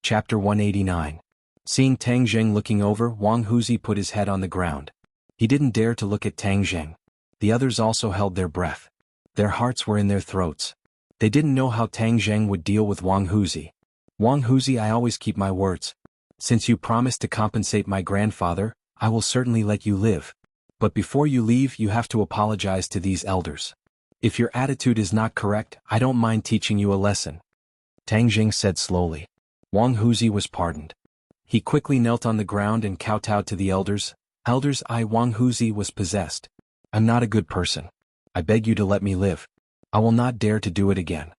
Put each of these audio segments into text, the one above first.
Chapter 189. Seeing Tang Zheng looking over, Wang Huzi put his head on the ground. He didn't dare to look at Tang Zheng. The others also held their breath. Their hearts were in their throats. They didn't know how Tang Zheng would deal with Wang Huzi. Wang Huzi, I always keep my words. Since you promised to compensate my grandfather, I will certainly let you live. But before you leave, you have to apologize to these elders. If your attitude is not correct, I don't mind teaching you a lesson. Tang Zheng said slowly. Wang Huzi was pardoned. He quickly knelt on the ground and kowtowed to the elders. Elders, Wang Huzi was possessed. I'm not a good person. I beg you to let me live. I will not dare to do it again.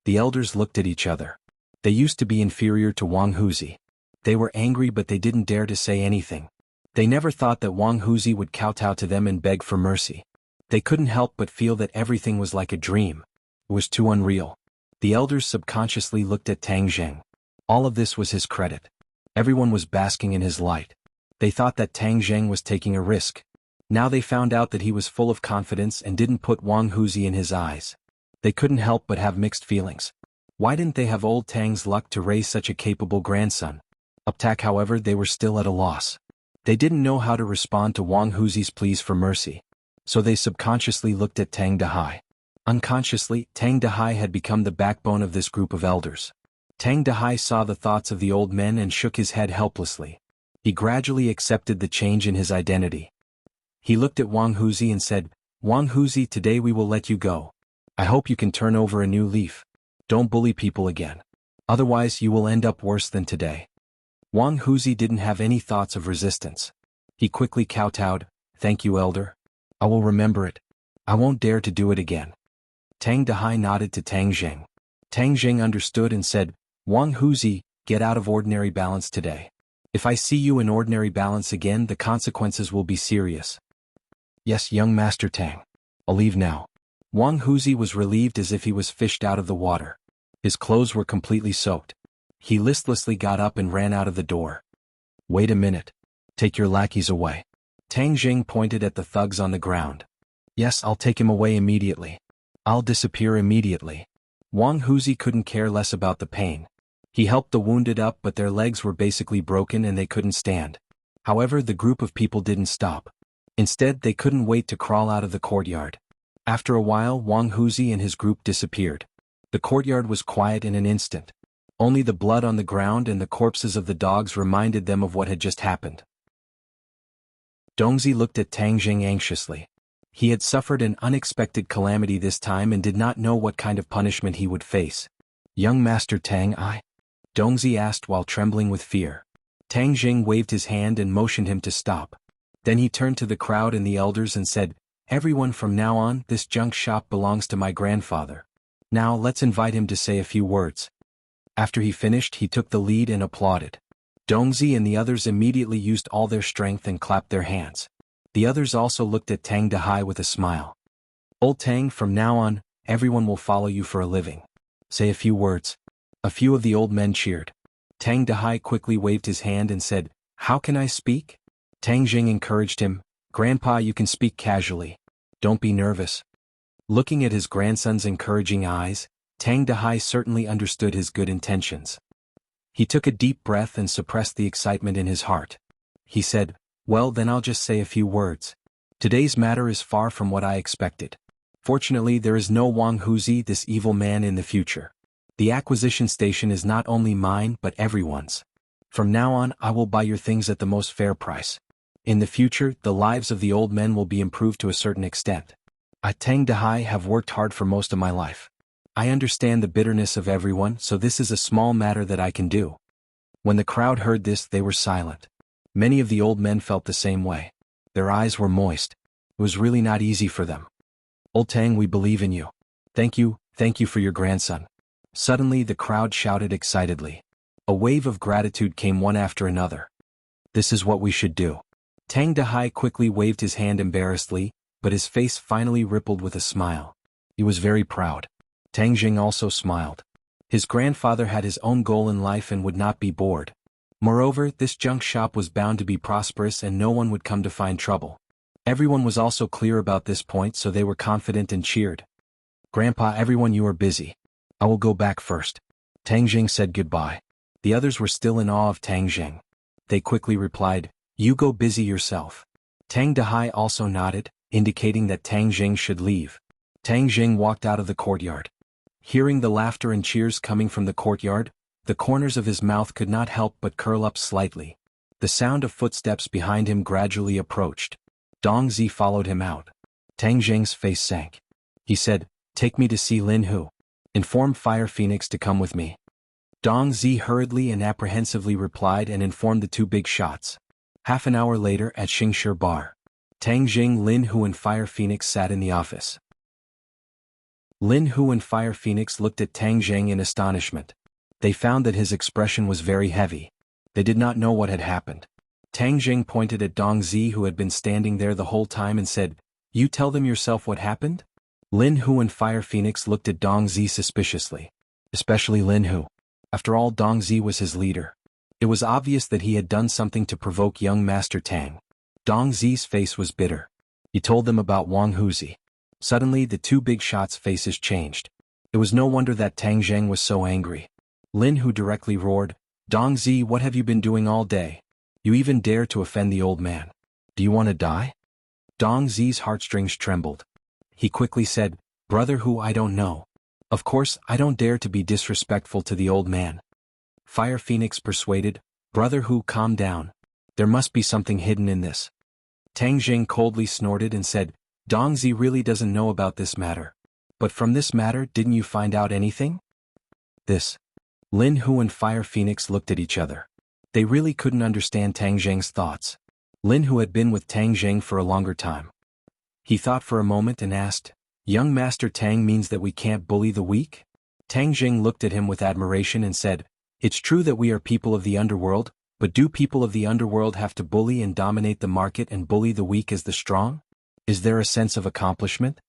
The elders looked at each other. They used to be inferior to Wang Huzi. They were angry, but they didn't dare to say anything. They never thought that Wang Huzi would kowtow to them and beg for mercy. They couldn't help but feel that everything was like a dream. It was too unreal. The elders subconsciously looked at Tang Zheng. All of this was his credit. Everyone was basking in his light. They thought that Tang Zheng was taking a risk. Now they found out that he was full of confidence and didn't put Wang Huzi in his eyes. They couldn't help but have mixed feelings. Why didn't they have old Tang's luck to raise such a capable grandson? Uptak, however, they were still at a loss. They didn't know how to respond to Wang Huzi's pleas for mercy. So they subconsciously looked at Tang Dahai. Unconsciously, Tang Dahai had become the backbone of this group of elders. Tang Dahai saw the thoughts of the old men and shook his head helplessly. He gradually accepted the change in his identity. He looked at Wang Huzi and said, Wang Huzi, today we will let you go. I hope you can turn over a new leaf. Don't bully people again. Otherwise you will end up worse than today. Wang Huzi didn't have any thoughts of resistance. He quickly kowtowed, Thank you, elder. I will remember it. I won't dare to do it again. Tang Dahai nodded to Tang Zheng. Tang Zheng understood and said, Wang Huzi, get out of ordinary balance today. If I see you in ordinary balance again, the consequences will be serious. Yes, young Master Tang. I'll leave now. Wang Huzi was relieved as if he was fished out of the water. His clothes were completely soaked. He listlessly got up and ran out of the door. Wait a minute. Take your lackeys away. Tang Zheng pointed at the thugs on the ground. Yes, I'll take him away immediately. I'll disappear immediately. Wang Huzi couldn't care less about the pain. He helped the wounded up, but their legs were basically broken and they couldn't stand. However, the group of people didn't stop. Instead, they couldn't wait to crawl out of the courtyard. After a while, Wang Huzi and his group disappeared. The courtyard was quiet in an instant. Only the blood on the ground and the corpses of the dogs reminded them of what had just happened. Dongzi looked at Tang Zheng anxiously. He had suffered an unexpected calamity this time and did not know what kind of punishment he would face. Young Master Tang, Dongzi asked while trembling with fear. Tang Zheng waved his hand and motioned him to stop. Then he turned to the crowd and the elders and said, Everyone, from now on, this junk shop belongs to my grandfather. Now let's invite him to say a few words. After he finished, he took the lead and applauded. Dongzi and the others immediately used all their strength and clapped their hands. The others also looked at Tang Dahai with a smile. Old Tang, from now on, everyone will follow you for a living. Say a few words. A few of the old men cheered. Tang Dahai quickly waved his hand and said, How can I speak? Tang Zheng encouraged him, Grandpa, you can speak casually. Don't be nervous. Looking at his grandson's encouraging eyes, Tang Dahai certainly understood his good intentions. He took a deep breath and suppressed the excitement in his heart. He said, Well, then I'll just say a few words. Today's matter is far from what I expected. Fortunately, there is no Wang Huzi, this evil man, in the future. The acquisition station is not only mine but everyone's. From now on, I will buy your things at the most fair price. In the future, the lives of the old men will be improved to a certain extent. I, Tang Dahai, have worked hard for most of my life. I understand the bitterness of everyone, so this is a small matter that I can do. When the crowd heard this, they were silent. Many of the old men felt the same way. Their eyes were moist. It was really not easy for them. Old Tang, we believe in you. Thank you for your grandson. Suddenly the crowd shouted excitedly. A wave of gratitude came one after another. This is what we should do. Tang Dahai quickly waved his hand embarrassedly, but his face finally rippled with a smile. He was very proud. Tang Zheng also smiled. His grandfather had his own goal in life and would not be bored. Moreover, this junk shop was bound to be prosperous and no one would come to find trouble. Everyone was also clear about this point, so they were confident and cheered. Grandpa, everyone, you are busy. I will go back first. Tang Zheng said goodbye. The others were still in awe of Tang Jing. They quickly replied, "You go busy yourself." Tang Dehai also nodded, indicating that Tang Jing should leave. Tang Jing walked out of the courtyard. Hearing the laughter and cheers coming from the courtyard, the corners of his mouth could not help but curl up slightly. The sound of footsteps behind him gradually approached. Dong Zi followed him out. Tang Jing's face sank. He said, "Take me to see Lin Hu. Inform Fire Phoenix to come with me." Dong Zi hurriedly and apprehensively replied and informed the two big shots. Half an hour later at Xingshi Bar, Tang Jing, Lin Hu and Fire Phoenix sat in the office. Lin Hu and Fire Phoenix looked at Tang Jing in astonishment. They found that his expression was very heavy. They did not know what had happened. Tang Jing pointed at Dong Zi, who had been standing there the whole time, and said, "You tell them yourself what happened?" Lin Hu and Fire Phoenix looked at Dong Zi suspiciously. Especially Lin Hu. After all, Dong Zi was his leader. It was obvious that he had done something to provoke young Master Tang. Dong Zi's face was bitter. He told them about Wang Huzi. Suddenly the two big shots' faces changed. It was no wonder that Tang Jing was so angry. Lin Hu directly roared, "Dong Zi, what have you been doing all day? You even dare to offend the old man. Do you want to die?" Dong Zi's heartstrings trembled. He quickly said, "Brother Hu, I don't know. Of course, I don't dare to be disrespectful to the old man." Fire Phoenix persuaded, "Brother Hu, calm down. There must be something hidden in this." Tang Jing coldly snorted and said, "Dong Zi really doesn't know about this matter. But from this matter, didn't you find out anything?" This. Lin Hu and Fire Phoenix looked at each other. They really couldn't understand Tang Jing's thoughts. Lin Hu had been with Tang Jing for a longer time. He thought for a moment and asked, "Young Master Tang means that we can't bully the weak?" Tang Jing looked at him with admiration and said, "It's true that we are people of the underworld, but do people of the underworld have to bully and dominate the market and bully the weak as the strong? Is there a sense of accomplishment?"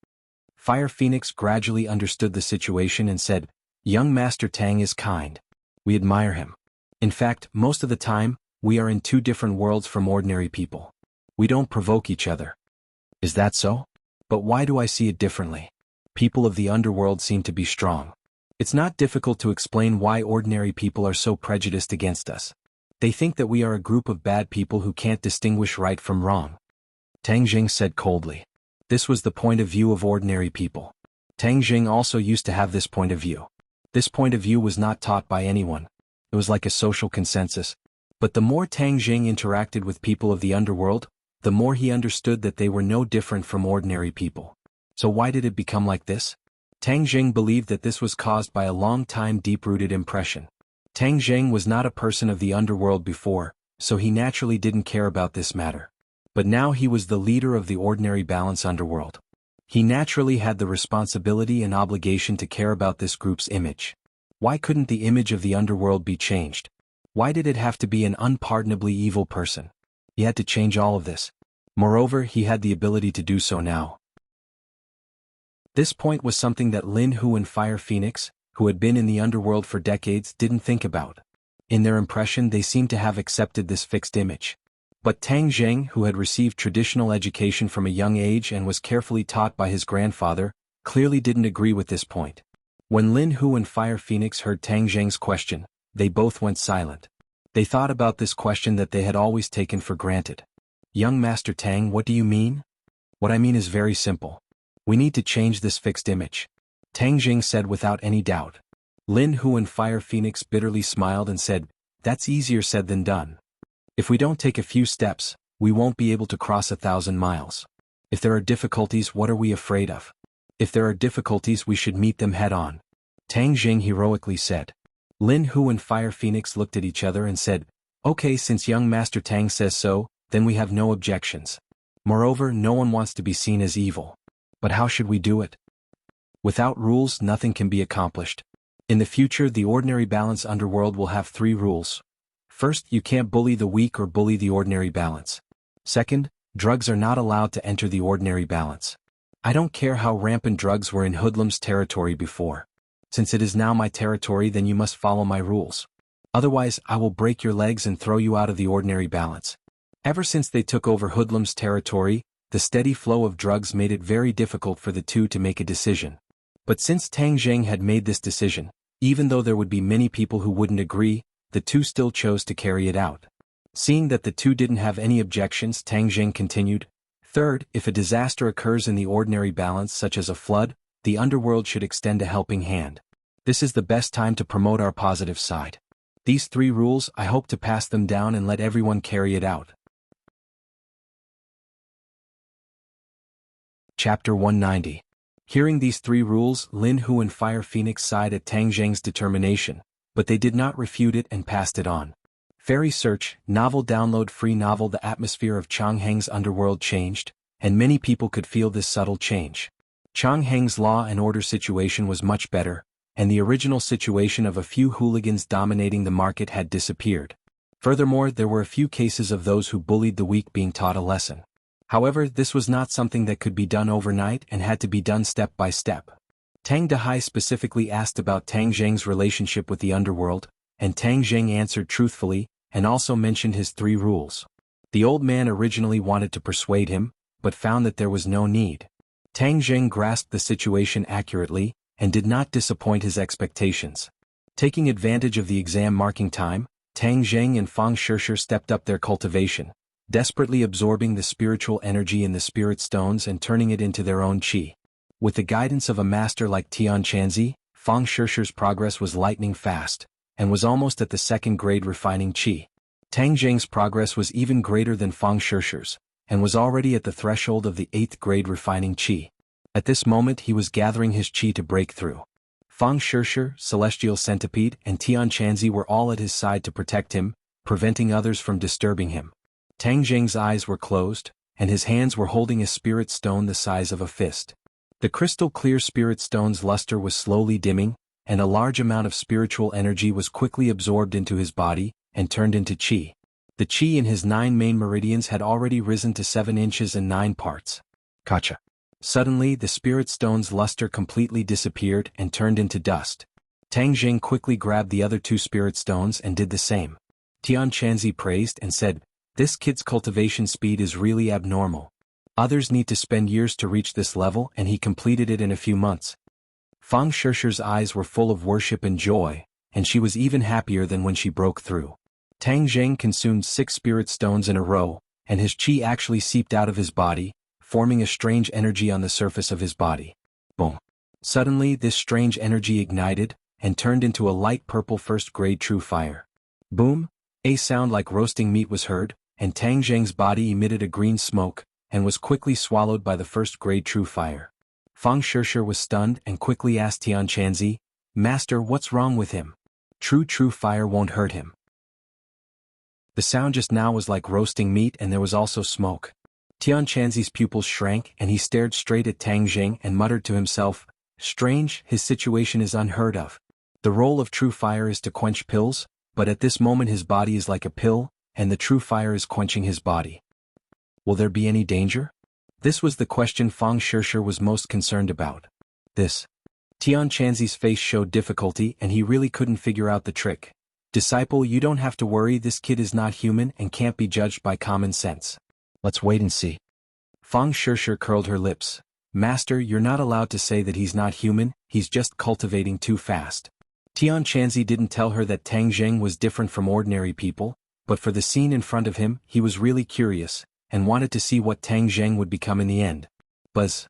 Fire Phoenix gradually understood the situation and said, "Young Master Tang is kind. We admire him. In fact, most of the time, we are in two different worlds from ordinary people. We don't provoke each other." "Is that so? But why do I see it differently? People of the underworld seem to be strong. It's not difficult to explain why ordinary people are so prejudiced against us. They think that we are a group of bad people who can't distinguish right from wrong." Tang Jing said coldly. This was the point of view of ordinary people. Tang Jing also used to have this point of view. This point of view was not taught by anyone. It was like a social consensus. But the more Tang Jing interacted with people of the underworld, the more he understood that they were no different from ordinary people. So why did it become like this? Tang Jing believed that this was caused by a long-time deep-rooted impression. Tang Jing was not a person of the underworld before, so he naturally didn't care about this matter. But now he was the leader of the ordinary balance underworld. He naturally had the responsibility and obligation to care about this group's image. Why couldn't the image of the underworld be changed? Why did it have to be an unpardonably evil person? He had to change all of this. Moreover, he had the ability to do so now. This point was something that Lin Hu and Fire Phoenix, who had been in the underworld for decades, didn't think about. In their impression, they seemed to have accepted this fixed image. But Tang Jing, who had received traditional education from a young age and was carefully taught by his grandfather, clearly didn't agree with this point. When Lin Hu and Fire Phoenix heard Tang Jing's question, they both went silent. They thought about this question that they had always taken for granted. "Young Master Tang, what do you mean?" "What I mean is very simple. We need to change this fixed image," Tang Jing said without any doubt. Lin Hu and Fire Phoenix bitterly smiled and said, "That's easier said than done. If we don't take a few steps, we won't be able to cross 1,000 miles. If there are difficulties, what are we afraid of? If there are difficulties, we should meet them head-on," Tang Jing heroically said. Lin Hu and Fire Phoenix looked at each other and said, "Okay, since young Master Tang says so, then we have no objections. Moreover, no one wants to be seen as evil. But how should we do it? Without rules, nothing can be accomplished. In the future, the ordinary balance underworld will have 3 rules. First, you can't bully the weak or bully the ordinary balance. Second, drugs are not allowed to enter the ordinary balance. I don't care how rampant drugs were in hoodlums' territory before. Since it is now my territory, then you must follow my rules. Otherwise, I will break your legs and throw you out of the ordinary balance." Ever since they took over hoodlums' territory, the steady flow of drugs made it very difficult for the two to make a decision. But since Tang Jing had made this decision, even though there would be many people who wouldn't agree, the two still chose to carry it out. Seeing that the two didn't have any objections, Tang Jing continued, "Third, if a disaster occurs in the ordinary balance such as a flood, the underworld should extend a helping hand. This is the best time to promote our positive side. These 3 rules, I hope to pass them down and let everyone carry it out." Chapter 190. Hearing these 3 rules, Lin Hu and Fire Phoenix sighed at Tang Zheng's determination, but they did not refute it and passed it on. Fairy Search, novel download free novel. The atmosphere of Changheng's underworld changed, and many people could feel this subtle change. Changheng's law and order situation was much better, and the original situation of a few hooligans dominating the market had disappeared. Furthermore, there were a few cases of those who bullied the weak being taught a lesson. However, this was not something that could be done overnight and had to be done step by step. Tang Dehai specifically asked about Tang Zheng's relationship with the underworld, and Tang Zheng answered truthfully, and also mentioned his 3 rules. The old man originally wanted to persuade him, but found that there was no need. Tang Zheng grasped the situation accurately, and did not disappoint his expectations. Taking advantage of the exam marking time, Tang Zheng and Fang Shishir stepped up their cultivation, desperately absorbing the spiritual energy in the spirit stones and turning it into their own qi. With the guidance of a master like Tian Chanzi, Fang Shishir's progress was lightning fast, and was almost at the 2nd grade refining qi. Tang Zheng's progress was even greater than Fang Shishir's, and was already at the threshold of the 8th grade refining qi. At this moment he was gathering his qi to break through. Fang Shishir, Celestial Centipede, and Tian Chanzi were all at his side to protect him, preventing others from disturbing him. Tang Zheng's eyes were closed, and his hands were holding a spirit stone the size of a fist. The crystal-clear spirit stone's luster was slowly dimming, and a large amount of spiritual energy was quickly absorbed into his body, and turned into qi. The qi in his 9 main meridians had already risen to 7 inches and 9 parts. Kacha. Suddenly the spirit stone's luster completely disappeared and turned into dust. Tang Zheng quickly grabbed the other 2 spirit stones and did the same. Tian Chanzi praised and said, "This kid's cultivation speed is really abnormal. Others need to spend years to reach this level, and he completed it in a few months." Fang Shishir's eyes were full of worship and joy, and she was even happier than when she broke through. Tang Zheng consumed 6 spirit stones in a row, and his qi actually seeped out of his body, forming a strange energy on the surface of his body. Boom. Suddenly this strange energy ignited, and turned into a light purple 1st grade true fire. Boom! A sound like roasting meat was heard, and Tang Zheng's body emitted a green smoke, and was quickly swallowed by the 1st grade true fire. Fang Shishir was stunned and quickly asked Tian Chanzi, "Master, what's wrong with him? True fire won't hurt him." The sound just now was like roasting meat, and there was also smoke. Tian Chanzi's pupils shrank, and he stared straight at Tang Zheng and muttered to himself, "Strange, his situation is unheard of. The role of true fire is to quench pills, but at this moment his body is like a pill, and the true fire is quenching his body. Will there be any danger?" This was the question Fang Shishir was most concerned about. Tian Chanzi's face showed difficulty, and he really couldn't figure out the trick. "Disciple, you don't have to worry, this kid is not human and can't be judged by common sense. Let's wait and see." Fang Shishir curled her lips. "Master, you're not allowed to say that he's not human, he's just cultivating too fast." Tian Chanzi didn't tell her that Tang Zheng was different from ordinary people, but for the scene in front of him, he was really curious, and wanted to see what Tang Zheng would become in the end. Buzz.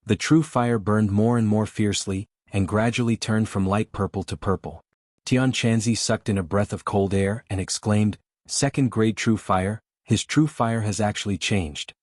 The true fire burned more and more fiercely, and gradually turned from light purple to purple. Tian Chanzi sucked in a breath of cold air and exclaimed, "2nd grade true fire, his true fire has actually changed.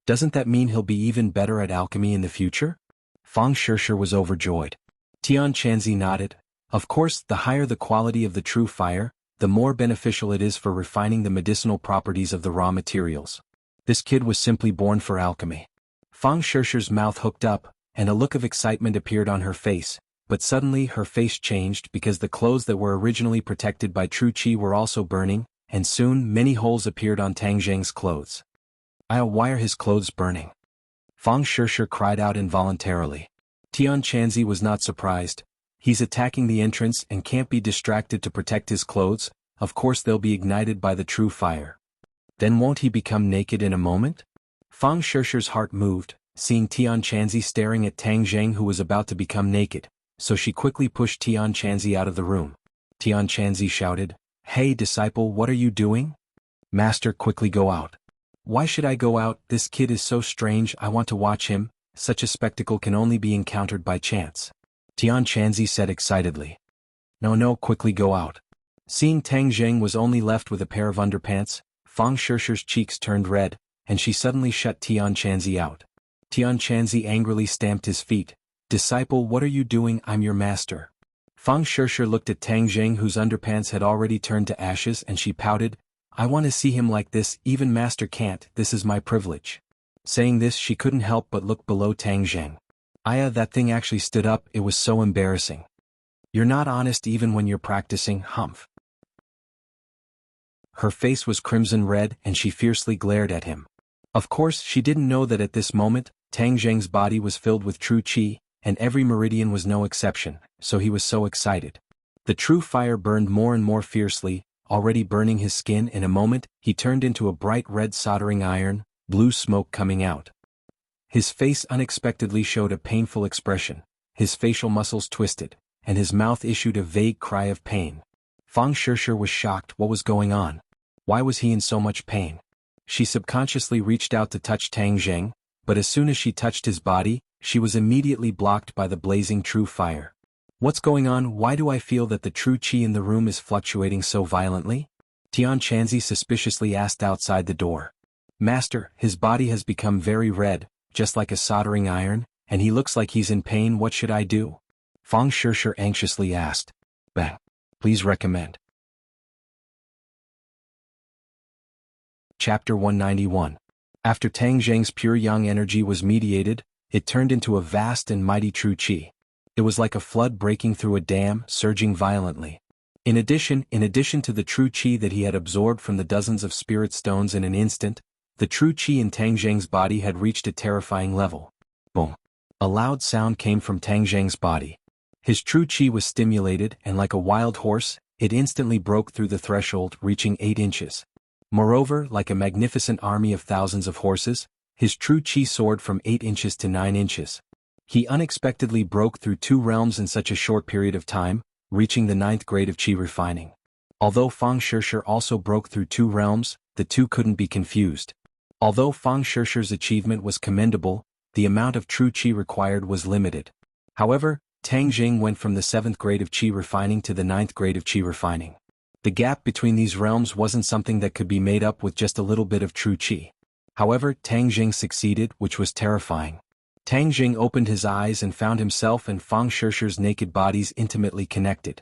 Doesn't that mean he'll be even better at alchemy in the future?" Fang Shishir was overjoyed. Tian Chanzi nodded. Of course, the higher the quality of the true fire, the more beneficial it is for refining the medicinal properties of the raw materials. This kid was simply born for alchemy. Fang Shishir's mouth hooked up, and a look of excitement appeared on her face, but suddenly her face changed because the clothes that were originally protected by true qi were also burning, and soon many holes appeared on Tang Zheng's clothes. Why are his clothes burning?" Fang Shishir cried out involuntarily. Tian Chanzi was not surprised. He's attacking the entrance and can't be distracted to protect his clothes, of course they'll be ignited by the true fire. Then won't he become naked in a moment? Fang Shishir's heart moved, seeing Tian Chanzi staring at Tang Zheng who was about to become naked, so she quickly pushed Tian Chanzi out of the room. Tian Chanzi shouted, Hey disciple, what are you doing? Master, quickly go out. Why should I go out? This kid is so strange, I want to watch him. Such a spectacle can only be encountered by chance. Tian Chanzi said excitedly. No, quickly go out. Seeing Tang Zheng was only left with a pair of underpants, Fang Shishi's cheeks turned red, and she suddenly shut Tian Chanzi out. Tian Chanzi angrily stamped his feet. Disciple, what are you doing? I'm your master. Fang Shishi looked at Tang Zheng, whose underpants had already turned to ashes, and she pouted. I want to see him like this, even master can't, this is my privilege. Saying this, she couldn't help but look below Tang Zheng. Aya, that thing actually stood up, it was so embarrassing. You're not honest even when you're practicing, humph. Her face was crimson red, and she fiercely glared at him. Of course, she didn't know that at this moment, Tang Zheng's body was filled with true qi, and every meridian was no exception, so he was so excited. The true fire burned more and more fiercely, already burning his skin. In a moment, he turned into a bright red soldering iron, blue smoke coming out. His face unexpectedly showed a painful expression, his facial muscles twisted, and his mouth issued a vague cry of pain. Fang Shishi was shocked. What was going on? Why was he in so much pain? She subconsciously reached out to touch Tang Zheng, but as soon as she touched his body, she was immediately blocked by the blazing true fire. What's going on? Why do I feel that the true qi in the room is fluctuating so violently? Tian Chanzi suspiciously asked outside the door. Master, his body has become very red, just like a soldering iron, and he looks like he's in pain. What should I do? Fang Shishi anxiously asked. Bang. Please recommend. Chapter 191. After Tang Zheng's pure yang energy was mediated, it turned into a vast and mighty true qi. It was like a flood breaking through a dam, surging violently. In addition to the true qi that he had absorbed from the dozens of spirit stones in an instant, the true qi in Tang Zheng's body had reached a terrifying level. Boom. A loud sound came from Tang Zheng's body. His true qi was stimulated, and like a wild horse, it instantly broke through the threshold, reaching 8 inches. Moreover, like a magnificent army of thousands of horses, his true qi soared from 8 inches to 9 inches. He unexpectedly broke through 2 realms in such a short period of time, reaching the 9th grade of qi refining. Although Fang Shishi also broke through 2 realms, the two couldn't be confused. Although Fang Shishi's achievement was commendable, the amount of true qi required was limited. However, Tang Zheng went from the 7th grade of qi refining to the 9th grade of qi refining. The gap between these realms wasn't something that could be made up with just a little bit of true qi. However, Tang Zheng succeeded, which was terrifying. Tang Zheng opened his eyes and found himself and Fang Shishi's naked bodies intimately connected.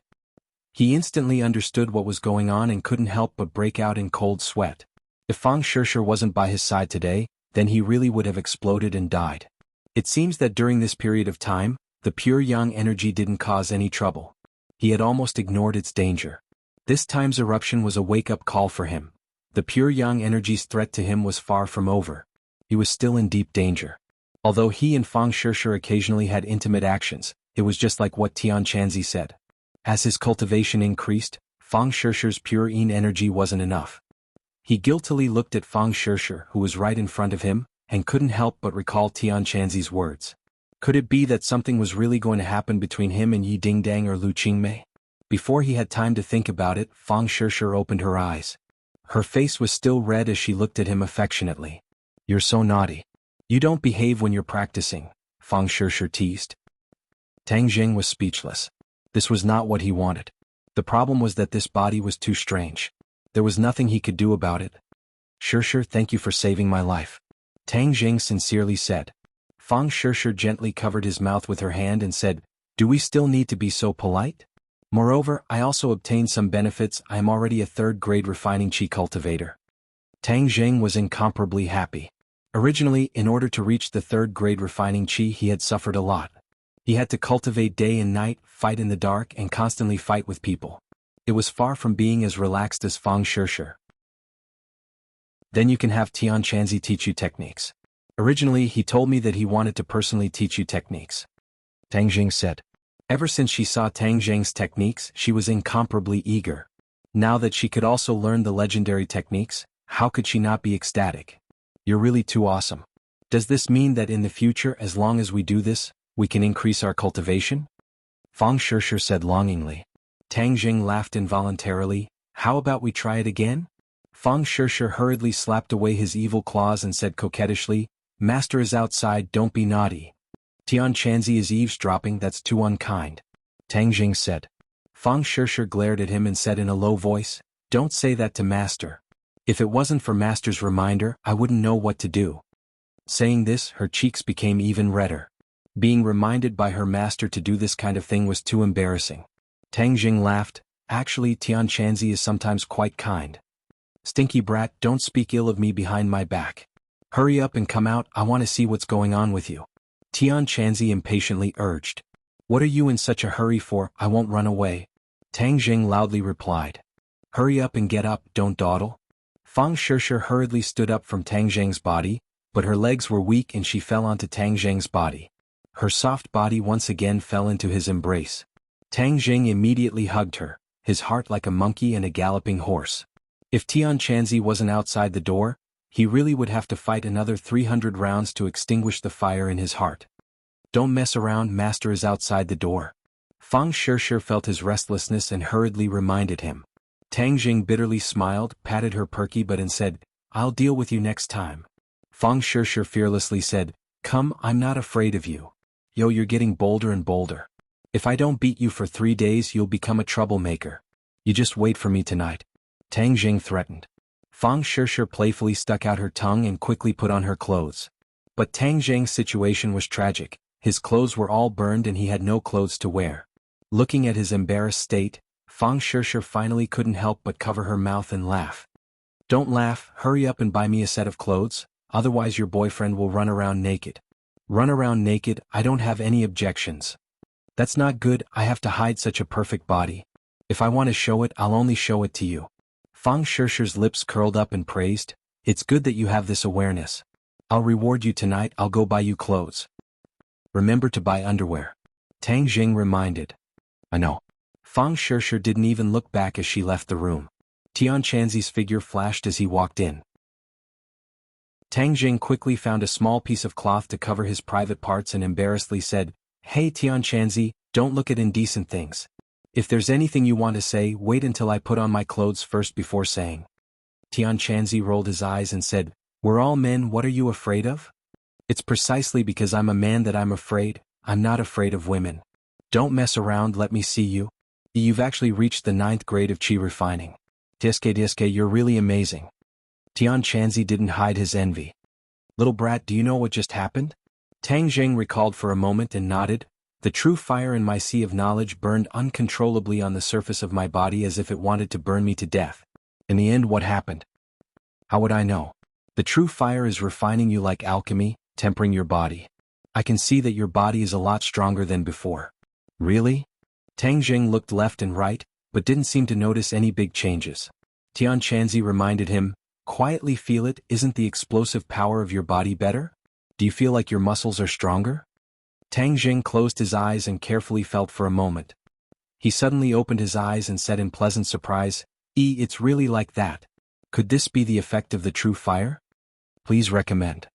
He instantly understood what was going on and couldn't help but break out in cold sweat. If Fang Shishi wasn't by his side today, then he really would have exploded and died. It seems that during this period of time, the pure yang energy didn't cause any trouble. He had almost ignored its danger. This time's eruption was a wake-up call for him. The pure yang energy's threat to him was far from over. He was still in deep danger. Although he and Fang Shishi occasionally had intimate actions, it was just like what Tian Chanzi said. As his cultivation increased, Fang Shishi's pure yin energy wasn't enough. He guiltily looked at Fang Shishi, who was right in front of him, and couldn't help but recall Tian Chanzi's words. Could it be that something was really going to happen between him and Yi Dingdang or Lu Qingmei? Before he had time to think about it, Fang Shishi opened her eyes. Her face was still red as she looked at him affectionately. You're so naughty. You don't behave when you're practicing, Fang Shishi teased. Tang Zheng was speechless. This was not what he wanted. The problem was that this body was too strange. There was nothing he could do about it. Shishi, thank you for saving my life. Tang Zheng sincerely said. Fang Shishi gently covered his mouth with her hand and said, Do we still need to be so polite? Moreover, I also obtained some benefits. I am already a 3rd grade refining qi cultivator. Tang Zheng was incomparably happy. Originally, in order to reach the 3rd grade refining qi, he had suffered a lot. He had to cultivate day and night, fight in the dark, and constantly fight with people. It was far from being as relaxed as Fang Shishi. Then you can have Tian Chanzi teach you techniques. Originally, he told me that he wanted to personally teach you techniques. Tang Zheng said. Ever since she saw Tang Zheng's techniques, she was incomparably eager. Now that she could also learn the legendary techniques, how could she not be ecstatic? You're really too awesome. Does this mean that in the future, as long as we do this, we can increase our cultivation? Fang Shishi said longingly. Tang Zheng laughed involuntarily. How about we try it again? Feng Shishir hurriedly slapped away his evil claws and said coquettishly, Master is outside, don't be naughty. Tian Chanzi is eavesdropping, that's too unkind. Tang Jing said. Feng Shishir glared at him and said in a low voice, Don't say that to Master. If it wasn't for Master's reminder, I wouldn't know what to do. Saying this, her cheeks became even redder. Being reminded by her master to do this kind of thing was too embarrassing. Tang Jing laughed. Actually, Tian Chanzi is sometimes quite kind. Stinky brat, don't speak ill of me behind my back. Hurry up and come out, I want to see what's going on with you. Tian Chanzi impatiently urged. What are you in such a hurry for? I won't run away. Tang Jing loudly replied. Hurry up and get up, don't dawdle. Feng Shishir hurriedly stood up from Tang Jing's body, but her legs were weak and she fell onto Tang Jing's body. Her soft body once again fell into his embrace. Tang Jing immediately hugged her, his heart like a monkey and a galloping horse. If Tian Chanzi wasn't outside the door, he really would have to fight another 300 rounds to extinguish the fire in his heart. Don't mess around, Master is outside the door. Feng Shishir felt his restlessness and hurriedly reminded him. Tang Jing bitterly smiled, patted her perky butt and said, I'll deal with you next time. Feng Shishir fearlessly said, Come, I'm not afraid of you. Yo, you're getting bolder and bolder. If I don't beat you for 3 days, you'll become a troublemaker. You just wait for me tonight. Tang Jing threatened. Feng Shishir playfully stuck out her tongue and quickly put on her clothes. But Tang Jing's situation was tragic. His clothes were all burned and he had no clothes to wear. Looking at his embarrassed state, Feng Shishir finally couldn't help but cover her mouth and laugh. Don't laugh, hurry up and buy me a set of clothes, otherwise your boyfriend will run around naked. Run around naked, I don't have any objections. That's not good, I have to hide such a perfect body. If I want to show it, I'll only show it to you. Feng Shishir's lips curled up and praised, It's good that you have this awareness. I'll reward you tonight, I'll go buy you clothes. Remember to buy underwear. Tang Jing reminded. I know. Feng Shishir didn't even look back as she left the room. Tian Chanzi's figure flashed as he walked in. Tang Jing quickly found a small piece of cloth to cover his private parts and embarrassedly said, Hey Tian Chanzi, don't look at indecent things. If there's anything you want to say, wait until I put on my clothes first before saying. Tian Chanzi rolled his eyes and said, We're all men, what are you afraid of? It's precisely because I'm a man that I'm afraid, I'm not afraid of women. Don't mess around, let me see you. You've actually reached the 9th grade of Qi refining. Diske, you're really amazing. Tian Chanzi didn't hide his envy. Little brat, do you know what just happened? Tang Jing recalled for a moment and nodded. The true fire in my sea of knowledge burned uncontrollably on the surface of my body as if it wanted to burn me to death. In the end, what happened? How would I know? The true fire is refining you like alchemy, tempering your body. I can see that your body is a lot stronger than before. Really? Tang Jing looked left and right, but didn't seem to notice any big changes. Tian Chanzi reminded him, Quietly feel it, isn't the explosive power of your body better? Do you feel like your muscles are stronger? Tang Jing closed his eyes and carefully felt for a moment. He suddenly opened his eyes and said in pleasant surprise, It's really like that. Could this be the effect of the true fire? Please recommend.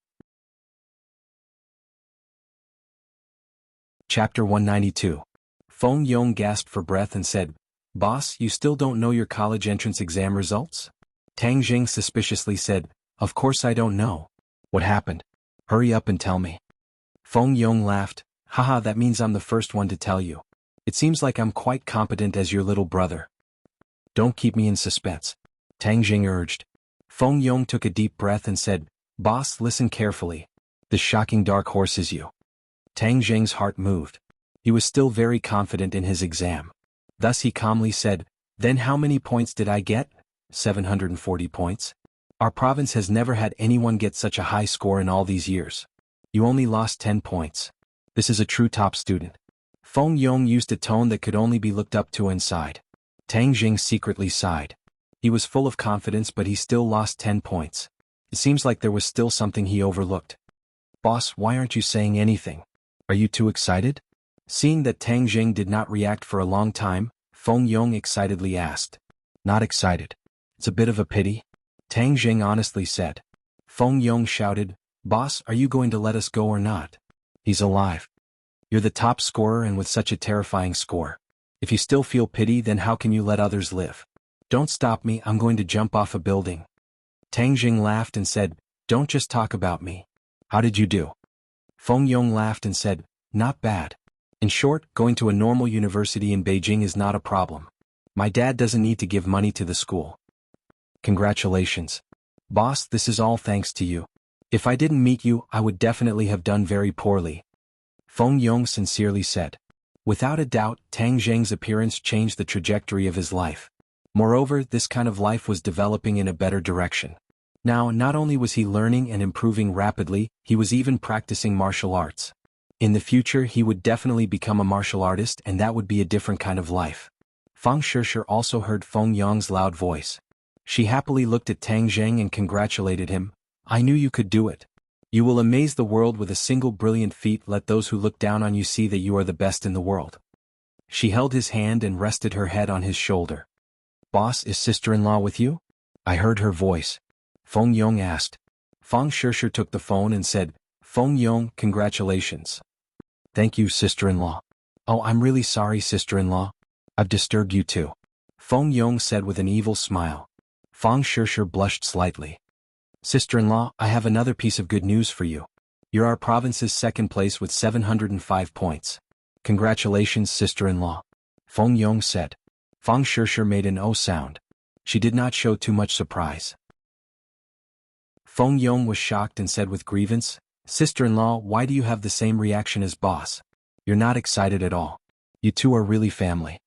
Chapter 192. Feng Yong gasped for breath and said, Boss, you still don't know your college entrance exam results? Tang Jing suspiciously said, Of course I don't know. What happened? Hurry up and tell me. Feng Yong laughed, Haha, that means I'm the first one to tell you. It seems like I'm quite competent as your little brother. Don't keep me in suspense. Tang Jing urged. Feng Yong took a deep breath and said, Boss, listen carefully. The shocking dark horse is you. Tang Jing's heart moved. He was still very confident in his exam. Thus he calmly said, Then how many points did I get? 740 points. Our province has never had anyone get such a high score in all these years. You only lost 10 points. This is a true top student. Feng Yong used a tone that could only be looked up to and sighed. Tang Jing secretly sighed. He was full of confidence, but he still lost 10 points. It seems like there was still something he overlooked. Boss, why aren't you saying anything? Are you too excited? Seeing that Tang Jing did not react for a long time, Feng Yong excitedly asked. Not excited. It's a bit of a pity. Tang Jing honestly said. Feng Yong shouted, Boss, are you going to let us go or not? He's alive. You're the top scorer and with such a terrifying score. If you still feel pity, then how can you let others live? Don't stop me, I'm going to jump off a building. Tang Jing laughed and said, don't just talk about me. How did you do? Feng Yong laughed and said, not bad. In short, going to a normal university in Beijing is not a problem. My dad doesn't need to give money to the school. Congratulations. Boss, this is all thanks to you. If I didn't meet you, I would definitely have done very poorly. Feng Yong sincerely said. Without a doubt, Tang Zheng's appearance changed the trajectory of his life. Moreover, this kind of life was developing in a better direction. Now, not only was he learning and improving rapidly, he was even practicing martial arts. In the future, he would definitely become a martial artist, and that would be a different kind of life. Fang Shishir also heard Feng Yong's loud voice. She happily looked at Tang Zheng and congratulated him. I knew you could do it. You will amaze the world with a single brilliant feat. Let those who look down on you see that you are the best in the world. She held his hand and rested her head on his shoulder. Boss, is sister-in-law with you? I heard her voice. Feng Yong asked. Fang Shishir took the phone and said, Feng Yong, congratulations. Thank you, sister-in-law. Oh, I'm really sorry, sister-in-law. I've disturbed you too. Feng Yong said with an evil smile. Fang Shishir blushed slightly. Sister-in-law, I have another piece of good news for you. You're our province's second place with 705 points. Congratulations, sister-in-law. Feng Yong said. Fang Shishir made an O sound. She did not show too much surprise. Feng Yong was shocked and said with grievance, Sister-in-law, why do you have the same reaction as boss? You're not excited at all. You two are really family.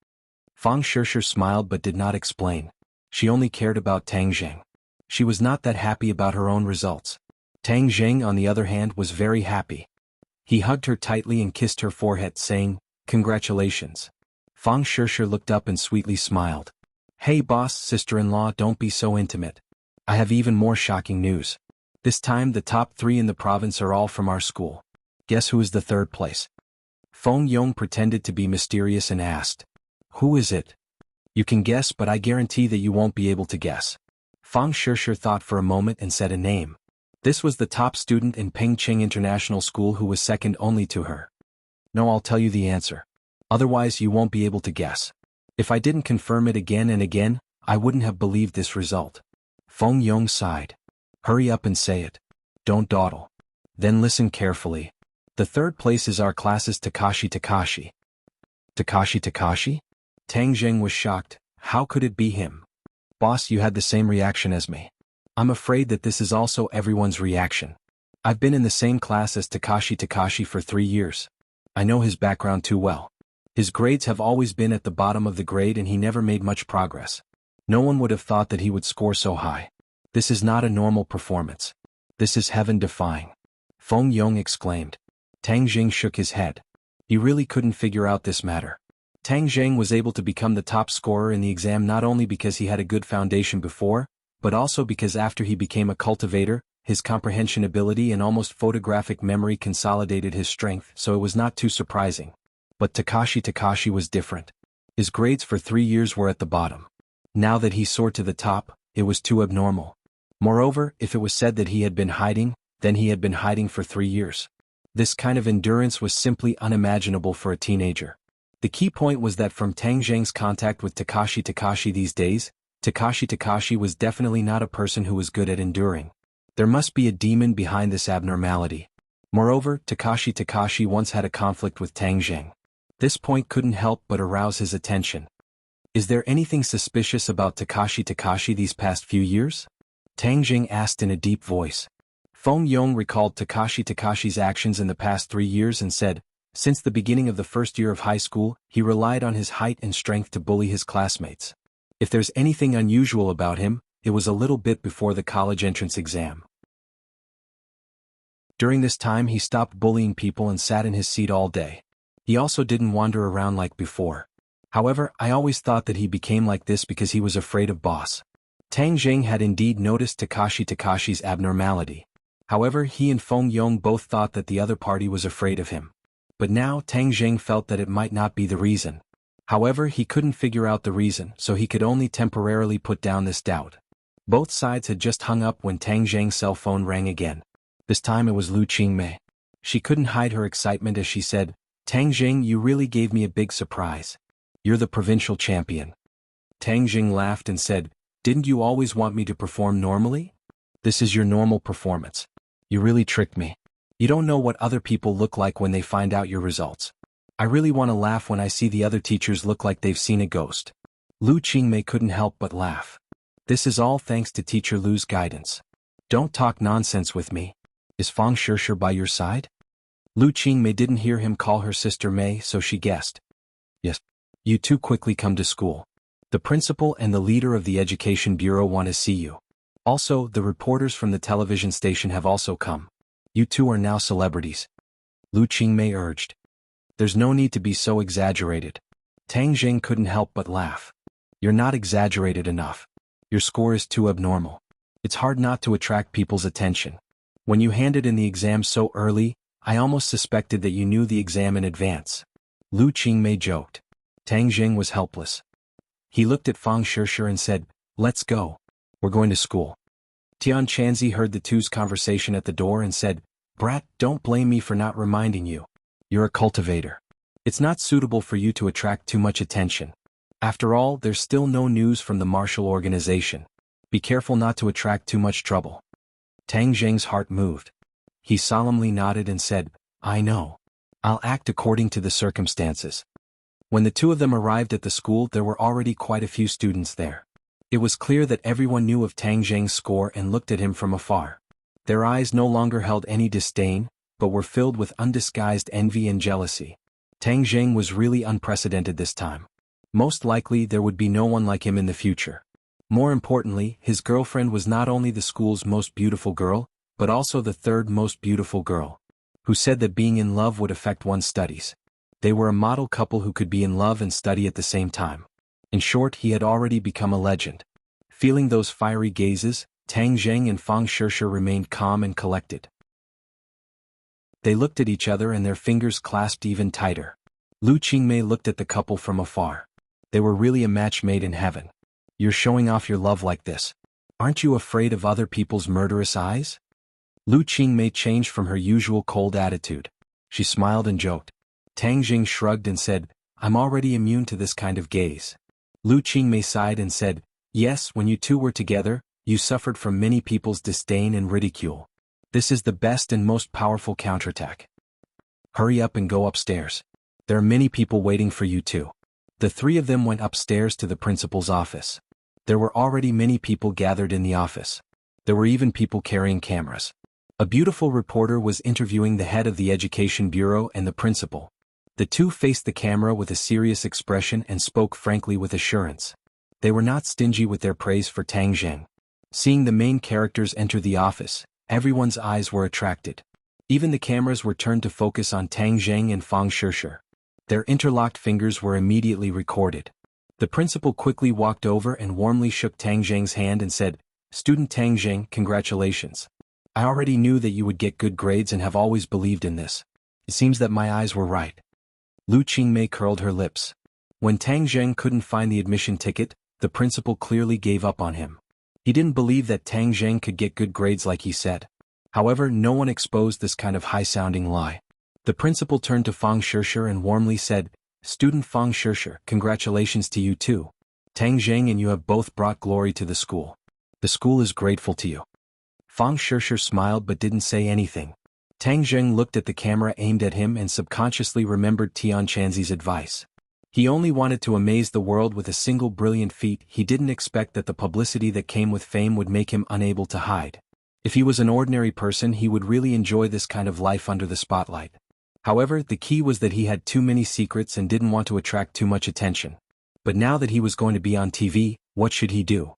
Fang Shishir smiled but did not explain. She only cared about Tang Zheng. She was not that happy about her own results. Tang Zheng, on the other hand, was very happy. He hugged her tightly and kissed her forehead, saying, Congratulations. Fang Shishir looked up and sweetly smiled. Hey boss, sister-in-law, don't be so intimate. I have even more shocking news. This time the top 3 in the province are all from our school. Guess who is the third place? Feng Yong pretended to be mysterious and asked. Who is it? You can guess, but I guarantee that you won't be able to guess. Fang Shishir thought for a moment and said a name. This was the top student in Pengcheng International School who was second only to her. No, I'll tell you the answer. Otherwise you won't be able to guess. If I didn't confirm it again and again, I wouldn't have believed this result. Feng Yong sighed. Hurry up and say it. Don't dawdle. Then listen carefully. The third place is our class's Takashi. Takashi? Tang Zheng was shocked. How could it be him? Boss, you had the same reaction as me. I'm afraid that this is also everyone's reaction. I've been in the same class as Takashi for 3 years. I know his background too well. His grades have always been at the bottom of the grade and he never made much progress. No one would have thought that he would score so high. This is not a normal performance. This is heaven-defying. Feng Yong exclaimed. Tang Zheng shook his head. He really couldn't figure out this matter. Tang Zheng was able to become the top scorer in the exam not only because he had a good foundation before, but also because after he became a cultivator, his comprehension ability and almost photographic memory consolidated his strength, so it was not too surprising. But Takashi was different. His grades for 3 years were at the bottom. Now that he soared to the top, it was too abnormal. Moreover, if it was said that he had been hiding, then he had been hiding for 3 years. This kind of endurance was simply unimaginable for a teenager. The key point was that from Tang Zheng's contact with Takashi these days, Takashi was definitely not a person who was good at enduring. There must be a demon behind this abnormality. Moreover, Takashi once had a conflict with Tang Zheng. This point couldn't help but arouse his attention. Is there anything suspicious about Takashi these past few years? Tang Zheng asked in a deep voice. Feng Yong recalled Takashi's actions in the past 3 years and said, since the beginning of the first year of high school, he relied on his height and strength to bully his classmates. If there's anything unusual about him, it was a little bit before the college entrance exam. During this time he stopped bullying people and sat in his seat all day. He also didn't wander around like before. However, I always thought that he became like this because he was afraid of boss. Tang Zheng had indeed noticed Takashi's abnormality. However, he and Feng Yong both thought that the other party was afraid of him. But now Tang Zheng felt that it might not be the reason. However, he couldn't figure out the reason, so he could only temporarily put down this doubt. Both sides had just hung up when Tang Zheng's cell phone rang again. This time it was Lu Qingmei. She couldn't hide her excitement as she said, Tang Zheng, you really gave me a big surprise. You're the provincial champion. Tang Jing laughed and said, "Didn't you always want me to perform normally? This is your normal performance. You really tricked me. You don't know what other people look like when they find out your results. I really want to laugh when I see the other teachers look like they've seen a ghost." Lu Qingmei couldn't help but laugh. "This is all thanks to Teacher Lu's guidance. Don't talk nonsense with me. Is Fang Shishir by your side?" Lu Qingmei didn't hear him call her sister Mei, so she guessed. "Yes. You two quickly come to school. The principal and the leader of the Education Bureau want to see you. Also, the reporters from the television station have also come. You two are now celebrities," Lu Qingmei urged. "There's no need to be so exaggerated." Tang Jing couldn't help but laugh. "You're not exaggerated enough. Your score is too abnormal. It's hard not to attract people's attention. When you handed in the exam so early, I almost suspected that you knew the exam in advance," Lu Qingmei joked. Tang Jing was helpless. He looked at Fang Shishir and said, "Let's go. We're going to school." Tian Chanzi heard the two's conversation at the door and said, "Brat, don't blame me for not reminding you. You're a cultivator. It's not suitable for you to attract too much attention. After all, there's still no news from the martial organization. Be careful not to attract too much trouble." Tang Jing's heart moved. He solemnly nodded and said, "I know. I'll act according to the circumstances." When the two of them arrived at the school, there were already quite a few students there. It was clear that everyone knew of Tang Jing's score and looked at him from afar. Their eyes no longer held any disdain, but were filled with undisguised envy and jealousy. Tang Jing was really unprecedented this time. Most likely there would be no one like him in the future. More importantly, his girlfriend was not only the school's most beautiful girl, but also the third most beautiful girl, who said that being in love would affect one's studies. They were a model couple who could be in love and study at the same time. In short, he had already become a legend. Feeling those fiery gazes, Tang Jing and Fang Shishir remained calm and collected. They looked at each other and their fingers clasped even tighter. Lu Qingmei looked at the couple from afar. They were really a match made in heaven. "You're showing off your love like this. Aren't you afraid of other people's murderous eyes?" Lu Qingmei changed from her usual cold attitude. She smiled and joked. Tang Jing shrugged and said, "I'm already immune to this kind of gaze." Lu Qingmei sighed and said, "Yes, when you two were together, you suffered from many people's disdain and ridicule. This is the best and most powerful counterattack. Hurry up and go upstairs. There are many people waiting for you too." The three of them went upstairs to the principal's office. There were already many people gathered in the office. There were even people carrying cameras. A beautiful reporter was interviewing the head of the Education Bureau and the principal. The two faced the camera with a serious expression and spoke frankly with assurance. They were not stingy with their praise for Tang Jing. Seeing the main characters enter the office, everyone's eyes were attracted. Even the cameras were turned to focus on Tang Jing and Fang Shishir. Their interlocked fingers were immediately recorded. The principal quickly walked over and warmly shook Tang Jing's hand and said, "Student Tang Jing, congratulations. I already knew that you would get good grades and have always believed in this. It seems that my eyes were right." Lu Qingmei curled her lips. When Tang Jing couldn't find the admission ticket, the principal clearly gave up on him. He didn't believe that Tang Jing could get good grades like he said. However, no one exposed this kind of high-sounding lie. The principal turned to Fang Shishir and warmly said, "Student Fang Shishir, congratulations to you too. Tang Jing and you have both brought glory to the school. The school is grateful to you." Fang Shishir smiled but didn't say anything. Tang Jing looked at the camera aimed at him and subconsciously remembered Tian Chanzi's advice. He only wanted to amaze the world with a single brilliant feat. He didn't expect that the publicity that came with fame would make him unable to hide. If he was an ordinary person, he would really enjoy this kind of life under the spotlight. However, the key was that he had too many secrets and didn't want to attract too much attention. But now that he was going to be on TV, what should he do?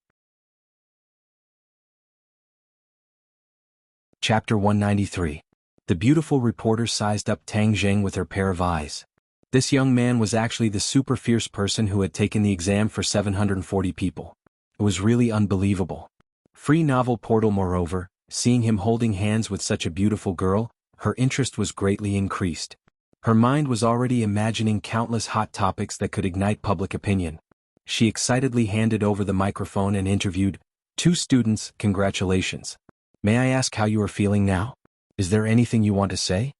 Chapter 193. The beautiful reporter sized up Tang Jing with her pair of eyes. This young man was actually the super fierce person who had taken the exam for 740 people. It was really unbelievable. Free novel portal. Moreover, seeing him holding hands with such a beautiful girl, her interest was greatly increased. Her mind was already imagining countless hot topics that could ignite public opinion. She excitedly handed over the microphone and interviewed, "Two students, congratulations. May I ask how you are feeling now? Is there anything you want to say?"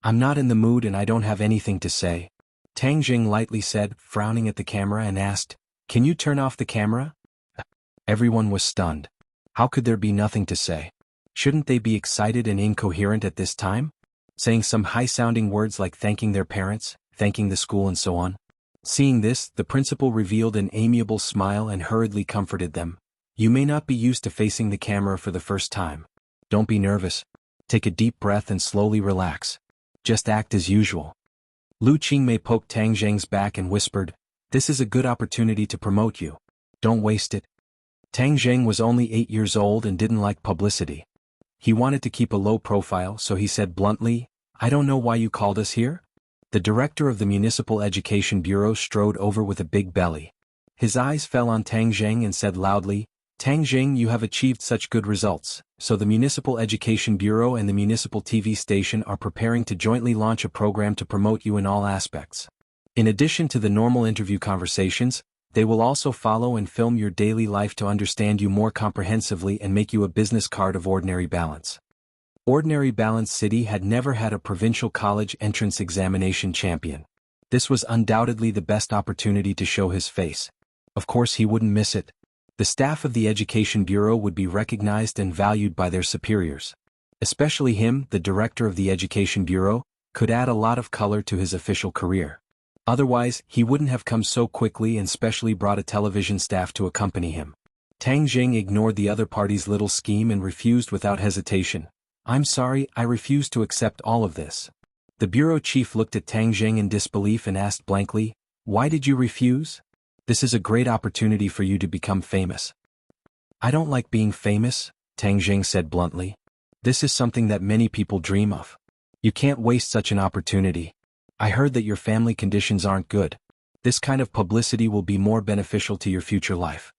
"I'm not in the mood and I don't have anything to say," Tang Jing lightly said, frowning at the camera and asked, Can you turn off the camera? Everyone was stunned. How could there be nothing to say? Shouldn't they be excited and incoherent at this time? Saying some high-sounding words like thanking their parents, thanking the school and so on? Seeing this, the principal revealed an amiable smile and hurriedly comforted them. You may not be used to facing the camera for the first time. Don't be nervous. Take a deep breath and slowly relax. Just act as usual. Lu Qingmei poked Tang Zheng's back and whispered, "This is a good opportunity to promote you. Don't waste it." Tang Zheng was only 8 years old and didn't like publicity. He wanted to keep a low profile, so he said bluntly, "I don't know why you called us here." The director of the Municipal Education Bureau strode over with a big belly. His eyes fell on Tang Zheng and said loudly, "Tang Zheng, you have achieved such good results, so the Municipal Education Bureau and the Municipal TV station are preparing to jointly launch a program to promote you in all aspects. In addition to the normal interview conversations, they will also follow and film your daily life to understand you more comprehensively and make you a business card of Ordinary Balance." Ordinary Balance City had never had a provincial college entrance examination champion. This was undoubtedly the best opportunity to show his face. Of course he wouldn't miss it. The staff of the Education Bureau would be recognized and valued by their superiors. Especially him, the director of the Education Bureau, could add a lot of color to his official career. Otherwise, he wouldn't have come so quickly and specially brought a television staff to accompany him. Tang Zheng ignored the other party's little scheme and refused without hesitation. "I'm sorry, I refuse to accept all of this." The bureau chief looked at Tang Zheng in disbelief and asked blankly, "Why did you refuse? This is a great opportunity for you to become famous." "I don't like being famous," Tang Zheng said bluntly. "This is something that many people dream of. You can't waste such an opportunity. I heard that your family conditions aren't good. This kind of publicity will be more beneficial to your future life."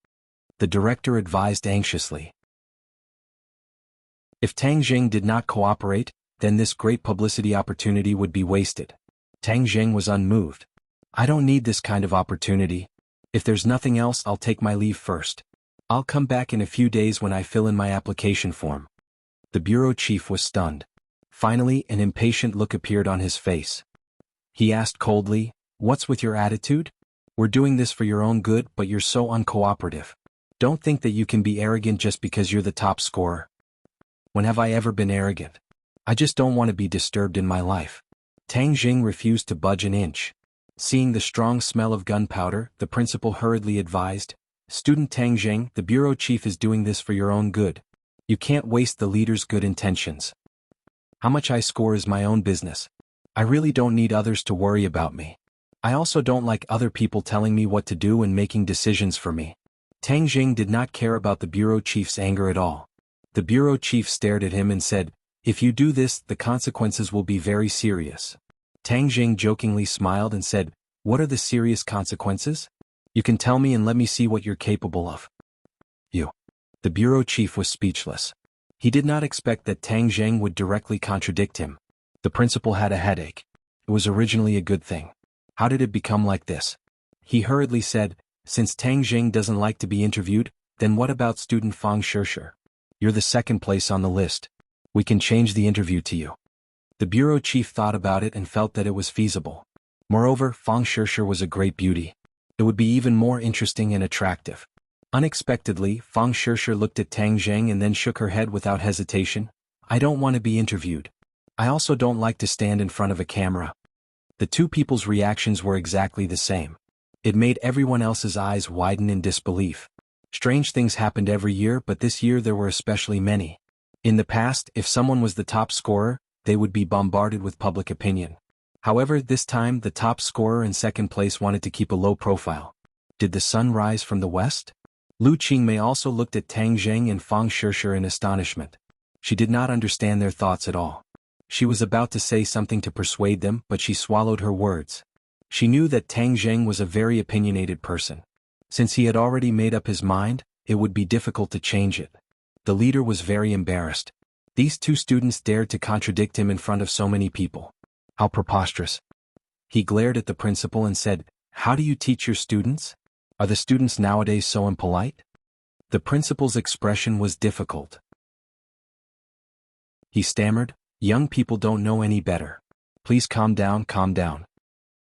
The director advised anxiously. If Tang Zheng did not cooperate, then this great publicity opportunity would be wasted. Tang Zheng was unmoved. "I don't need this kind of opportunity. If there's nothing else, I'll take my leave first. I'll come back in a few days when I fill in my application form." The bureau chief was stunned. Finally, an impatient look appeared on his face. He asked coldly, "What's with your attitude? We're doing this for your own good, but you're so uncooperative. Don't think that you can be arrogant just because you're the top scorer." "When have I ever been arrogant? I just don't want to be disturbed in my life." Tang Zheng refused to budge an inch. Seeing the strong smell of gunpowder, the principal hurriedly advised, "Student Tang Zheng, the bureau chief is doing this for your own good. You can't waste the leader's good intentions. How much I score is my own business. I really don't need others to worry about me. I also don't like other people telling me what to do and making decisions for me." Tang Zheng did not care about the bureau chief's anger at all. The bureau chief stared at him and said, "If you do this, the consequences will be very serious." Tang Zheng jokingly smiled and said, "What are the serious consequences? You can tell me and let me see what you're capable of." "You." The bureau chief was speechless. He did not expect that Tang Zheng would directly contradict him. The principal had a headache. It was originally a good thing. How did it become like this? He hurriedly said, "Since Tang Zheng doesn't like to be interviewed, then what about student Fang Shishir? You're the second place on the list. We can change the interview to you." The bureau chief thought about it and felt that it was feasible. Moreover, Fang Shishir was a great beauty. It would be even more interesting and attractive. Unexpectedly, Fang Shishir looked at Tang Zheng and then shook her head without hesitation. "I don't want to be interviewed. I also don't like to stand in front of a camera." The two people's reactions were exactly the same. It made everyone else's eyes widen in disbelief. Strange things happened every year, but this year there were especially many. In the past, if someone was the top scorer, they would be bombarded with public opinion. However, this time the top scorer and second place wanted to keep a low profile. Did the sun rise from the west? Lu Qingmei also looked at Tang Zheng and Fang Shishir in astonishment. She did not understand their thoughts at all. She was about to say something to persuade them, but she swallowed her words. She knew that Tang Zheng was a very opinionated person. Since he had already made up his mind, it would be difficult to change it. The leader was very embarrassed. These two students dared to contradict him in front of so many people. How preposterous. He glared at the principal and said, "How do you teach your students? Are the students nowadays so impolite?" The principal's expression was difficult. He stammered, "Young people don't know any better. Please calm down, calm down."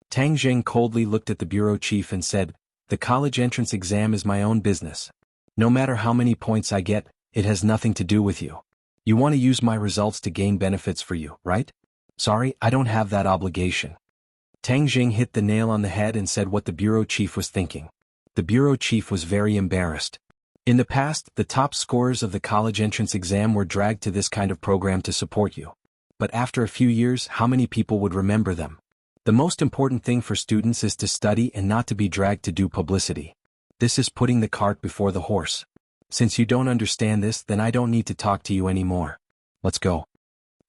Tang Zheng coldly looked at the bureau chief and said, The college entrance exam is my own business. No matter how many points I get, it has nothing to do with you. You want to use my results to gain benefits for you, right? Sorry, I don't have that obligation. Tang Jing hit the nail on the head and said what the bureau chief was thinking. The bureau chief was very embarrassed. In the past, the top scorers of the college entrance exam were dragged to this kind of program to support you. But after a few years, how many people would remember them? The most important thing for students is to study and not to be dragged to do publicity. This is putting the cart before the horse. Since you don't understand this, then I don't need to talk to you anymore. Let's go.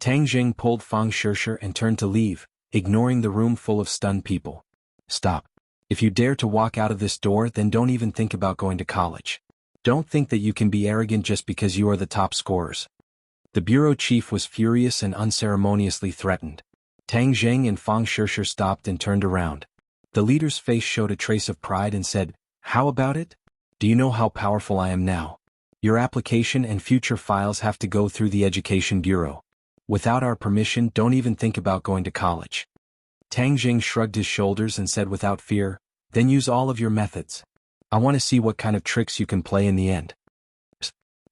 Tang Jing pulled Fang Shishir and turned to leave, ignoring the room full of stunned people. Stop. If you dare to walk out of this door, then don't even think about going to college. Don't think that you can be arrogant just because you are the top scorers. The bureau chief was furious and unceremoniously threatened. Tang Jing and Fang Shishir stopped and turned around. The leader's face showed a trace of pride and said, "How about it? Do you know how powerful I am now? Your application and future files have to go through the Education Bureau. Without our permission, don't even think about going to college." Tang Jing shrugged his shoulders and said without fear, "Then use all of your methods. I want to see what kind of tricks you can play in the end."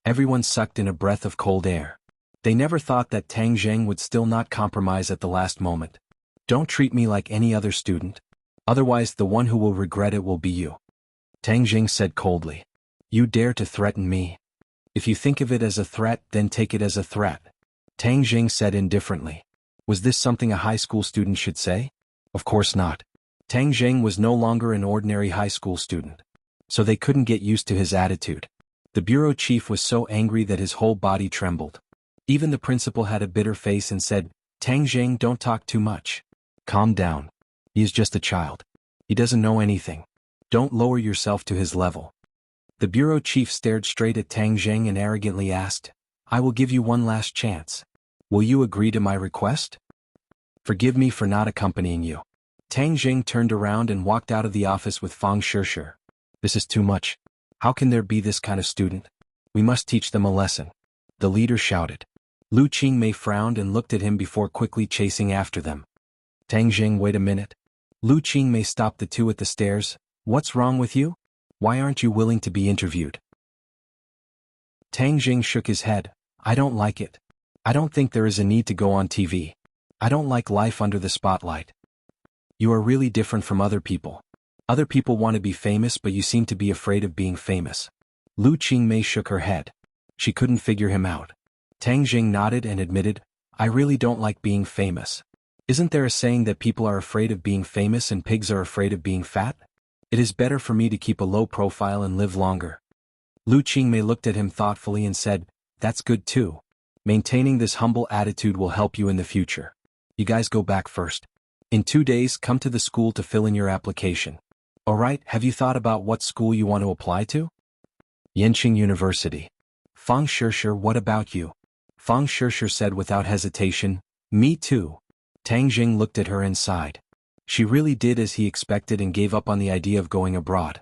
Everyone sucked in a breath of cold air. They never thought that Tang Jing would still not compromise at the last moment. "Don't treat me like any other student. Otherwise the one who will regret it will be you," Tang Jing said coldly. "You dare to threaten me? If you think of it as a threat, then take it as a threat," Tang Jing said indifferently. Was this something a high school student should say? Of course not. Tang Jing was no longer an ordinary high school student. So they couldn't get used to his attitude. The bureau chief was so angry that his whole body trembled. Even the principal had a bitter face and said, "Tang Jing, don't talk too much. Calm down. He is just a child. He doesn't know anything. Don't lower yourself to his level." The bureau chief stared straight at Tang Jing and arrogantly asked, "I will give you one last chance. Will you agree to my request? Forgive me for not accompanying you." Tang Jing turned around and walked out of the office with Fang Shishir. "This is too much. How can there be this kind of student? We must teach them a lesson," the leader shouted. Lu Qingmei frowned and looked at him before quickly chasing after them. "Tang Jing, wait a minute." Lu Qingmei stopped the two at the stairs. "What's wrong with you? Why aren't you willing to be interviewed?" Tang Jing shook his head. "I don't like it. I don't think there is a need to go on TV. I don't like life under the spotlight. You are really different from other people. Other people want to be famous, but you seem to be afraid of being famous." Lu Qingmei shook her head. She couldn't figure him out. Tang Jing nodded and admitted, "I really don't like being famous. Isn't there a saying that people are afraid of being famous and pigs are afraid of being fat? It is better for me to keep a low profile and live longer." Lu Qingmei looked at him thoughtfully and said, "That's good too. Maintaining this humble attitude will help you in the future. You guys go back first. In 2 days, come to the school to fill in your application. Alright, have you thought about what school you want to apply to?" "Yenqing University." "Fang Shishir, what about you?" Fang Shishir said without hesitation, "Me too." Tang Jing looked at her and sighed. She really did as he expected and gave up on the idea of going abroad.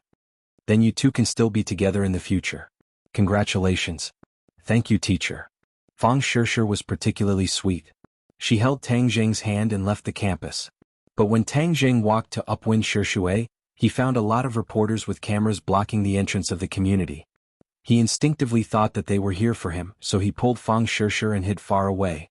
"Then you two can still be together in the future. Congratulations." "Thank you, teacher." Fang Shishir was particularly sweet. She held Tang Jing's hand and left the campus. But when Tang Jing walked to Upwind Shishue, he found a lot of reporters with cameras blocking the entrance of the community. He instinctively thought that they were here for him, so he pulled Fang Shishir and hid far away.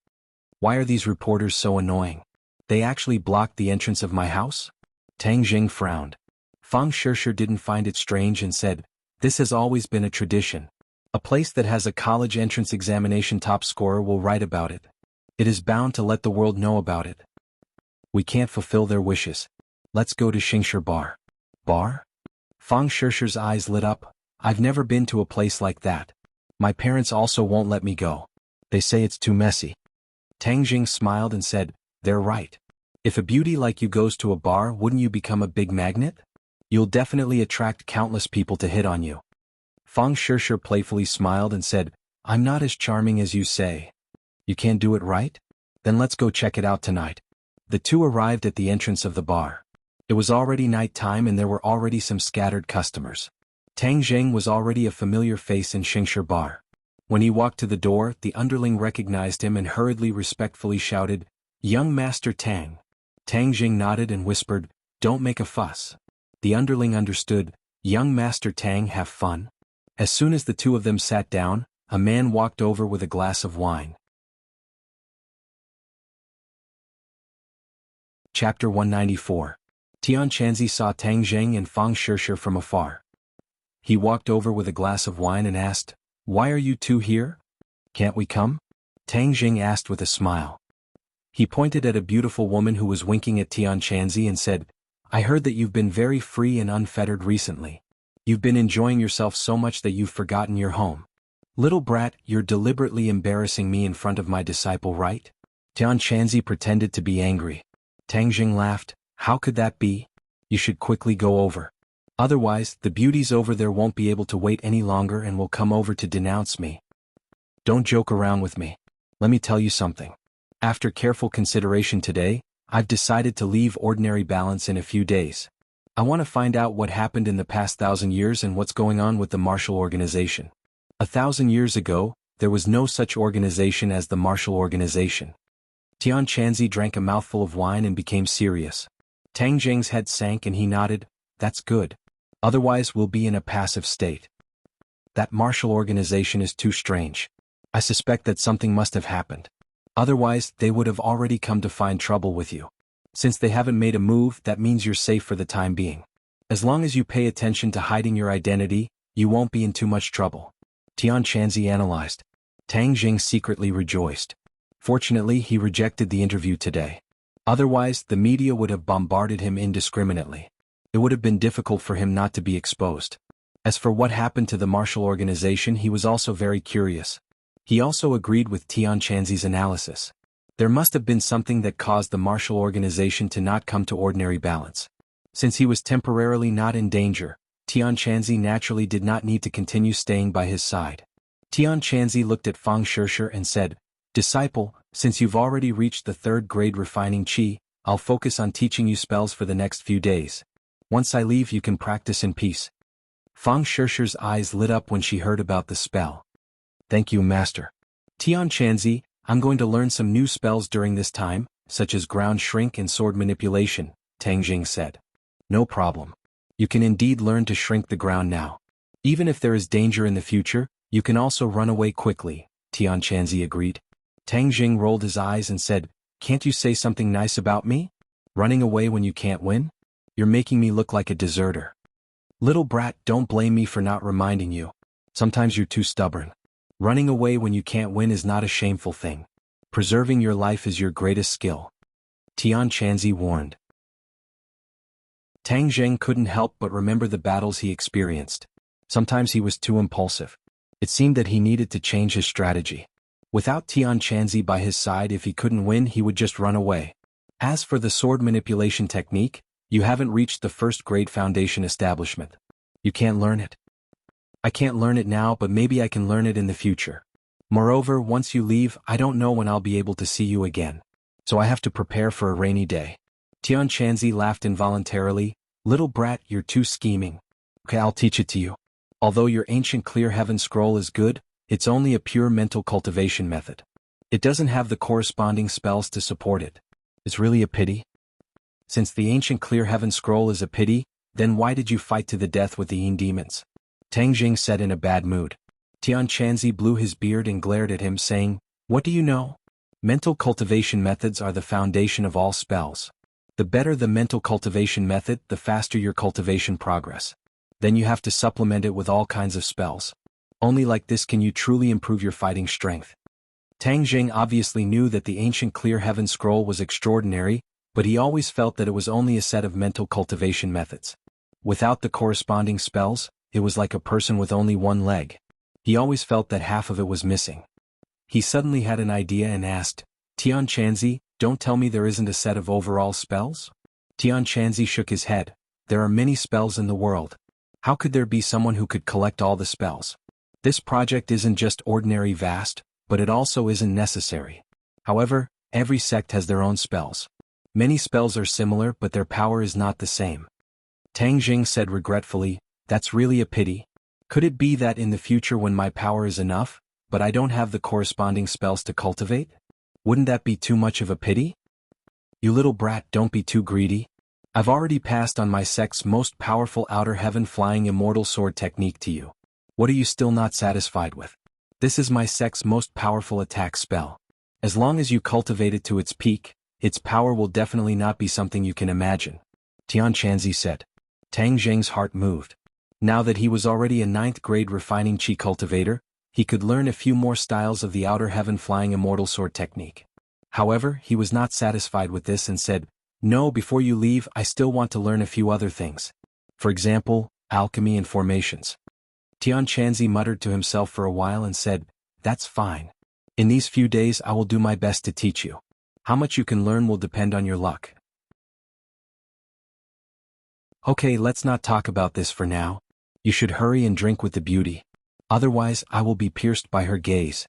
"Why are these reporters so annoying? They actually blocked the entrance of my house?" Tang Jing frowned. Fang Shishir didn't find it strange and said, "This has always been a tradition. A place that has a college entrance examination top scorer will write about it. It is bound to let the world know about it. We can't fulfill their wishes. Let's go to Xingshi Bar." "Bar?" Fang Shishir's eyes lit up. "I've never been to a place like that. My parents also won't let me go. They say it's too messy." Tang Jing smiled and said, "They're right. If a beauty like you goes to a bar, wouldn't you become a big magnet? You'll definitely attract countless people to hit on you." Fang Shishir playfully smiled and said, "I'm not as charming as you say. You can't do it right? Then let's go check it out tonight." The two arrived at the entrance of the bar. It was already night time and there were already some scattered customers. Tang Jing was already a familiar face in Xingshi Bar. When he walked to the door, the underling recognized him and hurriedly respectfully shouted, "Young Master Tang." Tang Jing nodded and whispered, "Don't make a fuss." The underling understood, Young Master Tang, have fun. As soon as the two of them sat down, a man walked over with a glass of wine. Chapter 194. Tian Chanzi saw Tang Zheng and Fang Shishir from afar. He walked over with a glass of wine and asked, "Why are you two here? Can't we come?" Tang Zheng asked with a smile. He pointed at a beautiful woman who was winking at Tian Chanzi and said, "I heard that you've been very free and unfettered recently. You've been enjoying yourself so much that you've forgotten your home. Little brat, you're deliberately embarrassing me in front of my disciple, right?" Tian Chanzi pretended to be angry. Tang Zheng laughed. "How could that be? You should quickly go over. Otherwise, the beauties over there won't be able to wait any longer and will come over to denounce me. Don't joke around with me. Let me tell you something. After careful consideration today, I've decided to leave ordinary balance in a few days. I want to find out what happened in the past 1,000 years and what's going on with the martial organization. 1,000 years ago, there was no such organization as the martial organization." Tian Chanzi drank a mouthful of wine and became serious. Tang Zheng's head sank and he nodded. "That's good. Otherwise we'll be in a passive state. That martial organization is too strange. I suspect that something must have happened. Otherwise, they would have already come to find trouble with you. Since they haven't made a move, that means you're safe for the time being. As long as you pay attention to hiding your identity, you won't be in too much trouble." Tian Chanzi analyzed. Tang Zheng secretly rejoiced. Fortunately, he rejected the interview today. Otherwise, the media would have bombarded him indiscriminately. It would have been difficult for him not to be exposed. As for what happened to the martial organization, he was also very curious. He also agreed with Tian Chanzi's analysis. There must have been something that caused the martial organization to not come to ordinary balance. Since he was temporarily not in danger, Tian Chanzi naturally did not need to continue staying by his side. Tian Chanzi looked at Fang Shishir and said, "Disciple, since you've already reached the 3rd grade refining qi, I'll focus on teaching you spells for the next few days. Once I leave, you can practice in peace." Fang Shishir's eyes lit up when she heard about the spell. "Thank you, Master." "Tian Chanzi, I'm going to learn some new spells during this time, such as ground shrink and sword manipulation," Tang Zheng said. "No problem. You can indeed learn to shrink the ground now. Even if there is danger in the future, you can also run away quickly," Tian Chanzi agreed. Tang Zheng rolled his eyes and said, "Can't you say something nice about me? Running away when you can't win? You're making me look like a deserter." "Little brat, don't blame me for not reminding you. Sometimes you're too stubborn. Running away when you can't win is not a shameful thing. Preserving your life is your greatest skill," Tian Chanzi warned. Tang Zheng couldn't help but remember the battles he experienced. Sometimes he was too impulsive. It seemed that he needed to change his strategy. Without Tian Chanzi by his side, if he couldn't win, he would just run away. As for the sword manipulation technique, you haven't reached the 1st grade foundation establishment. You can't learn it. I can't learn it now, but maybe I can learn it in the future. Moreover, once you leave, I don't know when I'll be able to see you again. So I have to prepare for a rainy day." Tian Chanzi laughed involuntarily. "Little brat, you're too scheming. Okay, I'll teach it to you. Although your ancient clear heaven scroll is good, it's only a pure mental cultivation method. It doesn't have the corresponding spells to support it. It's really a pity." "Since the ancient clear heaven scroll is a pity, then why did you fight to the death with the Yin demons?" Tang Zheng said in a bad mood. Tian Chanzi blew his beard and glared at him, saying, "What do you know? Mental cultivation methods are the foundation of all spells. The better the mental cultivation method, the faster your cultivation progress. Then you have to supplement it with all kinds of spells. Only like this can you truly improve your fighting strength." Tang Zheng obviously knew that the ancient clear heaven scroll was extraordinary, but he always felt that it was only a set of mental cultivation methods. Without the corresponding spells, it was like a person with only one leg. He always felt that half of it was missing. He suddenly had an idea and asked, "Tian Chanzi, don't tell me there isn't a set of overall spells?" Tian Chanzi shook his head. "There are many spells in the world. How could there be someone who could collect all the spells? This project isn't just ordinary vast, but it also isn't necessary. However, every sect has their own spells. Many spells are similar, but their power is not the same." Tang Zheng said regretfully, "That's really a pity. Could it be that in the future when my power is enough, but I don't have the corresponding spells to cultivate? Wouldn't that be too much of a pity?" "You little brat, don't be too greedy. I've already passed on my sect's most powerful outer heaven flying immortal sword technique to you. What are you still not satisfied with? This is my sect's most powerful attack spell. As long as you cultivate it to its peak, its power will definitely not be something you can imagine. Tian Chanzi said. Tang Zheng's heart moved. Now that he was already a 9th grade refining chi cultivator, he could learn a few more styles of the outer heaven flying immortal sword technique. However, he was not satisfied with this and said, "No, before you leave, I still want to learn a few other things. For example, alchemy and formations." Tian Chanzi muttered to himself for a while and said, "That's fine. In these few days I will do my best to teach you. How much you can learn will depend on your luck." Okay, let's not talk about this for now. You should hurry and drink with the beauty. Otherwise, I will be pierced by her gaze.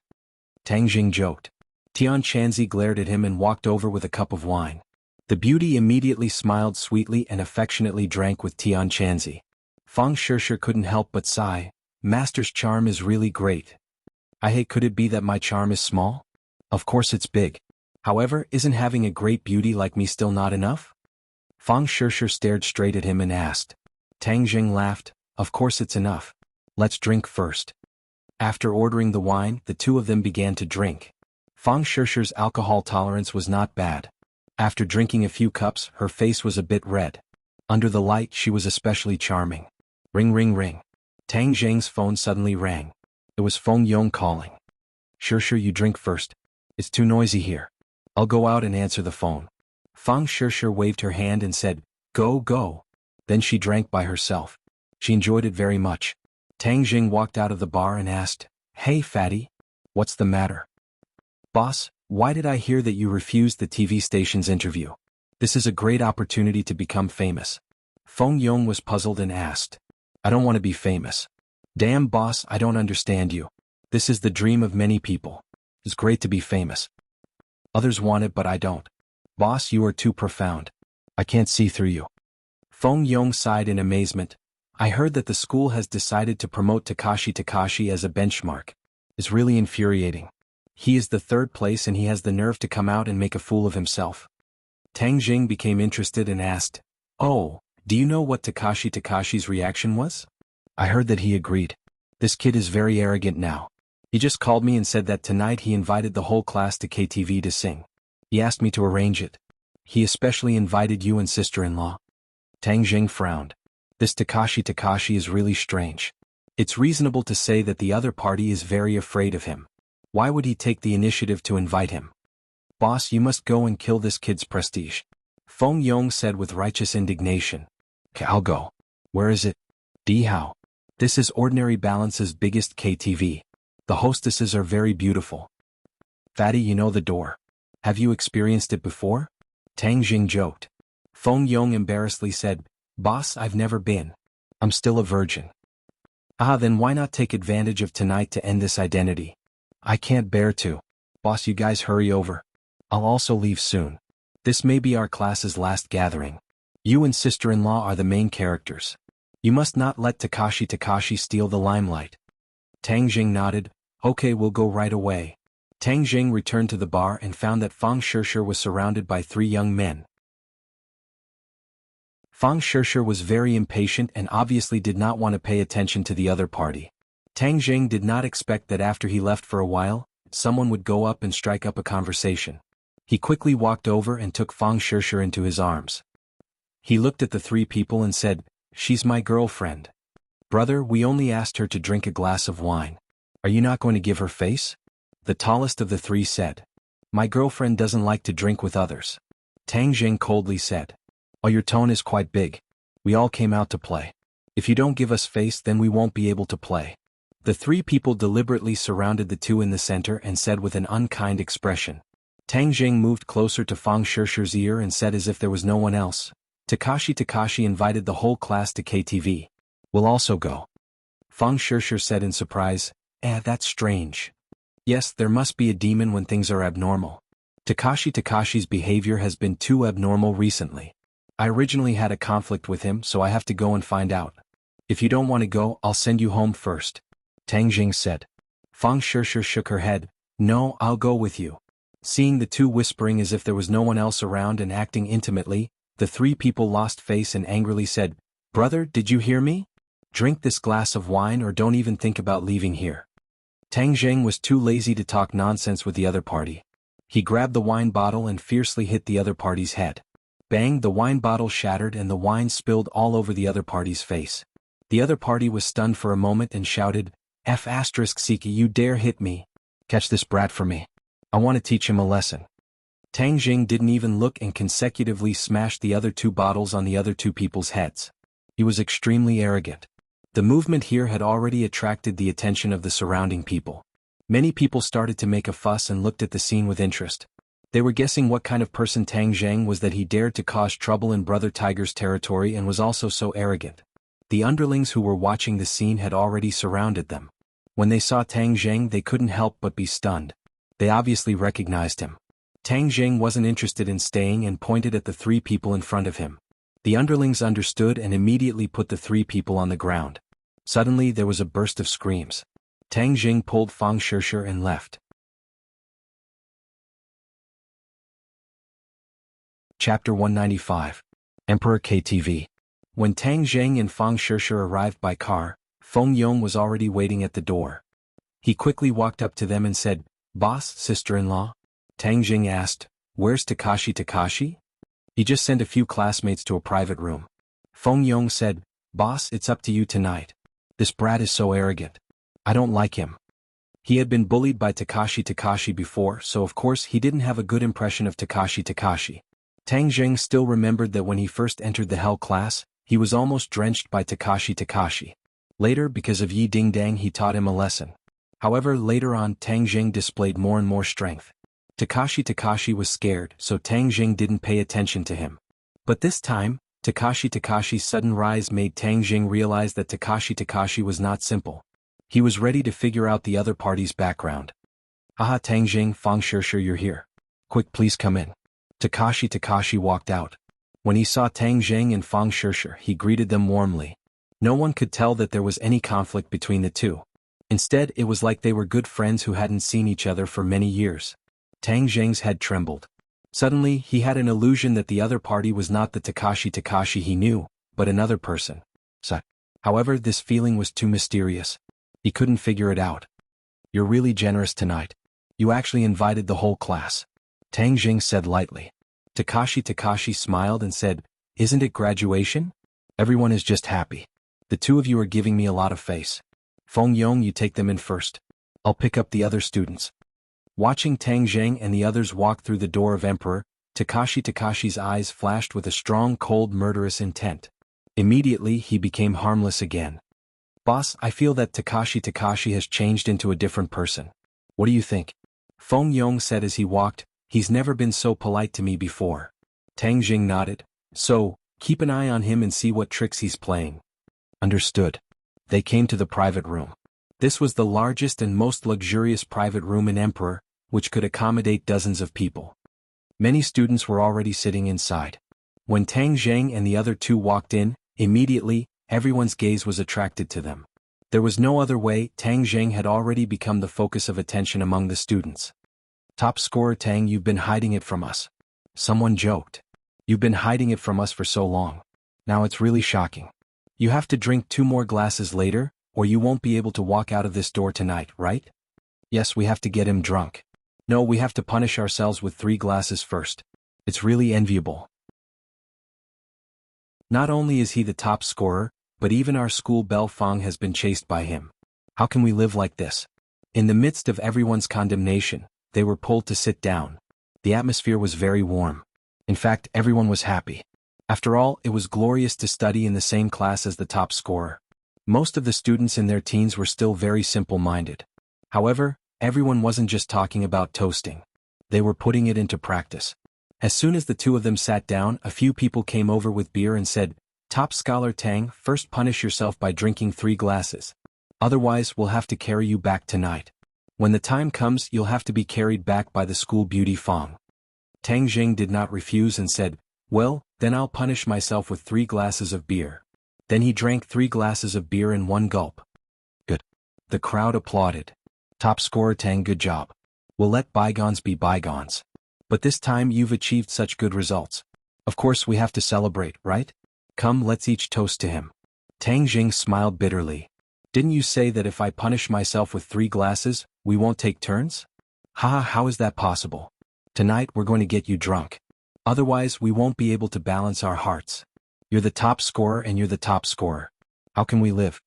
Tang Jing joked. Tian Chanzi glared at him and walked over with a cup of wine. The beauty immediately smiled sweetly and affectionately drank with Tian Chanzi. Fang Shishir couldn't help but sigh. Master's charm is really great. Could it be that my charm is small? Of course it's big. However, isn't having a great beauty like me still not enough? Fang Shishir stared straight at him and asked. Tang Jing laughed. Of course it's enough. Let's drink first. After ordering the wine, the two of them began to drink. Fang Shishir's alcohol tolerance was not bad. After drinking a few cups, her face was a bit red. Under the light, she was especially charming. Ring ring ring. Tang Zheng's phone suddenly rang. It was Feng Yong calling. Shishir, you drink first. It's too noisy here. I'll go out and answer the phone. Fang Shishir waved her hand and said, "Go, go." Then she drank by herself. She enjoyed it very much. Tang Jing walked out of the bar and asked, "Hey, fatty. What's the matter?" "Boss, why did I hear that you refused the TV station's interview? This is a great opportunity to become famous." Feng Yong was puzzled and asked. "I don't want to be famous." "Damn, boss, I don't understand you. This is the dream of many people. It's great to be famous. Others want it but I don't. Boss, you are too profound. I can't see through you." Feng Yong sighed in amazement. "I heard that the school has decided to promote Takashi as a benchmark. It's really infuriating. He is the 3rd place and he has the nerve to come out and make a fool of himself." Tang Jing became interested and asked, "Oh, do you know what Takashi's reaction was?" "I heard that he agreed. This kid is very arrogant now. He just called me and said that tonight he invited the whole class to KTV to sing. He asked me to arrange it. He especially invited you and sister-in-law." Tang Jing frowned. This Takashi is really strange. It's reasonable to say that the other party is very afraid of him. Why would he take the initiative to invite him? "Boss, you must go and kill this kid's prestige," Feng Yong said with righteous indignation. "I'll go. Where is it?" "Di Hao. This is Ordinary Balance's biggest KTV. The hostesses are very beautiful." "Fatty, you know the door. Have you experienced it before?" Tang Jing joked. Feng Yong embarrassedly said, "Boss, I've never been. I'm still a virgin." "Ah, then why not take advantage of tonight to end this identity?" "I can't bear to. Boss, you guys hurry over. I'll also leave soon. This may be our class's last gathering. You and sister-in-law are the main characters. You must not let Takashi steal the limelight." Tang Jing nodded. "Okay, we'll go right away." Tang Jing returned to the bar and found that Fang Shishir was surrounded by 3 young men. Fang Shishir was very impatient and obviously did not want to pay attention to the other party. Tang Jing did not expect that after he left for a while, someone would go up and strike up a conversation. He quickly walked over and took Fang Shishir into his arms. He looked at the 3 people and said, "She's my girlfriend. Brother, we only asked her to drink a glass of wine. Are you not going to give her face?" The tallest of the 3 said, "My girlfriend doesn't like to drink with others." Tang Jing coldly said, "Oh, your tone is quite big. We all came out to play. If you don't give us face then we won't be able to play." The 3 people deliberately surrounded the 2 in the center and said with an unkind expression. Tang Jing moved closer to Fang Shishir's ear and said as if there was no one else, Takashi invited the whole class to KTV. We'll also go." Fang Shishir said in surprise, That's strange. Yes, there must be a demon when things are abnormal. Takashi's behavior has been too abnormal recently. I originally had a conflict with him, so I have to go and find out. If you don't want to go, I'll send you home first," Tang Jing said. Fang Shishir shook her head. "No, I'll go with you." Seeing the 2 whispering as if there was no one else around and acting intimately, The three people lost face and angrily said, "Brother, did you hear me? Drink this glass of wine or don't even think about leaving here." Tang Zheng was too lazy to talk nonsense with the other party. He grabbed the wine bottle and fiercely hit the other party's head. Bang, the wine bottle shattered and the wine spilled all over the other party's face. The other party was stunned for a moment and shouted, "F***Siki, you dare hit me? Catch this brat for me. I want to teach him a lesson." Tang Jing didn't even look and consecutively smashed the other two bottles on the other two people's heads. He was extremely arrogant. The movement here had already attracted the attention of the surrounding people. Many people started to make a fuss and looked at the scene with interest. They were guessing what kind of person Tang Zheng was, that he dared to cause trouble in Brother Tiger's territory and was also so arrogant. The underlings who were watching the scene had already surrounded them. When they saw Tang Zheng, they couldn't help but be stunned. They obviously recognized him. Tang Zheng wasn't interested in staying and pointed at the three people in front of him. The underlings understood and immediately put the three people on the ground. Suddenly there was a burst of screams. Tang Jing pulled Fang Shishir and left. Chapter 195. Emperor KTV. When Tang Zheng and Fang Shishir arrived by car, Feng Yong was already waiting at the door. He quickly walked up to them and said, "Boss, sister-in-law?" Tang Jing asked, "Where's Takashi?" "He just sent a few classmates to a private room." Feng Yong said, "Boss, it's up to you tonight. This brat is so arrogant. I don't like him." He had been bullied by Takashi before, so of course he didn't have a good impression of Takashi. Tang Zheng still remembered that when he first entered the Hell class, he was almost drenched by Takashi. Later, because of Yi Dingdang, he taught him a lesson. However, later on, Tang Zheng displayed more and more strength. Takashi was scared, so Tang Zheng didn't pay attention to him. But this time, Takashi's sudden rise made Tang Zheng realize that Takashi was not simple. He was ready to figure out the other party's background. "Aha, Tang Zheng, Fang Shishir, you're here. Quick, please come in." Takashi walked out. When he saw Tang Zheng and Fang Shishir, he greeted them warmly. No one could tell that there was any conflict between the two. Instead, it was like they were good friends who hadn't seen each other for many years. Tang Zheng's head trembled. Suddenly, he had an illusion that the other party was not the Takashi he knew, but another person. However, this feeling was too mysterious. He couldn't figure it out. "You're really generous tonight. You actually invited the whole class," Tang Zheng said lightly. Takashi smiled and said, "Isn't it graduation? Everyone is just happy. The two of you are giving me a lot of face. Feng Yong, you take them in first. I'll pick up the other students." Watching Tang Zheng and the others walk through the door of Emperor, Takashi's eyes flashed with a strong, cold, murderous intent. Immediately, he became harmless again. "Boss, I feel that Takashi has changed into a different person. What do you think?" Feng Yong said as he walked. "He's never been so polite to me before." Tang Zheng nodded. "So, keep an eye on him and see what tricks he's playing." "Understood." They came to the private room. This was the largest and most luxurious private room in Emperor, which could accommodate dozens of people. Many students were already sitting inside. When Tang Zheng and the other two walked in, immediately, everyone's gaze was attracted to them. There was no other way. Tang Zheng had already become the focus of attention among the students. "Top scorer Tang, you've been hiding it from us." Someone joked. "You've been hiding it from us for so long. Now it's really shocking. You have to drink 2 more glasses later, or you won't be able to walk out of this door tonight, right?" "Yes, we have to get him drunk." "No, we have to punish ourselves with 3 glasses first. It's really enviable. Not only is he the top scorer, but even our school belle Fang has been chased by him. How can we live like this?" In the midst of everyone's condemnation, they were pulled to sit down. The atmosphere was very warm. In fact, everyone was happy. After all, it was glorious to study in the same class as the top scorer. Most of the students in their teens were still very simple-minded. However, everyone wasn't just talking about toasting. They were putting it into practice. As soon as the two of them sat down, a few people came over with beer and said, "Top scholar Tang, first punish yourself by drinking 3 glasses. Otherwise, we'll have to carry you back tonight. When the time comes, you'll have to be carried back by the school beauty Fang." Tang Zheng did not refuse and said, "Well, then I'll punish myself with 3 glasses of beer." Then he drank 3 glasses of beer in one gulp. "Good." The crowd applauded. "Top scorer Tang, good job. We'll let bygones be bygones. But this time you've achieved such good results. Of course we have to celebrate, right? Come, let's each toast to him. Tang Jing smiled bitterly. Didn't you say that if I punish myself with 3 glasses, we won't take turns? Haha, how is that possible? Tonight we're going to get you drunk. Otherwise we won't be able to balance our hearts. You're the top scorer and you're the top scorer. How can we live?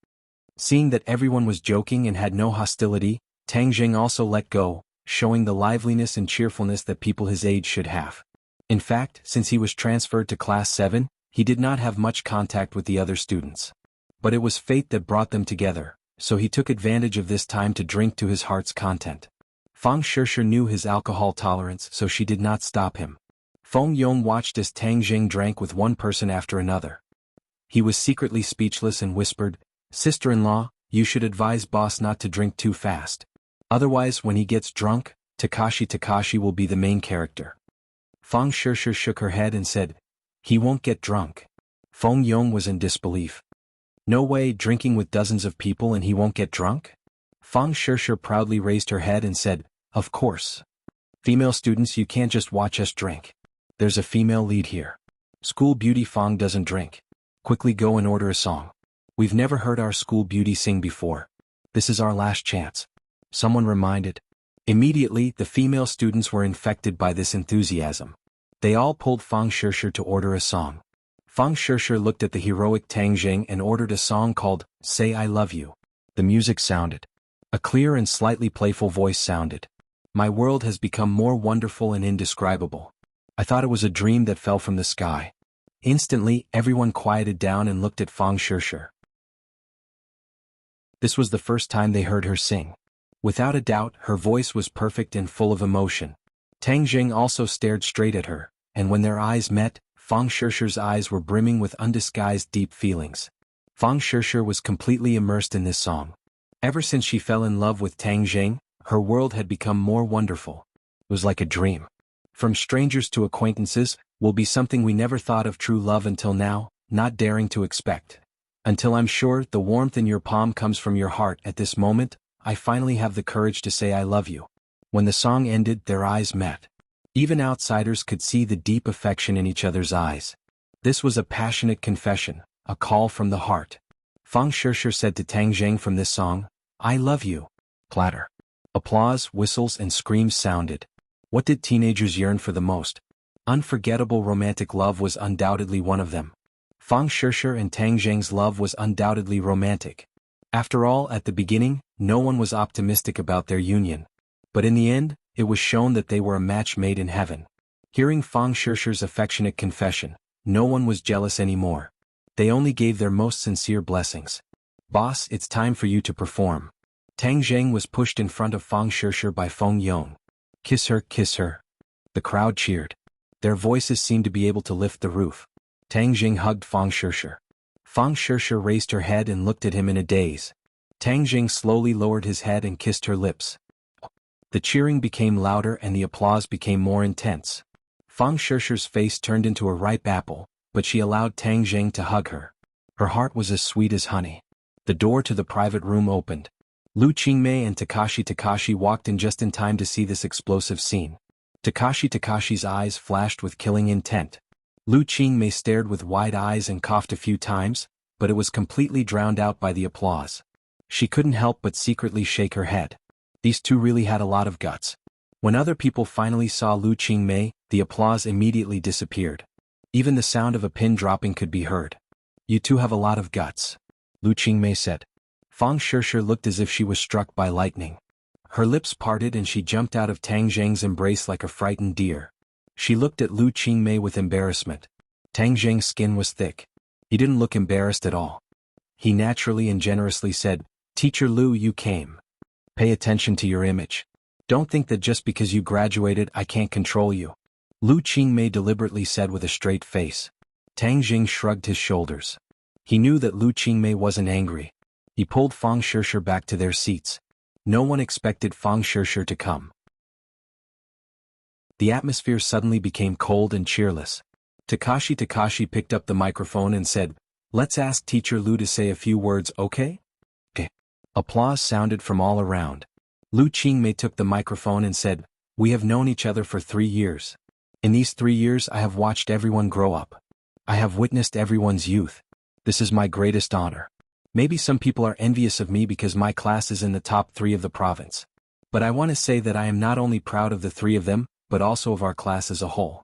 Seeing that everyone was joking and had no hostility, Tang Jing also let go, showing the liveliness and cheerfulness that people his age should have. In fact, since he was transferred to Class 7, he did not have much contact with the other students. But it was fate that brought them together, so he took advantage of this time to drink to his heart's content. Fang Shishir knew his alcohol tolerance, so she did not stop him. Feng Yong watched as Tang Jing drank with one person after another. He was secretly speechless and whispered, "Sister-in-law, you should advise boss not to drink too fast. Otherwise when he gets drunk, Takashi will be the main character." Fang Shishir shook her head and said, "He won't get drunk." Feng Yong was in disbelief. "No way, drinking with dozens of people and he won't get drunk?" Fang Shishir proudly raised her head and said, "Of course. Female students, you can't just watch us drink. There's a female lead here. School beauty Fang doesn't drink. Quickly go and order a song. We've never heard our school beauty sing before. This is our last chance." Someone reminded. Immediately, the female students were infected by this enthusiasm. They all pulled Fang Shishir to order a song. Fang Shishir looked at the heroic Tang Jing and ordered a song called "Say I Love You." The music sounded. A clear and slightly playful voice sounded. "My world has become more wonderful and indescribable. I thought it was a dream that fell from the sky." Instantly, everyone quieted down and looked at Fang Shishir. This was the first time they heard her sing. Without a doubt, her voice was perfect and full of emotion. Tang Jing also stared straight at her, and when their eyes met, Fang Shishir's eyes were brimming with undisguised deep feelings. Fang Shishir was completely immersed in this song. Ever since she fell in love with Tang Jing, her world had become more wonderful. It was like a dream. From strangers to acquaintances will be something we never thought of true love until now, not daring to expect. Until I'm sure the warmth in your palm comes from your heart at this moment, I finally have the courage to say I love you. When the song ended, their eyes met. Even outsiders could see the deep affection in each other's eyes. This was a passionate confession, a call from the heart. Fang Shishir said to Tang Jing from this song, "I love you." Clatter. Applause, whistles and screams sounded. What did teenagers yearn for the most? Unforgettable romantic love was undoubtedly one of them. Fang Shishir and Tang Jing's love was undoubtedly romantic. After all, at the beginning, no one was optimistic about their union. But in the end, it was shown that they were a match made in heaven. Hearing Fang Shishir's affectionate confession, no one was jealous anymore. They only gave their most sincere blessings. "Boss, it's time for you to perform." Tang Jing was pushed in front of Fang Shishir by Feng Yong. "Kiss her, kiss her." The crowd cheered. Their voices seemed to be able to lift the roof. Tang Jing hugged Fang Shishir. Fang Shishir raised her head and looked at him in a daze. Tang Jing slowly lowered his head and kissed her lips. The cheering became louder and the applause became more intense. Fang Shishir's face turned into a ripe apple, but she allowed Tang Jing to hug her. Her heart was as sweet as honey. The door to the private room opened. Lu Qingmei and Takashi walked in just in time to see this explosive scene. Takashi's eyes flashed with killing intent. Lu Qingmei stared with wide eyes and coughed a few times, but it was completely drowned out by the applause. She couldn't help but secretly shake her head. These two really had a lot of guts. When other people finally saw Lu Qingmei, the applause immediately disappeared. Even the sound of a pin dropping could be heard. "You two have a lot of guts," Lu Qingmei said. Fang Shishir looked as if she was struck by lightning. Her lips parted and she jumped out of Tang Jing's embrace like a frightened deer. She looked at Lu Qingmei with embarrassment. Tang Jing's skin was thick. He didn't look embarrassed at all. He naturally and generously said, "Teacher Lu, you came. Pay attention to your image. Don't think that just because you graduated I can't control you," Lu Qingmei deliberately said with a straight face. Tang Jing shrugged his shoulders. He knew that Lu Qingmei wasn't angry. He pulled Fang Shishir back to their seats. No one expected Fang Shishir to come. The atmosphere suddenly became cold and cheerless. Takashi picked up the microphone and said, "Let's ask Teacher Lu to say a few words, okay?" "Okay." Applause sounded from all around. Lu Qingmei took the microphone and said, "We have known each other for 3 years. In these 3 years I have watched everyone grow up. I have witnessed everyone's youth. This is my greatest honor. Maybe some people are envious of me because my class is in the top 3 of the province. But I want to say that I am not only proud of the 3 of them, but also of our class as a whole.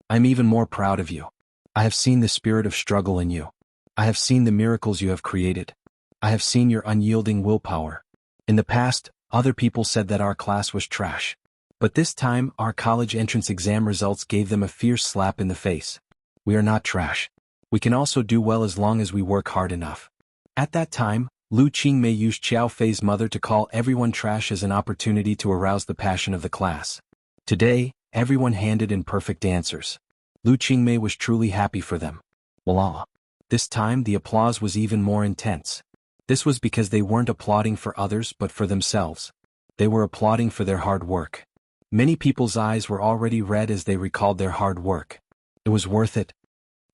I'm even more proud of you. I have seen the spirit of struggle in you. I have seen the miracles you have created. I have seen your unyielding willpower. In the past, other people said that our class was trash. But this time, our college entrance exam results gave them a fierce slap in the face. We are not trash. We can also do well as long as we work hard enough. At that time, Lu Qingmei used Qiao Fei's mother to call everyone trash as an opportunity to arouse the passion of the class. Today, everyone handed in perfect answers. Lu Qingmei was truly happy for them. Voila! This time the applause was even more intense. This was because they weren't applauding for others but for themselves. They were applauding for their hard work. Many people's eyes were already red as they recalled their hard work. It was worth it.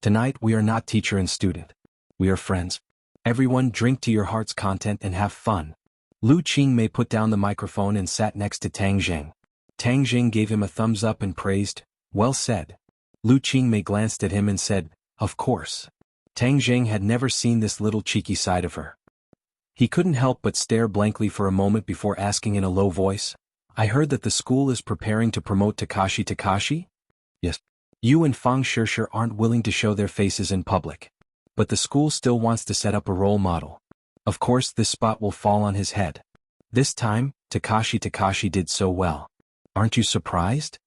Tonight we are not teacher and student. We are friends. Everyone drink to your heart's content and have fun. Lu Qingmei put down the microphone and sat next to Tang Jing. Tang Jing gave him a thumbs up and praised, "Well said." Lu Qingmei glanced at him and said, "Of course." Tang Jing had never seen this little cheeky side of her. He couldn't help but stare blankly for a moment before asking in a low voice, "I heard that the school is preparing to promote Takashi? Yes. You and Fang Shishir aren't willing to show their faces in public. But the school still wants to set up a role model. Of course this spot will fall on his head. This time, Takashi did so well. Aren't you surprised?"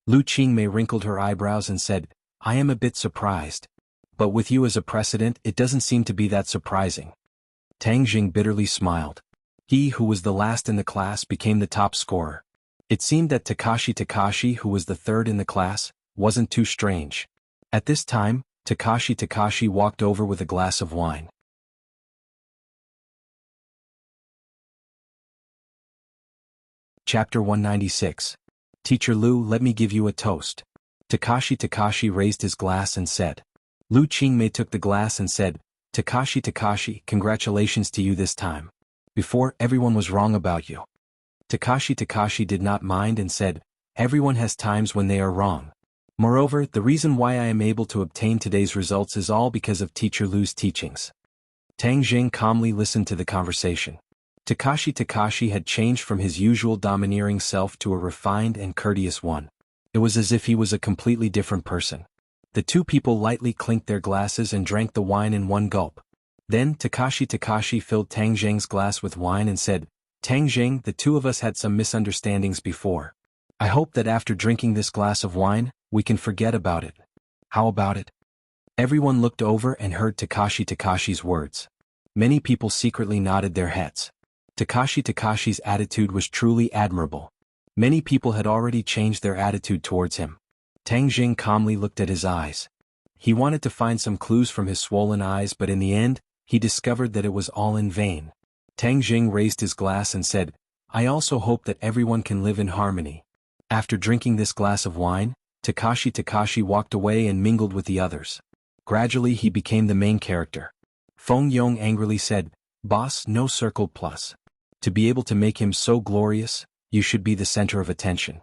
Lu Qingmei wrinkled her eyebrows and said, "I am a bit surprised. But with you as a precedent it doesn't seem to be that surprising." Tang Jing bitterly smiled. He who was the last in the class became the top scorer. It seemed that Takashi, who was the third in the class, wasn't too strange. At this time, Takashi walked over with a glass of wine. Chapter 196. Teacher Lu, let me give you a toast. Takashi raised his glass and said. Lu Qingmei took the glass and said, Takashi, congratulations to you this time. Before, everyone was wrong about you. Takashi did not mind and said, everyone has times when they are wrong. Moreover, the reason why I am able to obtain today's results is all because of Teacher Lu's teachings. Tang Jing calmly listened to the conversation. Takashi had changed from his usual domineering self to a refined and courteous one. It was as if he was a completely different person. The two people lightly clinked their glasses and drank the wine in one gulp. Then Takashi filled Tang Jing's glass with wine and said, Tang Jing, the two of us had some misunderstandings before. I hope that after drinking this glass of wine, we can forget about it. How about it? Everyone looked over and heard Takashi's words. Many people secretly nodded their heads. Takashi's attitude was truly admirable. Many people had already changed their attitude towards him. Tang Jing calmly looked at his eyes. He wanted to find some clues from his swollen eyes, but in the end, he discovered that it was all in vain. Tang Jing raised his glass and said, I also hope that everyone can live in harmony. After drinking this glass of wine, Takashi walked away and mingled with the others. Gradually he became the main character. Feng Yong angrily said, Boss, no circle plus. To be able to make him so glorious, you should be the center of attention.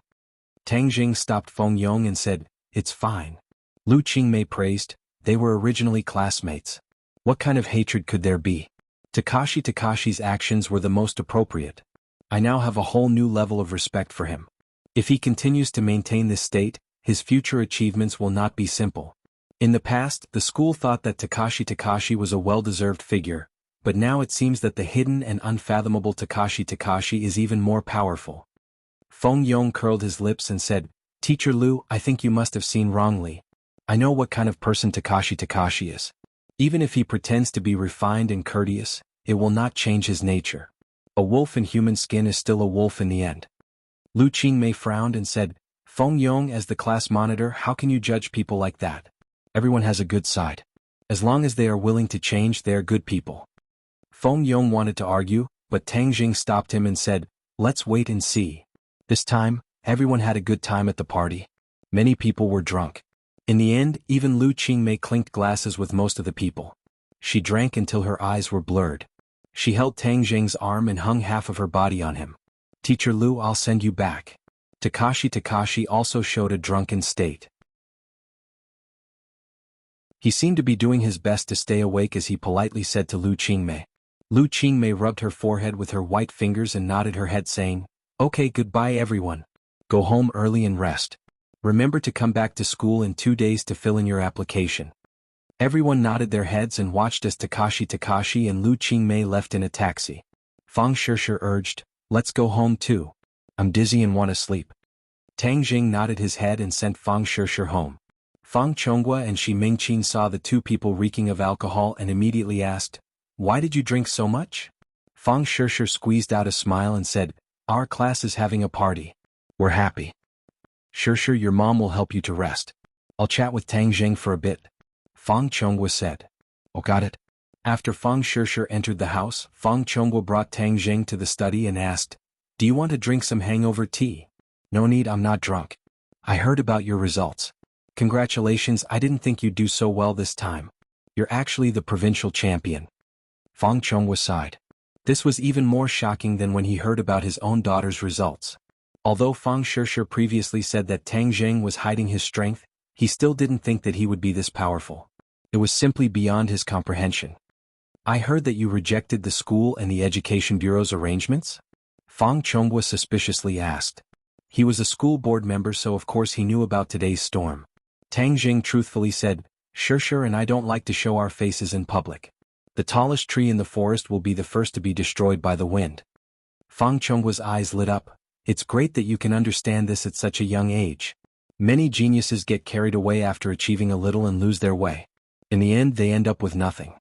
Tang Jing stopped Feng Yong and said, It's fine. Lu Qingmei praised, they were originally classmates. What kind of hatred could there be? Takashi's actions were the most appropriate. I now have a whole new level of respect for him. If he continues to maintain this state, his future achievements will not be simple. In the past, the school thought that Takashi was a well-deserved figure, but now it seems that the hidden and unfathomable Takashi is even more powerful. Feng Yong curled his lips and said, Teacher Lu, I think you must have seen wrongly. I know what kind of person Takashi is. Even if he pretends to be refined and courteous, it will not change his nature. A wolf in human skin is still a wolf in the end. Lu Qingmei frowned and said, Feng Yong, as the class monitor, how can you judge people like that? Everyone has a good side. As long as they are willing to change, they are good people. Feng Yong wanted to argue, but Tang Jing stopped him and said, Let's wait and see. This time, everyone had a good time at the party. Many people were drunk. In the end, even Lu Qingmei clinked glasses with most of the people. She drank until her eyes were blurred. She held Tang Jing's arm and hung half of her body on him. Teacher Lu, I'll send you back. Takashi also showed a drunken state. He seemed to be doing his best to stay awake as he politely said to Lu Qingmei. Lu Qingmei rubbed her forehead with her white fingers and nodded her head saying, "Okay, goodbye everyone. Go home early and rest. Remember to come back to school in 2 days to fill in your application." Everyone nodded their heads and watched as Takashi and Lu Qingmei left in a taxi. Fang Shishir urged, "Let's go home too. I'm dizzy and want to sleep." Tang Jing nodded his head and sent Fang Shishir home. Fang Chonghua and Shi Mingqin saw the two people reeking of alcohol and immediately asked, "Why did you drink so much?" Fang Shishir squeezed out a smile and said, "Our class is having a party. We're happy. Shishir, your mom will help you to rest. I'll chat with Tang Jing for a bit." Fang Chonghua said. "Oh, got it." After Fang Shishir entered the house, Fang Chonghua brought Tang Jing to the study and asked, "Do you want to drink some hangover tea?" "No need, I'm not drunk. I heard about your results. Congratulations, I didn't think you'd do so well this time. You're actually the provincial champion." Fang Chonghua sighed. This was even more shocking than when he heard about his own daughter's results. Although Fang Shishir previously said that Tang Jing was hiding his strength, he still didn't think that he would be this powerful. It was simply beyond his comprehension. "I heard that you rejected the school and the Education Bureau's arrangements?" Fang Chonghua suspiciously asked. He was a school board member, so of course he knew about today's storm. Tang Jing truthfully said, "Shishir and I don't like to show our faces in public. The tallest tree in the forest will be the first to be destroyed by the wind." Fang Chonghua's eyes lit up. "It's great that you can understand this at such a young age. Many geniuses get carried away after achieving a little and lose their way. In the end they end up with nothing."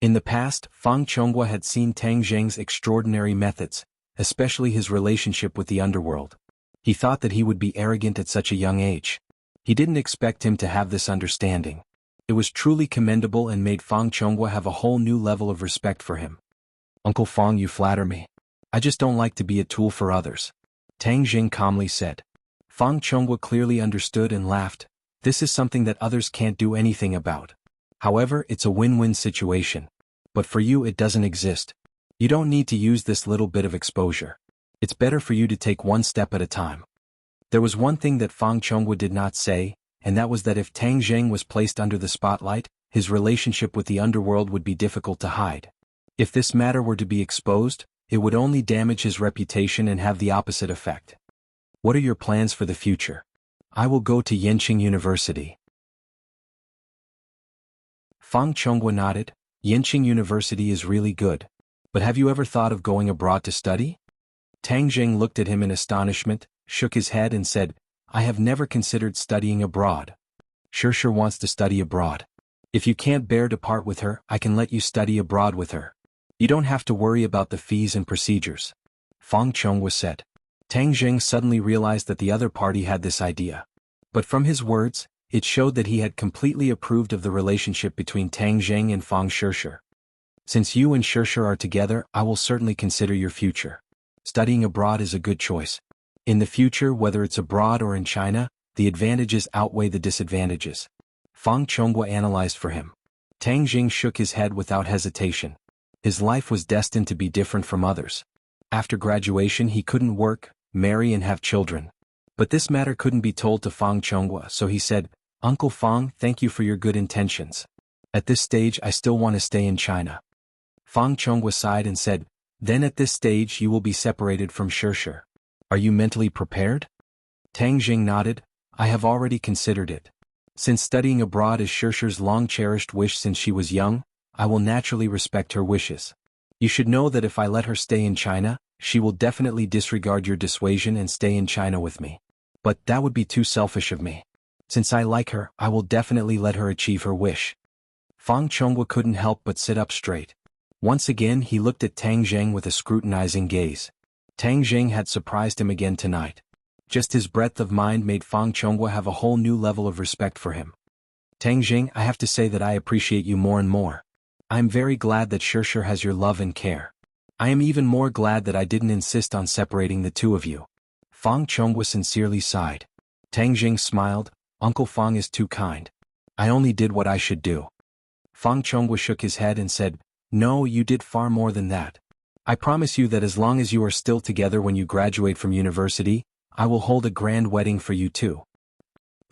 In the past, Fang Chonghua had seen Tang Jing's extraordinary methods, especially his relationship with the underworld. He thought that he would be arrogant at such a young age. He didn't expect him to have this understanding. It was truly commendable and made Fang Chonghua have a whole new level of respect for him. "Uncle Fang, you flatter me. I just don't like to be a tool for others," Tang Jing calmly said. Fang Chonghua clearly understood and laughed. This is something that others can't do anything about. However, it's a win-win situation. But for you it doesn't exist. You don't need to use this little bit of exposure. It's better for you to take one step at a time. There was one thing that Fang Chonghua did not say, and that was that if Tang Jing was placed under the spotlight, his relationship with the underworld would be difficult to hide. If this matter were to be exposed, it would only damage his reputation and have the opposite effect. "What are your plans for the future?" "I will go to Yenqing University." Fang Chonghua nodded. "Yenqing University is really good. But have you ever thought of going abroad to study?" Tang Jing looked at him in astonishment, shook his head and said, "I have never considered studying abroad." "Shishir wants to study abroad. If you can't bear to part with her, I can let you study abroad with her. You don't have to worry about the fees and procedures," Fang Chonghua said. Tang Jing suddenly realized that the other party had this idea. But from his words, it showed that he had completely approved of the relationship between Tang Jing and Fang Shishir. "Since you and Shishir are together, I will certainly consider your future. Studying abroad is a good choice. In the future, whether it's abroad or in China, the advantages outweigh the disadvantages." Fang Chonghua analyzed for him. Tang Jing shook his head without hesitation. His life was destined to be different from others. After graduation he couldn't work, marry and have children. But this matter couldn't be told to Fang Chonghua, so he said, "Uncle Fang, thank you for your good intentions. At this stage I still want to stay in China." Fang Chonghua sighed and said, "Then at this stage you will be separated from Shishir. Are you mentally prepared?" Tang Jing nodded. "I have already considered it. Since studying abroad is Shishir's long-cherished wish since she was young, I will naturally respect her wishes. You should know that if I let her stay in China, she will definitely disregard your dissuasion and stay in China with me. But that would be too selfish of me. Since I like her, I will definitely let her achieve her wish." Fang Chonghua couldn't help but sit up straight. Once again he looked at Tang Jing with a scrutinizing gaze. Tang Jing had surprised him again tonight. Just his breadth of mind made Fang Chonghua have a whole new level of respect for him. "Tang Jing, I have to say that I appreciate you more and more. I am very glad that Shishir has your love and care. I am even more glad that I didn't insist on separating the two of you." Fang Chonghua sincerely sighed. Tang Jing smiled. "Uncle Fang is too kind. I only did what I should do." Fang Chonghua shook his head and said, "No, you did far more than that. I promise you that as long as you are still together when you graduate from university, I will hold a grand wedding for you too.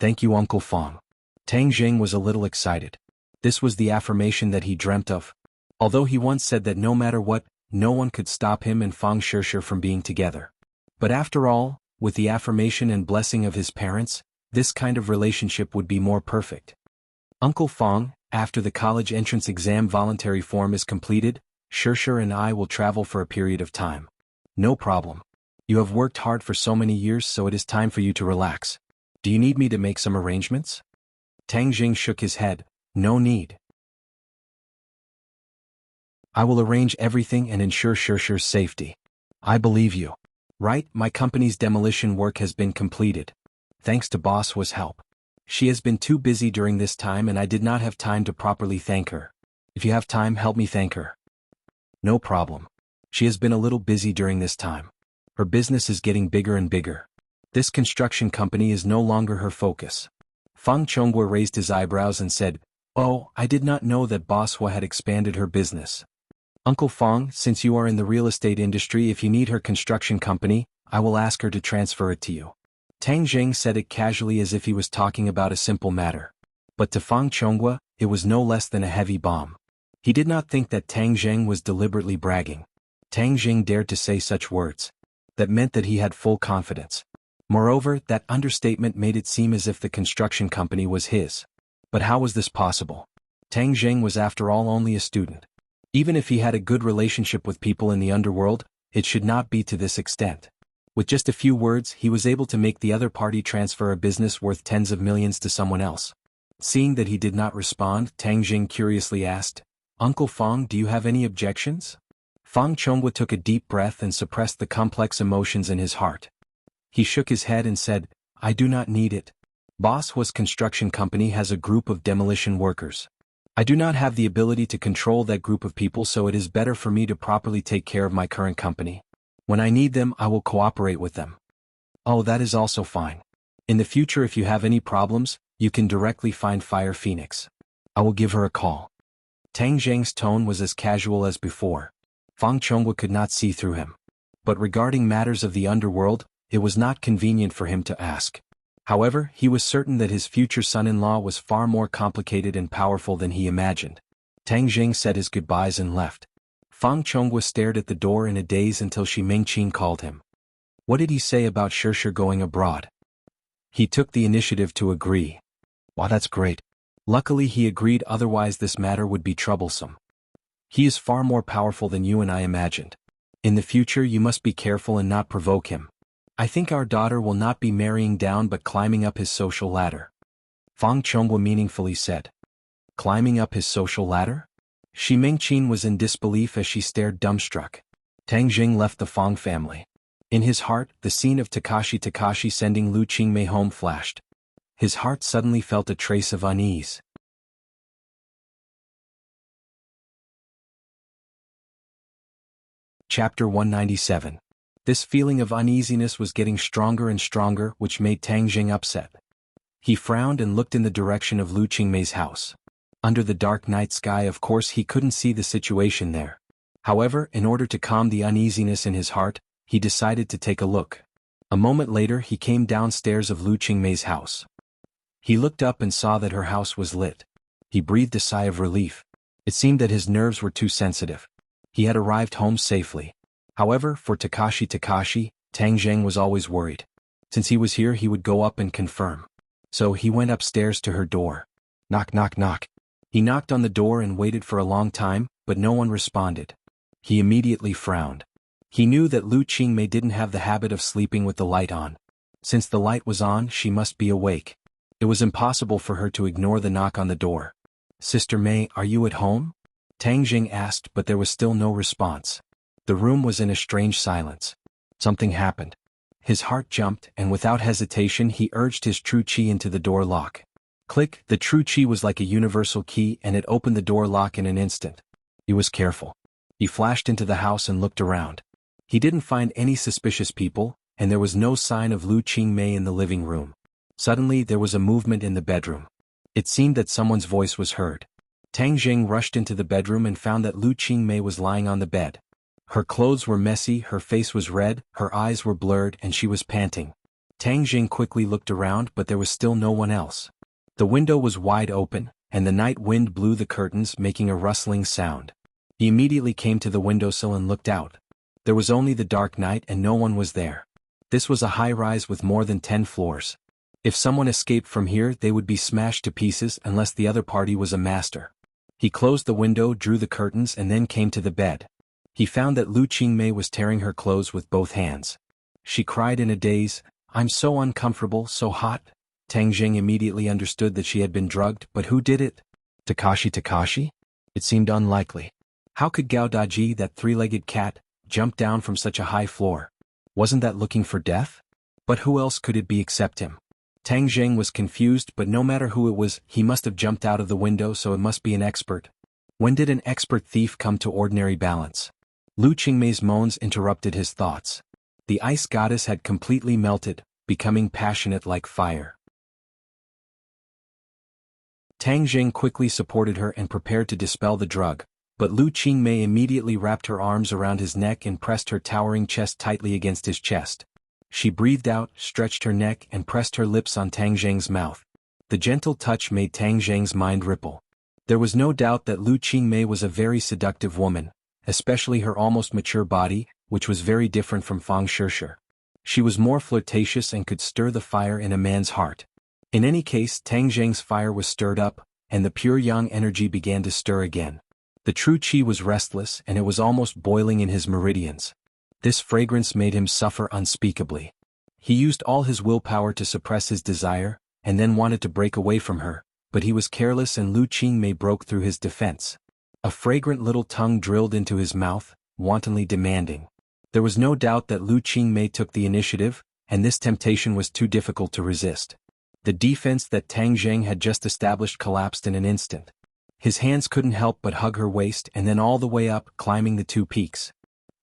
Thank you, Uncle Fong. Tang Jing was a little excited. This was the affirmation that he dreamt of. Although he once said that no matter what, no one could stop him and Fang Shishir from being together. But after all, with the affirmation and blessing of his parents, this kind of relationship would be more perfect. Uncle Fong, after the college entrance exam voluntary form is completed, Shishir and I will travel for a period of time. No problem. You have worked hard for so many years, so it is time for you to relax. Do you need me to make some arrangements? Tang Jing shook his head. No need. I will arrange everything and ensure Shishir's safety. I believe you. Right, my company's demolition work has been completed. Thanks to Boss Hua's help. She has been too busy during this time and I did not have time to properly thank her. If you have time, help me thank her. No problem. She has been a little busy during this time. Her business is getting bigger and bigger. This construction company is no longer her focus. Fang Chonghua raised his eyebrows and said, Oh, I did not know that Boss Hua had expanded her business. Uncle Fong, since you are in the real estate industry, if you need her construction company, I will ask her to transfer it to you. Tang Jing said it casually as if he was talking about a simple matter. But to Fang Chonghua, it was no less than a heavy bomb. He did not think that Tang Jing was deliberately bragging. Tang Jing dared to say such words. That meant that he had full confidence. Moreover, that understatement made it seem as if the construction company was his. But how was this possible? Tang Jing was after all only a student. Even if he had a good relationship with people in the underworld, it should not be to this extent. With just a few words, he was able to make the other party transfer a business worth tens of millions to someone else. Seeing that he did not respond, Tang Jing curiously asked, Uncle Fong, do you have any objections? Fang Chonghua took a deep breath and suppressed the complex emotions in his heart. He shook his head and said, I do not need it. Boss Hua's construction company has a group of demolition workers. I do not have the ability to control that group of people, so it is better for me to properly take care of my current company. When I need them, I will cooperate with them. Oh, that is also fine. In the future, if you have any problems, you can directly find Fire Phoenix. I will give her a call. Tang Jing's tone was as casual as before. Fang Chonghua could not see through him. But regarding matters of the underworld, it was not convenient for him to ask. However, he was certain that his future son-in-law was far more complicated and powerful than he imagined. Tang Jing said his goodbyes and left. Fang Chonghua stared at the door in a daze until Shi Mingqin called him. What did he say about Shishir going abroad? He took the initiative to agree. Wow, that's great. Luckily he agreed, otherwise this matter would be troublesome. He is far more powerful than you and I imagined. In the future you must be careful and not provoke him. I think our daughter will not be marrying down but climbing up his social ladder. Fang Chonghua meaningfully said. Climbing up his social ladder? Shi Mingqin was in disbelief as she stared dumbstruck. Tang Jing left the Fang family. In his heart, the scene of Takashi sending Lu Qingmei home flashed. His heart suddenly felt a trace of unease. Chapter 197. This feeling of uneasiness was getting stronger and stronger, which made Tang Jing upset. He frowned and looked in the direction of Lu Qingmei's house. Under the dark night sky, of course, he couldn't see the situation there. However, in order to calm the uneasiness in his heart, he decided to take a look. A moment later, he came downstairs of Lu Qingmei's house. He looked up and saw that her house was lit. He breathed a sigh of relief. It seemed that his nerves were too sensitive. He had arrived home safely. However, for Takashi, Tang Jing was always worried. Since he was here, he would go up and confirm. So he went upstairs to her door. Knock, knock, knock. He knocked on the door and waited for a long time, but no one responded. He immediately frowned. He knew that Lu Qingmei didn't have the habit of sleeping with the light on. Since the light was on, she must be awake. It was impossible for her to ignore the knock on the door. Sister Mei, are you at home? Tang Jing asked, but there was still no response. The room was in a strange silence. Something happened. His heart jumped, and without hesitation he urged his true qi into the door lock. Click, the true qi was like a universal key and it opened the door lock in an instant. He was careful. He flashed into the house and looked around. He didn't find any suspicious people, and there was no sign of Lu Qingmei in the living room. Suddenly there was a movement in the bedroom. It seemed that someone's voice was heard. Tang Jing rushed into the bedroom and found that Lu Qingmei was lying on the bed. Her clothes were messy, her face was red, her eyes were blurred, and she was panting. Tang Jing quickly looked around, but there was still no one else. The window was wide open, and the night wind blew the curtains, making a rustling sound. He immediately came to the windowsill and looked out. There was only the dark night and no one was there. This was a high-rise with more than 10 floors. If someone escaped from here, they would be smashed to pieces unless the other party was a master. He closed the window, drew the curtains, and then came to the bed. He found that Lu Qingmei was tearing her clothes with both hands. She cried in a daze, "I'm so uncomfortable, so hot." Tang Jing immediately understood that she had been drugged, but who did it? Takashi? It seemed unlikely. How could Gao Daji, that three-legged cat, jump down from such a high floor? Wasn't that looking for death? But who else could it be except him? Tang Jing was confused, but no matter who it was, he must have jumped out of the window, so it must be an expert. When did an expert thief come to ordinary balance? Lu Qingmei's moans interrupted his thoughts. The ice goddess had completely melted, becoming passionate like fire. Tang Jing quickly supported her and prepared to dispel the drug, but Lu Qingmei immediately wrapped her arms around his neck and pressed her towering chest tightly against his chest. She breathed out, stretched her neck, and pressed her lips on Tang Jing's mouth. The gentle touch made Tang Jing's mind ripple. There was no doubt that Lu Qingmei was a very seductive woman, especially her almost mature body, which was very different from Fang Shishir. She was more flirtatious and could stir the fire in a man's heart. In any case, Tang Jing's fire was stirred up, and the pure yang energy began to stir again. The true qi was restless and it was almost boiling in his meridians. This fragrance made him suffer unspeakably. He used all his willpower to suppress his desire, and then wanted to break away from her, but he was careless and Lu Qingmei broke through his defense. A fragrant little tongue drilled into his mouth, wantonly demanding. There was no doubt that Lu Qingmei took the initiative, and this temptation was too difficult to resist. The defense that Tang Jing had just established collapsed in an instant. His hands couldn't help but hug her waist and then all the way up, climbing the 2 peaks.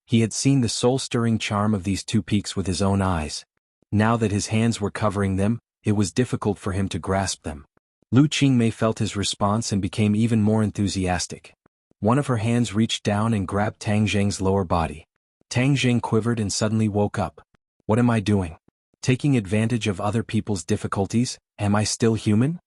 He had seen the soul-stirring charm of these 2 peaks with his own eyes. Now that his hands were covering them, it was difficult for him to grasp them. Lu Qingmei felt his response and became even more enthusiastic. One of her hands reached down and grabbed Tang Jing's lower body. Tang Jing quivered and suddenly woke up. What am I doing? Taking advantage of other people's difficulties? Am I still human?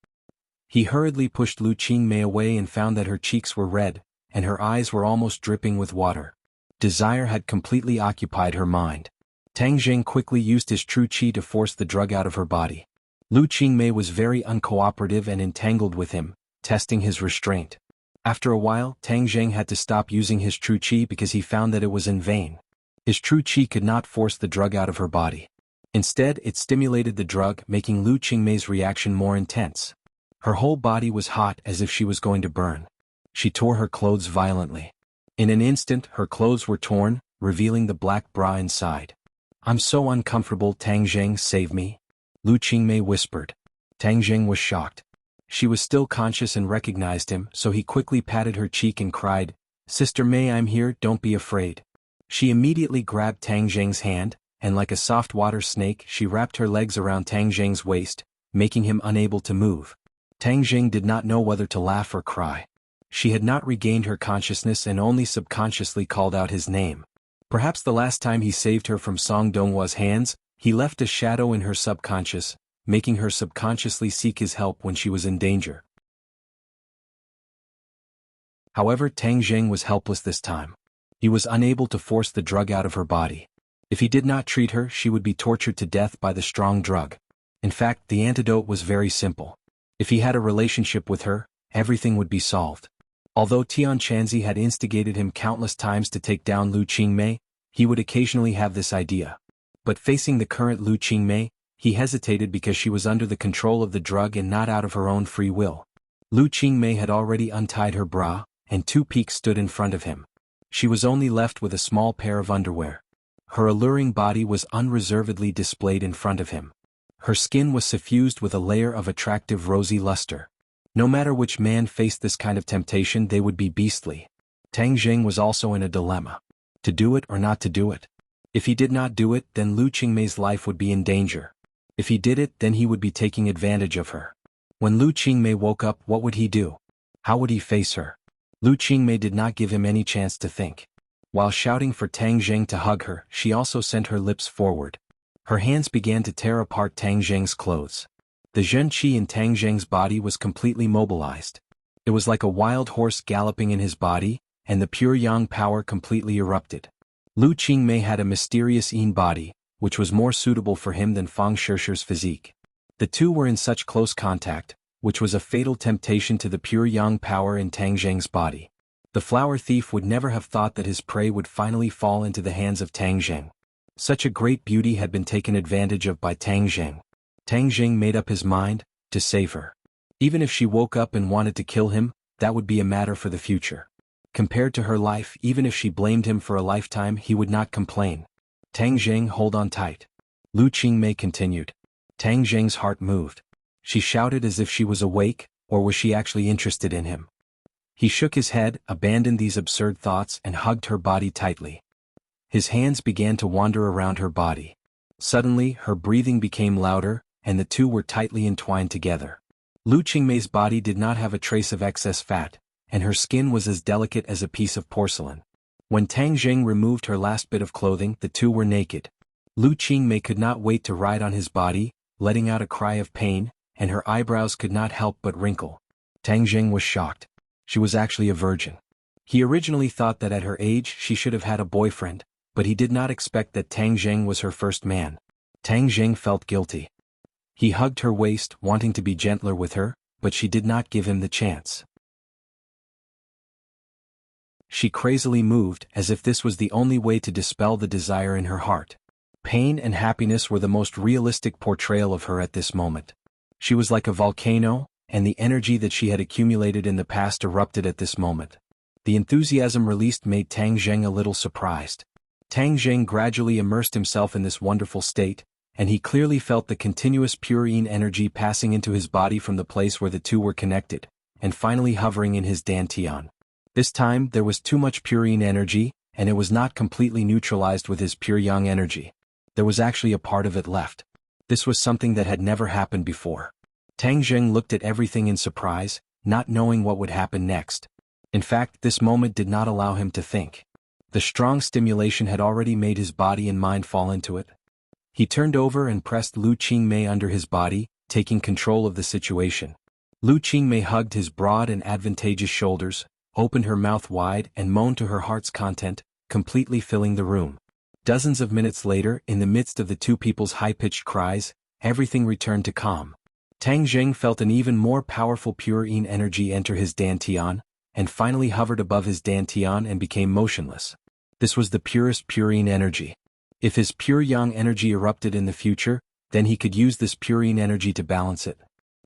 He hurriedly pushed Lu Qingmei away and found that her cheeks were red, and her eyes were almost dripping with water. Desire had completely occupied her mind. Tang Jing quickly used his true qi to force the drug out of her body. Lu Qingmei was very uncooperative and entangled with him, testing his restraint. After a while, Tang Jing had to stop using his true qi because he found that it was in vain. His true qi could not force the drug out of her body. Instead, it stimulated the drug, making Lu Qingmei's reaction more intense. Her whole body was hot as if she was going to burn. She tore her clothes violently. In an instant, her clothes were torn, revealing the black bra inside. "I'm so uncomfortable, Tang Jing, save me," Lu Qingmei whispered. Tang Jing was shocked. She was still conscious and recognized him, so he quickly patted her cheek and cried, "Sister Mei, I'm here, don't be afraid." She immediately grabbed Tang Jing's hand, and like a soft water snake, she wrapped her legs around Tang Jing's waist, making him unable to move. Tang Jing did not know whether to laugh or cry. She had not regained her consciousness and only subconsciously called out his name. Perhaps the last time he saved her from Song Donghua's hands, he left a shadow in her subconscious, making her subconsciously seek his help when she was in danger. However, Tang Jing was helpless this time. He was unable to force the drug out of her body. If he did not treat her, she would be tortured to death by the strong drug. In fact, the antidote was very simple. If he had a relationship with her, everything would be solved. Although Tian Chanzi had instigated him countless times to take down Lu Qingmei, he would occasionally have this idea. But facing the current Lu Qingmei, he hesitated because she was under the control of the drug and not out of her own free will. Lu Qingmei had already untied her bra, and 2 peaks stood in front of him. She was only left with a small pair of underwear. Her alluring body was unreservedly displayed in front of him. Her skin was suffused with a layer of attractive rosy luster. No matter which man faced this kind of temptation, they would be beastly. Tang Jing was also in a dilemma. To do it or not to do it? If he did not do it, then Lu Qingmei's life would be in danger. If he did it, then he would be taking advantage of her. When Lu Qingmei woke up, what would he do? How would he face her? Lu Qingmei did not give him any chance to think. While shouting for Tang Jing to hug her, she also sent her lips forward. Her hands began to tear apart Tang Zheng's clothes. The Zhen Qi in Tang Zheng's body was completely mobilized. It was like a wild horse galloping in his body, and the pure yang power completely erupted. Lu Qingmei had a mysterious yin body, which was more suitable for him than Fang Shishi's physique. The two were in such close contact, which was a fatal temptation to the pure yang power in Tang Zheng's body. The flower thief would never have thought that his prey would finally fall into the hands of Tang Zheng. Such a great beauty had been taken advantage of by Tang Zheng. Tang Zheng made up his mind to save her. Even if she woke up and wanted to kill him, that would be a matter for the future. Compared to her life, even if she blamed him for a lifetime, he would not complain. Tang Zheng, hold on tight. Lu Qingmei continued. Tang Zheng's heart moved. She shouted as if she was awake, or was she actually interested in him? He shook his head, abandoned these absurd thoughts, and hugged her body tightly. His hands began to wander around her body. Suddenly, her breathing became louder, and the two were tightly entwined together. Lu Qingmei's body did not have a trace of excess fat, and her skin was as delicate as a piece of porcelain. When Tang Zheng removed her last bit of clothing, the two were naked. Lu Qingmei could not wait to ride on his body, letting out a cry of pain, and her eyebrows could not help but wrinkle. Tang Zheng was shocked. She was actually a virgin. He originally thought that at her age she should have had a boyfriend, but he did not expect that Tang Zheng was her first man. Tang Zheng felt guilty. He hugged her waist, wanting to be gentler with her, but she did not give him the chance. She crazily moved, as if this was the only way to dispel the desire in her heart. Pain and happiness were the most realistic portrayal of her at this moment. She was like a volcano, and the energy that she had accumulated in the past erupted at this moment. The enthusiasm released made Tang Zheng a little surprised. Tang Zheng gradually immersed himself in this wonderful state, and he clearly felt the continuous pure yin energy passing into his body from the place where the two were connected, and finally hovering in his dantian. This time there was too much pure yin energy, and it was not completely neutralized with his pure yang energy. There was actually a part of it left. This was something that had never happened before. Tang Zheng looked at everything in surprise, not knowing what would happen next. In fact, this moment did not allow him to think. The strong stimulation had already made his body and mind fall into it. He turned over and pressed Lu Qingmei under his body, taking control of the situation. Lu Qingmei hugged his broad and advantageous shoulders, opened her mouth wide and moaned to her heart's content, completely filling the room. Dozens of minutes later, in the midst of the two people's high-pitched cries, everything returned to calm. Tang Zheng felt an even more powerful pure yin energy enter his dantian, and finally hovered above his dantian and became motionless. This was the purest pure yin energy. If his pure yang energy erupted in the future, then he could use this pure yin energy to balance it.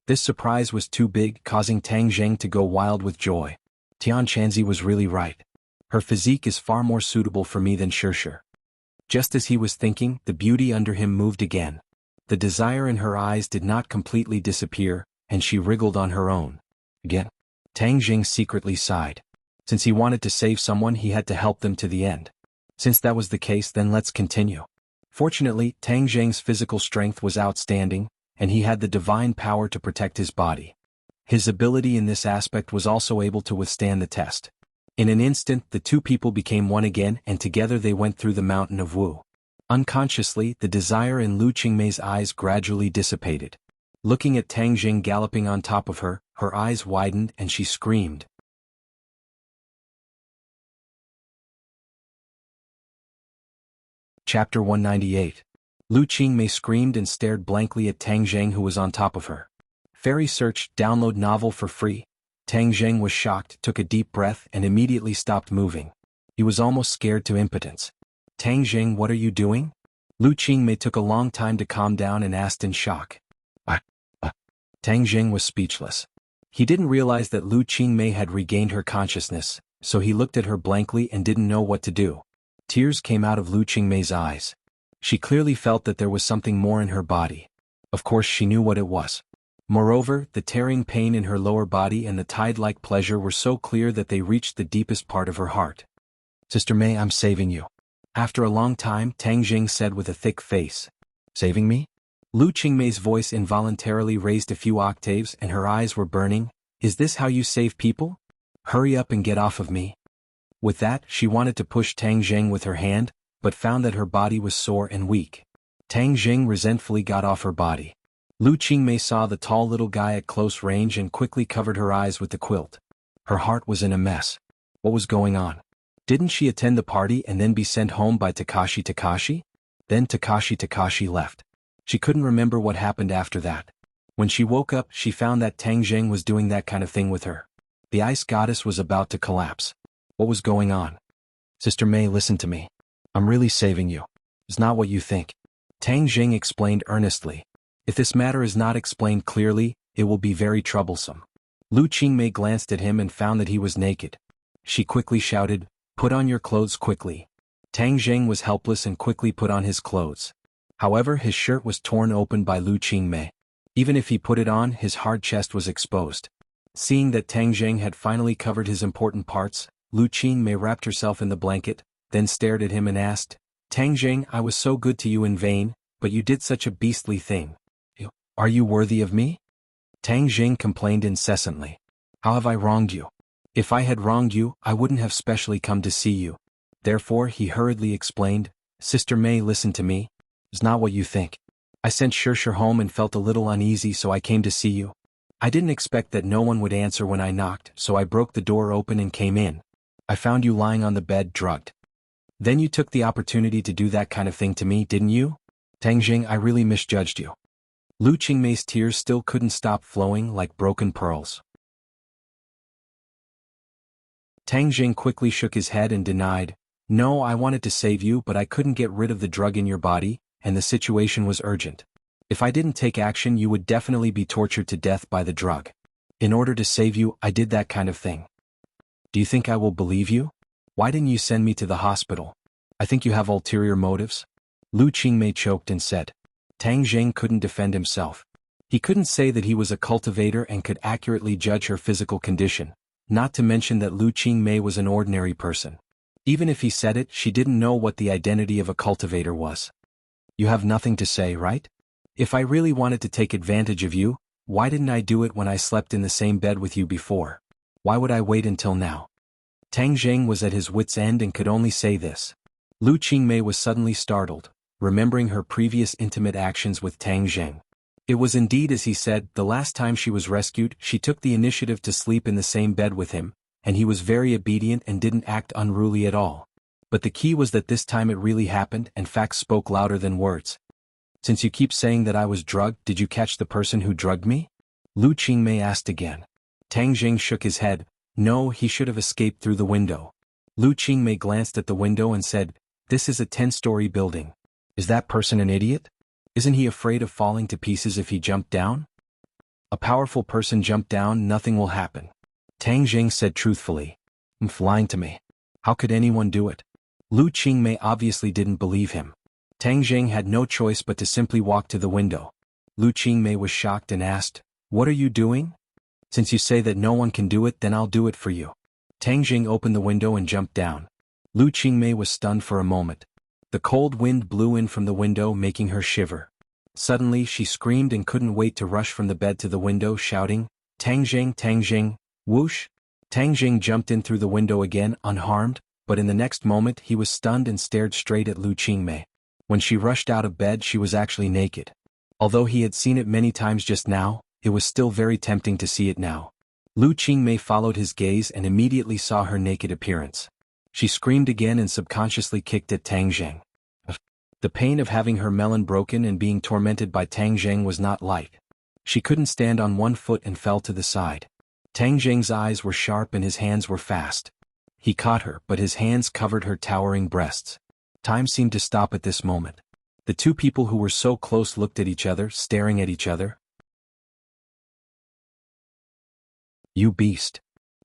This surprise was too big, causing Tang Zheng to go wild with joy. Tian Chanzi was really right. Her physique is far more suitable for me than Shishi. Just as he was thinking, the beauty under him moved again. The desire in her eyes did not completely disappear, and she wriggled on her own. Again. Tang Zheng secretly sighed. Since he wanted to save someone, he had to help them to the end. Since that was the case, then let's continue. Fortunately, Tang Zheng's physical strength was outstanding, and he had the divine power to protect his body. His ability in this aspect was also able to withstand the test. In an instant, the two people became one again, and together they went through the mountain of Wu. Unconsciously, the desire in Lu Qingmei's eyes gradually dissipated. Looking at Tang Zheng galloping on top of her, her eyes widened and she screamed. Chapter 198. Lu Qingmei screamed and stared blankly at Tang Zheng, who was on top of her. Fairy search, download novel for free. Tang Zheng was shocked, took a deep breath, and immediately stopped moving. He was almost scared to impotence. Tang Zheng, what are you doing? Lu Qingmei took a long time to calm down and asked in shock. Tang Zheng was speechless. He didn't realize that Lu Qingmei had regained her consciousness, so he looked at her blankly and didn't know what to do. Tears came out of Lu Qingmei's eyes. She clearly felt that there was something more in her body. Of course she knew what it was. Moreover, the tearing pain in her lower body and the tide-like pleasure were so clear that they reached the deepest part of her heart. Sister Mei, I'm saving you. After a long time, Tang Zheng said with a thick face. Saving me? Lu Qingmei's voice involuntarily raised a few octaves and her eyes were burning. Is this how you save people? Hurry up and get off of me. With that, she wanted to push Tang Zheng with her hand, but found that her body was sore and weak. Tang Jing resentfully got off her body. Lu Qingmei saw the tall little guy at close range and quickly covered her eyes with the quilt. Her heart was in a mess. What was going on? Didn't she attend the party and then be sent home by Takashi? Then Takashi left. She couldn't remember what happened after that. When she woke up, she found that Tang Jing was doing that kind of thing with her. The ice goddess was about to collapse. What was going on? Sister Mei, listen to me. I'm really saving you. It's not what you think. Tang Jing explained earnestly. If this matter is not explained clearly, it will be very troublesome. Lu Qingmei glanced at him and found that he was naked. She quickly shouted, "Put on your clothes quickly." Tang Jing was helpless and quickly put on his clothes. However, his shirt was torn open by Lu Qingmei. Even if he put it on, his hard chest was exposed. Seeing that Tang Jing had finally covered his important parts, Lu Qingmei wrapped herself in the blanket, then stared at him and asked, "Tang Jing, I was so good to you in vain, but you did such a beastly thing. Are you worthy of me?" Tang Jing complained incessantly. "How have I wronged you? If I had wronged you, I wouldn't have specially come to see you." Therefore, he hurriedly explained, "Sister Mei, listen to me. It's not what you think. I sent Shir home and felt a little uneasy, so I came to see you. I didn't expect that no one would answer when I knocked, so I broke the door open and came in. I found you lying on the bed, drugged. Then you took the opportunity to do that kind of thing to me, didn't you? Tang Jing, I really misjudged you." Lu Qingmei's tears still couldn't stop flowing like broken pearls. Tang Jing quickly shook his head and denied, "No, I wanted to save you, but I couldn't get rid of the drug in your body, and the situation was urgent. If I didn't take action, you would definitely be tortured to death by the drug. In order to save you, I did that kind of thing. Do you think I will believe you? Why didn't you send me to the hospital? I think you have ulterior motives." Lu Qingmei choked and said. Tang Jing couldn't defend himself. He couldn't say that he was a cultivator and could accurately judge her physical condition, not to mention that Lu Qingmei was an ordinary person. Even if he said it, she didn't know what the identity of a cultivator was. "You have nothing to say, right? If I really wanted to take advantage of you, why didn't I do it when I slept in the same bed with you before? Why would I wait until now?" Tang Jing was at his wit's end and could only say this. Lu Qingmei was suddenly startled, remembering her previous intimate actions with Tang Jing. It was indeed as he said, the last time she was rescued, she took the initiative to sleep in the same bed with him, and he was very obedient and didn't act unruly at all. But the key was that this time it really happened and facts spoke louder than words. "Since you keep saying that I was drugged, did you catch the person who drugged me?" Lu Qingmei asked again. Tang Jing shook his head. "No, he should have escaped through the window." Lu Qingmei glanced at the window and said, "This is a 10-story building. Is that person an idiot? Isn't he afraid of falling to pieces if he jumped down? A powerful person jumped down, nothing will happen." Tang Jing said truthfully. "Lying to me. How could anyone do it?" Lu Qingmei obviously didn't believe him. Tang Jing had no choice but to simply walk to the window. Lu Qingmei was shocked and asked, "What are you doing? Since you say that no one can do it, then I'll do it for you." Tang Jing opened the window and jumped down. Lu Qingmei was stunned for a moment. The cold wind blew in from the window, making her shiver. Suddenly she screamed and couldn't wait to rush from the bed to the window, shouting, Tang Jing, whoosh!" Tang Jing jumped in through the window again, unharmed, but in the next moment he was stunned and stared straight at Lu Qingmei. When she rushed out of bed, she was actually naked. Although he had seen it many times just now, it was still very tempting to see it now. Lu Qingmei followed his gaze and immediately saw her naked appearance. She screamed again and subconsciously kicked at Tang Jing. The pain of having her melon broken and being tormented by Tang Jing was not light. She couldn't stand on one foot and fell to the side. Tang Jing's eyes were sharp and his hands were fast. He caught her, but his hands covered her towering breasts. Time seemed to stop at this moment. The two people who were so close looked at each other, staring at each other. "You beast!"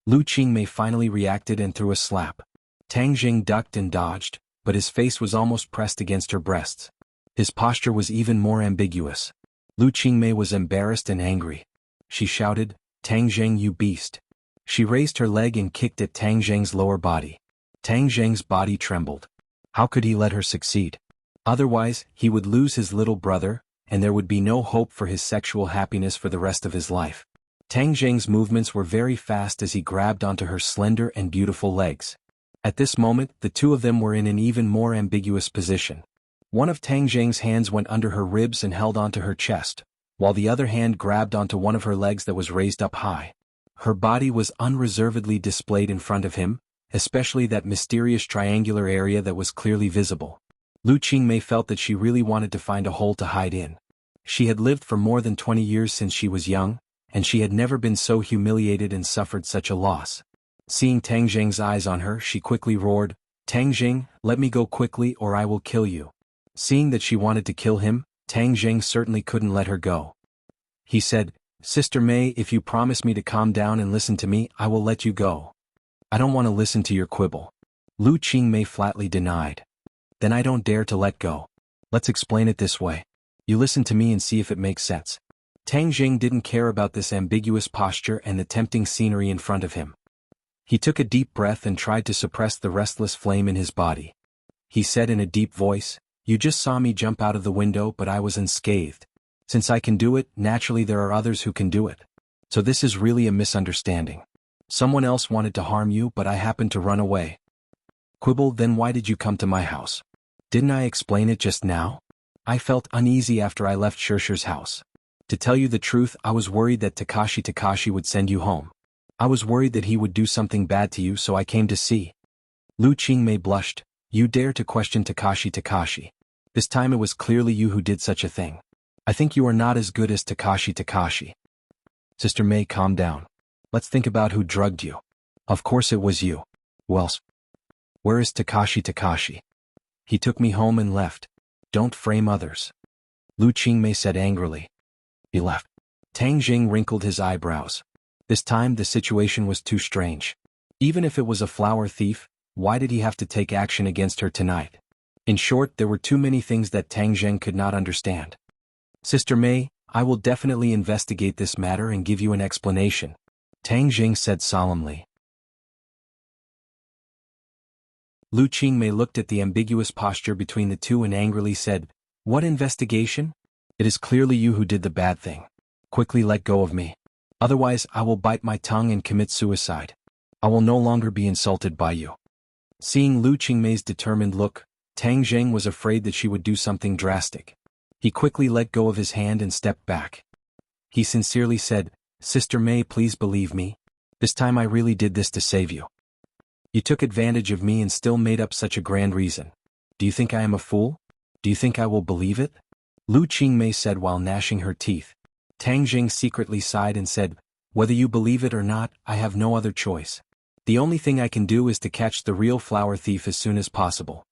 Lu Qingmei finally reacted and threw a slap. Tang Jing ducked and dodged, but his face was almost pressed against her breasts. His posture was even more ambiguous. Lu Qingmei was embarrassed and angry. She shouted, "Tang Jing, you beast!" She raised her leg and kicked at Tang Jing's lower body. Tang Jing's body trembled. How could he let her succeed? Otherwise, he would lose his little brother, and there would be no hope for his sexual happiness for the rest of his life. Tang Jing's movements were very fast as he grabbed onto her slender and beautiful legs. At this moment, the two of them were in an even more ambiguous position. One of Tang Jing's hands went under her ribs and held onto her chest, while the other hand grabbed onto one of her legs that was raised up high. Her body was unreservedly displayed in front of him, especially that mysterious triangular area that was clearly visible. Lu Qingmei felt that she really wanted to find a hole to hide in. She had lived for more than 20 years since she was young, and she had never been so humiliated and suffered such a loss. Seeing Tang Jing's eyes on her, she quickly roared, "Tang Jing, let me go quickly or I will kill you." Seeing that she wanted to kill him, Tang Jing certainly couldn't let her go. He said, "Sister Mei, if you promise me to calm down and listen to me, I will let you go." "I don't want to listen to your quibble." Lu Qingmei flatly denied. "Then I don't dare to let go. Let's explain it this way. You listen to me and see if it makes sense." Tang Jing didn't care about this ambiguous posture and the tempting scenery in front of him. He took a deep breath and tried to suppress the restless flame in his body. He said in a deep voice, "You just saw me jump out of the window, but I was unscathed. Since I can do it, naturally there are others who can do it. So this is really a misunderstanding. Someone else wanted to harm you, but I happened to run away." "Quibble, then why did you come to my house? Didn't I explain it just now? I felt uneasy after I left Shirshir's house. To tell you the truth, I was worried that Takashi would send you home. I was worried that he would do something bad to you, so I came to see." Lu Qingmei blushed. "You dare to question Takashi. This time it was clearly you who did such a thing. I think you are not as good as Takashi. Sister Mei, calm down. Let's think about who drugged you. Of course it was you. Who else? Where is Takashi? He took me home and left. Don't frame others." Lu Qingmei said angrily. "He left." Tang Jing wrinkled his eyebrows. This time the situation was too strange. Even if it was a flower thief, why did he have to take action against her tonight? In short, there were too many things that Tang Jing could not understand. "Sister Mei, I will definitely investigate this matter and give you an explanation," Tang Jing said solemnly. Lu Qingmei looked at the ambiguous posture between the two and angrily said, "What investigation? It is clearly you who did the bad thing. Quickly let go of me. Otherwise I will bite my tongue and commit suicide. I will no longer be insulted by you." Seeing Lu Qingmei's determined look, Tang Jing was afraid that she would do something drastic. He quickly let go of his hand and stepped back. He sincerely said, "Sister Mei, please believe me. This time I really did this to save you. You took advantage of me and still made up such a grand reason. Do you think I am a fool? Do you think I will believe it?" Lu Qingmei said while gnashing her teeth. Tang Jing secretly sighed and said, "Whether you believe it or not, I have no other choice. The only thing I can do is to catch the real flower thief as soon as possible."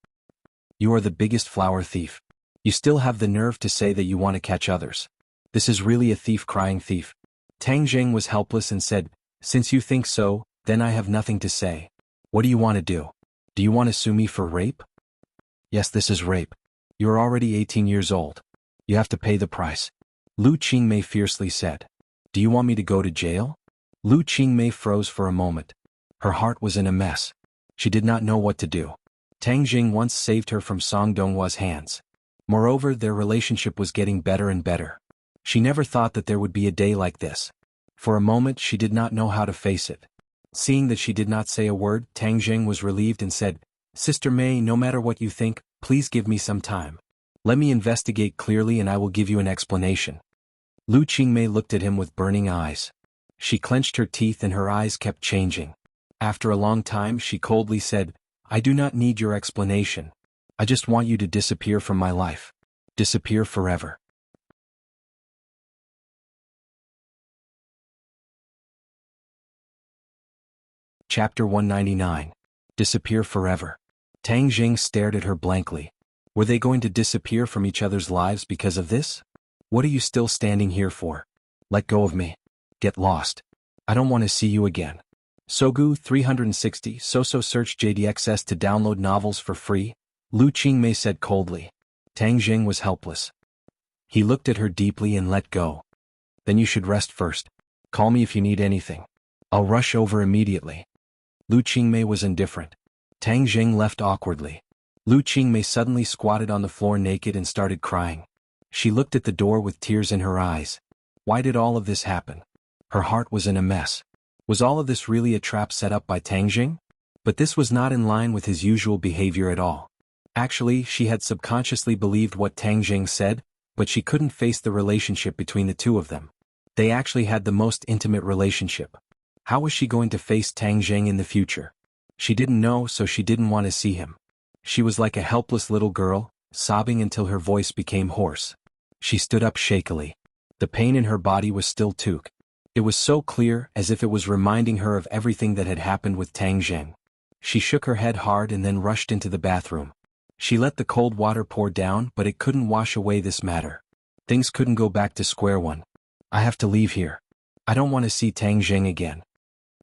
"You are the biggest flower thief. You still have the nerve to say that you want to catch others. This is really a thief crying thief." Tang Jing was helpless and said, "Since you think so, then I have nothing to say. What do you want to do? Do you want to sue me for rape?" "Yes, this is rape. You are already 18 years old. You have to pay the price," Lu Qingmei fiercely said. "Do you want me to go to jail?" Lu Qingmei froze for a moment. Her heart was in a mess. She did not know what to do. Tang Jing once saved her from Song Donghua's hands. Moreover, their relationship was getting better and better. She never thought that there would be a day like this. For a moment she did not know how to face it. Seeing that she did not say a word, Tang Jing was relieved and said, "Sister Mei, no matter what you think, please give me some time. Let me investigate clearly and I will give you an explanation." Lu Qingmei looked at him with burning eyes. She clenched her teeth and her eyes kept changing. After a long time she coldly said, "I do not need your explanation. I just want you to disappear from my life. Disappear forever." Chapter 199. Disappear forever. Tang Jing stared at her blankly. Were they going to disappear from each other's lives because of this? "What are you still standing here for? Let go of me. Get lost. I don't want to see you again." Sogu 360 Soso search JDXS to download novels for free, Lu Qingmei said coldly. Tang Jing was helpless. He looked at her deeply and let go. "Then you should rest first. Call me if you need anything. I'll rush over immediately." Lu Qingmei was indifferent. Tang Jing left awkwardly. Lu Qingmei suddenly squatted on the floor naked and started crying. She looked at the door with tears in her eyes. Why did all of this happen? Her heart was in a mess. Was all of this really a trap set up by Tang Jing? But this was not in line with his usual behavior at all. Actually, she had subconsciously believed what Tang Jing said, but she couldn't face the relationship between the two of them. They actually had the most intimate relationship. How was she going to face Tang Jing in the future? She didn't know, so she didn't want to see him. She was like a helpless little girl, sobbing until her voice became hoarse. She stood up shakily. The pain in her body was still took. It was so clear, as if it was reminding her of everything that had happened with Tang Jing. She shook her head hard and then rushed into the bathroom. She let the cold water pour down, but it couldn't wash away this matter. Things couldn't go back to square one. I have to leave here. I don't want to see Tang Jing again.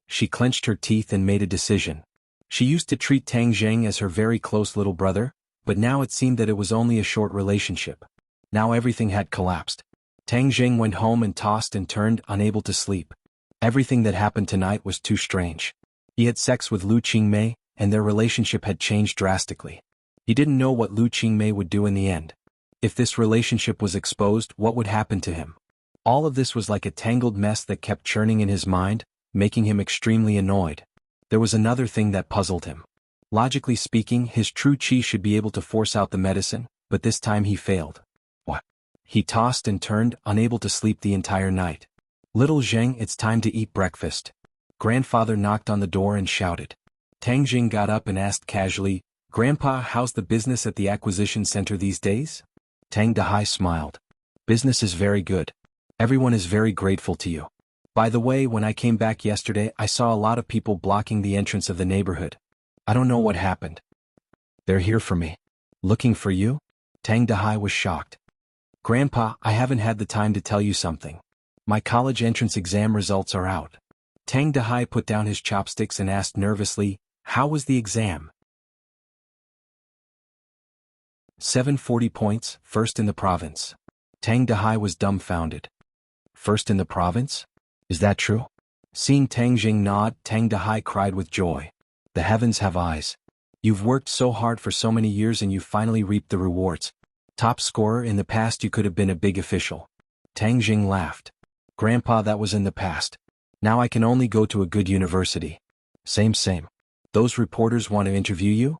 She clenched her teeth and made a decision. She used to treat Tang Jing as her very close little brother, but now it seemed that it was only a short relationship. Now everything had collapsed. Tang Jing went home and tossed and turned, unable to sleep. Everything that happened tonight was too strange. He had sex with Lu Qingmei, and their relationship had changed drastically. He didn't know what Lu Qingmei would do in the end. If this relationship was exposed, what would happen to him? All of this was like a tangled mess that kept churning in his mind, making him extremely annoyed. There was another thing that puzzled him. Logically speaking, his true qi should be able to force out the medicine, but this time he failed. What? He tossed and turned, unable to sleep the entire night. Little Zheng, it's time to eat breakfast. Grandfather knocked on the door and shouted. Tang Jing got up and asked casually, Grandpa, how's the business at the acquisition center these days? Tang Dahai smiled. Business is very good. Everyone is very grateful to you. By the way, when I came back yesterday, I saw a lot of people blocking the entrance of the neighborhood. I don't know what happened. They're here for me. Looking for you? Tang Dahai was shocked. Grandpa, I haven't had the time to tell you something. My college entrance exam results are out. Tang Dahai put down his chopsticks and asked nervously, how was the exam? 740 points, first in the province. Tang Dahai was dumbfounded. First in the province? Is that true? Seeing Tang Jing nod, Tang Dahai cried with joy. The heavens have eyes. You've worked so hard for so many years and you finally reaped the rewards. Top scorer. In the past you could have been a big official. Tang Jing laughed. Grandpa, that was in the past. Now I can only go to a good university. Same. Those reporters want to interview you?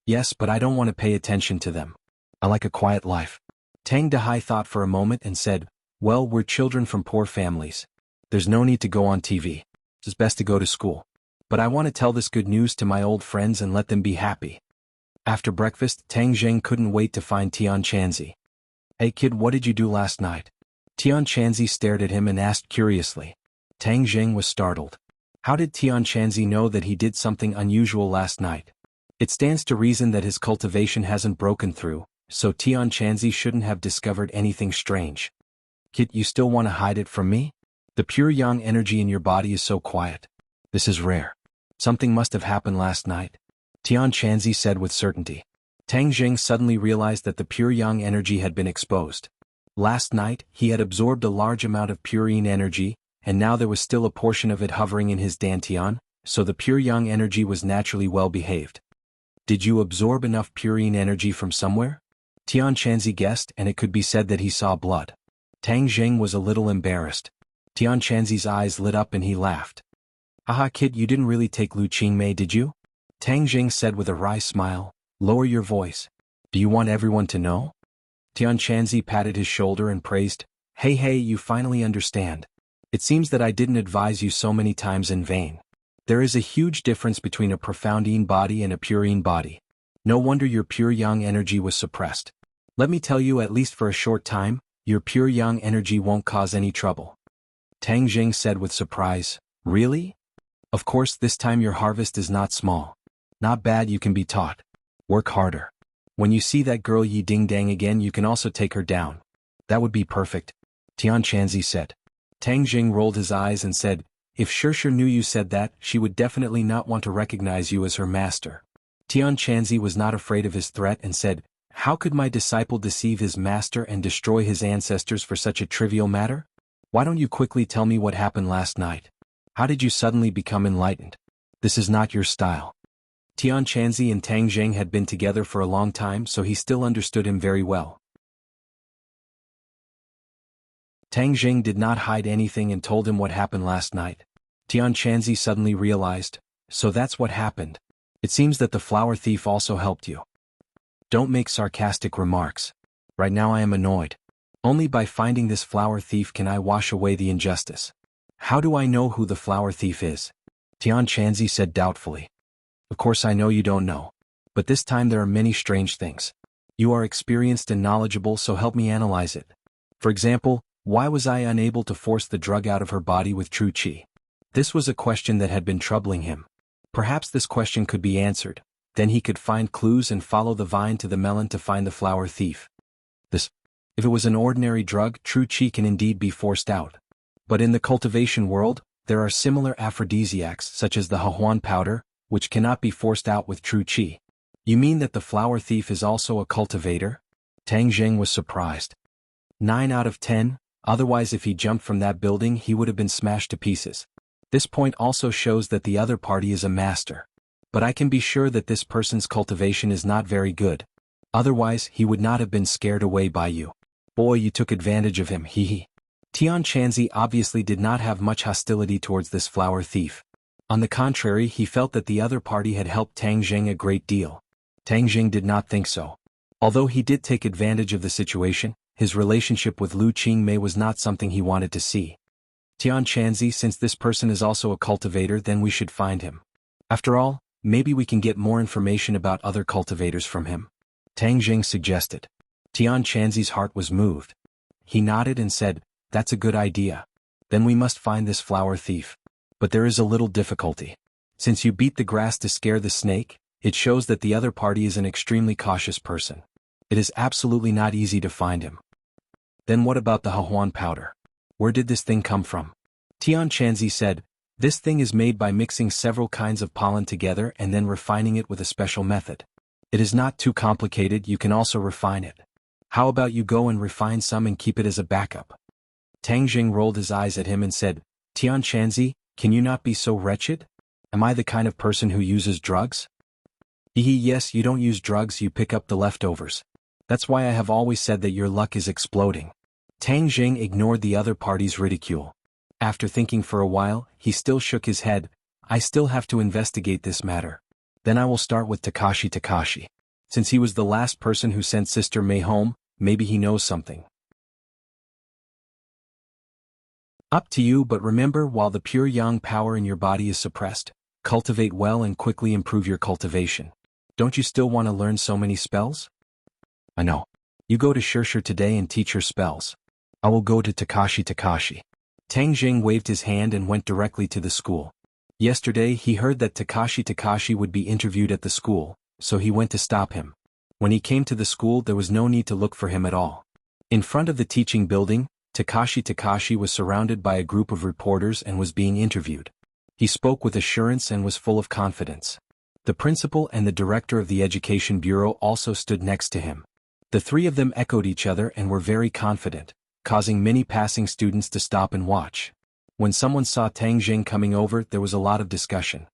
Yes, but I don't want to pay attention to them. I like a quiet life. Tang Dahai thought for a moment and said, well, we're children from poor families. There's no need to go on TV. It's best to go to school. But I want to tell this good news to my old friends and let them be happy. After breakfast, Tang Jing couldn't wait to find Tian Chanzi. Hey kid, what did you do last night? Tian Chanzi stared at him and asked curiously. Tang Jing was startled. How did Tian Chanzi know that he did something unusual last night? It stands to reason that his cultivation hasn't broken through, so Tian Chanzi shouldn't have discovered anything strange. Kid, you still want to hide it from me? The pure yang energy in your body is so quiet. This is rare. Something must have happened last night. Tian Chanzi said with certainty. Tang Jing suddenly realized that the pure yang energy had been exposed. Last night, he had absorbed a large amount of pure yin energy, and now there was still a portion of it hovering in his dantian, so the pure yang energy was naturally well behaved. Did you absorb enough pure yin energy from somewhere? Tian Chanzi guessed, and it could be said that he saw blood. Tang Jing was a little embarrassed. Tian Chanzi's eyes lit up and he laughed. Haha kid, you didn't really take Lu Qingmei, did you? Tang Jing said with a wry smile. Lower your voice. Do you want everyone to know? Tian Chanzi patted his shoulder and praised. Hey, you finally understand. It seems that I didn't advise you so many times in vain. There is a huge difference between a profound yin body and a pure yin body. No wonder your pure yang energy was suppressed. Let me tell you, at least for a short time, your pure yang energy won't cause any trouble. Tang Jing said with surprise. Really? Of course, this time your harvest is not small. Not bad, you can be taught. Work harder. When you see that girl Yi Ding Dang again, you can also take her down. That would be perfect. Tian Chanzi said. Tang Jing rolled his eyes and said, if Shirshir knew you said that, she would definitely not want to recognize you as her master. Tian Chanzi was not afraid of his threat and said, how could my disciple deceive his master and destroy his ancestors for such a trivial matter? Why don't you quickly tell me what happened last night? How did you suddenly become enlightened? This is not your style. Tian Chanzi and Tang Jing had been together for a long time, so he still understood him very well. Tang Jing did not hide anything and told him what happened last night. Tian Chanzi suddenly realized, so that's what happened. It seems that the flower thief also helped you. Don't make sarcastic remarks. Right now I am annoyed. Only by finding this flower thief can I wash away the injustice. How do I know who the flower thief is? Tian Chanzi said doubtfully. Of course I know you don't know. But this time there are many strange things. You are experienced and knowledgeable, so help me analyze it. For example, why was I unable to force the drug out of her body with true qi? This was a question that had been troubling him. Perhaps this question could be answered. Then he could find clues and follow the vine to the melon to find the flower thief. If it was an ordinary drug, true qi can indeed be forced out. But in the cultivation world, there are similar aphrodisiacs such as the Huan powder, which cannot be forced out with true qi. You mean that the flower thief is also a cultivator? Tang Jing was surprised. 9 out of 10, otherwise if he jumped from that building he would have been smashed to pieces. This point also shows that the other party is a master. But I can be sure that this person's cultivation is not very good. Otherwise he would not have been scared away by you. Boy, you took advantage of him, hee. Tian Chanzi obviously did not have much hostility towards this flower thief. On the contrary, he felt that the other party had helped Tang Jing a great deal. Tang Jing did not think so. Although he did take advantage of the situation, his relationship with Lu Qingmei was not something he wanted to see. Tian Chanzi, since this person is also a cultivator, then we should find him. After all, maybe we can get more information about other cultivators from him. Tang Jing suggested. Tian Chanzi's heart was moved. He nodded and said, "That's a good idea. Then we must find this flower thief. But there is a little difficulty. Since you beat the grass to scare the snake, it shows that the other party is an extremely cautious person. It is absolutely not easy to find him." Then what about the Huan powder? Where did this thing come from? Tian Chanzi said, "This thing is made by mixing several kinds of pollen together and then refining it with a special method. It is not too complicated, you can also refine it. How about you go and refine some and keep it as a backup?" Tang Jing rolled his eyes at him and said, "Tian Chanzi, can you not be so wretched? Am I the kind of person who uses drugs?" Yes, you don't use drugs, you pick up the leftovers. That's why I have always said that your luck is exploding. Tang Jing ignored the other party's ridicule. After thinking for a while, he still shook his head. "I still have to investigate this matter. Then I will start with Takashi. Since he was the last person who sent Sister Mei home, maybe he knows something." Up to you, but remember, while the pure yang power in your body is suppressed, cultivate well and quickly improve your cultivation. Don't you still want to learn so many spells? I know. You go to Shirshir today and teach her spells. I will go to Takashi. Tang Jing waved his hand and went directly to the school. Yesterday he heard that Takashi would be interviewed at the school, so he went to stop him. When he came to the school there was no need to look for him at all. In front of the teaching building, Takashi was surrounded by a group of reporters and was being interviewed. He spoke with assurance and was full of confidence. The principal and the director of the education bureau also stood next to him. The three of them echoed each other and were very confident, causing many passing students to stop and watch. When someone saw Tang Jing coming over, there was a lot of discussion.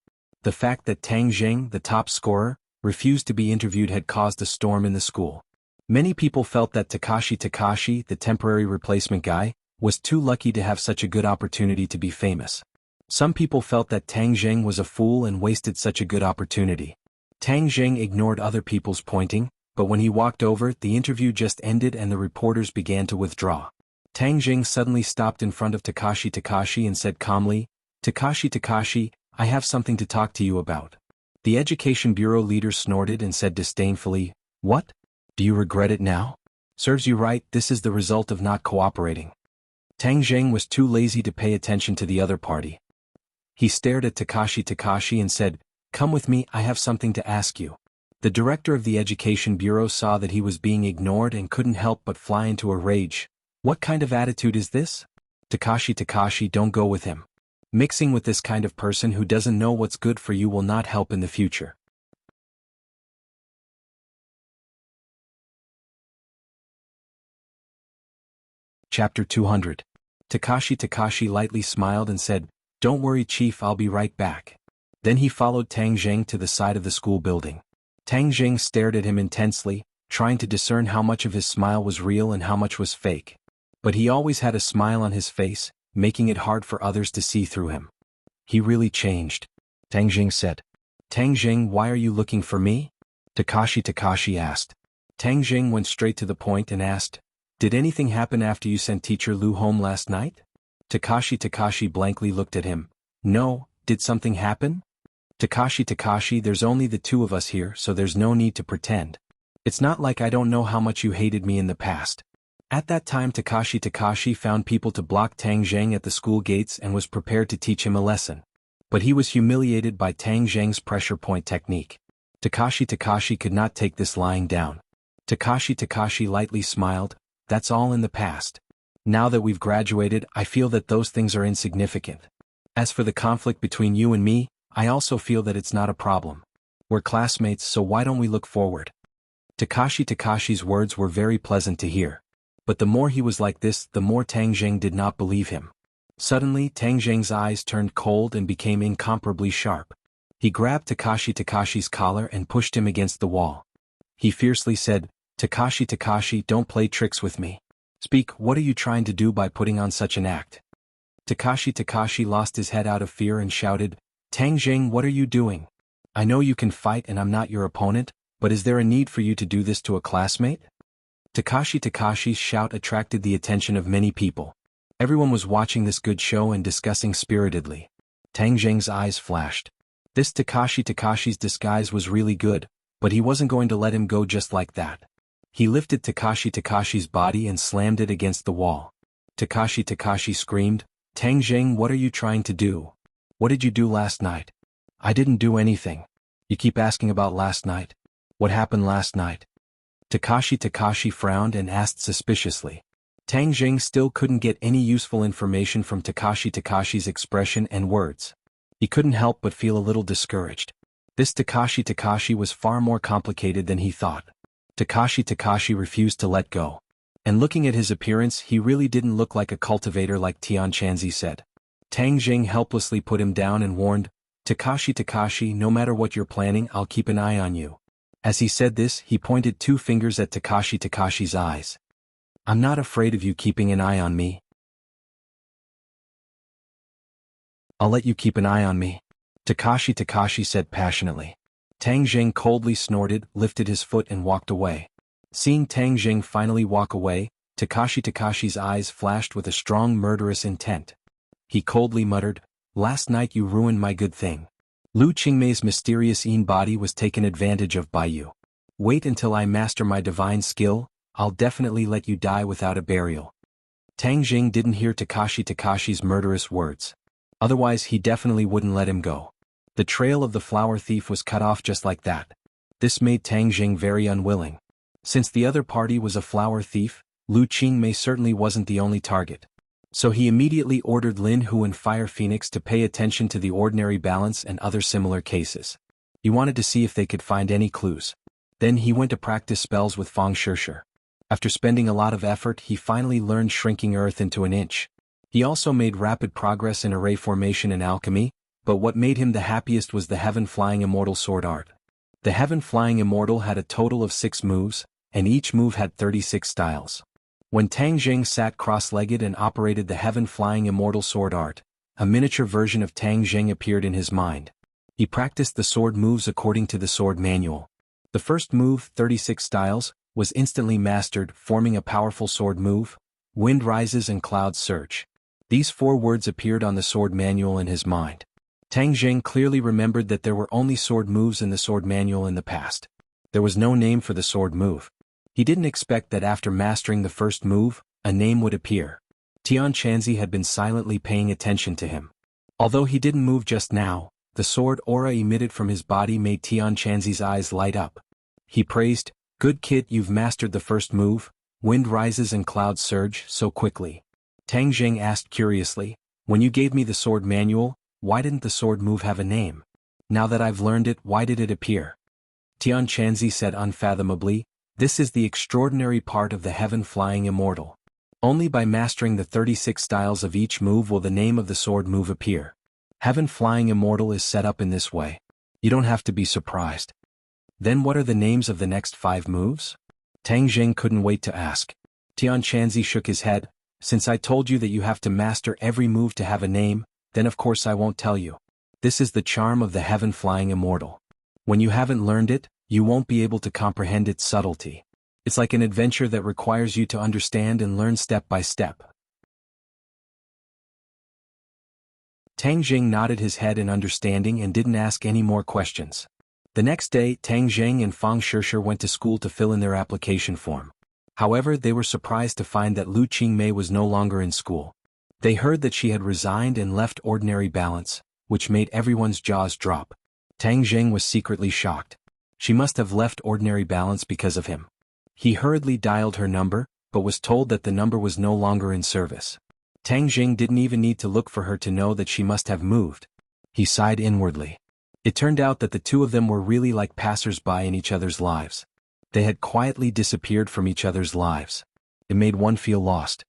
The fact that Tang Jing, the top scorer, refused to be interviewed had caused a storm in the school. Many people felt that Takashi, the temporary replacement guy, was too lucky to have such a good opportunity to be famous. Some people felt that Tang Jing was a fool and wasted such a good opportunity. Tang Jing ignored other people's pointing, but when he walked over, the interview just ended and the reporters began to withdraw. Tang Jing suddenly stopped in front of Takashi and said calmly, Takashi, I have something to talk to you about." The education bureau leader snorted and said disdainfully, "What? Do you regret it now? Serves you right, this is the result of not cooperating." Tang Jing was too lazy to pay attention to the other party. He stared at Takashi and said, "Come with me, I have something to ask you." The director of the education bureau saw that he was being ignored and couldn't help but fly into a rage. "What kind of attitude is this? Takashi, don't go with him. Mixing with this kind of person who doesn't know what's good for you will not help in the future." Chapter 200. Takashi lightly smiled and said, "Don't worry, Chief, I'll be right back." Then he followed Tang Jing to the side of the school building. Tang Jing stared at him intensely, trying to discern how much of his smile was real and how much was fake. But he always had a smile on his face, making it hard for others to see through him. "He really changed," Tang Jing said. "Tang Jing, why are you looking for me?" Takashi asked. Tang Jing went straight to the point and asked, "Did anything happen after you sent Teacher Lu home last night?" Takashi blankly looked at him. "No, did something happen?" Takashi, there's only the two of us here, so there's no need to pretend. It's not like I don't know how much you hated me in the past. At that time Takashi found people to block Tang Zheng at the school gates and was prepared to teach him a lesson. But he was humiliated by Tang Zheng's pressure point technique. Takashi could not take this lying down. Takashi lightly smiled. "That's all in the past. Now that we've graduated, I feel that those things are insignificant. As for the conflict between you and me, I also feel that it's not a problem. We're classmates, so why don't we look forward?" Takashi's words were very pleasant to hear. But the more he was like this, the more Tang Zheng did not believe him. Suddenly Tang Zheng's eyes turned cold and became incomparably sharp. He grabbed Takashi's collar and pushed him against the wall. He fiercely said, Takashi, don't play tricks with me. Speak, what are you trying to do by putting on such an act?" Takashi lost his head out of fear and shouted, "Tang Zheng, what are you doing? I know you can fight and I'm not your opponent, but is there a need for you to do this to a classmate?" Takashi's shout attracted the attention of many people. Everyone was watching this good show and discussing spiritedly. Tang Zheng's eyes flashed. This Takashi's disguise was really good, but he wasn't going to let him go just like that. He lifted Takashi's body and slammed it against the wall. Takashi screamed, "Tang Zheng, what are you trying to do? What did you do last night?" "I didn't do anything. You keep asking about last night. What happened last night?" Takashi frowned and asked suspiciously. Tang Zheng still couldn't get any useful information from Takashi's expression and words. He couldn't help but feel a little discouraged. This Takashi was far more complicated than he thought. Takashi refused to let go. And looking at his appearance, he really didn't look like a cultivator like Tian Chanzi said. Tang Zheng helplessly put him down and warned, Takashi, no matter what you're planning, I'll keep an eye on you." As he said this, he pointed two fingers at Takashi's eyes. "I'm not afraid of you keeping an eye on me. I'll let you keep an eye on me," Takashi said passionately. Tang Zheng coldly snorted, lifted his foot and walked away. Seeing Tang Zheng finally walk away, Takashi's eyes flashed with a strong murderous intent. He coldly muttered, "Last night you ruined my good thing. Lu Qingmei's mysterious Yin body was taken advantage of by you. Wait until I master my divine skill, I'll definitely let you die without a burial." Tang Zheng didn't hear Takashi's murderous words. Otherwise he definitely wouldn't let him go. The trail of the flower thief was cut off just like that. This made Tang Zheng very unwilling. Since the other party was a flower thief, Lu Qingmei certainly wasn't the only target. So he immediately ordered Lin Hu and Fire Phoenix to pay attention to the ordinary balance and other similar cases. He wanted to see if they could find any clues. Then he went to practice spells with Fang Shishir. After spending a lot of effort, he finally learned shrinking earth into an inch. He also made rapid progress in array formation and alchemy, but what made him the happiest was the Heaven-Flying Immortal sword art. The Heaven-Flying Immortal had a total of 6 moves, and each move had 36 styles. When Tang Zheng sat cross-legged and operated the Heaven-Flying Immortal sword art, a miniature version of Tang Zheng appeared in his mind. He practiced the sword moves according to the sword manual. The first move, 36 styles, was instantly mastered, forming a powerful sword move, Wind Rises and Clouds Surge. These 4 words appeared on the sword manual in his mind. Tang Zheng clearly remembered that there were only sword moves in the sword manual in the past. There was no name for the sword move. He didn't expect that after mastering the first move, a name would appear. Tian Chanzi had been silently paying attention to him. Although he didn't move just now, the sword aura emitted from his body made Tian Chanzi's eyes light up. He praised, "Good kid, you've mastered the first move, Wind Rises and Clouds Surge, so quickly." Tang Zheng asked curiously, "When you gave me the sword manual, why didn't the sword move have a name? Now that I've learned it, why did it appear?" Tian Chanzi said unfathomably, "This is the extraordinary part of the Heaven-Flying Immortal. Only by mastering the 36 styles of each move will the name of the sword move appear. Heaven-Flying Immortal is set up in this way. You don't have to be surprised." "Then what are the names of the next 5 moves?" Tang Zheng couldn't wait to ask. Tian Chanzi shook his head, "Since I told you that you have to master every move to have a name, then of course I won't tell you. This is the charm of the Heaven-Flying Immortal. When you haven't learned it, you won't be able to comprehend its subtlety. It's like an adventure that requires you to understand and learn step by step. Tang Jing nodded his head in understanding and didn't ask any more questions. The next day, Tang Jing and Fang Shishir went to school to fill in their application form. However, they were surprised to find that Lu Qingmei was no longer in school. They heard that she had resigned and left Ordinary Balance, which made everyone's jaws drop. Tang Jing was secretly shocked. She must have left Ordinary Balance because of him. He hurriedly dialed her number, but was told that the number was no longer in service. Tang Jing didn't even need to look for her to know that she must have moved. He sighed inwardly. It turned out that the two of them were really like passers-by in each other's lives. They had quietly disappeared from each other's lives. It made one feel lost.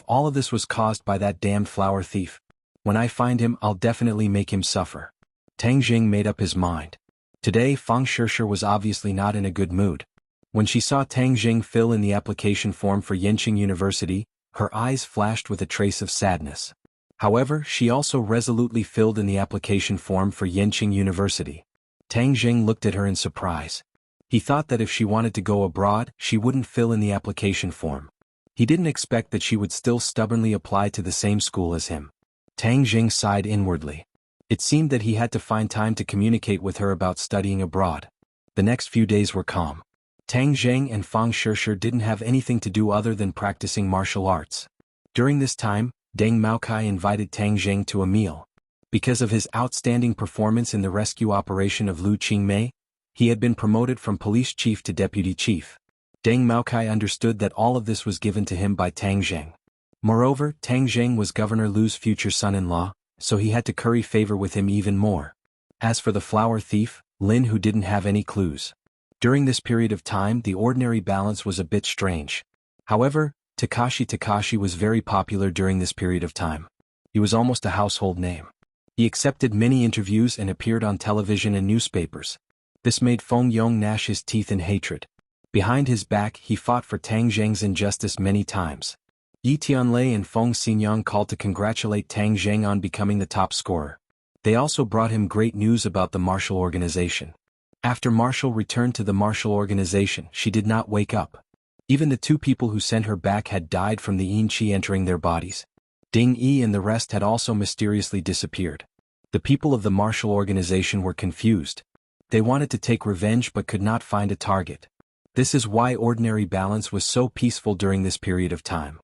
All of this was caused by that damned flower thief. When I find him, I'll definitely make him suffer. Tang Jing made up his mind. Today, Fang Shishir was obviously not in a good mood. When she saw Tang Jing fill in the application form for Yenqing University, her eyes flashed with a trace of sadness. However, she also resolutely filled in the application form for Yenqing University. Tang Jing looked at her in surprise. He thought that if she wanted to go abroad, she wouldn't fill in the application form. He didn't expect that she would still stubbornly apply to the same school as him. Tang Jing sighed inwardly. It seemed that he had to find time to communicate with her about studying abroad. The next few days were calm. Tang Jing and Fang Shishir didn't have anything to do other than practicing martial arts. During this time, Deng Maokai invited Tang Jing to a meal. Because of his outstanding performance in the rescue operation of Lu Qingmei, he had been promoted from police chief to deputy chief. Deng Maokai understood that all of this was given to him by Tang Jing. Moreover, Tang Jing was Governor Lu's future son-in-law, so he had to curry favor with him even more. As for the flower thief, Lin, who didn't have any clues. During this period of time, the Ordinary Balance was a bit strange. However, Takashi was very popular during this period of time. He was almost a household name. He accepted many interviews and appeared on television and newspapers. This made Feng Yong gnash his teeth in hatred. Behind his back, he fought for Tang Jing's injustice many times. Yi Tianlei and Feng Xinyang called to congratulate Tang Jing on becoming the top scorer. They also brought him great news about the martial organization. After Marshall returned to the martial organization, she did not wake up. Even the two people who sent her back had died from the yin qi entering their bodies. Ding Yi and the rest had also mysteriously disappeared. The people of the martial organization were confused. They wanted to take revenge but could not find a target. This is why Ordinary Balance was so peaceful during this period of time.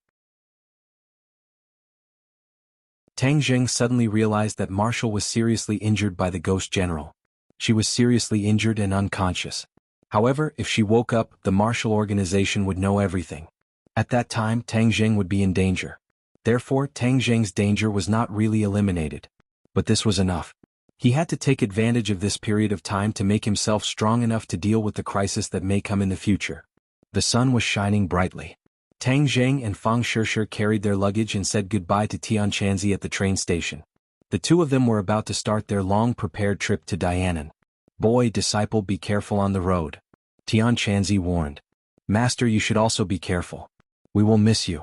Tang Jing suddenly realized that Marshall was seriously injured by the Ghost General. She was seriously injured and unconscious. However, if she woke up, the martial organization would know everything. At that time, Tang Jing would be in danger. Therefore, Tang Jing's danger was not really eliminated. But this was enough. He had to take advantage of this period of time to make himself strong enough to deal with the crisis that may come in the future. The sun was shining brightly. Tang Jing and Fang Shishir carried their luggage and said goodbye to Tianquanzi at the train station. The two of them were about to start their long-prepared trip to Dianan. "Boy, disciple, be careful on the road," Tianquanzi warned. "Master, you should also be careful. We will miss you,"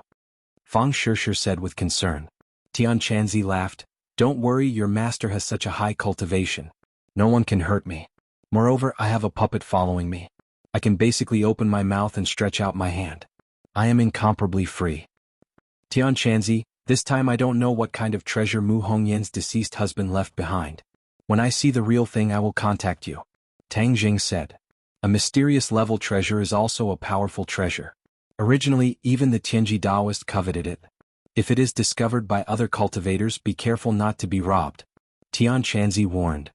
Fang Shishir said with concern. Tianquanzi laughed. "Don't worry, your master has such a high cultivation. No one can hurt me. Moreover, I have a puppet following me. I can basically open my mouth and stretch out my hand. I am incomparably free." Tianquanzi, "This time I don't know what kind of treasure Mu Hongyan's deceased husband left behind. When I see the real thing I will contact you," Tang Jing said. A mysterious level treasure is also a powerful treasure. Originally, even the Tianji Daoist coveted it. If it is discovered by other cultivators, be careful not to be robbed, Tianquanzi warned.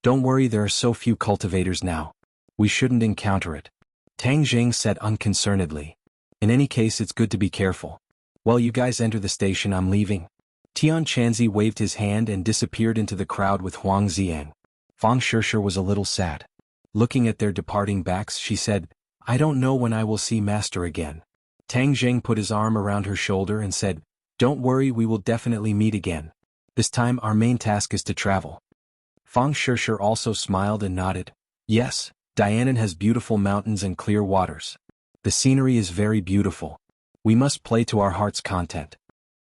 "Don't worry, there are so few cultivators now. We shouldn't encounter it," Tang Jing said unconcernedly. "In any case, it's good to be careful. Well, you guys enter the station, I'm leaving." Tianquanzi waved his hand and disappeared into the crowd with Huang Ziang. Fang Shishir was a little sad. Looking at their departing backs, she said, "I don't know when I will see Master again." Tang Jing put his arm around her shoulder and said, "Don't worry, we will definitely meet again. This time our main task is to travel." Fang Shishir also smiled and nodded. "Yes, Dianan has beautiful mountains and clear waters. The scenery is very beautiful. We must play to our heart's content."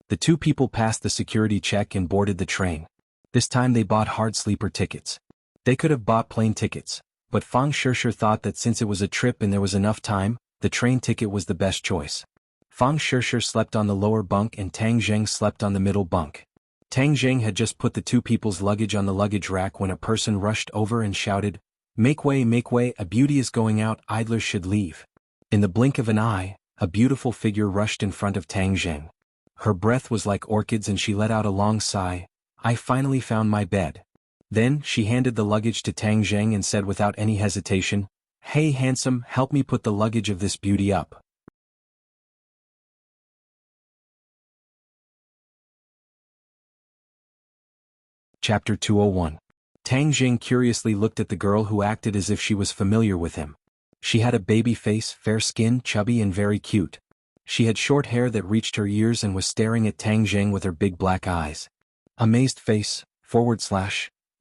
The two people passed the security check and boarded the train. This time they bought hard sleeper tickets. They could have bought plane tickets, but Fang Shishir thought that since it was a trip and there was enough time, The train ticket was the best choice. Fang Shishir slept on the lower bunk and Tang Zheng slept on the middle bunk. Tang Zheng had just put the two people's luggage on the luggage rack when a person rushed over and shouted, make way, a beauty is going out, idlers should leave." In the blink of an eye, a beautiful figure rushed in front of Tang Zheng. Her breath was like orchids and she let out a long sigh. "I finally found my bed." Then, she handed the luggage to Tang Zheng and said without any hesitation, "Hey handsome, help me put the luggage of this beauty up." Chapter 201. Tang Zheng curiously looked at the girl who acted as if she was familiar with him. She had a baby face, fair skin, chubby and very cute. She had short hair that reached her ears and was staring at Tang Zheng with her big black eyes. Amazed face,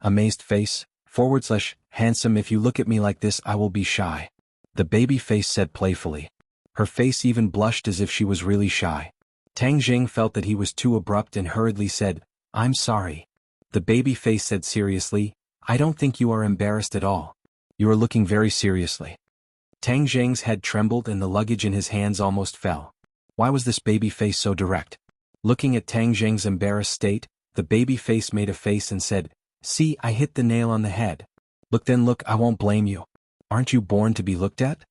amazed face, handsome, if you look at me like this I will be shy. The baby face said playfully. Her face even blushed as if she was really shy. Tang Zheng felt that he was too abrupt and hurriedly said, "I'm sorry." The baby face said seriously, "I don't think you are embarrassed at all. You are looking very seriously." Tang Zheng's head trembled and the luggage in his hands almost fell. Why was this baby face so direct? Looking at Tang Zheng's embarrassed state, the baby face made a face and said, "See, I hit the nail on the head. Look then look, I won't blame you. Aren't you born to be looked at?"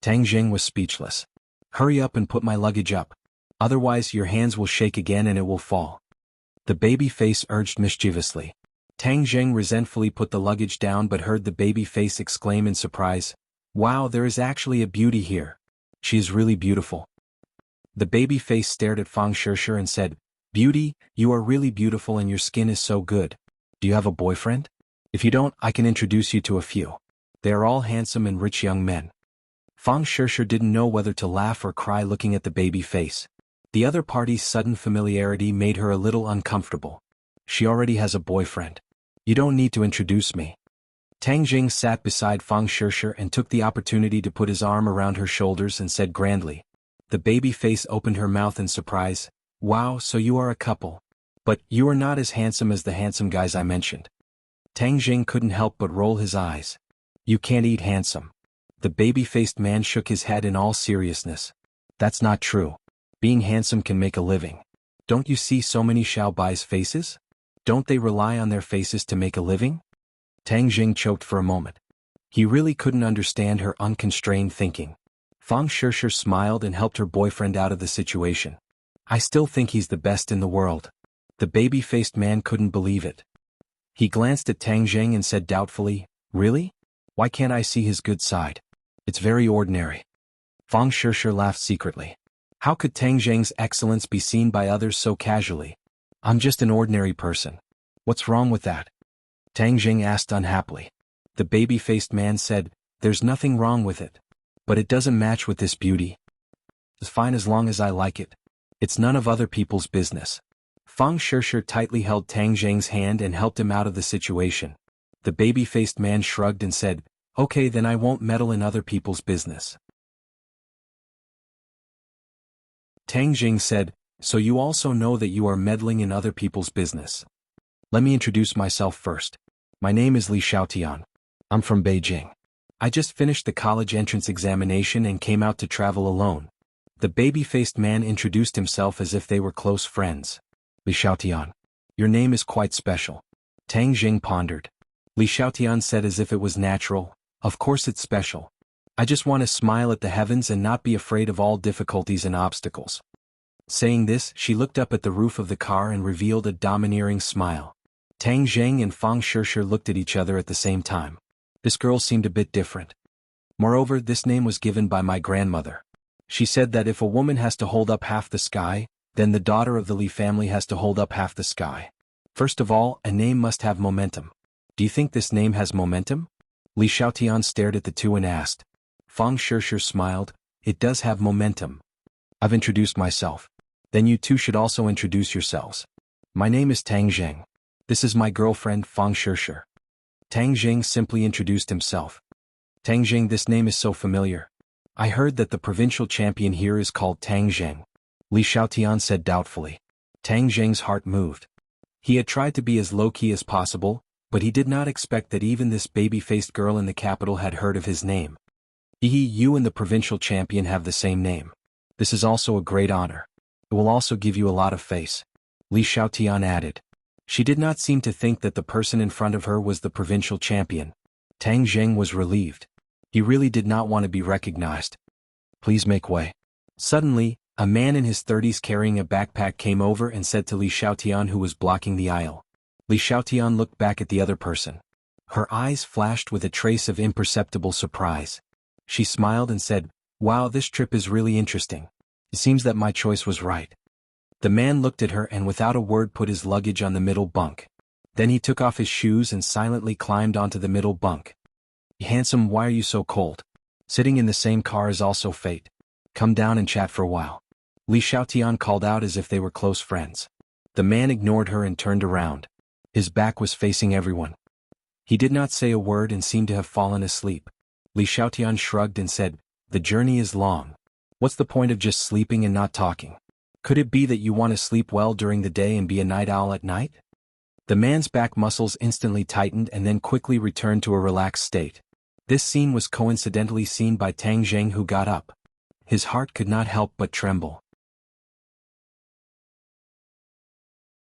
Tang Zheng was speechless. "Hurry up and put my luggage up. Otherwise your hands will shake again and it will fall." The baby face urged mischievously. Tang Zheng resentfully put the luggage down but heard the baby face exclaim in surprise, "Wow, there is actually a beauty here. She is really beautiful." The baby face stared at Fang Shishir and said, "Beauty, you are really beautiful and your skin is so good. Do you have a boyfriend? If you don't, I can introduce you to a few. They are all handsome and rich young men." Fang Shishir didn't know whether to laugh or cry looking at the baby face. The other party's sudden familiarity made her a little uncomfortable. She already has a boyfriend. "You don't need to introduce me." Tang Zheng sat beside Fang Shishir and took the opportunity to put his arm around her shoulders and said grandly. The baby face opened her mouth in surprise, "Wow, so you are a couple. But you are not as handsome as the handsome guys I mentioned." Tang Zheng couldn't help but roll his eyes. "You can't eat handsome." The baby-faced man shook his head in all seriousness. "That's not true. Being handsome can make a living. Don't you see so many Xiaobai's faces? Don't they rely on their faces to make a living?" Tang Zheng choked for a moment. He really couldn't understand her unconstrained thinking. Fang Shishir smiled and helped her boyfriend out of the situation. "I still think he's the best in the world." The baby-faced man couldn't believe it. He glanced at Tang Zheng and said doubtfully, "Really? Why can't I see his good side? It's very ordinary." Fang Shishir laughed secretly. How could Tang Zheng's excellence be seen by others so casually? "I'm just an ordinary person. What's wrong with that?" Tang Zheng asked unhappily. The baby-faced man said, "There's nothing wrong with it. But it doesn't match with this beauty. It's fine as long as I like it. It's none of other people's business." Fang Shishir tightly held Tang Zheng's hand and helped him out of the situation. The baby-faced man shrugged and said, "Okay, then I won't meddle in other people's business." Tang Zheng said, "So you also know that you are meddling in other people's business. Let me introduce myself first. My name is Li Xiaotian. I'm from Beijing. I just finished the college entrance examination and came out to travel alone." The baby-faced man introduced himself as if they were close friends. "Li Xiaotian. Your name is quite special." Tang Zheng pondered. Li Xiaotian said as if it was natural, "Of course it's special. I just want to smile at the heavens and not be afraid of all difficulties and obstacles." Saying this, she looked up at the roof of the car and revealed a domineering smile. Tang Zheng and Fang Shishir looked at each other at the same time. This girl seemed a bit different. Moreover, this name was given by my grandmother. She said that if a woman has to hold up half the sky, then the daughter of the Li family has to hold up half the sky. First of all, a name must have momentum. Do you think this name has momentum? Li Xiaotian stared at the two and asked. Fang Shishir smiled, "It does have momentum. I've introduced myself. Then you two should also introduce yourselves. My name is Tang Zheng. This is my girlfriend Fang Shishir." Tang Zheng simply introduced himself. "Tang Zheng, this name is so familiar. I heard that the provincial champion here is called Tang Zheng." Li Xiaotian said doubtfully. Tang Zheng's heart moved. He had tried to be as low-key as possible, but he did not expect that even this baby-faced girl in the capital had heard of his name. You and the provincial champion have the same name. This is also a great honor. It will also give you a lot of face. Li Xiaotian added. She did not seem to think that the person in front of her was the provincial champion. Tang Zheng was relieved. He really did not want to be recognized. Please make way. Suddenly, a man in his 30s carrying a backpack came over and said to Li Xiaotian, who was blocking the aisle. Li Xiaotian looked back at the other person. Her eyes flashed with a trace of imperceptible surprise. She smiled and said, "Wow, this trip is really interesting. It seems that my choice was right." The man looked at her and without a word put his luggage on the middle bunk. Then he took off his shoes and silently climbed onto the middle bunk. "Handsome, why are you so cold? Sitting in the same car is also fate. Come down and chat for a while." Li Xiaotian called out as if they were close friends. The man ignored her and turned around. His back was facing everyone. He did not say a word and seemed to have fallen asleep. Li Xiaotian shrugged and said, "The journey is long. What's the point of just sleeping and not talking? Could it be that you want to sleep well during the day and be a night owl at night?" The man's back muscles instantly tightened and then quickly returned to a relaxed state. This scene was coincidentally seen by Tang Zheng, who got up. His heart could not help but tremble.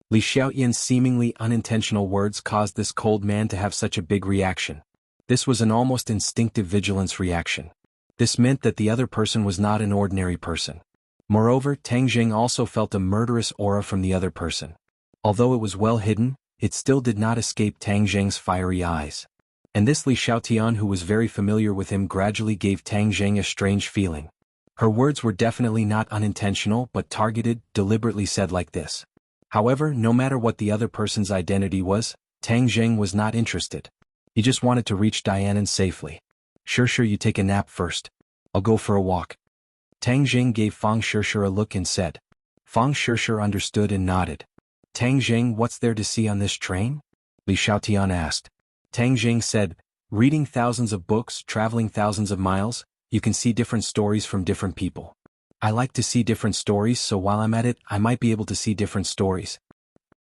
Li Xiaotian's seemingly unintentional words caused this cold man to have such a big reaction. This was an almost instinctive vigilance reaction. This meant that the other person was not an ordinary person. Moreover, Tang Zheng also felt a murderous aura from the other person. Although it was well hidden, it still did not escape Tang Zheng's fiery eyes. And this Li Xiaotian, who was very familiar with him, gradually gave Tang Zheng a strange feeling. Her words were definitely not unintentional but targeted, deliberately said like this. However, no matter what the other person's identity was, Tang Zheng was not interested. He just wanted to reach Dianan safely. Sure, you take a nap first. I'll go for a walk." Tang Zheng gave Fang Shishir a look and said. Fang Shishir understood and nodded. "Tang Zheng, what's there to see on this train?" Li Xiaotian asked. Tang Zheng said, "Reading thousands of books, traveling thousands of miles, you can see different stories from different people. I like to see different stories, so while I'm at it, I might be able to see different stories."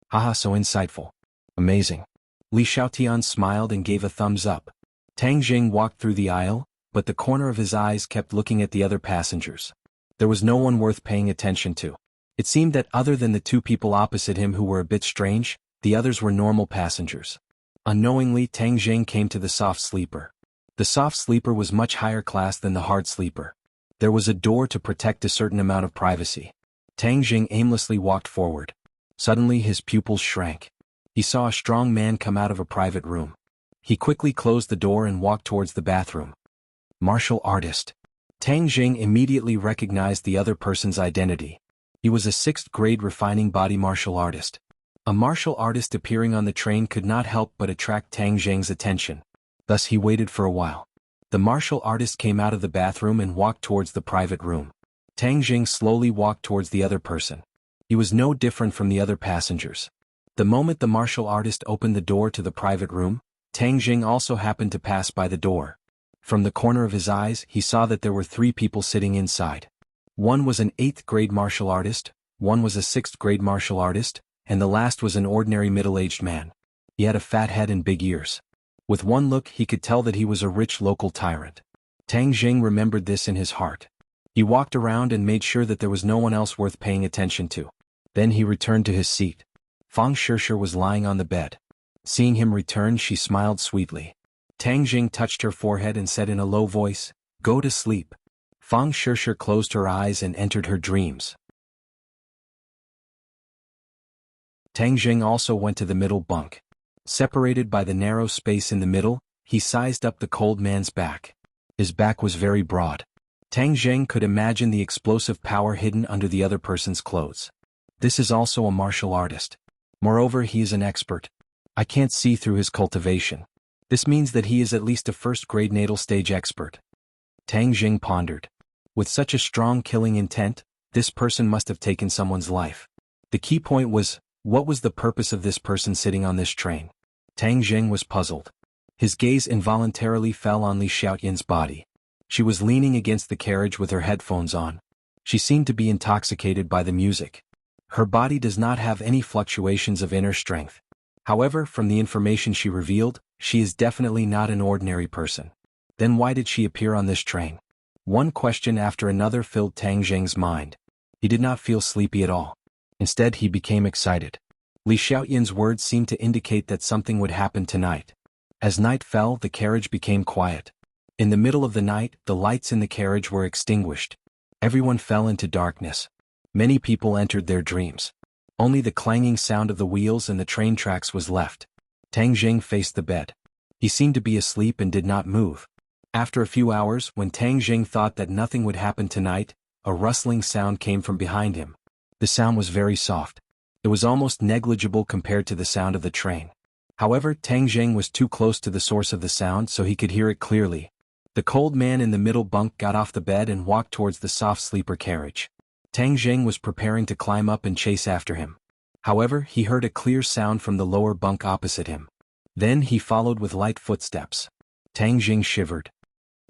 Haha, so insightful. Amazing. Li Xiaotian smiled and gave a thumbs up. Tang Zheng walked through the aisle, but the corner of his eyes kept looking at the other passengers. There was no one worth paying attention to. It seemed that other than the two people opposite him who were a bit strange, the others were normal passengers. Unknowingly, Tang Zheng came to the soft sleeper. The soft sleeper was much higher class than the hard sleeper. There was a door to protect a certain amount of privacy. Tang Zheng aimlessly walked forward. Suddenly his pupils shrank. He saw a strong man come out of a private room. He quickly closed the door and walked towards the bathroom. Martial artist. Tang Zheng immediately recognized the other person's identity. He was a 6th grade refining body martial artist. A martial artist appearing on the train could not help but attract Tang Zheng's attention. Thus he waited for a while. The martial artist came out of the bathroom and walked towards the private room. Tang Zheng slowly walked towards the other person. He was no different from the other passengers. The moment the martial artist opened the door to the private room, Tang Zheng also happened to pass by the door. From the corner of his eyes, he saw that there were 3 people sitting inside. One was an 8th grade martial artist, one was a 6th grade martial artist, and the last was an ordinary middle-aged man. He had a fat head and big ears. With one look he could tell that he was a rich local tyrant. Tang Zheng remembered this in his heart. He walked around and made sure that there was no one else worth paying attention to. Then he returned to his seat. Fang Shishir was lying on the bed. Seeing him return, she smiled sweetly. Tang Zheng touched her forehead and said in a low voice, "Go to sleep." Fang Shishir closed her eyes and entered her dreams. Tang Zheng also went to the middle bunk. Separated by the narrow space in the middle, he sized up the cold man's back. His back was very broad. Tang Zheng could imagine the explosive power hidden under the other person's clothes. This is also a martial artist. Moreover, he is an expert. I can't see through his cultivation. This means that he is at least a 1st grade natal stage expert. Tang Zheng pondered. With such a strong killing intent, this person must have taken someone's life. The key point was, what was the purpose of this person sitting on this train? Tang Zheng was puzzled. His gaze involuntarily fell on Li Xiaotian's body. She was leaning against the carriage with her headphones on. She seemed to be intoxicated by the music. Her body does not have any fluctuations of inner strength. However, from the information she revealed, she is definitely not an ordinary person. Then why did she appear on this train? One question after another filled Tang Zheng's mind. He did not feel sleepy at all. Instead, he became excited. Li Xiaoyan's words seemed to indicate that something would happen tonight. As night fell, the carriage became quiet. In the middle of the night, the lights in the carriage were extinguished. Everyone fell into darkness. Many people entered their dreams. Only the clanging sound of the wheels and the train tracks was left. Tang Zheng faced the bed. He seemed to be asleep and did not move. After a few hours, when Tang Zheng thought that nothing would happen tonight, a rustling sound came from behind him. The sound was very soft. It was almost negligible compared to the sound of the train. However, Tang Zheng was too close to the source of the sound so he could hear it clearly. The cold man in the middle bunk got off the bed and walked towards the soft sleeper carriage. Tang Zheng was preparing to climb up and chase after him. However, he heard a clear sound from the lower bunk opposite him. Then he followed with light footsteps. Tang Zheng shivered.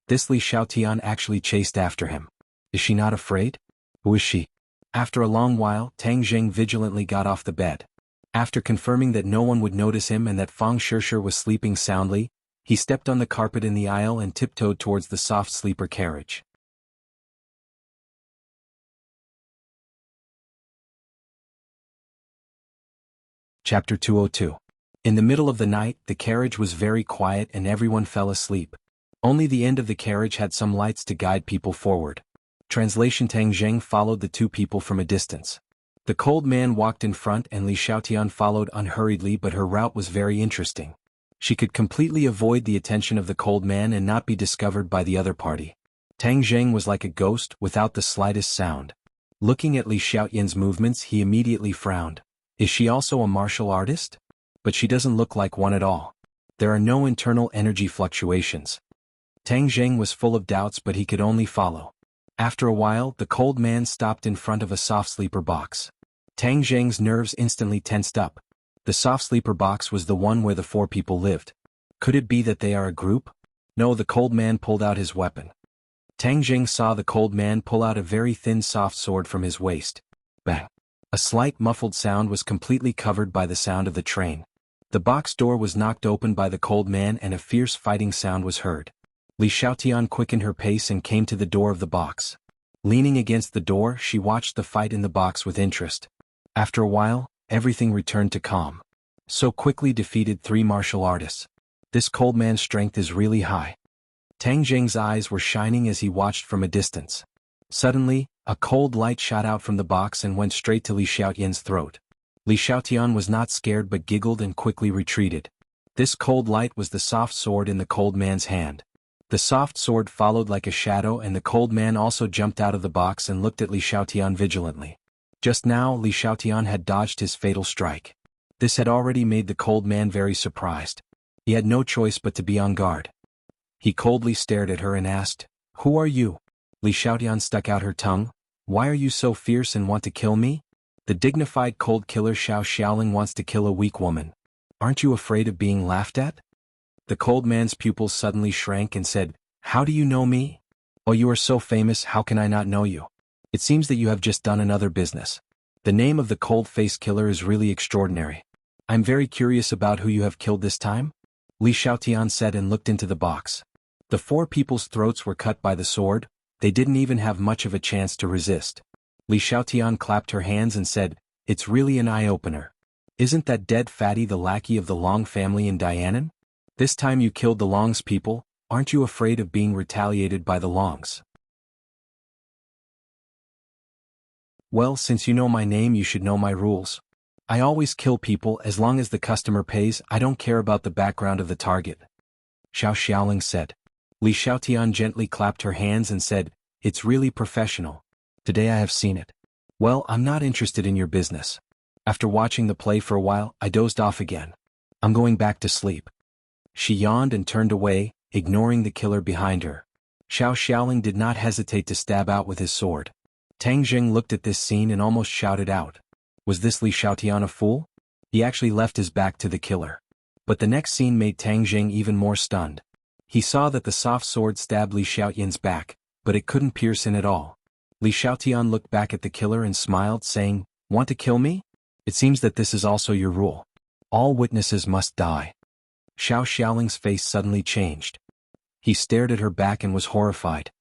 This Li Xiaotian actually chased after him. Is she not afraid? Who is she? After a long while, Tang Zheng vigilantly got off the bed. After confirming that no one would notice him and that Fang Shishir was sleeping soundly, he stepped on the carpet in the aisle and tiptoed towards the soft sleeper carriage. Chapter 202. In the middle of the night, the carriage was very quiet and everyone fell asleep. Only the end of the carriage had some lights to guide people forward. Translation: Tang Zheng followed the two people from a distance. The cold man walked in front and Li Xiaotian followed unhurriedly, but her route was very interesting. She could completely avoid the attention of the cold man and not be discovered by the other party. Tang Zheng was like a ghost without the slightest sound. Looking at Li Xiaotian's movements, he immediately frowned. Is she also a martial artist? But she doesn't look like one at all. There are no internal energy fluctuations. Tang Zheng was full of doubts, but he could only follow. After a while, the cold man stopped in front of a soft sleeper box. Tang Zheng's nerves instantly tensed up. The soft sleeper box was the one where the four people lived. Could it be that they are a group? No, the cold man pulled out his weapon. Tang Zheng saw the cold man pull out a very thin soft sword from his waist. Bang! A slight muffled sound was completely covered by the sound of the train. The box door was knocked open by the cold man and a fierce fighting sound was heard. Li Xiaotian quickened her pace and came to the door of the box. Leaning against the door, she watched the fight in the box with interest. After a while, everything returned to calm. So quickly defeated 3 martial artists. This cold man's strength is really high. Tang Zheng's eyes were shining as he watched from a distance. Suddenly, a cold light shot out from the box and went straight to Li Xiaotian's throat. Li Xiaotian was not scared but giggled and quickly retreated. This cold light was the soft sword in the cold man's hand. The soft sword followed like a shadow and the cold man also jumped out of the box and looked at Li Xiaotian vigilantly. Just now, Li Xiaotian had dodged his fatal strike. This had already made the cold man very surprised. He had no choice but to be on guard. He coldly stared at her and asked, "Who are you?" Li Xiaotian stuck out her tongue. "Why are you so fierce and want to kill me?" "The dignified cold killer Xiao Xiaoling wants to kill a weak woman. Aren't you afraid of being laughed at?" The cold man's pupils suddenly shrank and said, "How do you know me? Oh, you are so famous, how can I not know you? It seems that you have just done another business. The name of the cold-faced killer is really extraordinary. I'm very curious about who you have killed this time?" Li Xiaotian said and looked into the box. The 4 people's throats were cut by the sword. They didn't even have much of a chance to resist. Li Xiaotian clapped her hands and said, "It's really an eye-opener. Isn't that dead fatty the lackey of the Long family in Dianan? This time you killed the Long's people, aren't you afraid of being retaliated by the Longs?" "Well, since you know my name you should know my rules. I always kill people as long as the customer pays. I don't care about the background of the target," Xiao Xiaoling said. Li Xiaotian gently clapped her hands and said, "It's really professional. Today I have seen it. Well, I'm not interested in your business. After watching the play for a while, I dozed off again. I'm going back to sleep." She yawned and turned away, ignoring the killer behind her. Xiao Xiaoling did not hesitate to stab out with his sword. Tang Zheng looked at this scene and almost shouted out. Was this Li Xiaotian a fool? He actually left his back to the killer. But the next scene made Tang Zheng even more stunned. He saw that the soft sword stabbed Li Xiaotian's back, but it couldn't pierce in at all. Li Xiaotian looked back at the killer and smiled, saying, "Want to kill me? It seems that this is also your rule. All witnesses must die." Xiao Xiaoling's face suddenly changed. He stared at her back and was horrified.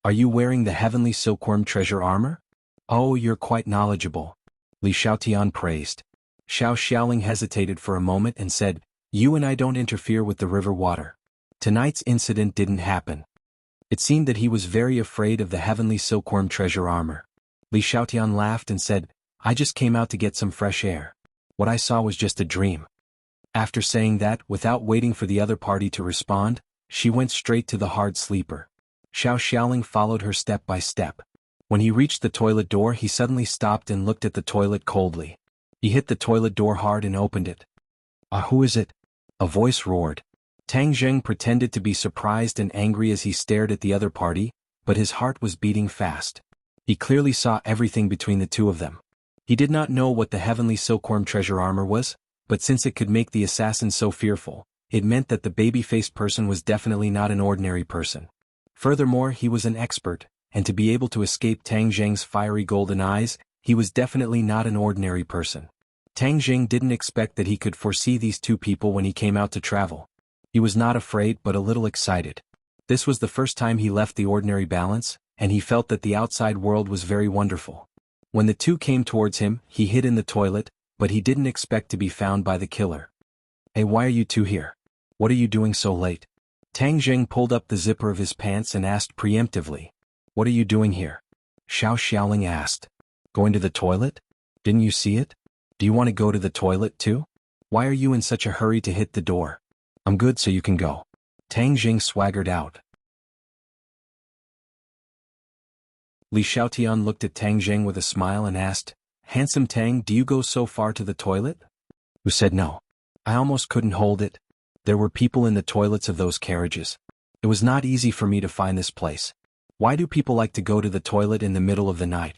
Are you wearing the heavenly silkworm treasure armor? Oh, you're quite knowledgeable. Li Xiaotian praised. Xiao Xiaoling hesitated for a moment and said, You and I don't interfere with the river water. Tonight's incident didn't happen. It seemed that he was very afraid of the heavenly silkworm treasure armor. Li Xiaotian laughed and said, I just came out to get some fresh air. What I saw was just a dream. After saying that, without waiting for the other party to respond, she went straight to the hard sleeper. Xiao Xiaoling followed her step by step. When he reached the toilet door, he suddenly stopped and looked at the toilet coldly. He hit the toilet door hard and opened it. Who is it? A voice roared. Tang Zheng pretended to be surprised and angry as he stared at the other party, but his heart was beating fast. He clearly saw everything between the two of them. He did not know what the heavenly silkworm treasure armor was, but since it could make the assassin so fearful, it meant that the baby-faced person was definitely not an ordinary person. Furthermore, he was an expert, and to be able to escape Tang Zheng's fiery golden eyes, he was definitely not an ordinary person. Tang Zheng didn't expect that he could foresee these two people when he came out to travel. He was not afraid but a little excited. This was the first time he left the ordinary balance, and he felt that the outside world was very wonderful. When the two came towards him, he hid in the toilet, but he didn't expect to be found by the killer. Hey, why are you two here? What are you doing so late? Tang Zheng pulled up the zipper of his pants and asked preemptively. What are you doing here? Xiao Xiaoling asked. Going to the toilet? Didn't you see it? Do you want to go to the toilet too? Why are you in such a hurry to hit the door? I'm good, so you can go. Tang Zheng swaggered out. Li Xiaotian looked at Tang Zheng with a smile and asked, Handsome Tang, do you go so far to the toilet? Who said no? I almost couldn't hold it. There were people in the toilets of those carriages. It was not easy for me to find this place. Why do people like to go to the toilet in the middle of the night?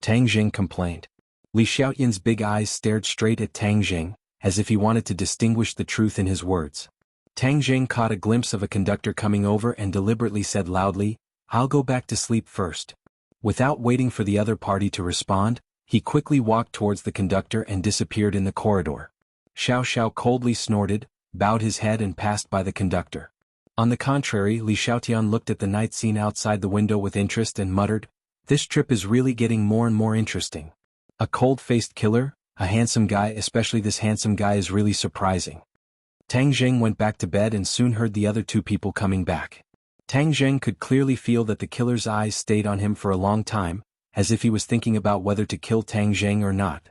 Tang Zheng complained. Li Xiaotian's big eyes stared straight at Tang Zheng, as if he wanted to distinguish the truth in his words. Tang Zheng caught a glimpse of a conductor coming over and deliberately said loudly, I'll go back to sleep first. Without waiting for the other party to respond, he quickly walked towards the conductor and disappeared in the corridor. Xiao Xiao coldly snorted, bowed his head and passed by the conductor. On the contrary, Li Xiaotian looked at the night scene outside the window with interest and muttered, This trip is really getting more and more interesting. A cold-faced killer, a handsome guy, especially this handsome guy, is really surprising. Tang Zheng went back to bed and soon heard the other two people coming back. Tang Zheng could clearly feel that the killer's eyes stayed on him for a long time, as if he was thinking about whether to kill Tang Zheng or not.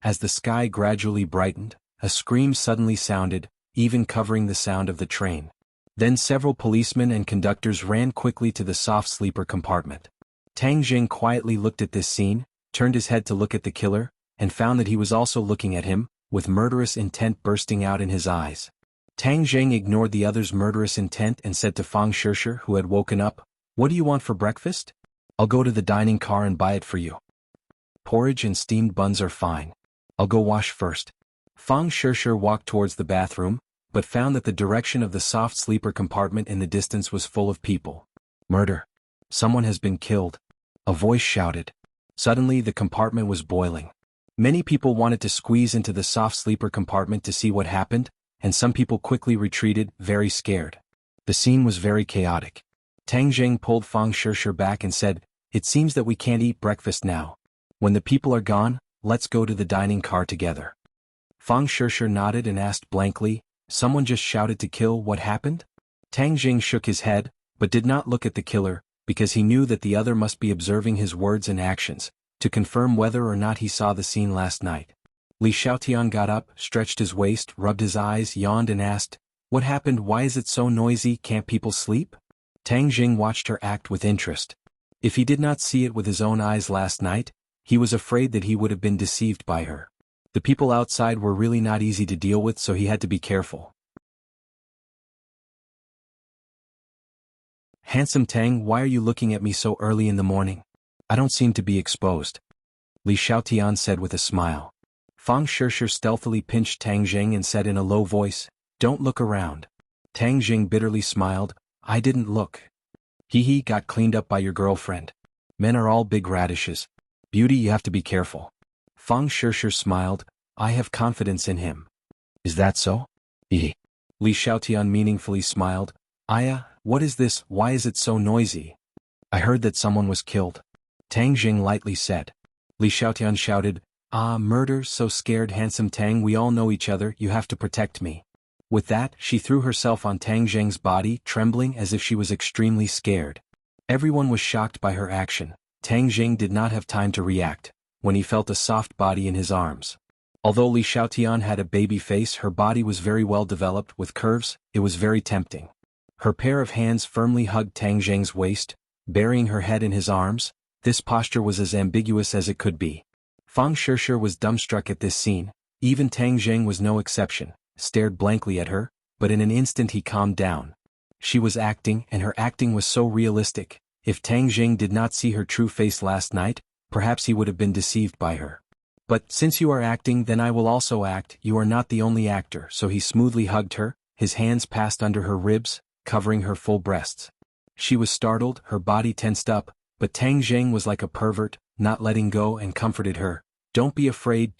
As the sky gradually brightened, a scream suddenly sounded, even covering the sound of the train. Then several policemen and conductors ran quickly to the soft sleeper compartment. Tang Zheng quietly looked at this scene, turned his head to look at the killer, and found that he was also looking at him, with murderous intent bursting out in his eyes. Tang Zheng ignored the other's murderous intent and said to Fang Shishir, who had woken up, What do you want for breakfast? I'll go to the dining car and buy it for you. Porridge and steamed buns are fine. I'll go wash first. Fang Shishir walked towards the bathroom, but found that the direction of the soft sleeper compartment in the distance was full of people. Murder. Someone has been killed. A voice shouted. Suddenly the compartment was boiling. Many people wanted to squeeze into the soft sleeper compartment to see what happened, and some people quickly retreated, very scared. The scene was very chaotic. Tang Zheng pulled Fang Shishir back and said, It seems that we can't eat breakfast now. When the people are gone, let's go to the dining car together. Fang Shishir nodded and asked blankly, Someone just shouted to kill, what happened? Tang Zheng shook his head, but did not look at the killer, because he knew that the other must be observing his words and actions, to confirm whether or not he saw the scene last night. Li Xiaotian got up, stretched his waist, rubbed his eyes, yawned and asked, What happened? Why is it so noisy? Can't people sleep? Tang Zheng watched her act with interest. If he did not see it with his own eyes last night, he was afraid that he would have been deceived by her. The people outside were really not easy to deal with, so he had to be careful. Handsome Tang, why are you looking at me so early in the morning? I don't seem to be exposed. Li Xiaotian said with a smile. Fang Shishir stealthily pinched Tang Zheng and said in a low voice, Don't look around. Tang Zheng bitterly smiled, I didn't look. He got cleaned up by your girlfriend. Men are all big radishes. Beauty, you have to be careful. Fang Shishir smiled, I have confidence in him. Is that so? Li Xiaotian meaningfully smiled, What is this? Why is it so noisy? I heard that someone was killed. Tang Jing lightly said. Li Xiaotian shouted, Ah, murder, so scared, handsome Tang, we all know each other, you have to protect me. With that, she threw herself on Tang Jing's body, trembling as if she was extremely scared. Everyone was shocked by her action. Tang Jing did not have time to react, when he felt a soft body in his arms. Although Li Xiaotian had a baby face, her body was very well developed with curves, it was very tempting. Her pair of hands firmly hugged Tang Jing's waist, burying her head in his arms. This posture was as ambiguous as it could be. Fang Shishir was dumbstruck at this scene. Even Tang Jing was no exception, stared blankly at her, but in an instant he calmed down. She was acting, and her acting was so realistic. If Tang Jing did not see her true face last night, perhaps he would have been deceived by her. But since you are acting, then I will also act. You are not the only actor. So he smoothly hugged her, his hands passed under her ribs, covering her full breasts. She was startled, her body tensed up, but Tang Jing was like a pervert, not letting go, and comforted her. Don't be afraid,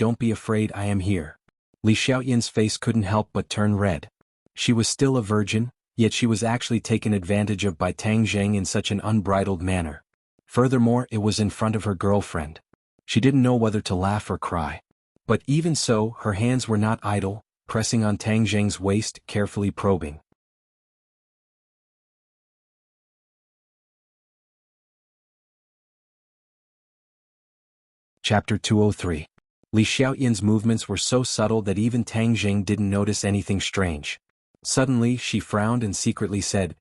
I am here. Li Xiaoyan's face couldn't help but turn red. She was still a virgin, yet she was actually taken advantage of by Tang Jing in such an unbridled manner. Furthermore, it was in front of her girlfriend. She didn't know whether to laugh or cry. But even so, her hands were not idle, pressing on Tang Jing's waist, carefully probing. Chapter 203. Li Xiaoyan's movements were so subtle that even Tang Jing didn't notice anything strange. Suddenly, she frowned and secretly said,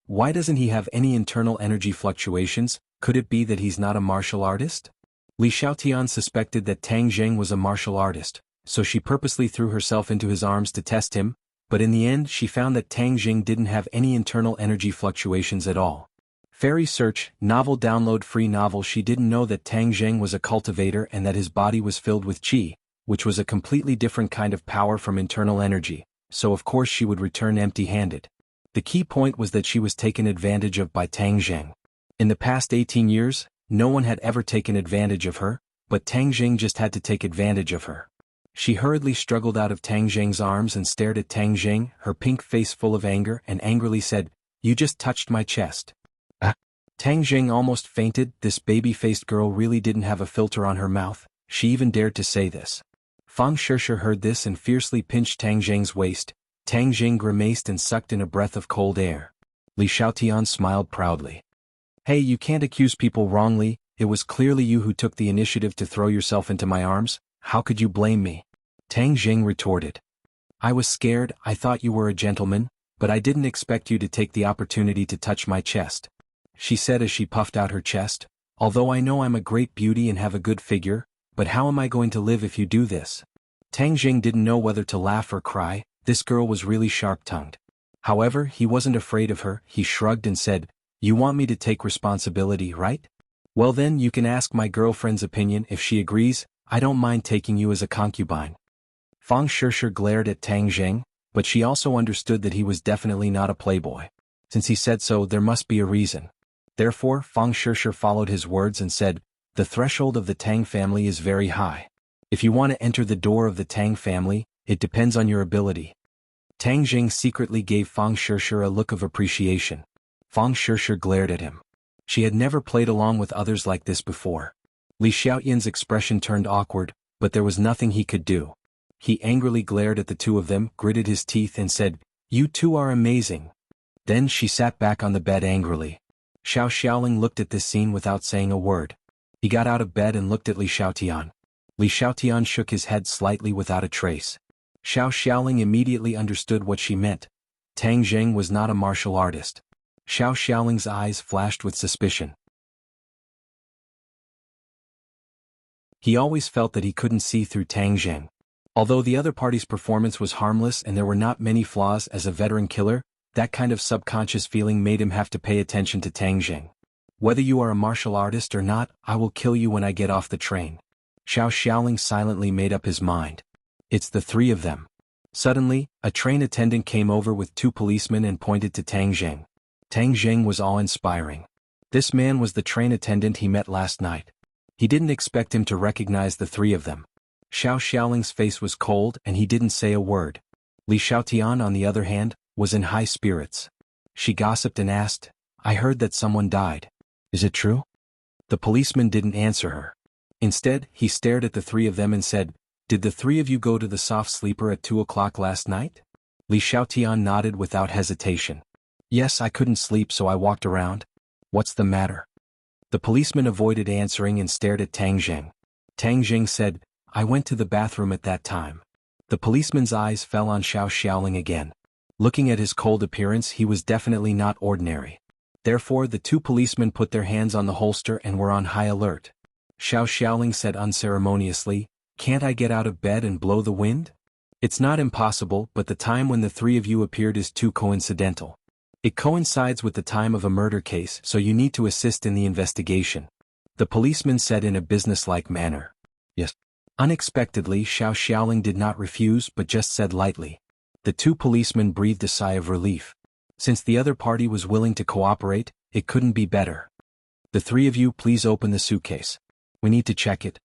why doesn't he have any internal energy fluctuations? Could it be that he's not a martial artist? Li Xiaotian suspected that Tang Jing was a martial artist, so she purposely threw herself into his arms to test him, but in the end she found that Tang Jing didn't have any internal energy fluctuations at all. Fairy Search, novel download free novel. She didn't know that Tang Jing was a cultivator and that his body was filled with qi, which was a completely different kind of power from internal energy, so of course she would return empty-handed. The key point was that she was taken advantage of by Tang Jing. In the past 18 years, no one had ever taken advantage of her, but Tang Jing just had to take advantage of her. She hurriedly struggled out of Tang Jing's arms and stared at Tang Jing, her pink face full of anger, and angrily said, You just touched my chest. Tang Jing almost fainted. This baby-faced girl really didn't have a filter on her mouth. She even dared to say this. Fang Shishir heard this and fiercely pinched Tang Jing's waist. Tang Jing grimaced and sucked in a breath of cold air. Li Xiaotian smiled proudly. Hey, you can't accuse people wrongly. It was clearly you who took the initiative to throw yourself into my arms. How could you blame me? Tang Jing retorted. I was scared. I thought you were a gentleman, but I didn't expect you to take the opportunity to touch my chest, she said as she puffed out her chest. Although I know I'm a great beauty and have a good figure, but how am I going to live if you do this? Tang Jing didn't know whether to laugh or cry. This girl was really sharp-tongued. However, he wasn't afraid of her. He shrugged and said, You want me to take responsibility, right? Well then, you can ask my girlfriend's opinion. If she agrees, I don't mind taking you as a concubine. Fang Shishir glared at Tang Jing, but she also understood that he was definitely not a playboy. Since he said so, there must be a reason. Therefore, Fang Shishir followed his words and said, The threshold of the Tang family is very high. If you want to enter the door of the Tang family, it depends on your ability. Tang Jing secretly gave Fang Shishir a look of appreciation. Fang Shishir glared at him. She had never played along with others like this before. Li Xiaoyan's expression turned awkward, but there was nothing he could do. He angrily glared at the two of them, gritted his teeth and said, You two are amazing. Then she sat back on the bed angrily. Xiao Xiaoling looked at this scene without saying a word. He got out of bed and looked at Li Xiaotian. Li Xiaotian shook his head slightly without a trace. Xiao Xiaoling immediately understood what she meant. Tang Jing was not a martial artist. Xiao Xiaoling's eyes flashed with suspicion. He always felt that he couldn't see through Tang Jing. Although the other party's performance was harmless and there were not many flaws as a veteran killer, that kind of subconscious feeling made him have to pay attention to Tang Jing. Whether you are a martial artist or not, I will kill you when I get off the train. Xiao Xiaoling silently made up his mind. It's the three of them. Suddenly, a train attendant came over with two policemen and pointed to Tang Jing. Tang Jing was awe-inspiring. This man was the train attendant he met last night. He didn't expect him to recognize the three of them. Xiao Xiaoling's face was cold and he didn't say a word. Li Xiaotian, on the other hand, was in high spirits. She gossiped and asked, I heard that someone died. Is it true? The policeman didn't answer her. Instead, he stared at the three of them and said, Did the three of you go to the soft sleeper at 2 o'clock last night? Li Xiaotian nodded without hesitation. Yes, I couldn't sleep so I walked around. What's the matter? The policeman avoided answering and stared at Tang Jing. Tang Jing said, I went to the bathroom at that time. The policeman's eyes fell on Xiao Xiaoling again. Looking at his cold appearance, he was definitely not ordinary. Therefore, the two policemen put their hands on the holster and were on high alert. Xiao Xiaoling said unceremoniously, Can't I get out of bed and blow the wind? It's not impossible, but the time when the three of you appeared is too coincidental. It coincides with the time of a murder case, so you need to assist in the investigation. The policeman said in a businesslike manner. Yes. Unexpectedly, Xiao Xiaoling did not refuse but just said lightly. The two policemen breathed a sigh of relief. Since the other party was willing to cooperate, it couldn't be better. The three of you please open the suitcase. We need to check it.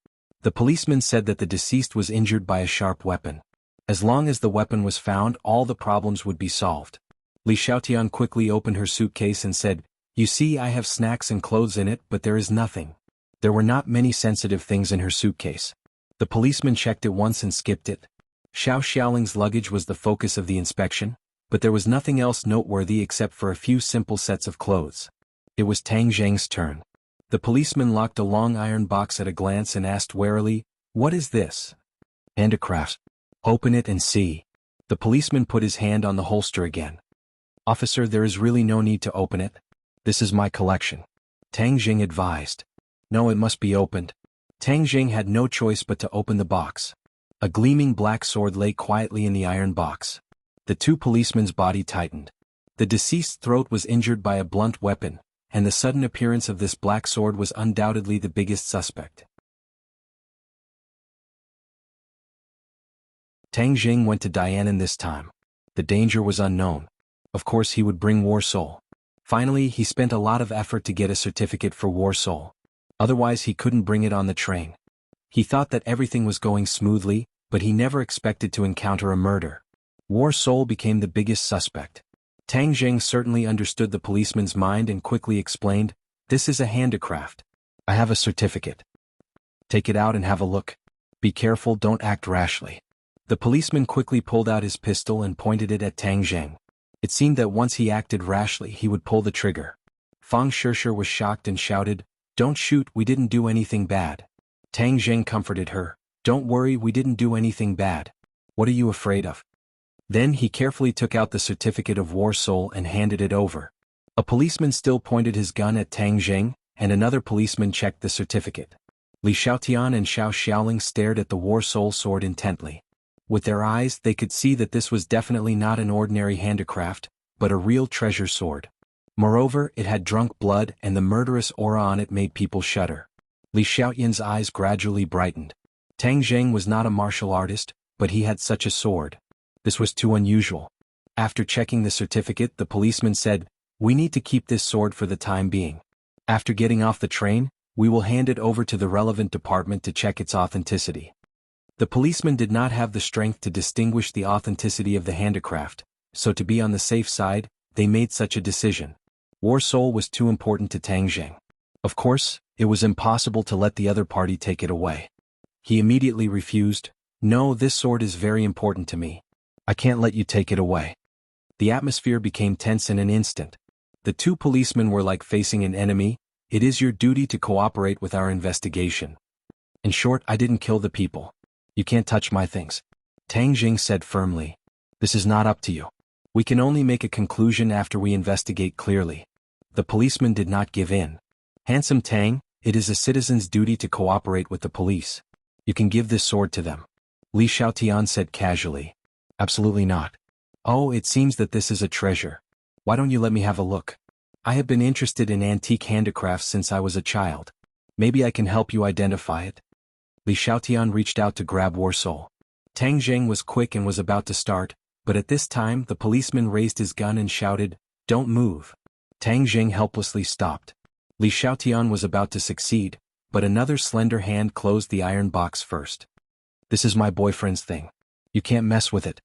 The policeman said that the deceased was injured by a sharp weapon. As long as the weapon was found, all the problems would be solved. Li Xiaotian quickly opened her suitcase and said, You see, I have snacks and clothes in it, but there is nothing. There were not many sensitive things in her suitcase. The policeman checked it once and skipped it. Xiao Xiaoling's luggage was the focus of the inspection, but there was nothing else noteworthy except for a few simple sets of clothes. It was Tang Zheng's turn. The policeman locked a long iron box at a glance and asked warily, What is this? Handicrafts. Open it and see. The policeman put his hand on the holster again. Officer, there is really no need to open it. This is my collection. Tang Jing advised. No, it must be opened. Tang Jing had no choice but to open the box. A gleaming black sword lay quietly in the iron box. The two policemen's body tightened. The deceased's throat was injured by a blunt weapon, and the sudden appearance of this black sword was undoubtedly the biggest suspect. Tang Jing went to Dianan this time. The danger was unknown. Of course he would bring War Soul. Finally, he spent a lot of effort to get a certificate for War Soul. Otherwise he couldn't bring it on the train. He thought that everything was going smoothly, but he never expected to encounter a murder. War Soul became the biggest suspect. Tang Jing certainly understood the policeman's mind and quickly explained, This is a handicraft. I have a certificate. Take it out and have a look. Be careful, don't act rashly. The policeman quickly pulled out his pistol and pointed it at Tang Jing. It seemed that once he acted rashly he would pull the trigger. Fang Shishir was shocked and shouted, Don't shoot, we didn't do anything bad. Tang Jing comforted her, Don't worry, we didn't do anything bad. What are you afraid of? Then he carefully took out the certificate of War Soul and handed it over. A policeman still pointed his gun at Tang Jing, and another policeman checked the certificate. Li Xiaotian and Xiao Xiaoling stared at the War Soul sword intently. With their eyes they could see that this was definitely not an ordinary handicraft, but a real treasure sword. Moreover, it had drunk blood and the murderous aura on it made people shudder. Li Xiaotian's eyes gradually brightened. Tang Jing was not a martial artist, but he had such a sword. This was too unusual. After checking the certificate, the policeman said, We need to keep this sword for the time being. After getting off the train, we will hand it over to the relevant department to check its authenticity. The policeman did not have the strength to distinguish the authenticity of the handicraft, so to be on the safe side, they made such a decision. War Soul was too important to Tang Jing. Of course, it was impossible to let the other party take it away. He immediately refused, No, this sword is very important to me. I can't let you take it away. The atmosphere became tense in an instant. The two policemen were like facing an enemy. It is your duty to cooperate with our investigation. In short, I didn't kill the people. You can't touch my things. Tang Jing said firmly. This is not up to you. We can only make a conclusion after we investigate clearly. The policeman did not give in. Handsome Tang, it is a citizen's duty to cooperate with the police. You can give this sword to them. Li Xiaotian said casually. Absolutely not. Oh, it seems that this is a treasure. Why don't you let me have a look? I have been interested in antique handicrafts since I was a child. Maybe I can help you identify it. Li Xiaotian reached out to grab War Soul. Tang Jing was quick and was about to start, but at this time the policeman raised his gun and shouted, Don't move. Tang Jing helplessly stopped. Li Xiaotian was about to succeed, but another slender hand closed the iron box first. This is my boyfriend's thing. You can't mess with it.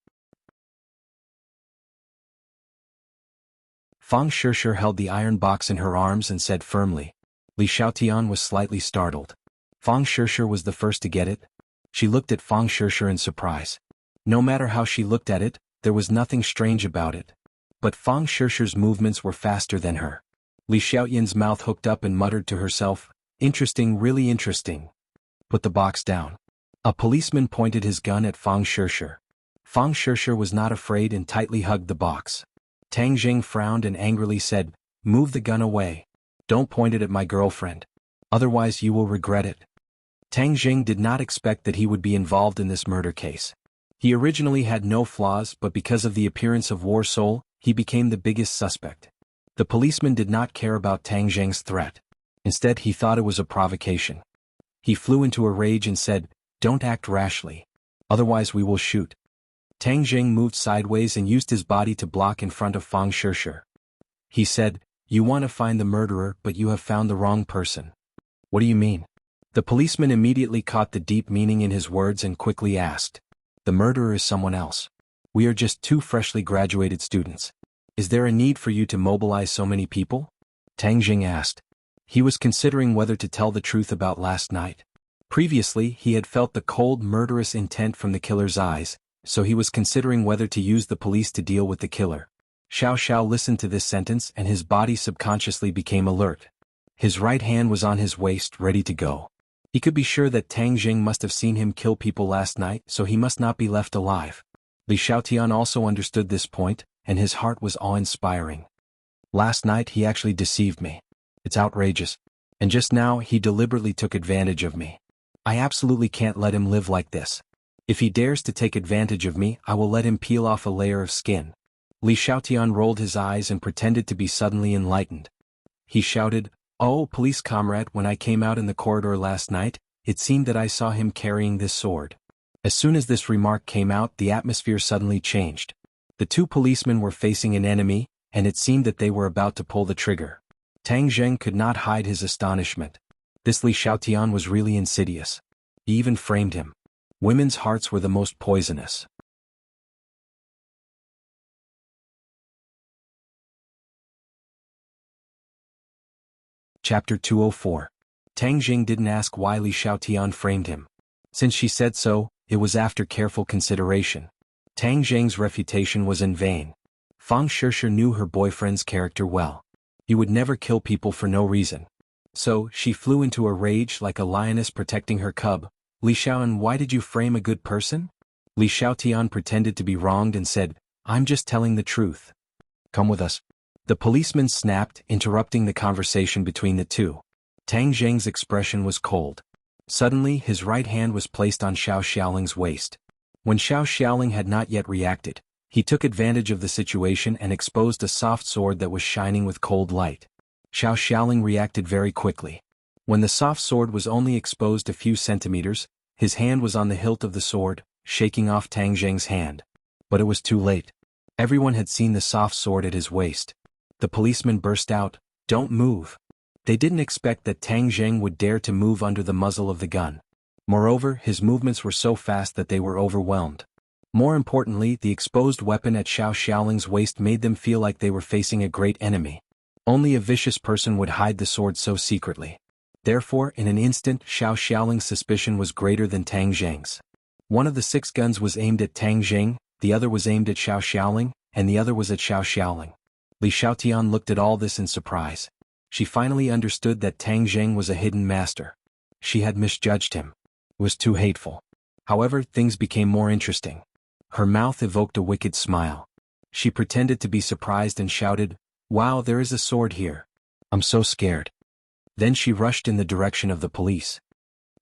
Fang Shishir held the iron box in her arms and said firmly. Li Xiaotian was slightly startled. Fang Shishir was the first to get it? She looked at Fang Shishir in surprise. No matter how she looked at it, there was nothing strange about it. But Fang Shishir's movements were faster than her. Li Xiaotian's mouth hooked up and muttered to herself, interesting, really interesting. Put the box down. A policeman pointed his gun at Fang Shishir. Fang Shishir was not afraid and tightly hugged the box. Tang Jing frowned and angrily said, move the gun away. Don't point it at my girlfriend. Otherwise you will regret it. Tang Jing did not expect that he would be involved in this murder case. He originally had no flaws, but because of the appearance of War Soul, he became the biggest suspect. The policeman did not care about Tang Jing's threat. Instead, he thought it was a provocation. He flew into a rage and said, don't act rashly. Otherwise we will shoot. Tang Jing moved sideways and used his body to block in front of Fang Shishir. He said, you want to find the murderer, but you have found the wrong person. What do you mean? The policeman immediately caught the deep meaning in his words and quickly asked. The murderer is someone else. We are just two freshly graduated students. Is there a need for you to mobilize so many people? Tang Jing asked. He was considering whether to tell the truth about last night. Previously, he had felt the cold, murderous intent from the killer's eyes, so he was considering whether to use the police to deal with the killer. Xiao Xiao listened to this sentence and his body subconsciously became alert. His right hand was on his waist, ready to go. He could be sure that Tang Jing must have seen him kill people last night, so he must not be left alive. Li Xiaotian also understood this point, and his heart was awe-inspiring. Last night he actually deceived me. It's outrageous. And just now he deliberately took advantage of me. I absolutely can't let him live like this. If he dares to take advantage of me, I will let him peel off a layer of skin. Li Xiaotian rolled his eyes and pretended to be suddenly enlightened. He shouted, oh, police comrade, when I came out in the corridor last night, it seemed that I saw him carrying this sword. As soon as this remark came out, the atmosphere suddenly changed. The two policemen were facing an enemy, and it seemed that they were about to pull the trigger. Tang Jing could not hide his astonishment. This Li Xiaotian was really insidious. He even framed him. Women's hearts were the most poisonous. Chapter 204. Tang Jing didn't ask why Li Xiaotian framed him. Since she said so, it was after careful consideration. Tang Jing's refutation was in vain. Fang Shishir knew her boyfriend's character well. He would never kill people for no reason. So, she flew into a rage like a lioness protecting her cub. Li Xiaoan, why did you frame a good person? Li Xiaotian pretended to be wronged and said, I'm just telling the truth. Come with us. The policeman snapped, interrupting the conversation between the two. Tang Jing's expression was cold. Suddenly, his right hand was placed on Xiao Xiaoling's waist. When Xiao Xiaoling had not yet reacted, he took advantage of the situation and exposed a soft sword that was shining with cold light. Xiao Xiaoling reacted very quickly. When the soft sword was only exposed a few centimeters, his hand was on the hilt of the sword, shaking off Tang Jing's hand. But it was too late. Everyone had seen the soft sword at his waist. The policeman burst out, don't move. They didn't expect that Tang Jing would dare to move under the muzzle of the gun. Moreover, his movements were so fast that they were overwhelmed. More importantly, the exposed weapon at Xiao Xiaoling's waist made them feel like they were facing a great enemy. Only a vicious person would hide the sword so secretly. Therefore, in an instant, Xiao Xiaoling's suspicion was greater than Tang Jing's. One of the 6 guns was aimed at Tang Jing, the other was aimed at Xiao Xiaoling, and the other was at Xiao Xiaoling. Li Xiaotian looked at all this in surprise. She finally understood that Tang Jing was a hidden master. She had misjudged him. It was too hateful. However, things became more interesting. Her mouth evoked a wicked smile. She pretended to be surprised and shouted, wow, there is a sword here. I'm so scared. Then she rushed in the direction of the police.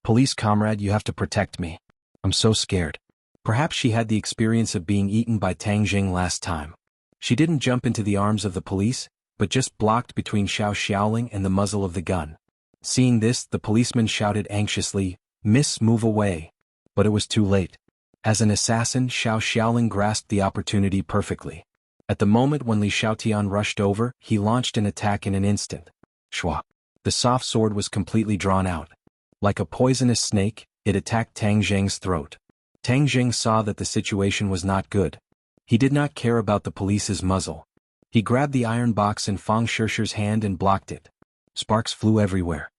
Police comrade, you have to protect me. I'm so scared. Perhaps she had the experience of being eaten by Tang Jing last time. She didn't jump into the arms of the police, but just blocked between Xiao Xiaoling and the muzzle of the gun. Seeing this, the policeman shouted anxiously, Miss, move away. But it was too late. As an assassin, Xiao Xiaoling grasped the opportunity perfectly. At the moment when Li Xiaotian rushed over, he launched an attack in an instant. Shwa. The soft sword was completely drawn out. Like a poisonous snake, it attacked Tang Jing's throat. Tang Jing saw that the situation was not good. He did not care about the police's muzzle. He grabbed the iron box in Fang Shishi's hand and blocked it. Sparks flew everywhere.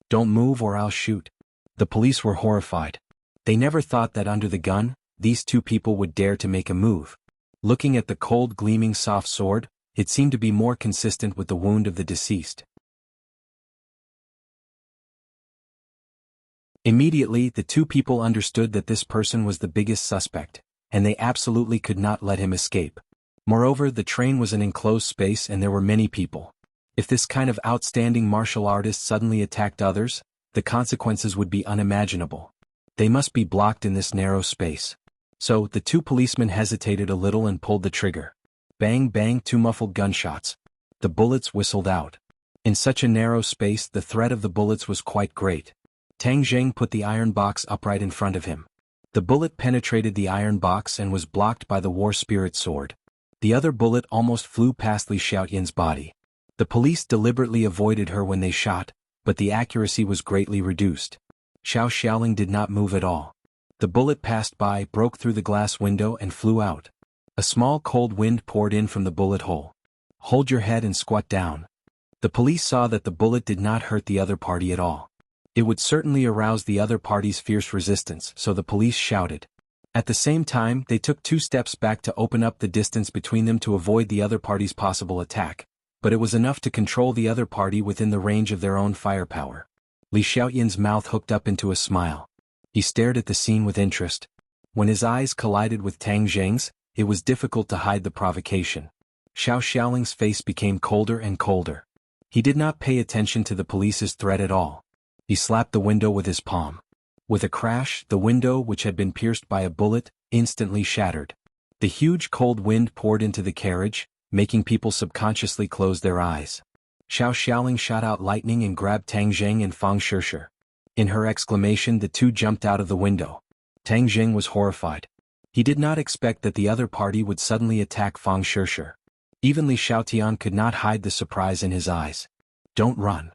"Don't move or I'll shoot." The police were horrified. They never thought that under the gun, these two people would dare to make a move. Looking at the cold gleaming soft sword, it seemed to be more consistent with the wound of the deceased. Immediately, the two people understood that this person was the biggest suspect, and they absolutely could not let him escape. Moreover, the train was an enclosed space and there were many people. If this kind of outstanding martial artist suddenly attacked others, the consequences would be unimaginable. They must be blocked in this narrow space. So, the two policemen hesitated a little and pulled the trigger. Bang bang, two muffled gunshots. The bullets whistled out. In such a narrow space, the threat of the bullets was quite great. Tang Zheng put the iron box upright in front of him. The bullet penetrated the iron box and was blocked by the war spirit sword. The other bullet almost flew past Li Xiaoyin's body. The police deliberately avoided her when they shot, but the accuracy was greatly reduced. Xiao Xiaoling did not move at all. The bullet passed by, broke through the glass window and flew out. A small cold wind poured in from the bullet hole. "Hold your head and squat down." The police saw that the bullet did not hurt the other party at all. It would certainly arouse the other party's fierce resistance, so the police shouted. At the same time, they took 2 steps back to open up the distance between them to avoid the other party's possible attack, but it was enough to control the other party within the range of their own firepower. Li Xiaoyin's mouth hooked up into a smile. He stared at the scene with interest. When his eyes collided with Tang Zheng's, it was difficult to hide the provocation. Xiao Xiaoling's face became colder and colder. He did not pay attention to the police's threat at all. He slapped the window with his palm. With a crash, the window, which had been pierced by a bullet, instantly shattered. The huge cold wind poured into the carriage, making people subconsciously close their eyes. Xiao Xiaoling shot out lightning and grabbed Tang Zheng and Fang Shishi. In her exclamation, the two jumped out of the window. Tang Zheng was horrified. He did not expect that the other party would suddenly attack Fang Shishi. Even Li Xiaotian could not hide the surprise in his eyes. "Don't run."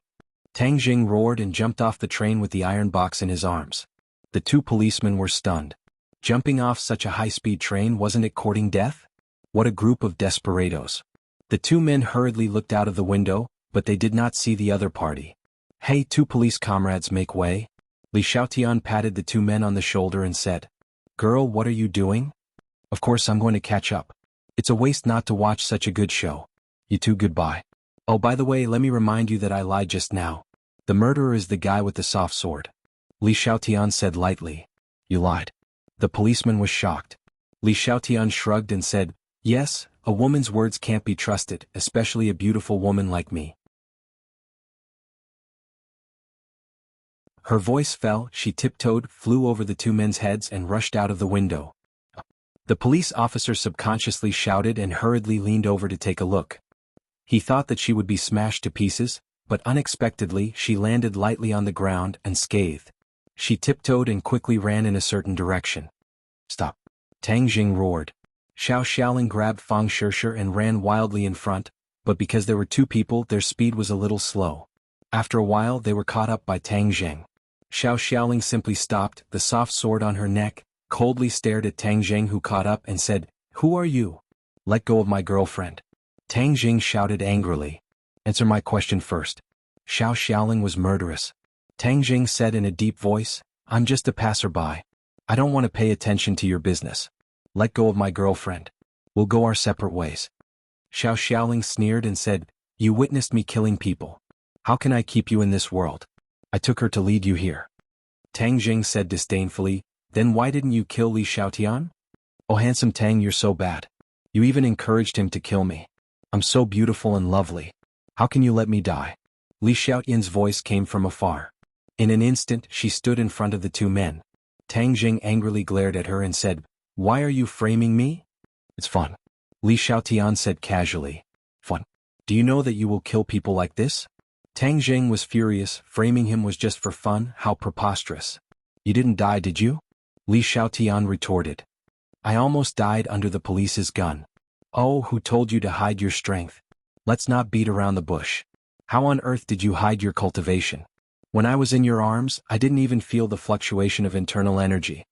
Tang Zheng roared and jumped off the train with the iron box in his arms. The two policemen were stunned. Jumping off such a high-speed train, wasn't it courting death? What a group of desperados. The two men hurriedly looked out of the window, but they did not see the other party. "Hey, two police comrades, make way." Li Xiaotian patted the two men on the shoulder and said, "Girl, what are you doing?" "Of course I'm going to catch up. It's a waste not to watch such a good show. You two, goodbye. Oh, by the way, let me remind you that I lied just now. The murderer is the guy with the soft sword." Li Xiaotian said lightly. "You lied." The policeman was shocked. Li Xiaotian shrugged and said, "Yes, a woman's words can't be trusted, especially a beautiful woman like me." Her voice fell, she tiptoed, flew over the two men's heads and rushed out of the window. The police officer subconsciously shouted and hurriedly leaned over to take a look. He thought that she would be smashed to pieces, but unexpectedly she landed lightly on the ground unscathed. She tiptoed and quickly ran in a certain direction. "Stop!" Tang Zheng roared. Xiao Xiaoling grabbed Fang Shishi and ran wildly in front, but because there were two people, their speed was a little slow. After a while they were caught up by Tang Zheng. Xiao Xiaoling simply stopped, the soft sword on her neck, coldly stared at Tang Zheng, who caught up and said, "Who are you? Let go of my girlfriend." Tang Zheng shouted angrily. "Answer my question first." Xiao Xiaoling was murderous. Tang Zheng said in a deep voice, "I'm just a passerby. I don't want to pay attention to your business. Let go of my girlfriend. We'll go our separate ways." Xiao Xiaoling sneered and said, "You witnessed me killing people. How can I keep you in this world? I took her to lead you here." Tang Zheng said disdainfully, "Then why didn't you kill Li Xiaotian?" "Oh, handsome Tang, you're so bad. You even encouraged him to kill me. I'm so beautiful and lovely. How can you let me die?" Li Xiaotian's voice came from afar. In an instant, she stood in front of the two men. Tang Zheng angrily glared at her and said, "Why are you framing me?" "It's fun." Li Xiaotian said casually. "Fun? Do you know that you will kill people like this?" Tang Zheng was furious. Framing him was just for fun? How preposterous. "You didn't die, did you?" Li Xiaotian retorted. "I almost died under the police's gun." "Oh, who told you to hide your strength? Let's not beat around the bush. How on earth did you hide your cultivation? When I was in your arms, I didn't even feel the fluctuation of internal energy."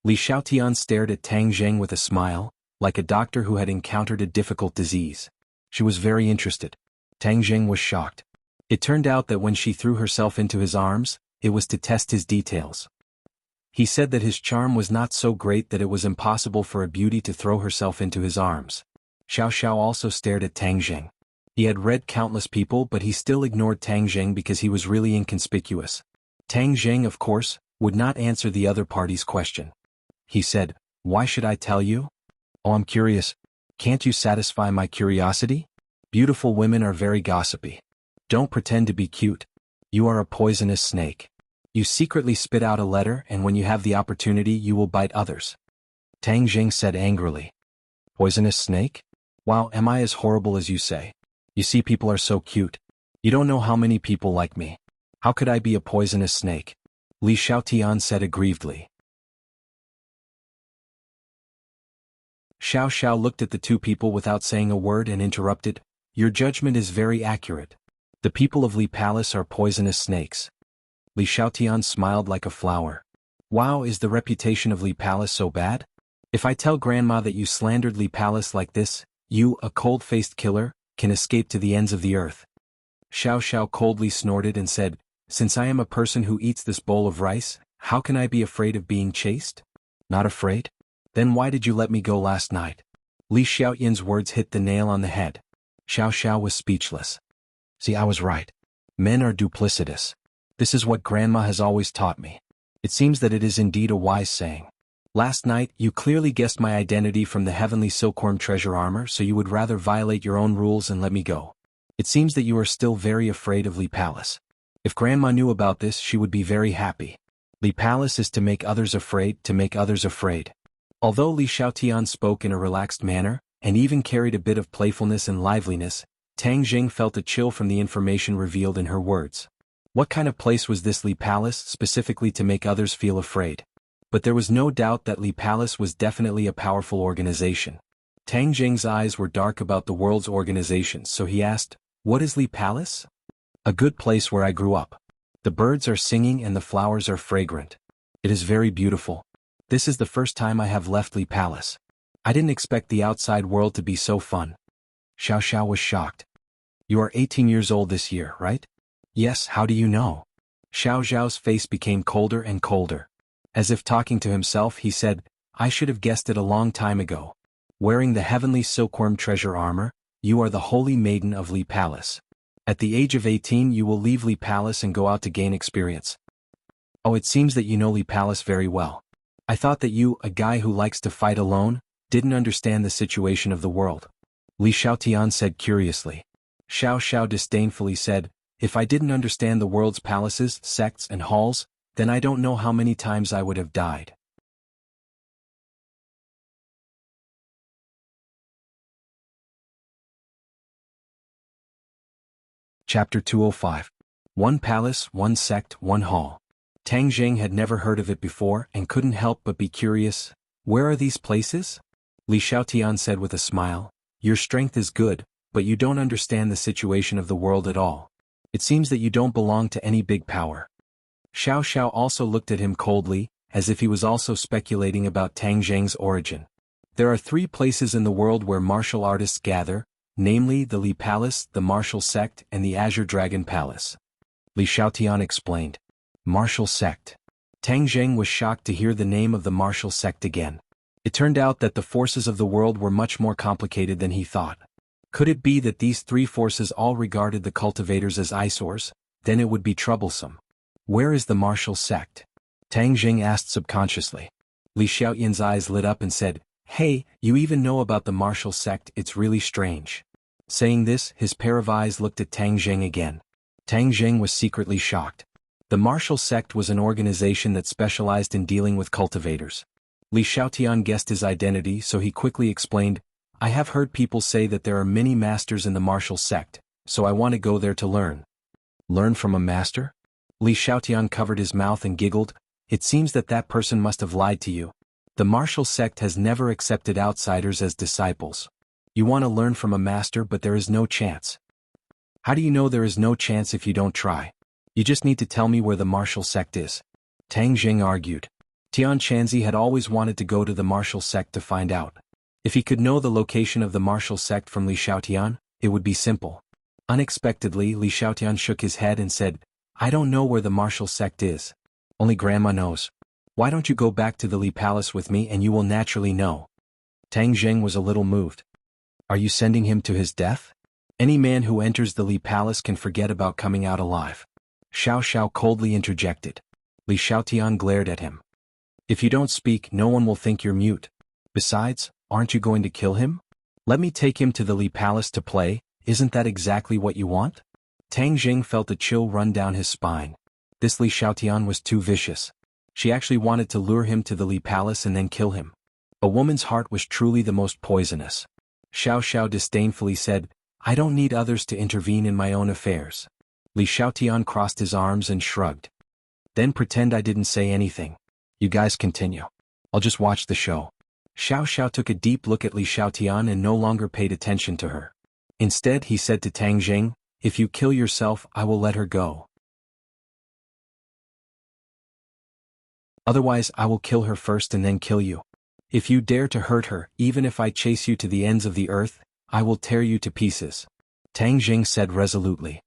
Li Xiaotian stared at Tang Zheng with a smile, like a doctor who had encountered a difficult disease. She was very interested. Tang Jing was shocked. It turned out that when she threw herself into his arms, it was to test his details. He said that his charm was not so great that it was impossible for a beauty to throw herself into his arms. Xiao Xiao also stared at Tang Jing. He had read countless people, but he still ignored Tang Jing because he was really inconspicuous. Tang Jing, of course, would not answer the other party's question. He said, "Why should I tell you? Oh, I'm curious. Can't you satisfy my curiosity? Beautiful women are very gossipy. Don't pretend to be cute. You are a poisonous snake. You secretly spit out a letter, and when you have the opportunity you will bite others." Tang Jing said angrily. "Poisonous snake? Wow, am I as horrible as you say? You see, people are so cute. You don't know how many people like me. How could I be a poisonous snake?" Li Xiaotian said aggrievedly. Xiao Xiao looked at the two people without saying a word and interrupted, "Your judgment is very accurate. The people of Li Palace are poisonous snakes." Li Xiaotian smiled like a flower. "Wow, is the reputation of Li Palace so bad? If I tell Grandma that you slandered Li Palace like this, you, a cold-faced killer, can escape to the ends of the earth." Xiao Xiao coldly snorted and said, "Since I am a person who eats this bowl of rice, how can I be afraid of being chased? Not afraid? Then why did you let me go last night?" Li Xiaoyan's words hit the nail on the head. Xiao Xiao was speechless. "See, I was right. Men are duplicitous. This is what Grandma has always taught me. It seems that it is indeed a wise saying. Last night, you clearly guessed my identity from the heavenly silkworm treasure armor, so you would rather violate your own rules and let me go. It seems that you are still very afraid of Li Palace. If Grandma knew about this, she would be very happy. Li Palace is to make others afraid, to make others afraid." Although Li Xiaotian spoke in a relaxed manner, and even carried a bit of playfulness and liveliness, Tang Jing felt a chill from the information revealed in her words. What kind of place was this Li Palace specifically to make others feel afraid? But there was no doubt that Li Palace was definitely a powerful organization. Tang Jing's eyes were dark about the world's organizations, so he asked, "What is Li Palace?" "A good place where I grew up. The birds are singing and the flowers are fragrant. It is very beautiful. This is the first time I have left Li Palace. I didn't expect the outside world to be so fun." Xiao Xiao was shocked. "You are 18 years old this year, right?" "Yes, how do you know?" Xiao Xiao's face became colder and colder. As if talking to himself, he said, "I should have guessed it a long time ago. Wearing the heavenly silkworm treasure armor, you are the holy maiden of Li Palace. At the age of 18 you will leave Li Palace and go out to gain experience. Oh, it seems that you know Li Palace very well. I thought that you, a guy who likes to fight alone, didn't understand the situation of the world." Li Xiaotian said curiously. Xiao Xiao disdainfully said, "If I didn't understand the world's palaces, sects and halls, then I don't know how many times I would have died." Chapter 205. One Palace, One Sect, One Hall. Tang Jing had never heard of it before and couldn't help but be curious. "Where are these places?" Li Xiaotian said with a smile, "Your strength is good, but you don't understand the situation of the world at all. It seems that you don't belong to any big power." Xiao Xiao also looked at him coldly, as if he was also speculating about Tang Jing's origin. "There are 3 places in the world where martial artists gather, namely the Li Palace, the Martial Sect, and the Azure Dragon Palace." Li Xiaotian explained. Martial Sect. Tang Jing was shocked to hear the name of the Martial Sect again. It turned out that the forces of the world were much more complicated than he thought. Could it be that these 3 forces all regarded the cultivators as eyesores? Then it would be troublesome. "Where is the Martial Sect?" Tang Jing asked subconsciously. Li Xiaoyan's eyes lit up and said, "Hey, you even know about the Martial Sect, it's really strange." Saying this, his pair of eyes looked at Tang Jing again. Tang Jing was secretly shocked. The Martial Sect was an organization that specialized in dealing with cultivators. Li Xiaotian guessed his identity, so he quickly explained, "I have heard people say that there are many masters in the Martial Sect, so I want to go there to learn." "Learn from a master?" Li Xiaotian covered his mouth and giggled. "It seems that that person must have lied to you. The Martial Sect has never accepted outsiders as disciples. You want to learn from a master, but there is no chance." "How do you know there is no chance if you don't try? You just need to tell me where the Martial Sect is." Tang Jing argued. Tian Chanzi had always wanted to go to the Martial Sect to find out. If he could know the location of the Martial Sect from Li Xiaotian, it would be simple. Unexpectedly, Li Xiaotian shook his head and said, I don't know where the martial sect is. Only Grandma knows. Why don't you go back to the Li Palace with me and you will naturally know. Tang Zheng was a little moved. Are you sending him to his death? Any man who enters the Li Palace can forget about coming out alive. Xiao Xiao coldly interjected. Li Xiaotian glared at him. If you don't speak, no one will think you're mute. Besides, aren't you going to kill him? Let me take him to the Li Palace to play, isn't that exactly what you want? Tang Jing felt a chill run down his spine. This Li Xiaotian was too vicious. She actually wanted to lure him to the Li Palace and then kill him. A woman's heart was truly the most poisonous. Xiao Xiao disdainfully said, I don't need others to intervene in my own affairs. Li Xiaotian crossed his arms and shrugged. Then pretend I didn't say anything. You guys continue. I'll just watch the show. Xiao Xiao took a deep look at Li Xiaotian and no longer paid attention to her. Instead he said to Tang Jing, if you kill yourself, I will let her go. Otherwise I will kill her first and then kill you. If you dare to hurt her, even if I chase you to the ends of the earth, I will tear you to pieces. Tang Jing said resolutely.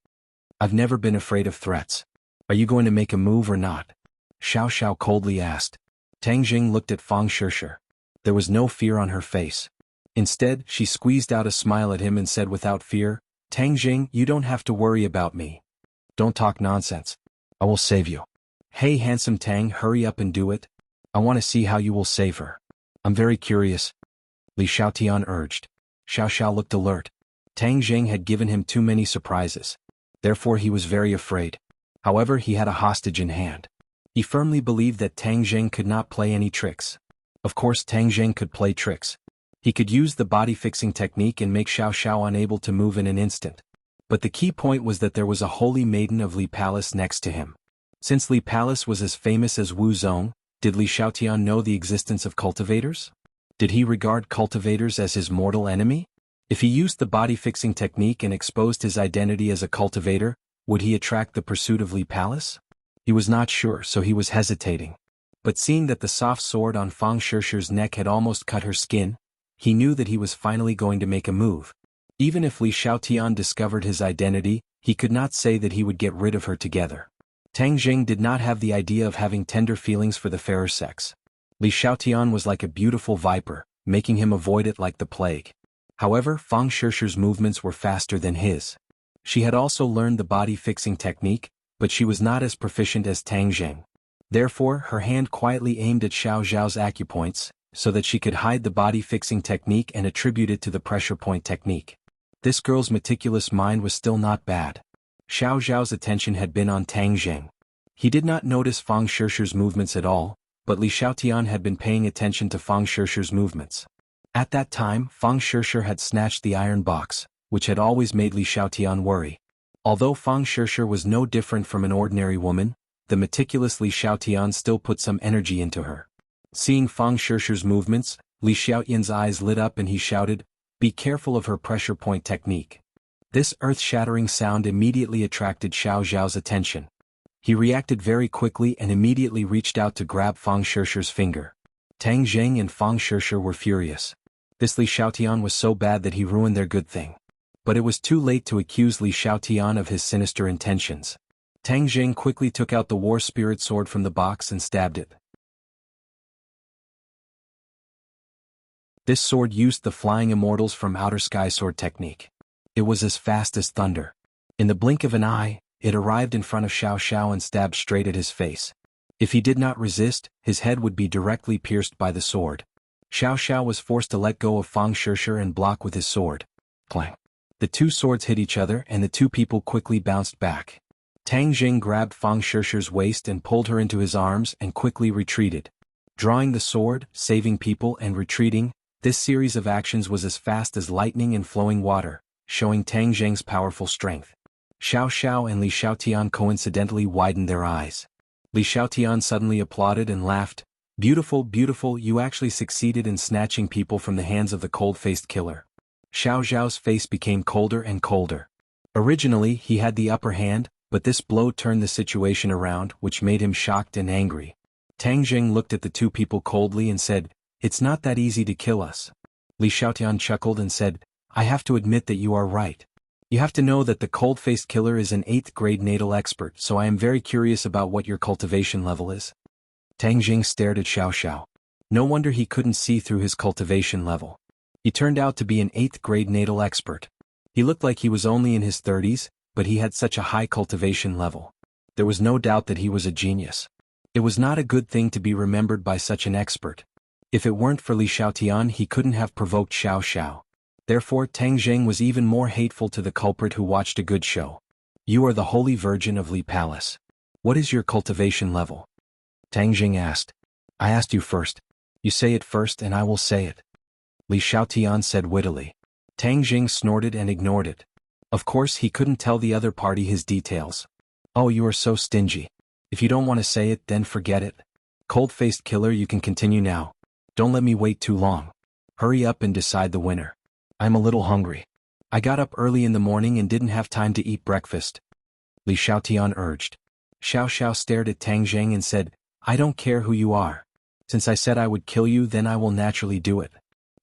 I've never been afraid of threats. Are you going to make a move or not? Xiao Xiao coldly asked. Tang Jing looked at Fang Shishir. There was no fear on her face. Instead, she squeezed out a smile at him and said without fear, Tang Jing, you don't have to worry about me. Don't talk nonsense. I will save you. Hey handsome Tang, hurry up and do it. I want to see how you will save her. I'm very curious. Li Xiaotian urged. Xiao Xiao looked alert. Tang Jing had given him too many surprises. Therefore he was very afraid. However, he had a hostage in hand. He firmly believed that Tang Jing could not play any tricks. Of course Tang Jing could play tricks. He could use the body-fixing technique and make Xiao Xiao unable to move in an instant. But the key point was that there was a holy maiden of Li Palace next to him. Since Li Palace was as famous as Wu Zong, did Li Xiaotian know the existence of cultivators? Did he regard cultivators as his mortal enemy? If he used the body-fixing technique and exposed his identity as a cultivator, would he attract the pursuit of Li Palace? He was not sure, so he was hesitating. But seeing that the soft sword on Fang Shishir's neck had almost cut her skin, he knew that he was finally going to make a move. Even if Li Xiaotian discovered his identity, he could not say that he would get rid of her together. Tang Jing did not have the idea of having tender feelings for the fairer sex. Li Xiaotian was like a beautiful viper, making him avoid it like the plague. However, Fang Shishir's movements were faster than his. She had also learned the body-fixing technique, but she was not as proficient as Tang Jing. Therefore, her hand quietly aimed at Xiao Zhao's acupoints, so that she could hide the body-fixing technique and attribute it to the pressure point technique. This girl's meticulous mind was still not bad. Xiao Zhao's attention had been on Tang Jing. He did not notice Fang Shishir's movements at all, but Li Xiaotian had been paying attention to Fang Shishir's movements. At that time, Fang Shishir had snatched the iron box, which had always made Li Xiaotian worry. Although Fang Shishir was no different from an ordinary woman, the meticulous Li Xiaotian still put some energy into her. Seeing Fang Shishir's movements, Li Xiaotian's eyes lit up and he shouted, "Be careful of her pressure point technique." This earth-shattering sound immediately attracted Xiao Zhao's attention. He reacted very quickly and immediately reached out to grab Fang Shishir's finger. Tang Jing and Fang Shishir were furious. This Li Xiaotian was so bad that he ruined their good thing. But it was too late to accuse Li Xiaotian of his sinister intentions. Tang Jing quickly took out the war spirit sword from the box and stabbed it. This sword used the flying immortals from Outer Sky sword technique. It was as fast as thunder. In the blink of an eye, it arrived in front of Xiao Xiao and stabbed straight at his face. If he did not resist, his head would be directly pierced by the sword. Xiao Xiao was forced to let go of Fang Shishir and block with his sword. Clang. The two swords hit each other and the two people quickly bounced back. Tang Jing grabbed Fang Shishir's waist and pulled her into his arms and quickly retreated. Drawing the sword, saving people and retreating, this series of actions was as fast as lightning and flowing water, showing Tang Jing's powerful strength. Xiao Xiao and Li Xiaotian coincidentally widened their eyes. Li Xiaotian suddenly applauded and laughed, "Beautiful, beautiful, you actually succeeded in snatching people from the hands of the cold-faced killer." Xiao Zhao's face became colder and colder. Originally, he had the upper hand, but this blow turned the situation around, which made him shocked and angry. Tang Jing looked at the two people coldly and said, "It's not that easy to kill us." Li Xiaotian chuckled and said, I have to admit that you are right. You have to know that the cold-faced killer is an 8th grade natal expert, so I am very curious about what your cultivation level is. Tang Jing stared at Xiao Xiao. No wonder he couldn't see through his cultivation level. He turned out to be an 8th grade natal expert. He looked like he was only in his 30s, but he had such a high cultivation level. There was no doubt that he was a genius. It was not a good thing to be remembered by such an expert. If it weren't for Li Xiaotian, he couldn't have provoked Xiao Xiao. Therefore, Tang Zheng was even more hateful to the culprit who watched a good show. You are the Holy Virgin of Li Palace. What is your cultivation level? Tang Jing asked. I asked you first. You say it first and I will say it. Li Xiaotian said wittily. Tang Jing snorted and ignored it. Of course he couldn't tell the other party his details. Oh, you are so stingy. If you don't want to say it, then forget it. Cold-faced killer, you can continue now. Don't let me wait too long. Hurry up and decide the winner. I'm a little hungry. I got up early in the morning and didn't have time to eat breakfast. Li Xiaotian urged. Xiao Xiao stared at Tang Zheng and said, I don't care who you are. Since I said I would kill you, then I will naturally do it.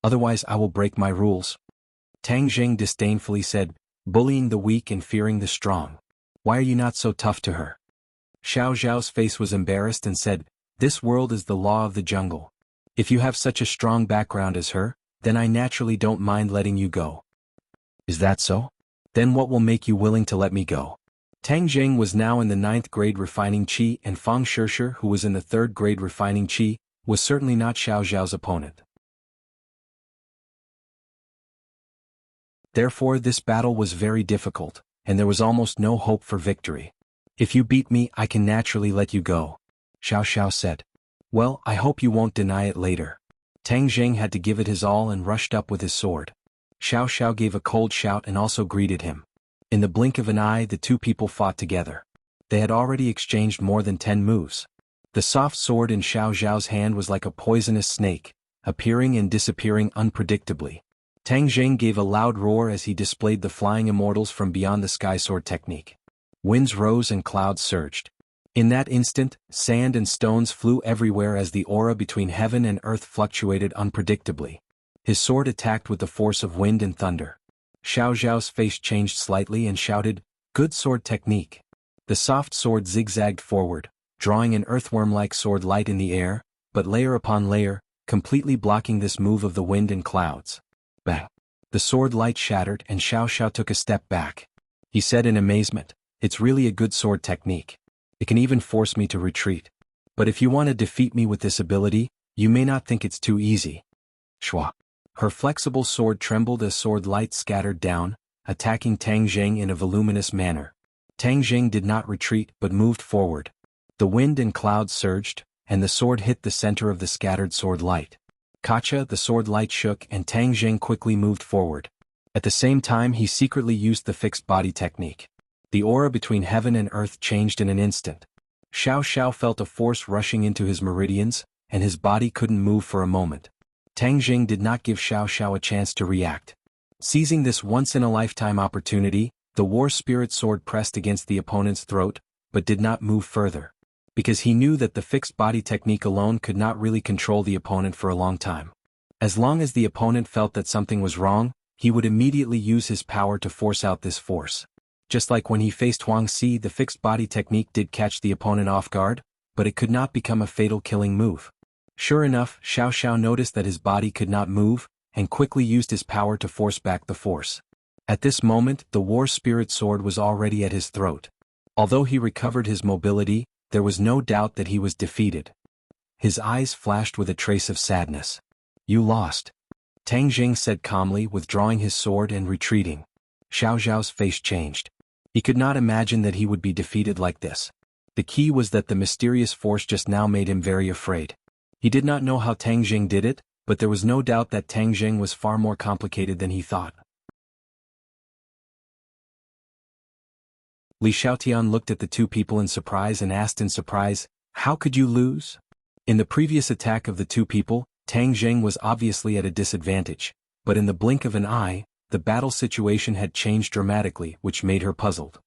Otherwise I will break my rules. Tang Zheng disdainfully said, bullying the weak and fearing the strong. Why are you not so tough to her? Xiao Zhao's face was embarrassed and said, this world is the law of the jungle. If you have such a strong background as her, then I naturally don't mind letting you go. Is that so? Then what will make you willing to let me go? Tang Zheng was now in the 9th grade refining qi, and Fang Shishir, who was in the 3rd grade refining qi, was certainly not Xiao Zhao's opponent. Therefore this battle was very difficult, and there was almost no hope for victory. If you beat me, I can naturally let you go, Xiao Xiao said. Well, I hope you won't deny it later. Tang Zheng had to give it his all and rushed up with his sword. Xiao Xiao gave a cold shout and also greeted him. In the blink of an eye, the two people fought together. They had already exchanged more than 10 moves. The soft sword in Xiao Zhao's hand was like a poisonous snake, appearing and disappearing unpredictably. Tang Zheng gave a loud roar as he displayed the flying immortals from beyond the sky sword technique. Winds rose and clouds surged. In that instant, sand and stones flew everywhere as the aura between heaven and earth fluctuated unpredictably. His sword attacked with the force of wind and thunder. Xiao Zhao's face changed slightly and shouted, good sword technique. The soft sword zigzagged forward, drawing an earthworm-like sword light in the air, but layer upon layer, completely blocking this move of the wind and clouds. Bang! The sword light shattered and Xiao Xiao took a step back. He said in amazement, it's really a good sword technique. It can even force me to retreat. But if you want to defeat me with this ability, you may not think it's too easy. Shua. Her flexible sword trembled as sword light scattered down, attacking Tang Zheng in a voluminous manner. Tang Zheng did not retreat but moved forward. The wind and clouds surged, and the sword hit the center of the scattered sword light. Kacha, the sword light shook and Tang Zheng quickly moved forward. At the same time he secretly used the fixed body technique. The aura between heaven and earth changed in an instant. Xiao Xiao felt a force rushing into his meridians, and his body couldn't move for a moment. Tang Zheng did not give Xiao Xiao a chance to react. Seizing this once-in-a-lifetime opportunity, the war spirit sword pressed against the opponent's throat, but did not move further. Because he knew that the fixed body technique alone could not really control the opponent for a long time. As long as the opponent felt that something was wrong, he would immediately use his power to force out this force. Just like when he faced Huang Si, the fixed body technique did catch the opponent off guard, but it could not become a fatal killing move. Sure enough, Xiao Xiao noticed that his body could not move, and quickly used his power to force back the force. At this moment, the war spirit sword was already at his throat. Although he recovered his mobility, there was no doubt that he was defeated. His eyes flashed with a trace of sadness. You lost. Tang Zheng said calmly, withdrawing his sword and retreating. Xiao Zhao's face changed. He could not imagine that he would be defeated like this. The key was that the mysterious force just now made him very afraid. He did not know how Tang Zheng did it, but there was no doubt that Tang Zheng was far more complicated than he thought. Li Xiaotian looked at the two people in surprise and asked in surprise, how could you lose? In the previous attack of the two people, Tang Zheng was obviously at a disadvantage, but in the blink of an eye, the battle situation had changed dramatically, which made her puzzled.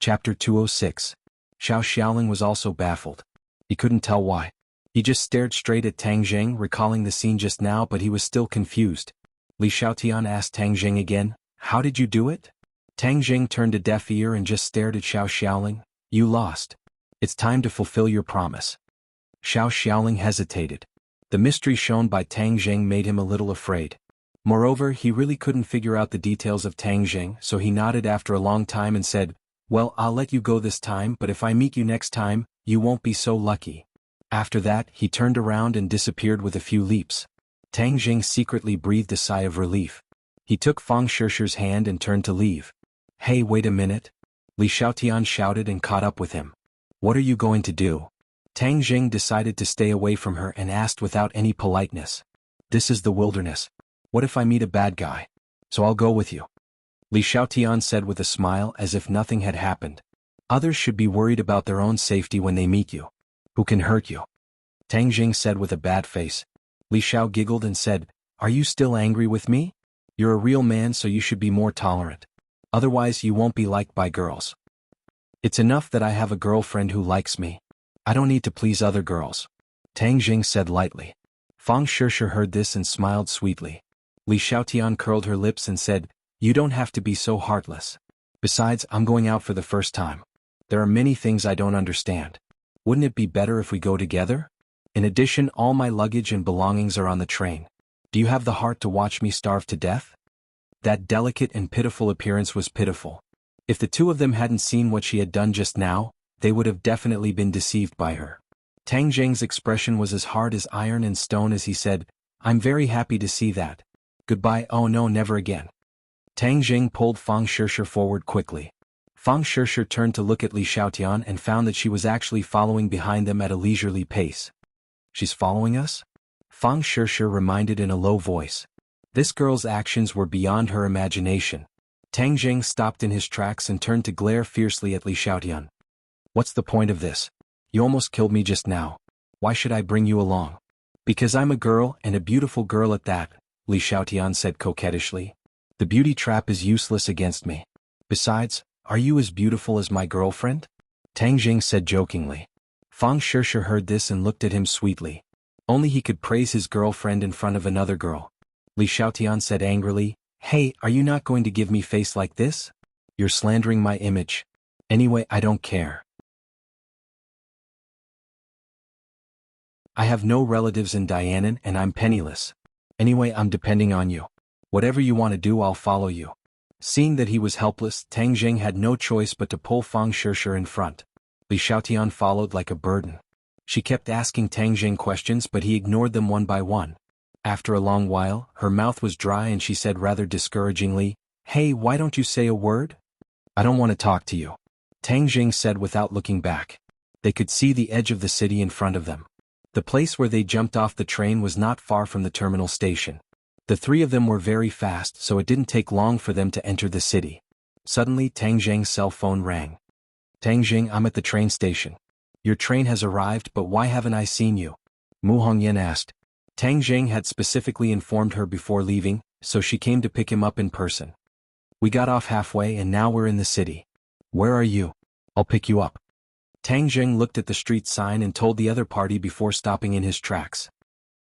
Chapter 206. Xiao Xiaoling was also baffled. He couldn't tell why. He just stared straight at Tang Jing, recalling the scene just now, but he was still confused. Li Xiaotian asked Tang Jing again, "How did you do it?" Tang Jing turned a deaf ear and just stared at Xiao Xiaoling. "You lost. It's time to fulfill your promise." Xiao Xiaoling hesitated. The mystery shown by Tang Jing made him a little afraid. Moreover, he really couldn't figure out the details of Tang Jing, so he nodded after a long time and said, "Well, I'll let you go this time, but if I meet you next time, you won't be so lucky." After that, he turned around and disappeared with a few leaps. Tang Jing secretly breathed a sigh of relief. He took Fang Shishir's hand and turned to leave. "Hey, wait a minute." Li Xiaotian shouted and caught up with him. "What are you going to do?" Tang Jing decided to stay away from her and asked without any politeness. "This is the wilderness. What if I meet a bad guy? So I'll go with you." Li Xiaotian said with a smile as if nothing had happened. "Others should be worried about their own safety when they meet you. Who can hurt you?" Tang Jing said with a bad face. Li Xiao giggled and said, "Are you still angry with me? You're a real man, so you should be more tolerant. Otherwise you won't be liked by girls. It's enough that I have a girlfriend who likes me. I don't need to please other girls." Tang Jing said lightly. Fang Shishir heard this and smiled sweetly. Li Xiaotian curled her lips and said, "You don't have to be so heartless. Besides, I'm going out for the first time. There are many things I don't understand. Wouldn't it be better if we go together? In addition, all my luggage and belongings are on the train. Do you have the heart to watch me starve to death?" That delicate and pitiful appearance was pitiful. If the two of them hadn't seen what she had done just now, they would have definitely been deceived by her. Tang Jing's expression was as hard as iron and stone as he said, "I'm very happy to see that. Goodbye, oh no, never again." Tang Jing pulled Fang Shishir forward quickly. Fang Shishir turned to look at Li Xiaotian and found that she was actually following behind them at a leisurely pace. "She's following us?" Fang Shishir reminded in a low voice. This girl's actions were beyond her imagination. Tang Jing stopped in his tracks and turned to glare fiercely at Li Xiaotian. "What's the point of this? You almost killed me just now. Why should I bring you along?" "Because I'm a girl, and a beautiful girl at that," Li Xiaotian said coquettishly. "The beauty trap is useless against me. Besides, are you as beautiful as my girlfriend?" Tang Jing said jokingly. Fang Shishir heard this and looked at him sweetly. Only he could praise his girlfriend in front of another girl. Li Xiaotian said angrily, "Hey, are you not going to give me face like this? You're slandering my image. Anyway, I don't care. I have no relatives in Dianan and I'm penniless. Anyway, I'm depending on you. Whatever you want to do, I'll follow you." Seeing that he was helpless, Tang Jing had no choice but to pull Fang Shishir in front. Li Xiaotian followed like a burden. She kept asking Tang Jing questions, but he ignored them one by one. After a long while, her mouth was dry and she said rather discouragingly, "Hey, why don't you say a word?" "I don't want to talk to you," Tang Jing said without looking back. They could see the edge of the city in front of them. The place where they jumped off the train was not far from the terminal station. The three of them were very fast, so it didn't take long for them to enter the city. Suddenly, Tang Jing's cell phone rang. "Tang Jing, I'm at the train station. Your train has arrived, but why haven't I seen you?" Mu Hongyan asked. Tang Jing had specifically informed her before leaving, so she came to pick him up in person. "We got off halfway and now we're in the city. Where are you? I'll pick you up." Tang Jing looked at the street sign and told the other party before stopping in his tracks.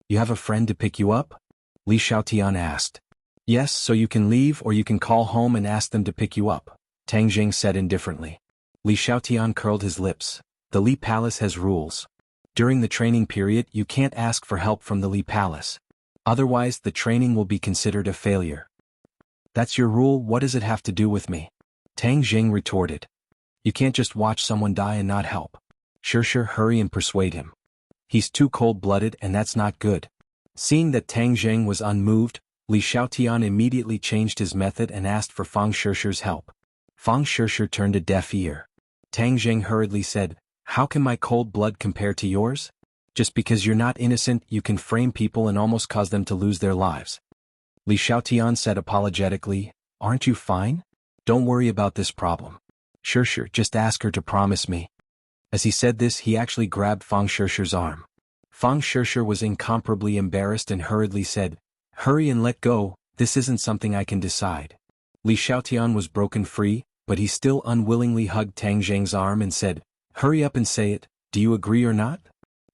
"You have a friend to pick you up?" Li Xiaotian asked. "Yes, so you can leave or you can call home and ask them to pick you up," Tang Jing said indifferently. Li Xiaotian curled his lips. "The Li Palace has rules. During the training period, you can't ask for help from the Li Palace. Otherwise, the training will be considered a failure." "That's your rule, what does it have to do with me?" Tang Jing retorted. "You can't just watch someone die and not help. Sure, hurry and persuade him. He's too cold-blooded and that's not good." Seeing that Tang Jing was unmoved, Li Xiaotian immediately changed his method and asked for Fang Shishir's help. Fang Shishir turned a deaf ear. Tang Jing hurriedly said, "How can my cold blood compare to yours? Just because you're not innocent, you can frame people and almost cause them to lose their lives." Li Xiaotian said apologetically, "Aren't you fine? Don't worry about this problem. Sure, just ask her to promise me." As he said this, he actually grabbed Fang Shishir's arm. Fang Shishir was incomparably embarrassed and hurriedly said, "Hurry and let go, this isn't something I can decide." Li Xiaotian was broken free, but he still unwillingly hugged Tang Jing's arm and said, Hurry up and say it, do you agree or not?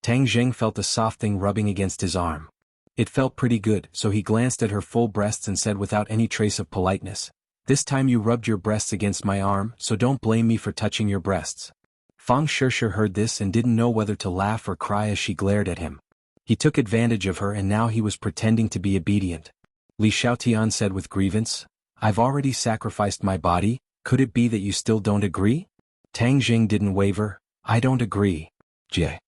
Tang Zheng felt a soft thing rubbing against his arm. It felt pretty good, so he glanced at her full breasts and said without any trace of politeness, "This time you rubbed your breasts against my arm, so don't blame me for touching your breasts." Fang Shishir heard this and didn't know whether to laugh or cry as she glared at him. He took advantage of her and now he was pretending to be obedient. Li Xiaotian said with grievance, "I've already sacrificed my body, could it be that you still don't agree?" Tang Jing didn't waver, "I don't agree. Jie."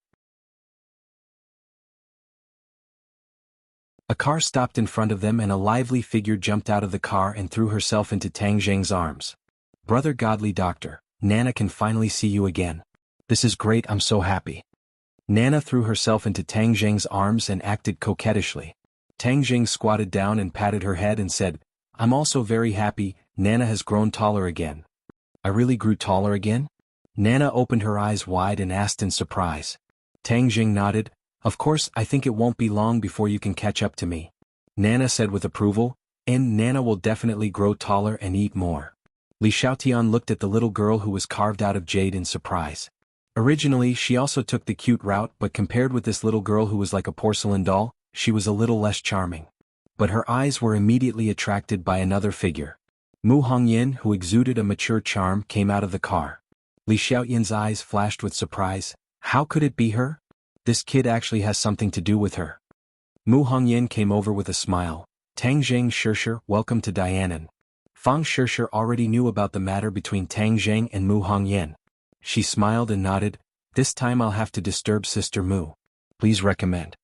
A car stopped in front of them and a lively figure jumped out of the car and threw herself into Tang Jing's arms. "Brother Godly Doctor, Nana can finally see you again. This is great, I'm so happy." Nana threw herself into Tang Jing's arms and acted coquettishly. Tang Jing squatted down and patted her head and said, "I'm also very happy, Nana has grown taller again." "I really grew taller again?" Nana opened her eyes wide and asked in surprise. Tang Jing nodded, "Of course, I think it won't be long before you can catch up to me." Nana said with approval, "And Nana will definitely grow taller and eat more." Li Xiaotian looked at the little girl who was carved out of jade in surprise. Originally she also took the cute route, but compared with this little girl who was like a porcelain doll, she was a little less charming. But her eyes were immediately attracted by another figure. Mu Hongyan, who exuded a mature charm, came out of the car. Li Xiaotian's eyes flashed with surprise. How could it be her? This kid actually has something to do with her. Mu Hongyan came over with a smile. "Tang Zheng Shishir, welcome to Dianan." Fang Shishir already knew about the matter between Tang Zheng and Mu Hongyan. She smiled and nodded, "This time I'll have to disturb Sister Mu. Please recommend."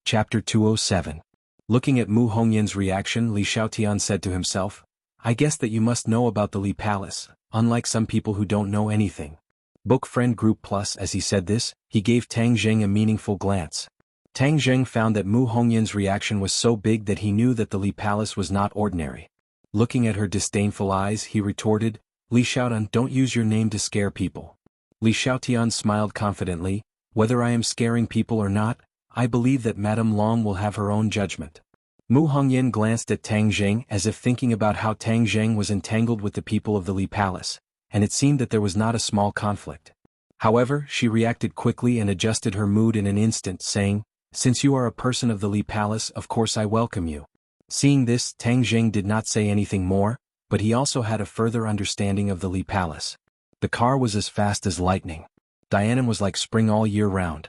Chapter 207. Looking at Mu Hongyan's reaction, Li Xiaotian said to himself, "I guess that you must know about the Li Palace, unlike some people who don't know anything." Book Friend Group Plus. As he said this, he gave Tang Zheng a meaningful glance. Tang Zheng found that Mu Hongyan's reaction was so big that he knew that the Li Palace was not ordinary. Looking at her disdainful eyes, he retorted, "Li Xiaotian, don't use your name to scare people." Li Xiaotian smiled confidently, "Whether I am scaring people or not, I believe that Madame Long will have her own judgment." Mu Hongyan glanced at Tang Zheng as if thinking about how Tang Zheng was entangled with the people of the Li Palace, and it seemed that there was not a small conflict. However, she reacted quickly and adjusted her mood in an instant, saying, "Since you are a person of the Li Palace, of course I welcome you." Seeing this, Tang Zheng did not say anything more, but he also had a further understanding of the Li Palace. The car was as fast as lightning. Dianan was like spring all year round.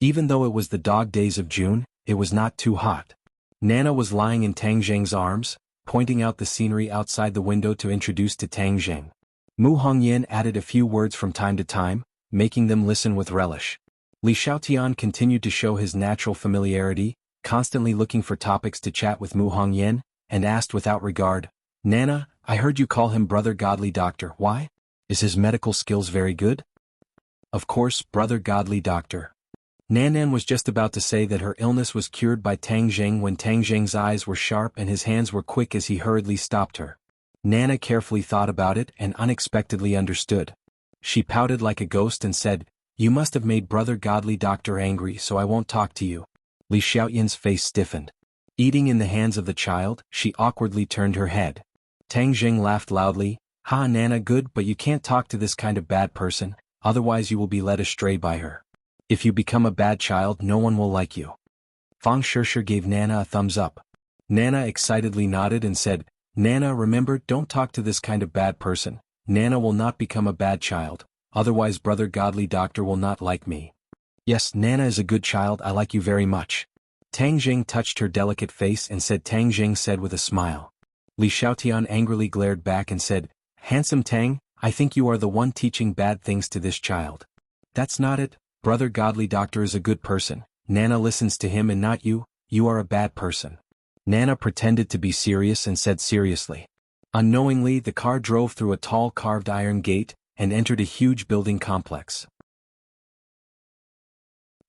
Even though it was the dog days of June, it was not too hot. Nana was lying in Tang Zheng's arms, pointing out the scenery outside the window to introduce to Tang Zheng. Mu Hongyan added a few words from time to time, making them listen with relish. Li Xiaotian continued to show his natural familiarity, constantly looking for topics to chat with Mu Hongyan, and asked without regard, "Nana, I heard you call him Brother Godly Doctor, why? Is his medical skills very good?" "Of course, Brother Godly Doctor." Nanan was just about to say that her illness was cured by Tang Zheng when Tang Zheng's eyes were sharp and his hands were quick as he hurriedly stopped her. Nana carefully thought about it and unexpectedly understood. She pouted like a ghost and said, "You must have made Brother Godly Doctor angry, so I won't talk to you." Li Xiaotian's face stiffened. Eating in the hands of the child, she awkwardly turned her head. Tang Zheng laughed loudly, "Ha Nana, good, but you can't talk to this kind of bad person, otherwise you will be led astray by her. If you become a bad child, no one will like you." Fang Shishir gave Nana a thumbs up. Nana excitedly nodded and said, "Nana, remember, don't talk to this kind of bad person. Nana will not become a bad child, otherwise Brother Godly Doctor will not like me." "Yes, Nana is a good child, I like you very much." Tang Zheng touched her delicate face and said. Tang Zheng said with a smile. Li Xiaotian angrily glared back and said, "Handsome Tang, I think you are the one teaching bad things to this child." "That's not it. Brother Godly Doctor is a good person. Nana listens to him and not you, you are a bad person." Nana pretended to be serious and said seriously. Unknowingly, the car drove through a tall carved iron gate and entered a huge building complex.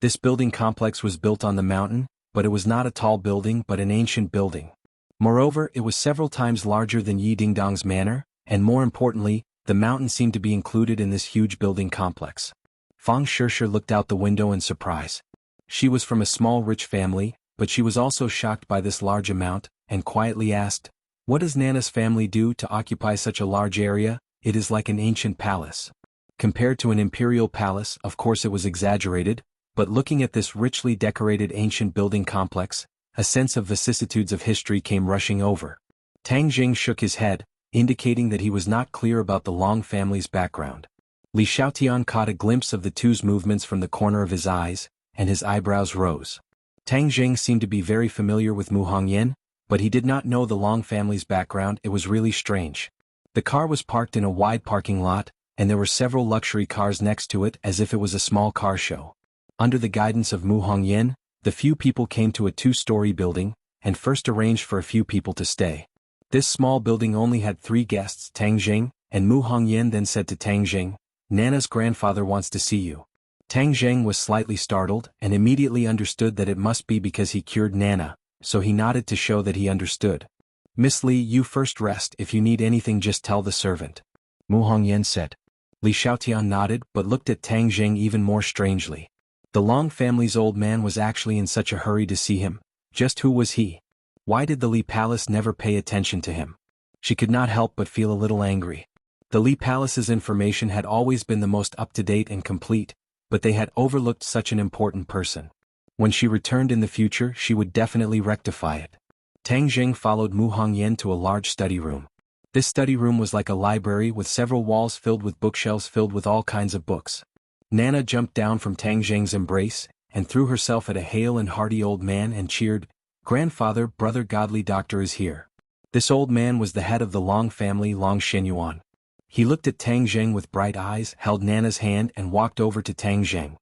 This building complex was built on the mountain, but it was not a tall building but an ancient building. Moreover, it was several times larger than Yi Dingdong's manor, and more importantly, the mountain seemed to be included in this huge building complex. Fang Shishir looked out the window in surprise. She was from a small rich family, but she was also shocked by this large amount, and quietly asked, "What does Nana's family do to occupy such a large area? It is like an ancient palace." Compared to an imperial palace, of course it was exaggerated, but looking at this richly decorated ancient building complex, a sense of vicissitudes of history came rushing over. Tang Jing shook his head, indicating that he was not clear about the Long family's background. Li Xiaotian caught a glimpse of the two's movements from the corner of his eyes, and his eyebrows rose. Tang Jing seemed to be very familiar with Mu Hongyan, but he did not know the Long family's background. It was really strange. The car was parked in a wide parking lot, and there were several luxury cars next to it as if it was a small car show. Under the guidance of Mu Hongyan, the few people came to a two-story building, and first arranged for a few people to stay. This small building only had 3 guests, Tang Jing, and Mu Hongyan then said to Tang Jing, "Nana's grandfather wants to see you." Tang Jing was slightly startled and immediately understood that it must be because he cured Nana, so he nodded to show that he understood. "Miss Li, you first rest. If you need anything just tell the servant," Mu Hongyan said. Li Xiaotian nodded but looked at Tang Jing even more strangely. The Long family's old man was actually in such a hurry to see him. Just who was he? Why did the Li Palace never pay attention to him? She could not help but feel a little angry. The Li Palace's information had always been the most up-to-date and complete, but they had overlooked such an important person. When she returned in the future, she would definitely rectify it. Tang Jing followed Mu Hongyan to a large study room. This study room was like a library with several walls filled with bookshelves filled with all kinds of books. Nana jumped down from Tang Jing's embrace and threw herself at a hale and hearty old man and cheered, "Grandfather, brother godly doctor is here." This old man was the head of the Long family, Long Xinyuan. He looked at Tang Jing with bright eyes, held Nana's hand and walked over to Tang Jing.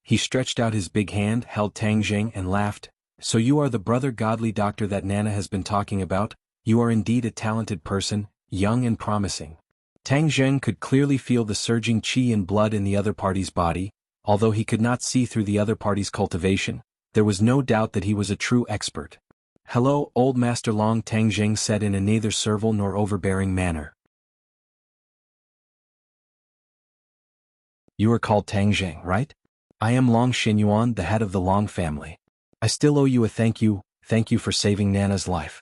He stretched out his big hand, held Tang Jing and laughed, "So you are the brother godly doctor that Nana has been talking about? You are indeed a talented person, young and promising." Tang Jing could clearly feel the surging qi and blood in the other party's body, although he could not see through the other party's cultivation. There was no doubt that he was a true expert. "Hello, old Master Long," Tang Jing said in a neither servile nor overbearing manner. "You are called Tang Jing, right? I am Long Xinyuan, the head of the Long family. I still owe you a thank you for saving Nana's life."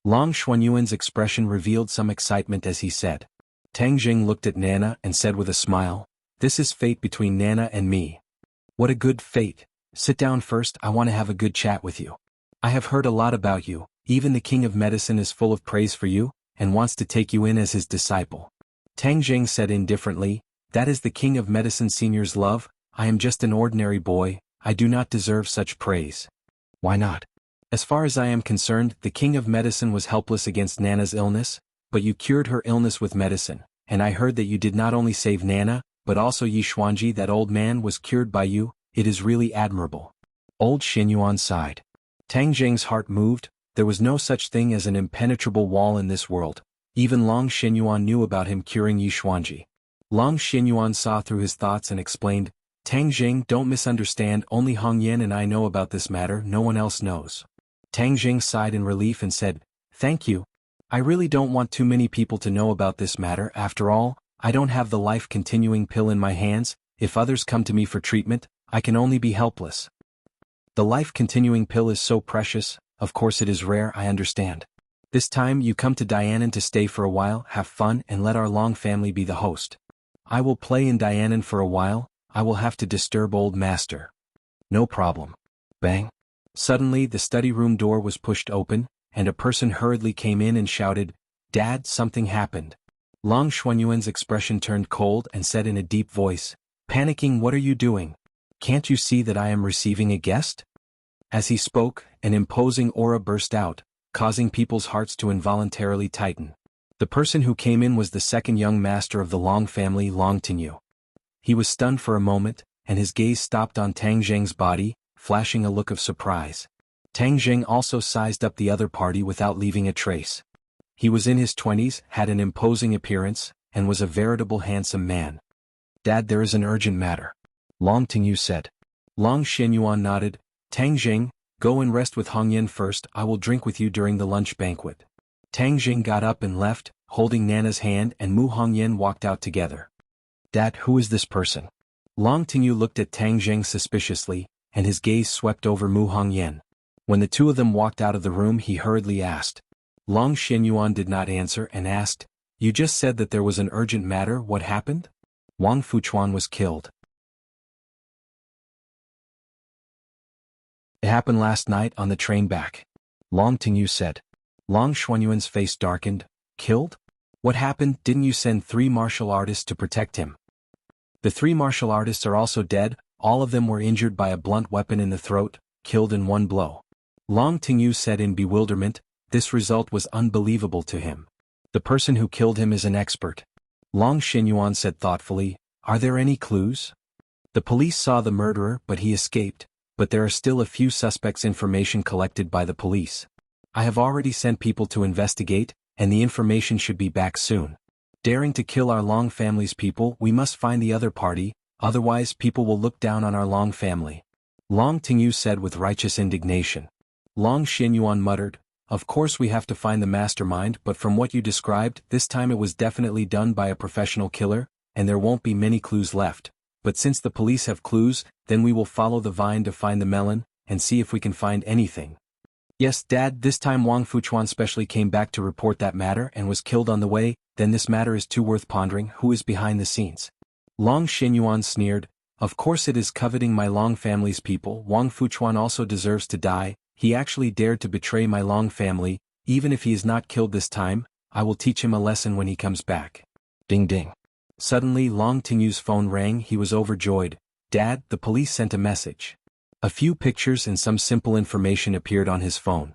Long Xuanyuan's expression revealed some excitement as he said. Tang Jing looked at Nana and said with a smile, "This is fate between Nana and me." "What a good fate. Sit down first, I want to have a good chat with you. I have heard a lot about you, even the King of Medicine is full of praise for you, and wants to take you in as his disciple." Tang Jing said indifferently, "That is the King of Medicine Senior's love. I am just an ordinary boy, I do not deserve such praise." "Why not?" "As far as I am concerned, the King of Medicine was helpless against Nana's illness, but you cured her illness with medicine, and I heard that you did not only save Nana, but also Yi Xuanji, that old man, was cured by you. It is really admirable." Old Xinyuan sighed. Tang Jing's heart moved. There was no such thing as an impenetrable wall in this world. Even Long Xinyuan knew about him curing Yi Xuanji. Long Xinyuan saw through his thoughts and explained, "Tang Jing, don't misunderstand, only Hongyan and I know about this matter, no one else knows." Tang Jing sighed in relief and said, "Thank you. I really don't want too many people to know about this matter. After all, I don't have the life-continuing pill in my hands. If others come to me for treatment, I can only be helpless. The life-continuing pill is so precious, of course it is rare, I understand. This time you come to Dianan to stay for a while, have fun and let our Long family be the host. I will play in Dianan for a while, I will have to disturb old master." "No problem." Bang. Suddenly the study room door was pushed open, and a person hurriedly came in and shouted, "Dad, something happened." Long Xuanyuan's expression turned cold and said in a deep voice, "Panicking, what are you doing? Can't you see that I am receiving a guest?" As he spoke, an imposing aura burst out, causing people's hearts to involuntarily tighten. The person who came in was the second young master of the Long family, Long Tinyu. He was stunned for a moment, and his gaze stopped on Tang Jing's body, flashing a look of surprise. Tang Jing also sized up the other party without leaving a trace. He was in his 20s, had an imposing appearance, and was a veritable handsome man. "Dad, there is an urgent matter," Long Tinyu said. Long Xinyuan nodded. "Tang Jing, go and rest with Hongyan first, I will drink with you during the lunch banquet." Tang Jing got up and left, holding Nana's hand, and Mu Hongyan walked out together. "Dad, who is this person?" Long Tinyu looked at Tang Jing suspiciously, and his gaze swept over Mu Hongyan. When the two of them walked out of the room, he hurriedly asked. Long Xinyuan did not answer and asked, "You just said that there was an urgent matter, what happened?" Wang Fuchuan was killed. It happened last night on the train back. Long Tingyu said. Long Xuanyuan's face darkened. Killed? What happened? Didn't you send 3 martial artists to protect him? The 3 martial artists are also dead, all of them were injured by a blunt weapon in the throat, killed in one blow. Long Tingyu said in bewilderment. This result was unbelievable to him. The person who killed him is an expert. Long Xinyuan said thoughtfully, "Are there any clues?" The police saw the murderer but he escaped, but there are still a few suspects' information collected by the police. I have already sent people to investigate, and the information should be back soon. Daring to kill our Long family's people, we must find the other party, otherwise people will look down on our Long family. Long Tingyu said with righteous indignation. Long Xinyuan muttered, "Of course we have to find the mastermind, but from what you described, this time it was definitely done by a professional killer, and there won't be many clues left. But since the police have clues, then we will follow the vine to find the melon, and see if we can find anything." Yes, Dad, this time Wang Fuchuan specially came back to report that matter and was killed on the way, then this matter is too worth pondering. Who is behind the scenes? Long Xinyuan sneered, "Of course it is coveting my Long family's people. Wang Fuchuan also deserves to die. He actually dared to betray my Long family. Even if he is not killed this time, I will teach him a lesson when he comes back." Ding ding. Suddenly Long Tingyu's phone rang. He was overjoyed. "Dad, the police sent a message." A few pictures and some simple information appeared on his phone.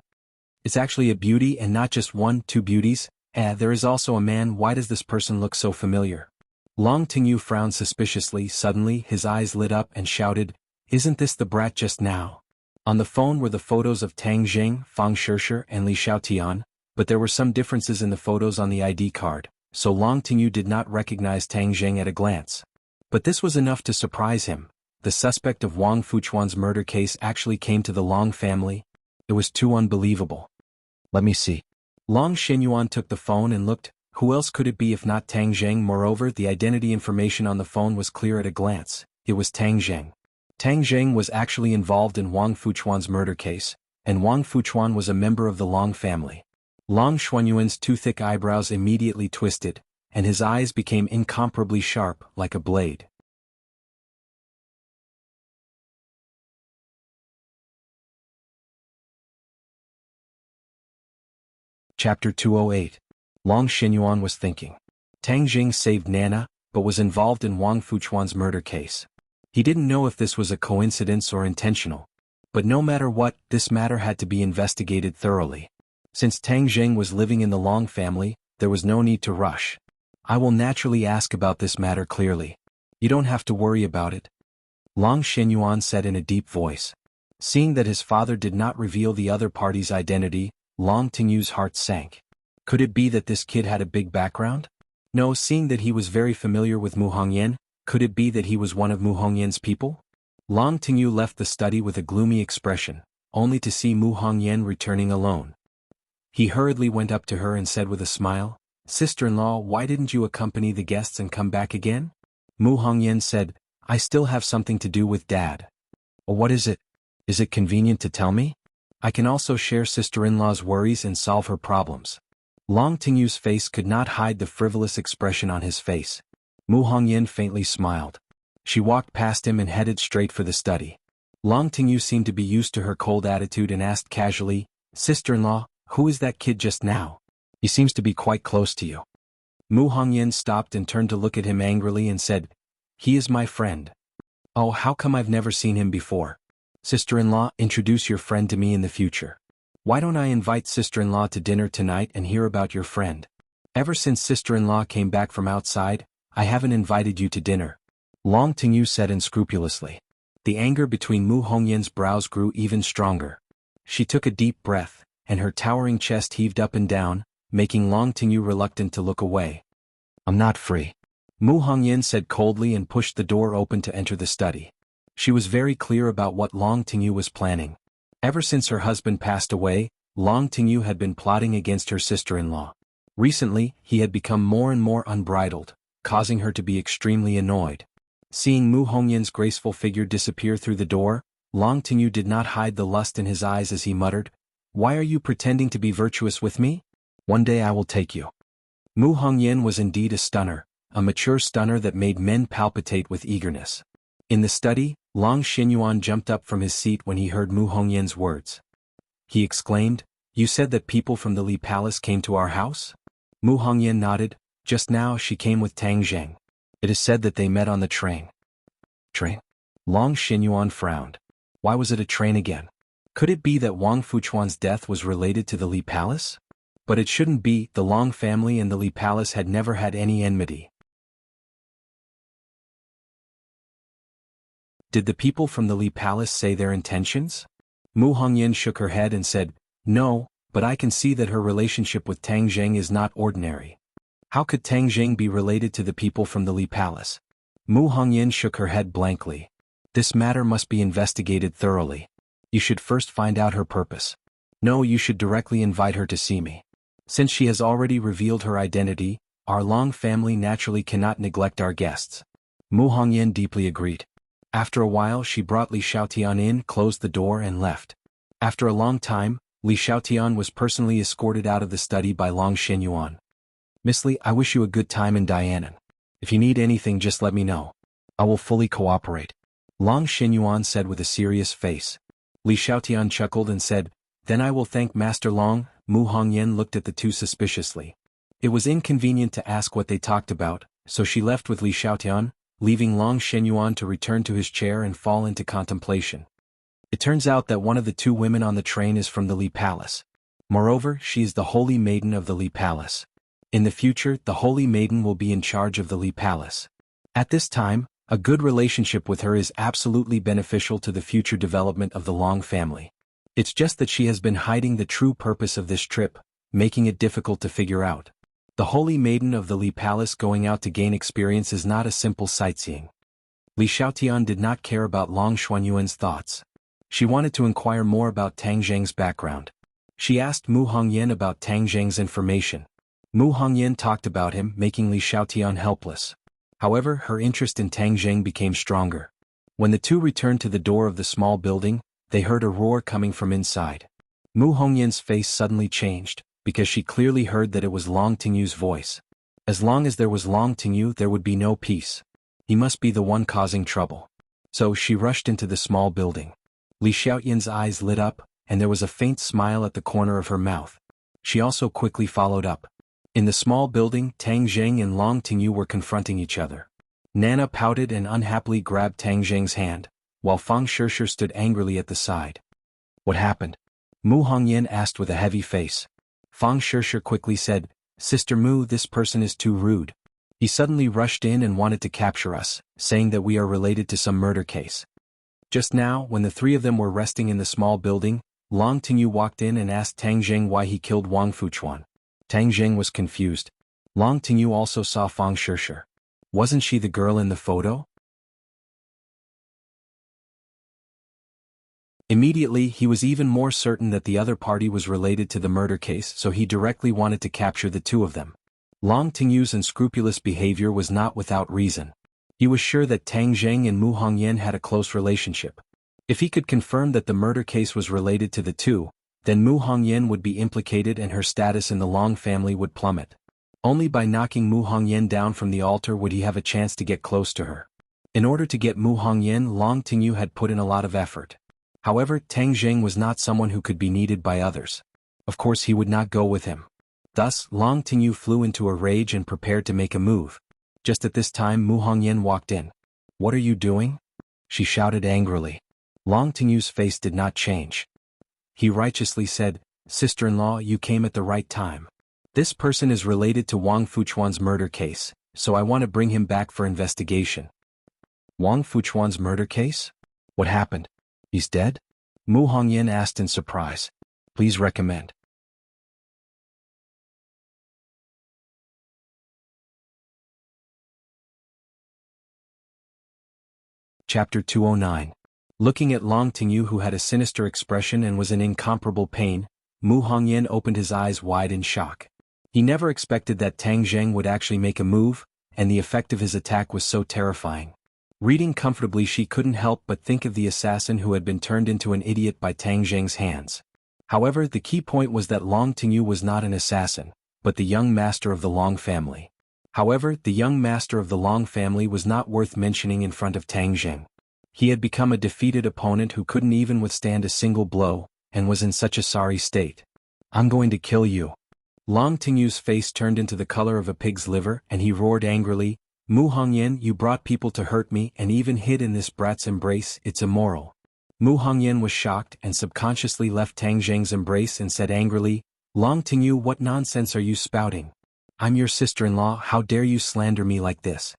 "It's actually a beauty and not just 1, 2 beauties. There is also a man. Why does this person look so familiar?" Long Tingyu frowned suspiciously. Suddenly his eyes lit up and shouted, "Isn't this the brat just now?" On the phone were the photos of Tang Jing, Fang Shishir and Li Xiaotian, but there were some differences in the photos on the ID card, so Long Tingyu did not recognize Tang Jing at a glance. But this was enough to surprise him. The suspect of Wang Fuchuan's murder case actually came to the Long family. It was too unbelievable. "Let me see." Long Xinyuan took the phone and looked. Who else could it be if not Tang Jing? Moreover, the identity information on the phone was clear at a glance. It was Tang Jing. Tang Jing was actually involved in Wang Fuchuan's murder case, and Wang Fuchuan was a member of the Long family. Long Xuanyuan's 2 thick eyebrows immediately twisted, and his eyes became incomparably sharp, like a blade. Chapter 208. Long Xinyuan was thinking. Tang Jing saved Nana, but was involved in Wang Fuchuan's murder case. He didn't know if this was a coincidence or intentional. But no matter what, this matter had to be investigated thoroughly. Since Tang Jing was living in the Long family, there was no need to rush. "I will naturally ask about this matter clearly. You don't have to worry about it," Long Xinyuan said in a deep voice. Seeing that his father did not reveal the other party's identity, Long Tingyu's heart sank. Could it be that this kid had a big background? No, seeing that he was very familiar with Mu Hongyan, could it be that he was one of Mu Hongyan's people? Long Tingyu left the study with a gloomy expression, only to see Mu Hongyan returning alone. He hurriedly went up to her and said with a smile, "Sister-in-law, why didn't you accompany the guests and come back again?" Mu Hongyan said, "I still have something to do with Dad." "Oh, what is it? Is it convenient to tell me? I can also share sister-in-law's worries and solve her problems." Long Tingyu's face could not hide the frivolous expression on his face. Mu Hongyan faintly smiled. She walked past him and headed straight for the study. Long Tingyu seemed to be used to her cold attitude and asked casually, "Sister-in-law, who is that kid just now? He seems to be quite close to you." Mu Hongyan stopped and turned to look at him angrily and said, "He is my friend." "Oh, how come I've never seen him before?" "Sister-in-law, introduce your friend to me in the future. Why don't I invite sister-in-law to dinner tonight and hear about your friend? Ever since sister-in-law came back from outside, I haven't invited you to dinner," Long Tingyu said unscrupulously. The anger between Mu Hongyan's brows grew even stronger. She took a deep breath, and her towering chest heaved up and down, making Long Tingyu reluctant to look away. "I'm not free," Mu Hongyan said coldly and pushed the door open to enter the study. She was very clear about what Long Tingyu was planning. Ever since her husband passed away, Long Tingyu had been plotting against her sister-in-law. Recently, he had become more and more unbridled, causing her to be extremely annoyed. Seeing Mu Hongyan's graceful figure disappear through the door, Long Tingyu did not hide the lust in his eyes as he muttered, "Why are you pretending to be virtuous with me? One day I will take you." Mu Hongyan was indeed a stunner, a mature stunner that made men palpitate with eagerness. In the study, Long Xinyuan jumped up from his seat when he heard Mu Hongyan's words. He exclaimed, "You said that people from the Li Palace came to our house?" Mu Hongyan nodded. "Just now she came with Tang Zheng. It is said that they met on the train." Train? Long Xinyuan frowned. Why was it a train again? Could it be that Wang Fuchuan's death was related to the Li Palace? But it shouldn't be. The Long family and the Li Palace had never had any enmity. Did the people from the Li Palace say their intentions? Mu Hongyan shook her head and said, "No, but I can see that her relationship with Tang Zheng is not ordinary. How could Tang Zheng be related to the people from the Li Palace?" Mu Hongyan shook her head blankly. "This matter must be investigated thoroughly. You should first find out her purpose. No, you should directly invite her to see me. Since she has already revealed her identity, our Long family naturally cannot neglect our guests." Mu Hongyan deeply agreed. After a while she brought Li Xiaotian in, closed the door and left. After a long time, Li Xiaotian was personally escorted out of the study by Long Xinyuan. "Miss Li, I wish you a good time in Dianan. If you need anything just let me know. I will fully cooperate," Long Xinyuan said with a serious face. Li Xiaotian chuckled and said, "Then I will thank Master Long." Mu Hongyan looked at the two suspiciously. It was inconvenient to ask what they talked about, so she left with Li Xiaotian, leaving Long Xinyuan to return to his chair and fall into contemplation. It turns out that one of the two women on the train is from the Li Palace. Moreover, she is the Holy Maiden of the Li Palace. In the future, the Holy Maiden will be in charge of the Li Palace. At this time, a good relationship with her is absolutely beneficial to the future development of the Long family. It's just that she has been hiding the true purpose of this trip, making it difficult to figure out. The Holy Maiden of the Li Palace going out to gain experience is not a simple sightseeing. Li Xiaotian did not care about Long Xuanyuan's thoughts. She wanted to inquire more about Tang Zheng's background. She asked Mu Hongyan about Tang Zheng's information. Mu Hongyan talked about him, making Li Xiaotian helpless. However, her interest in Tang Zheng became stronger. When the two returned to the door of the small building, they heard a roar coming from inside. Mu Hongyan's face suddenly changed, because she clearly heard that it was Long Tingyu's voice. As long as there was Long Tingyu, there would be no peace. He must be the one causing trouble. So she rushed into the small building. Li Xiaotian's eyes lit up, and there was a faint smile at the corner of her mouth. She also quickly followed up. In the small building, Tang Zheng and Long Tingyu were confronting each other. Nana pouted and unhappily grabbed Tang Zheng's hand, while Fang Shishir stood angrily at the side. "What happened?" Mu Hongyan asked with a heavy face. Fang Shishir quickly said, "Sister Mu, this person is too rude. He suddenly rushed in and wanted to capture us, saying that we are related to some murder case." Just now, when the three of them were resting in the small building, Long Tingyu walked in and asked Tang Zheng why he killed Wang Fuchuan. Tang Zheng was confused. Long Tingyu also saw Fang Shishir. Wasn't she the girl in the photo? Immediately, he was even more certain that the other party was related to the murder case, so he directly wanted to capture the two of them. Long Tingyu's unscrupulous behavior was not without reason. He was sure that Tang Zheng and Mu Hongyan had a close relationship. If he could confirm that the murder case was related to the two, then Mu Hongyan would be implicated and her status in the Long family would plummet. Only by knocking Mu Hongyan down from the altar would he have a chance to get close to her. In order to get Mu Hongyan, Long Tingyu had put in a lot of effort. However, Tang Zheng was not someone who could be needed by others. Of course he would not go with him. Thus, Long Tingyu flew into a rage and prepared to make a move. Just at this time Mu Hongyan walked in. "What are you doing?" she shouted angrily. Long Tingyu's face did not change. He righteously said, "Sister-in-law, you came at the right time. This person is related to Wang Fuchuan's murder case, so I want to bring him back for investigation." "Wang Fuchuan's murder case? What happened? He's dead?" Mu Hongyan asked in surprise. "Please recommend." Chapter 209. Looking at Long Tingyu, who had a sinister expression and was in incomparable pain, Mu Hongyan opened his eyes wide in shock. He never expected that Tang Zheng would actually make a move, and the effect of his attack was so terrifying. Reading comfortably, she couldn't help but think of the assassin who had been turned into an idiot by Tang Zheng's hands. However, the key point was that Long Tingyu was not an assassin, but the young master of the Long family. However, the young master of the Long family was not worth mentioning in front of Tang Zheng. He had become a defeated opponent who couldn't even withstand a single blow, and was in such a sorry state. "I'm going to kill you." Long Tingyu's face turned into the color of a pig's liver, and he roared angrily, "Mu Hongyan, you brought people to hurt me and even hid in this brat's embrace, it's immoral." Mu Hongyan was shocked and subconsciously left Tang Zheng's embrace and said angrily, "Long Tingyu, what nonsense are you spouting? I'm your sister-in-law, how dare you slander me like this?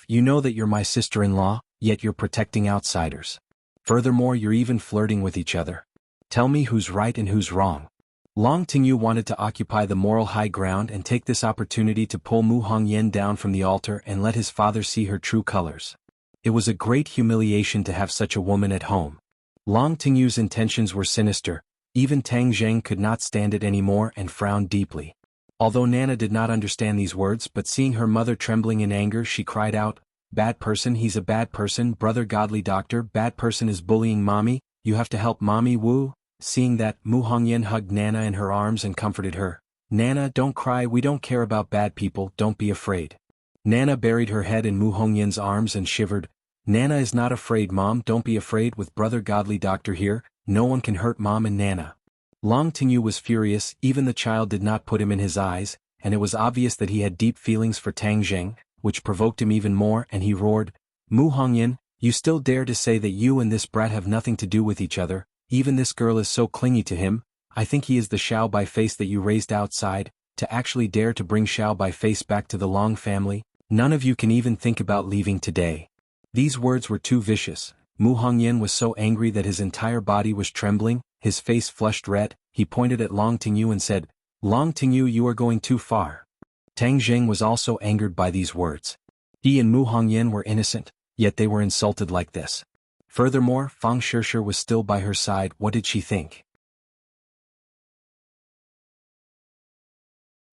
You know that you're my sister-in-law, yet you're protecting outsiders. Furthermore, you're even flirting with each other. Tell me who's right and who's wrong." Long Tingyu wanted to occupy the moral high ground and take this opportunity to pull Mu Hongyan down from the altar and let his father see her true colors. It was a great humiliation to have such a woman at home. Long Tingyu's intentions were sinister. Even Tang Zheng could not stand it anymore and frowned deeply. Although Nana did not understand these words, but seeing her mother trembling in anger, she cried out, "Bad person, he's a bad person, brother godly doctor, bad person is bullying mommy, you have to help mommy Wu." Seeing that, Mu Hongyan hugged Nana in her arms and comforted her. "Nana, don't cry, we don't care about bad people, don't be afraid." Nana buried her head in Mu Hongyan's arms and shivered. "Nana is not afraid, Mom, don't be afraid, with brother godly doctor here, no one can hurt Mom and Nana." Long Tingyu was furious, even the child did not put him in his eyes, and it was obvious that he had deep feelings for Tang Zheng, which provoked him even more, and he roared, "Mu Hongyan, you still dare to say that you and this brat have nothing to do with each other, even this girl is so clingy to him, I think he is the Xiao Bai face that you raised outside, to actually dare to bring Xiao Bai face back to the Long family, none of you can even think about leaving today." These words were too vicious. Mu Hongyan was so angry that his entire body was trembling, his face flushed red, he pointed at Long Tingyu and said, "Long Tingyu, you are going too far." Tang Zheng was also angered by these words. He and Mu Hongyan were innocent, yet they were insulted like this. Furthermore, Fang Shishir was still by her side. What did she think?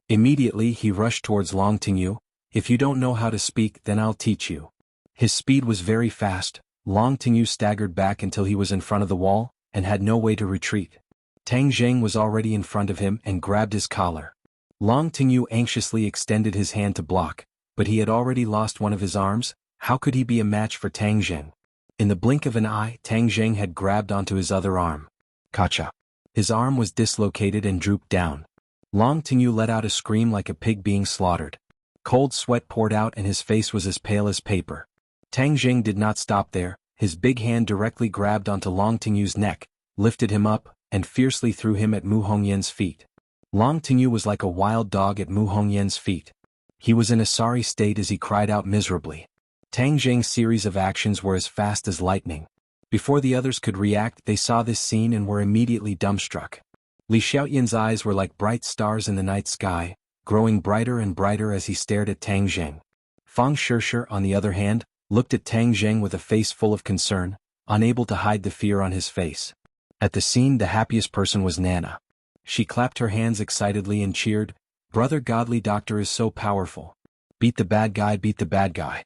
Immediately he rushed towards Long Tingyu. "If you don't know how to speak, then I'll teach you." His speed was very fast. Long Tingyu staggered back until he was in front of the wall, and had no way to retreat. Tang Zheng was already in front of him and grabbed his collar. Long Tingyu anxiously extended his hand to block, but he had already lost one of his arms. How could he be a match for Tang Zheng? In the blink of an eye, Tang Zheng had grabbed onto his other arm. Kacha! His arm was dislocated and drooped down. Long Tingyu let out a scream like a pig being slaughtered. Cold sweat poured out and his face was as pale as paper. Tang Zheng did not stop there. His big hand directly grabbed onto Long Tingyu's neck, lifted him up, and fiercely threw him at Mu Hongyan's feet. Long Tingyu was like a wild dog at Mu Hongyan's feet. He was in a sorry state as he cried out miserably. Tang Zheng's series of actions were as fast as lightning. Before the others could react, they saw this scene and were immediately dumbstruck. Li Xiaoyan's eyes were like bright stars in the night sky, growing brighter and brighter as he stared at Tang Zheng. Fang Shishir, on the other hand, looked at Tang Zheng with a face full of concern, unable to hide the fear on his face. At the scene, the happiest person was Nana. She clapped her hands excitedly and cheered, "Brother godly doctor is so powerful. Beat the bad guy, beat the bad guy."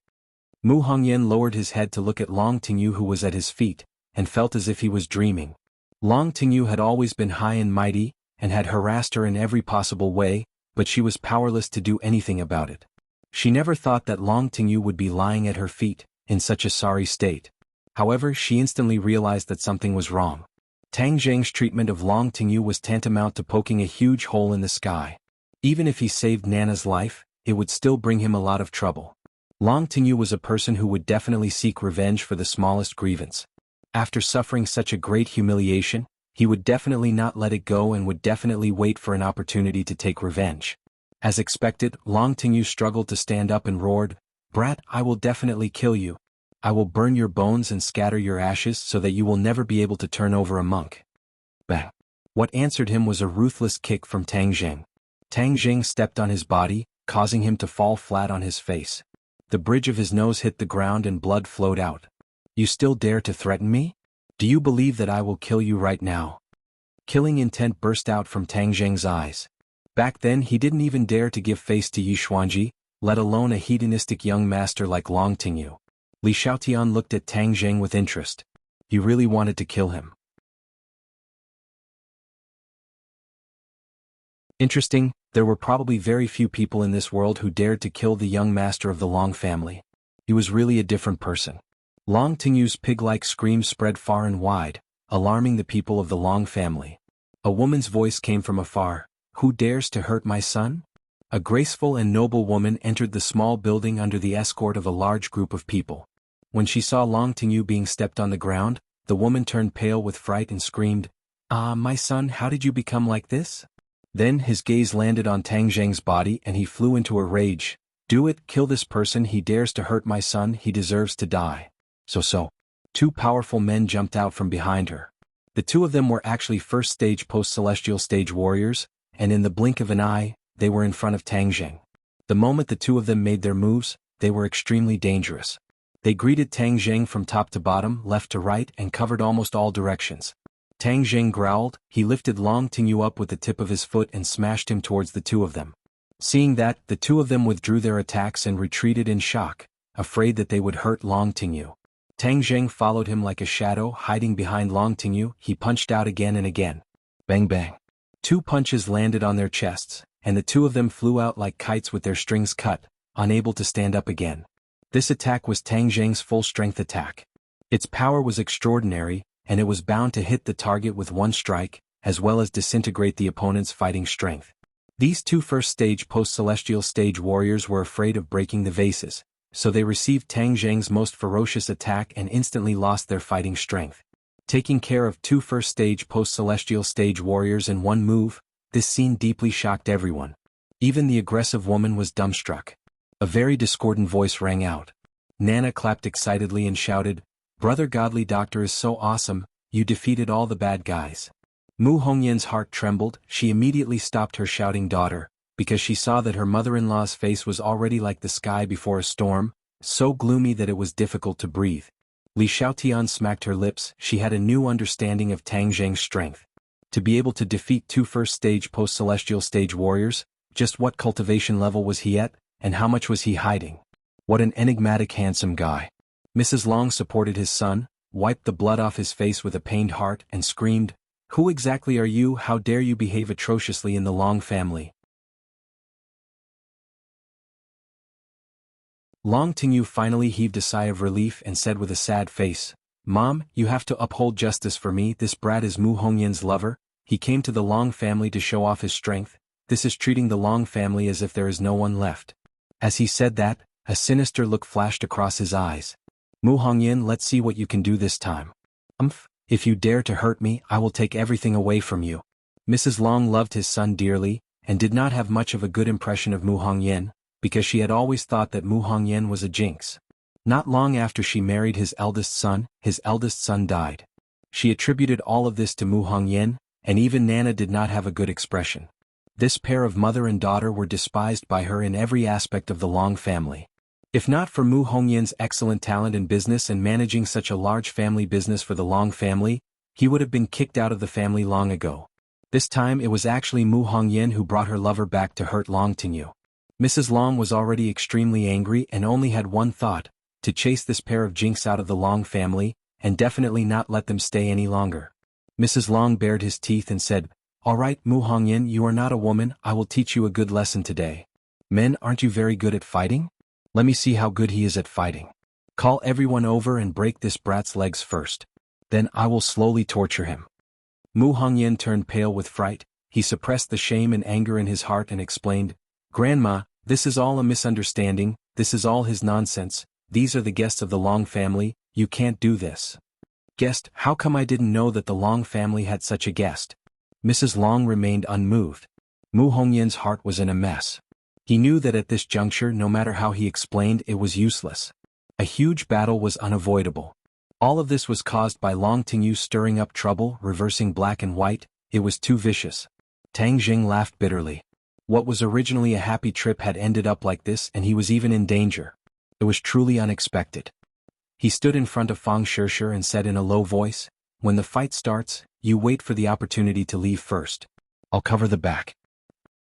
Mu Hongyan lowered his head to look at Long Tingyu, who was at his feet, and felt as if he was dreaming. Long Tingyu had always been high and mighty, and had harassed her in every possible way, but she was powerless to do anything about it. She never thought that Long Tingyu would be lying at her feet, in such a sorry state. However, she instantly realized that something was wrong. Tang Zheng's treatment of Long Tingyu was tantamount to poking a huge hole in the sky. Even if he saved Nana's life, it would still bring him a lot of trouble. Long Tingyu was a person who would definitely seek revenge for the smallest grievance. After suffering such a great humiliation, he would definitely not let it go and would definitely wait for an opportunity to take revenge. As expected, Long Tingyu struggled to stand up and roared, "Brat, I will definitely kill you. I will burn your bones and scatter your ashes so that you will never be able to turn over a monk." Bang! What answered him was a ruthless kick from Tang Zheng. Tang Zheng stepped on his body, causing him to fall flat on his face. The bridge of his nose hit the ground and blood flowed out. "You still dare to threaten me? Do you believe that I will kill you right now?" Killing intent burst out from Tang Zheng's eyes. Back then he didn't even dare to give face to Yi Xuanji, let alone a hedonistic young master like Long Tingyu. Li Xiaotian looked at Tang Zheng with interest. He really wanted to kill him. Interesting, there were probably very few people in this world who dared to kill the young master of the Long family. He was really a different person. Long Tingyu's pig-like screams spread far and wide, alarming the people of the Long family. A woman's voice came from afar. Who dares to hurt my son? A graceful and noble woman entered the small building under the escort of a large group of people. When she saw Long Tingyu being stepped on the ground, the woman turned pale with fright and screamed, "Ah, my son, how did you become like this?" Then his gaze landed on Tang Zheng's body and he flew into a rage. "Do it, kill this person, he dares to hurt my son, he deserves to die." So. Two powerful men jumped out from behind her. The two of them were actually first-stage post-celestial stage warriors, and in the blink of an eye, they were in front of Tang Zheng. The moment the two of them made their moves, they were extremely dangerous. They greeted Tang Zheng from top to bottom, left to right, and covered almost all directions. Tang Zheng growled, he lifted Long Tingyu up with the tip of his foot and smashed him towards the two of them. Seeing that, the two of them withdrew their attacks and retreated in shock, afraid that they would hurt Long Tingyu. Tang Zheng followed him like a shadow, hiding behind Long Tingyu. He punched out again and again. Bang bang. Two punches landed on their chests, and the two of them flew out like kites with their strings cut, unable to stand up again. This attack was Tang Zheng's full-strength attack. Its power was extraordinary, and it was bound to hit the target with one strike, as well as disintegrate the opponent's fighting strength. These two first-stage post-celestial stage warriors were afraid of breaking the vases, so they received Tang Zheng's most ferocious attack and instantly lost their fighting strength. Taking care of two first-stage post-celestial stage warriors in one move, this scene deeply shocked everyone. Even the aggressive woman was dumbstruck. A very discordant voice rang out. Nana clapped excitedly and shouted, "Brother Godly Doctor is so awesome, you defeated all the bad guys." Mu Hongyan's heart trembled. She immediately stopped her shouting daughter, because she saw that her mother-in-law's face was already like the sky before a storm, so gloomy that it was difficult to breathe. Li Xiaotian smacked her lips. She had a new understanding of Tang Zheng's strength. To be able to defeat two first-stage post-celestial stage warriors, just what cultivation level was he at, and how much was he hiding? What an enigmatic handsome guy. Mrs. Long supported his son, wiped the blood off his face with a pained heart, and screamed, "Who exactly are you? How dare you behave atrociously in the Long family?" Long Tingyu finally heaved a sigh of relief and said with a sad face, "Mom, you have to uphold justice for me. This brat is Mu Hongyan's lover. He came to the Long family to show off his strength. This is treating the Long family as if there is no one left." As he said that, a sinister look flashed across his eyes. "Mu Hongyan, let's see what you can do this time. If you dare to hurt me, I will take everything away from you." Mrs. Long loved his son dearly, and did not have much of a good impression of Mu Hongyan, because she had always thought that Mu Hongyan was a jinx. Not long after she married his eldest son died. She attributed all of this to Mu Hongyan, and even Nana did not have a good expression. This pair of mother and daughter were despised by her in every aspect of the Long family. If not for Mu Hongyan's excellent talent in business and managing such a large family business for the Long family, he would have been kicked out of the family long ago. This time it was actually Mu Hongyan who brought her lover back to hurt Long Tingyu. Mrs. Long was already extremely angry and only had one thought, to chase this pair of jinx out of the Long family, and definitely not let them stay any longer. Mrs. Long bared his teeth and said, "All right, Mu Hongyan, you are not a woman, I will teach you a good lesson today. Men, aren't you very good at fighting? Let me see how good he is at fighting. Call everyone over and break this brat's legs first. Then I will slowly torture him." Mu Hongyan turned pale with fright. He suppressed the shame and anger in his heart and explained, "Grandma, this is all a misunderstanding, this is all his nonsense, these are the guests of the Long family, you can't do this." "Guest? How come I didn't know that the Long family had such a guest?" Mrs. Long remained unmoved. Mu Hongyan's heart was in a mess. He knew that at this juncture, no matter how he explained, it was useless. A huge battle was unavoidable. All of this was caused by Long Tingyu stirring up trouble, reversing black and white. It was too vicious. Tang Zheng laughed bitterly. What was originally a happy trip had ended up like this, and he was even in danger. It was truly unexpected. He stood in front of Fang Shishir and said in a low voice, "When the fight starts, you wait for the opportunity to leave first. I'll cover the back."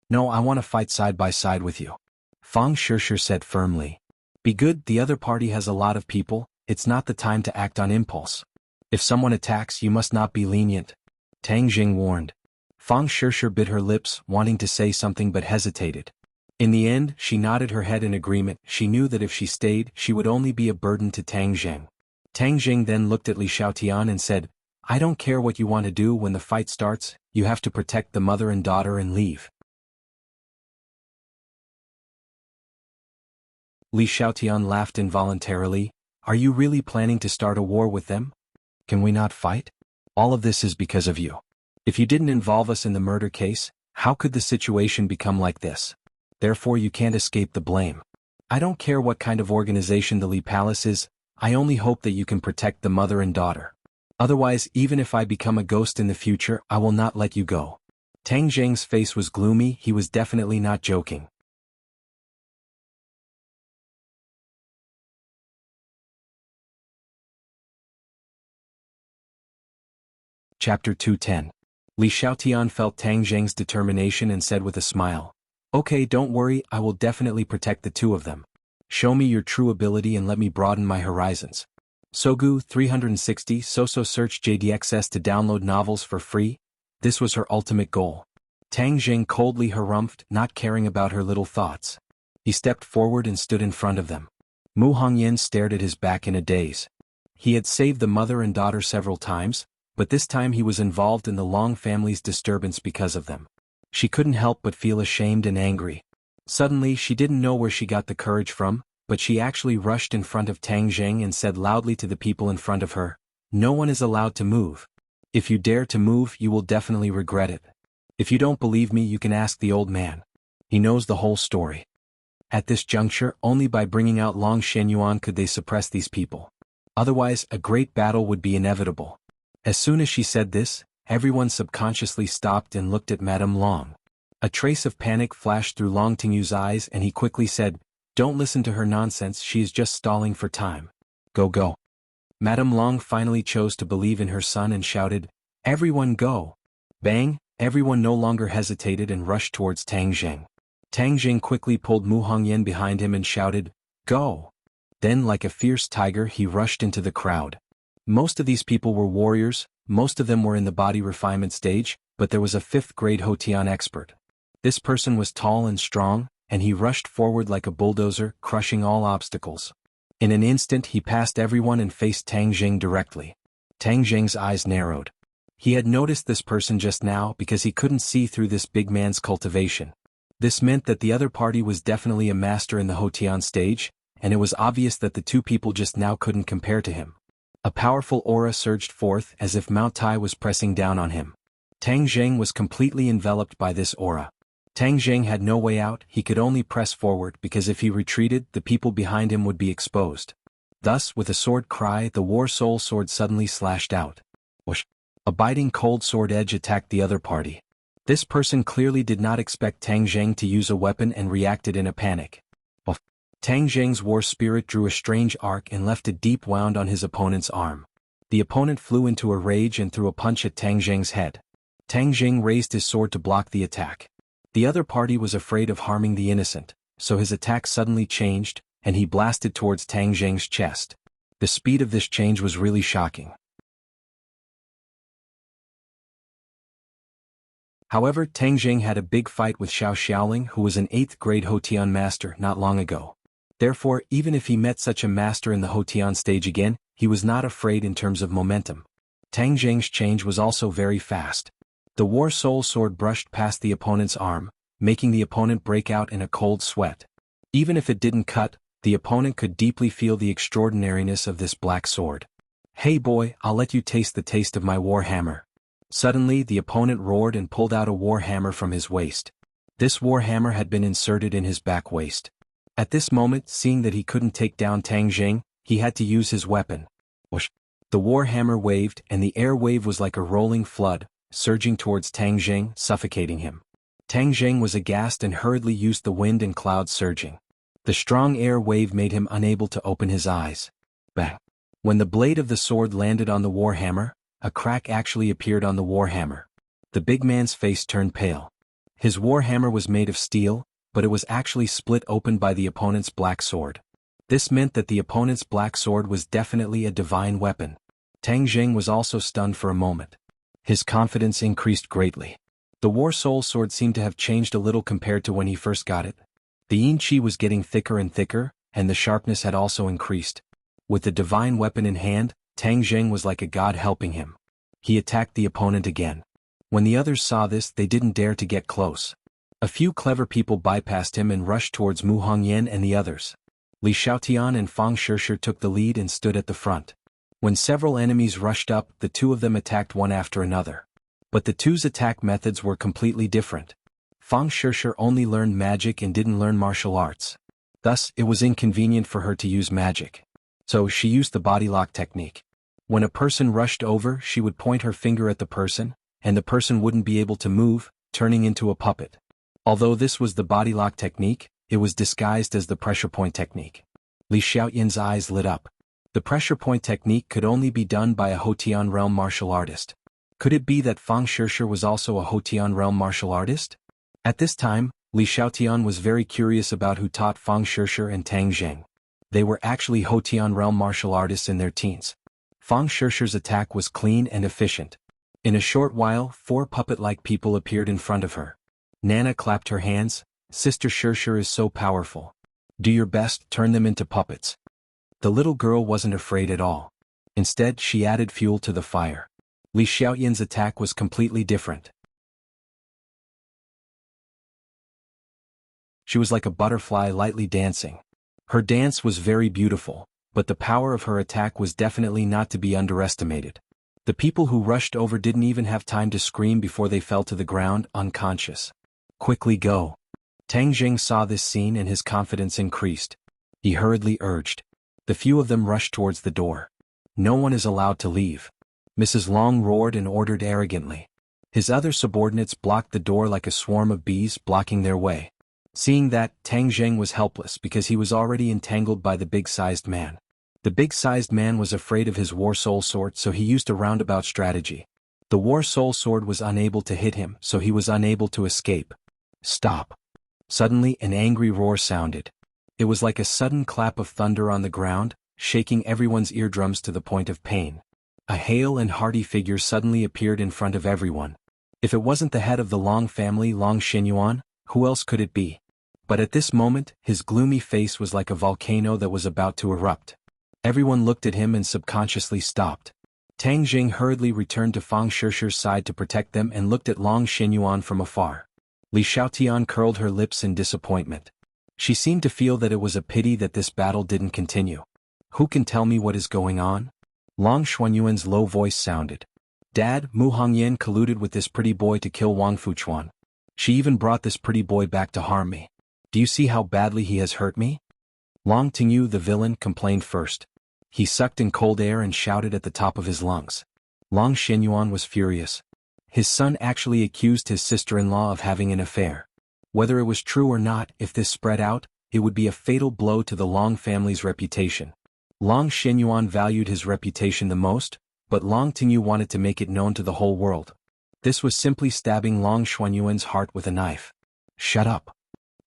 "No, I want to fight side by side with you," Fang Shishir said firmly. Be good, the other party has a lot of people, it's not the time to act on impulse. If someone attacks you must not be lenient. Tang Jing warned. Fang Shishir bit her lips, wanting to say something but hesitated. In the end, she nodded her head in agreement. She knew that if she stayed, she would only be a burden to Tang Jing. Tang Jing then looked at Li Xiaotian and said, I don't care what you want to do when the fight starts, you have to protect the mother and daughter and leave. Li Xiaotian laughed involuntarily. Are you really planning to start a war with them? Can we not fight? All of this is because of you. If you didn't involve us in the murder case, how could the situation become like this? Therefore you can't escape the blame. I don't care what kind of organization the Li Palace is, I only hope that you can protect the mother and daughter. Otherwise, even if I become a ghost in the future, I will not let you go. Tang Jing's face was gloomy, he was definitely not joking. Chapter 210. Li Xiaotian felt Tang Jing's determination and said with a smile, Okay, don't worry, I will definitely protect the two of them. Show me your true ability and let me broaden my horizons. Sogu 360 Soso search JDXS to download novels for free. This was her ultimate goal. Tang Jing coldly harumphed, not caring about her little thoughts. He stepped forward and stood in front of them. Mu Hongyan stared at his back in a daze. He had saved the mother and daughter several times, but this time he was involved in the Long family's disturbance because of them. She couldn't help but feel ashamed and angry. Suddenly she didn't know where she got the courage from, but she actually rushed in front of Tang Jing and said loudly to the people in front of her, No one is allowed to move. If you dare to move you will definitely regret it. If you don't believe me you can ask the old man. He knows the whole story. At this juncture, only by bringing out Long Shenyuan could they suppress these people. Otherwise, a great battle would be inevitable. As soon as she said this, everyone subconsciously stopped and looked at Madame Long. A trace of panic flashed through Long Tingyu's eyes and he quickly said, Don't listen to her nonsense, she is just stalling for time. Go go. Madame Long finally chose to believe in her son and shouted, Everyone go. Bang, everyone no longer hesitated and rushed towards Tang Jing. Tang Jing quickly pulled Mu Hongyan behind him and shouted, Go. Then like a fierce tiger he rushed into the crowd. Most of these people were warriors, most of them were in the body refinement stage, but there was a 5th grade Hotian expert. This person was tall and strong, and he rushed forward like a bulldozer, crushing all obstacles. In an instant he passed everyone and faced Tang Jing directly. Tang Jing's eyes narrowed. He had noticed this person just now because he couldn't see through this big man's cultivation. This meant that the other party was definitely a master in the Hotian stage, and it was obvious that the two people just now couldn't compare to him. A powerful aura surged forth as if Mount Tai was pressing down on him. Tang Jing was completely enveloped by this aura. Tang Jing had no way out, he could only press forward because if he retreated, the people behind him would be exposed. Thus, with a sword cry, the War Soul sword suddenly slashed out. Whoosh! A biting cold sword edge attacked the other party. This person clearly did not expect Tang Jing to use a weapon and reacted in a panic. Tang Jing's war spirit drew a strange arc and left a deep wound on his opponent's arm. The opponent flew into a rage and threw a punch at Tang Jing's head. Tang Jing raised his sword to block the attack. The other party was afraid of harming the innocent, so his attack suddenly changed, and he blasted towards Tang Jing's chest. The speed of this change was really shocking. However, Tang Jing had a big fight with Xiao Xiaoling, who was an 8th grade Hotian master not long ago. Therefore, even if he met such a master in the Hotian stage again, he was not afraid in terms of momentum. Tang Jing's change was also very fast. The War Soul sword brushed past the opponent's arm, making the opponent break out in a cold sweat. Even if it didn't cut, the opponent could deeply feel the extraordinariness of this black sword. Hey boy, I'll let you taste the taste of my war hammer. Suddenly the opponent roared and pulled out a war hammer from his waist. This war hammer had been inserted in his back waist. At this moment, seeing that he couldn't take down Tang Jing, he had to use his weapon. Whoosh! The war hammer waved and the air wave was like a rolling flood, surging towards Tang Jing, suffocating him. Tang Jing was aghast and hurriedly used the wind and clouds surging. The strong air wave made him unable to open his eyes. Bang! When the blade of the sword landed on the war hammer, a crack actually appeared on the war hammer. The big man's face turned pale. His war hammer was made of steel, but it was actually split open by the opponent's black sword. This meant that the opponent's black sword was definitely a divine weapon. Tang Jing was also stunned for a moment. His confidence increased greatly. The War Soul Sword seemed to have changed a little compared to when he first got it. The yin qi was getting thicker and thicker, and the sharpness had also increased. With the divine weapon in hand, Tang Jing was like a god helping him. He attacked the opponent again. When the others saw this, they didn't dare to get close. A few clever people bypassed him and rushed towards Mu Hongyan and the others. Li Xiaotian and Fang Shishir took the lead and stood at the front. When several enemies rushed up, the two of them attacked one after another. But the two's attack methods were completely different. Fang Shishir only learned magic and didn't learn martial arts. Thus, it was inconvenient for her to use magic. So she used the body lock technique. When a person rushed over, she would point her finger at the person, and the person wouldn't be able to move, turning into a puppet. Although this was the body lock technique, it was disguised as the pressure point technique. Li Xiaoyan's eyes lit up. The pressure point technique could only be done by a Hotian realm martial artist. Could it be that Fang Shishir was also a Hotian realm martial artist? At this time, Li Xiaotian was very curious about who taught Fang Shishir and Tang Jing. They were actually Hotian realm martial artists in their teens. Fang Shishir's attack was clean and efficient. In a short while, 4 puppet-like people appeared in front of her. Nana clapped her hands. Sister Shishir is so powerful. Do your best, turn them into puppets. The little girl wasn't afraid at all. Instead, she added fuel to the fire. Li Xiaoyan's attack was completely different. She was like a butterfly lightly dancing. Her dance was very beautiful, but the power of her attack was definitely not to be underestimated. The people who rushed over didn't even have time to scream before they fell to the ground, unconscious. Quickly go. Tang Jing saw this scene and his confidence increased. He hurriedly urged. The few of them rushed towards the door. No one is allowed to leave. Mrs. Long roared and ordered arrogantly. His other subordinates blocked the door like a swarm of bees blocking their way. Seeing that, Tang Jing was helpless because he was already entangled by the big-sized man. The big-sized man was afraid of his War Soul Sword, so he used a roundabout strategy. The War Soul Sword was unable to hit him, so he was unable to escape. Stop. Suddenly, an angry roar sounded. It was like a sudden clap of thunder on the ground, shaking everyone's eardrums to the point of pain. A hale and hearty figure suddenly appeared in front of everyone. If it wasn't the head of the Long family, Long Xinyuan, who else could it be? But at this moment, his gloomy face was like a volcano that was about to erupt. Everyone looked at him and subconsciously stopped. Tang Jing hurriedly returned to Fang Shishir's side to protect them and looked at Long Xinyuan from afar. Li Xiaotian curled her lips in disappointment. She seemed to feel that it was a pity that this battle didn't continue. Who can tell me what is going on? Long Xuanyuan's low voice sounded. Dad, Mu Hongyan colluded with this pretty boy to kill Wang Fuchuan. She even brought this pretty boy back to harm me. Do you see how badly he has hurt me? Long Tingyu, the villain, complained first. He sucked in cold air and shouted at the top of his lungs. Long Xinyuan was furious. His son actually accused his sister-in-law of having an affair. Whether it was true or not, if this spread out, it would be a fatal blow to the Long family's reputation. Long Xinyuan valued his reputation the most, but Long Tingyu wanted to make it known to the whole world. This was simply stabbing Long Xuanyuan's heart with a knife. Shut up.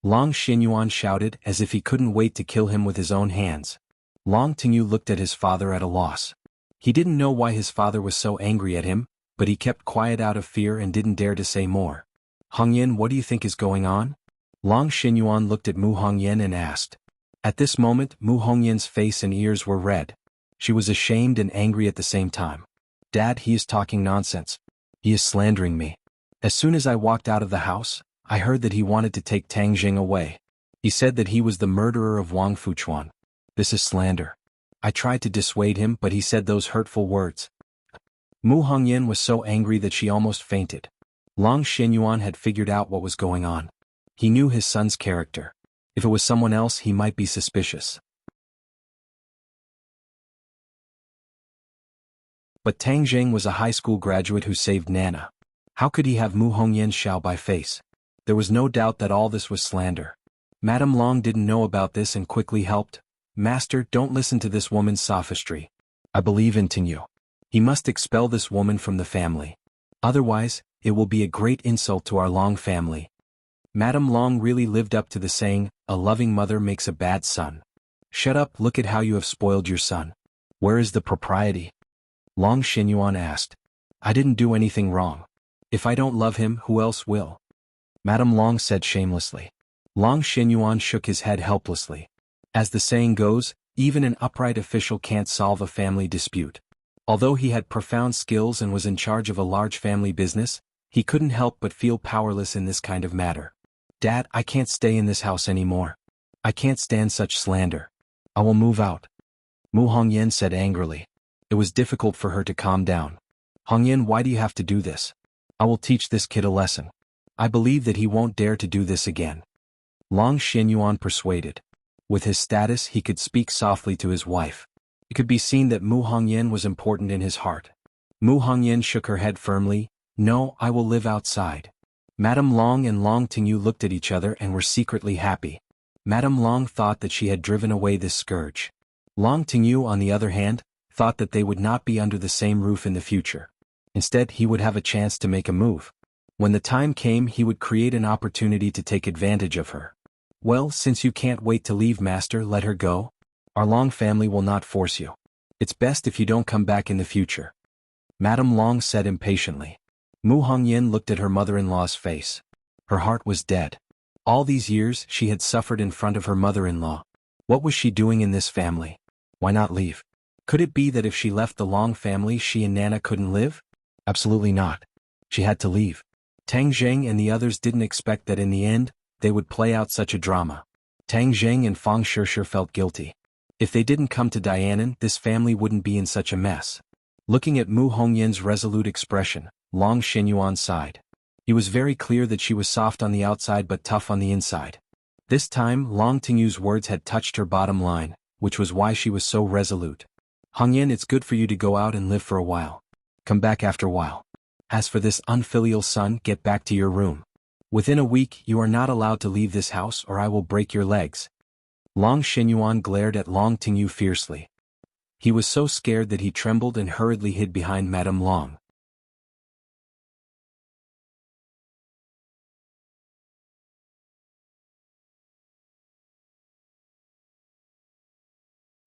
Long Xinyuan shouted as if he couldn't wait to kill him with his own hands. Long Tingyu looked at his father at a loss. He didn't know why his father was so angry at him, but he kept quiet out of fear and didn't dare to say more. Hongyan, what do you think is going on? Long Xinyuan looked at Mu Hongyan and asked. At this moment, Mu Hongyan's face and ears were red. She was ashamed and angry at the same time. Dad, he is talking nonsense. He is slandering me. As soon as I walked out of the house, I heard that he wanted to take Tang Jing away. He said that he was the murderer of Wang Fuchuan. This is slander. I tried to dissuade him, but he said those hurtful words. Mu Hongyan was so angry that she almost fainted. Long Xinyuan had figured out what was going on. He knew his son's character. If it was someone else, he might be suspicious. But Tang Jing was a high school graduate who saved Nana. How could he have Mu Hongyan's Xiao by face? There was no doubt that all this was slander. Madame Long didn't know about this and quickly helped. Master, don't listen to this woman's sophistry. I believe in Tingyu. He must expel this woman from the family. Otherwise, it will be a great insult to our Long family. Madame Long really lived up to the saying, a loving mother makes a bad son. Shut up, look at how you have spoiled your son. Where is the propriety? Long Xinyuan asked. I didn't do anything wrong. If I don't love him, who else will? Madame Long said shamelessly. Long Xinyuan shook his head helplessly. As the saying goes, even an upright official can't solve a family dispute. Although he had profound skills and was in charge of a large family business, he couldn't help but feel powerless in this kind of matter. Dad, I can't stay in this house anymore. I can't stand such slander. I will move out. Mu Hongyan said angrily. It was difficult for her to calm down. Hongyan, why do you have to do this? I will teach this kid a lesson. I believe that he won't dare to do this again. Long Xinyuan persuaded. With his status, he could speak softly to his wife. It could be seen that Mu Hongyan was important in his heart. Mu Hongyan shook her head firmly. No, I will live outside. Madame Long and Long Tingyu looked at each other and were secretly happy. Madame Long thought that she had driven away this scourge. Long Tingyu, on the other hand, thought that they would not be under the same roof in the future. Instead, he would have a chance to make a move. When the time came, he would create an opportunity to take advantage of her. Well, since you can't wait to leave, master, let her go. Our Long family will not force you. It's best if you don't come back in the future. Madame Long said impatiently. Mu Hongyan looked at her mother-in-law's face. Her heart was dead. All these years, she had suffered in front of her mother-in-law. What was she doing in this family? Why not leave? Could it be that if she left the Long family, she and Nana couldn't live? Absolutely not. She had to leave. Tang Zheng and the others didn't expect that in the end, they would play out such a drama. Tang Zheng and Fang Shishir felt guilty. If they didn't come to Dianan, this family wouldn't be in such a mess. Looking at Mu Hongyan's resolute expression, Long Xinyuan sighed. It was very clear that she was soft on the outside but tough on the inside. This time, Long Tingyu's words had touched her bottom line, which was why she was so resolute. Hongyan, it's good for you to go out and live for a while. Come back after a while. As for this unfilial son, get back to your room. Within a week, you are not allowed to leave this house or I will break your legs. Long Xinyuan glared at Long Tingyu fiercely. He was so scared that he trembled and hurriedly hid behind Madame Long.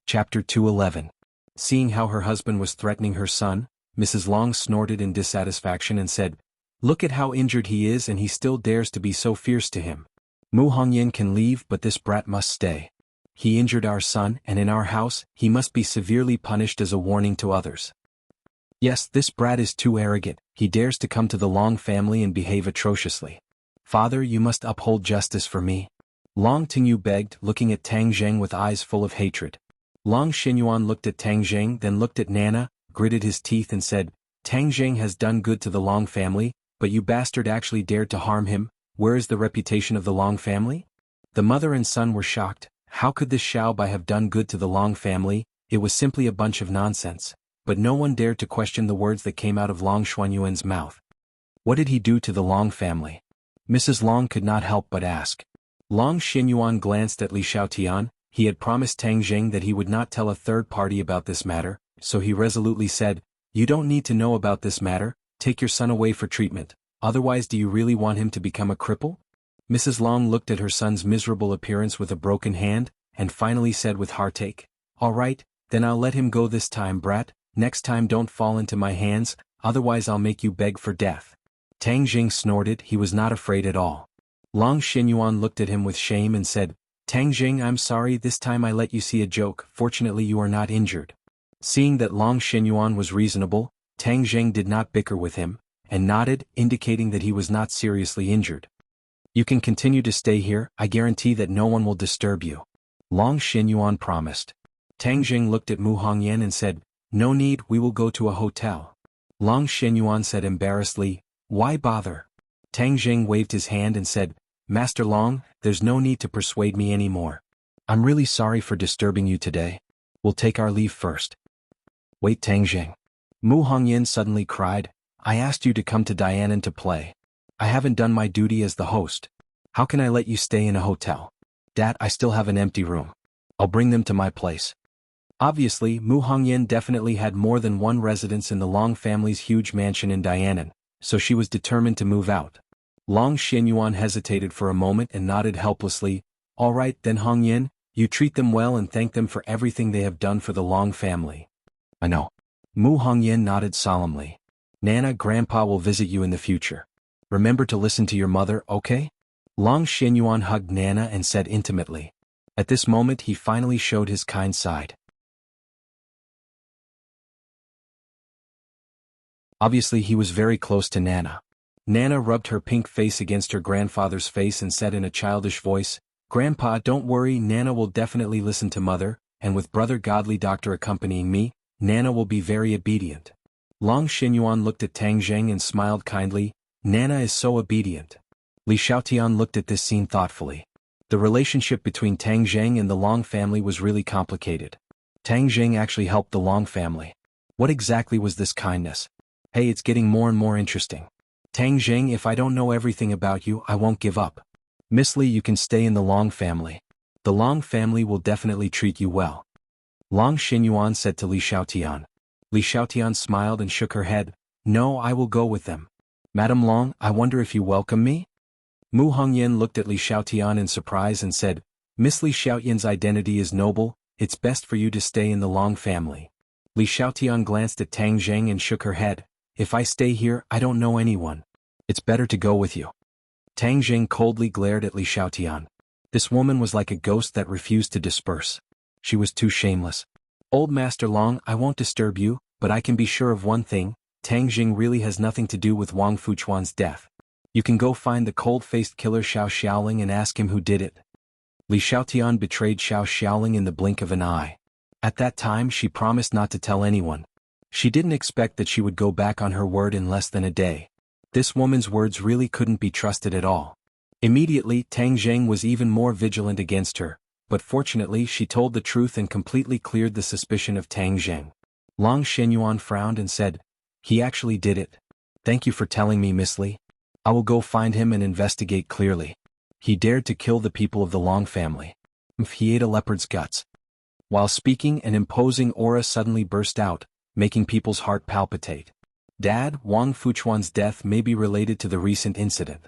Chapter 211. Seeing how her husband was threatening her son, Mrs. Long snorted in dissatisfaction and said, Look at how injured he is and he still dares to be so fierce to him. Mu Hongyan can leave but this brat must stay. He injured our son and in our house, he must be severely punished as a warning to others. Yes, this brat is too arrogant, he dares to come to the Long family and behave atrociously. Father, you must uphold justice for me. Long Tingyu begged, looking at Tang Zheng with eyes full of hatred. Long Xinyuan looked at Tang Zheng, then looked at Nana, gritted his teeth and said, Tang Zheng has done good to the Long family, but you bastard actually dared to harm him. Where is the reputation of the Long family? The mother and son were shocked. How could this Xiao Bai have done good to the Long family? It was simply a bunch of nonsense. But no one dared to question the words that came out of Long Xuanyuan's mouth. What did he do to the Long family? Mrs. Long could not help but ask. Long Xinyuan glanced at Li Xiaotian. He had promised Tang Zheng that he would not tell a third party about this matter, so he resolutely said, You don't need to know about this matter, take your son away for treatment, otherwise do you really want him to become a cripple? Mrs. Long looked at her son's miserable appearance with a broken hand, and finally said with heartache, All right, then I'll let him go this time, brat, next time don't fall into my hands, otherwise I'll make you beg for death. Tang Zheng snorted, he was not afraid at all. Long Xinyuan looked at him with shame and said, Tang Zheng, I'm sorry, this time I let you see a joke, fortunately you are not injured. Seeing that Long Xinyuan was reasonable, Tang Zheng did not bicker with him, and nodded, indicating that he was not seriously injured. You can continue to stay here, I guarantee that no one will disturb you. Long Xinyuan promised. Tang Zheng looked at Mu Hongyan and said, No need, we will go to a hotel. Long Xinyuan said embarrassedly, Why bother? Tang Zheng waved his hand and said, Master Long, there's no need to persuade me anymore. I'm really sorry for disturbing you today. We'll take our leave first. Wait, Tang Zheng. Mu Hongyan suddenly cried, I asked you to come to Dianan to play. I haven't done my duty as the host. How can I let you stay in a hotel? Dad, I still have an empty room. I'll bring them to my place. Obviously, Mu Hongyan definitely had more than one residence in the Long family's huge mansion in Dianan, so she was determined to move out. Long Xinyuan hesitated for a moment and nodded helplessly. All right then Hongyan, You treat them well and thank them for everything they have done for the Long family. I know. Mu Hongyan nodded solemnly. Nana, Grandpa will visit you in the future. Remember to listen to your mother, okay? Long Xianyuan hugged Nana and said intimately. At this moment he finally showed his kind side. Obviously he was very close to Nana. Nana rubbed her pink face against her grandfather's face and said in a childish voice, Grandpa, don't worry, Nana will definitely listen to Mother, and with Brother Godly Doctor accompanying me, Nana will be very obedient. Long Xianyuan looked at Tang Zheng and smiled kindly. Nana is so obedient. Li Xiaotian looked at this scene thoughtfully. The relationship between Tang Zheng and the Long family was really complicated. Tang Zheng actually helped the Long family. What exactly was this kindness? Hey, it's getting more and more interesting. Tang Zheng, if I don't know everything about you, I won't give up. Miss Li, you can stay in the Long family. The Long family will definitely treat you well. Long Xianyuan said to Li Xiaotian. Li Xiaotian smiled and shook her head. No, I will go with them. Madam Long, I wonder if you welcome me? Mu Hongyan looked at Li Xiaotian in surprise and said, Miss Li Xiaotian's identity is noble, it's best for you to stay in the Long family. Li Xiaotian glanced at Tang Zheng and shook her head. If I stay here, I don't know anyone. It's better to go with you. Tang Zheng coldly glared at Li Xiaotian. This woman was like a ghost that refused to disperse. She was too shameless. Old Master Long, I won't disturb you, but I can be sure of one thing, Tang Jing really has nothing to do with Wang Fuchuan's death. You can go find the cold-faced killer Xiao Xiaoling and ask him who did it. Li Xiaotian betrayed Xiao Xiaoling in the blink of an eye. At that time she promised not to tell anyone. She didn't expect that she would go back on her word in less than a day. This woman's words really couldn't be trusted at all. Immediately Tang Zheng was even more vigilant against her, but fortunately she told the truth and completely cleared the suspicion of Tang Zheng. Long Xianyuan frowned and said, He actually did it. Thank you for telling me, Miss Li. I will go find him and investigate clearly. He dared to kill the people of the Long family. He ate a leopard's guts. While speaking, an imposing aura suddenly burst out, making people's heart palpitate. Dad, Wang Fuchuan's death may be related to the recent incident.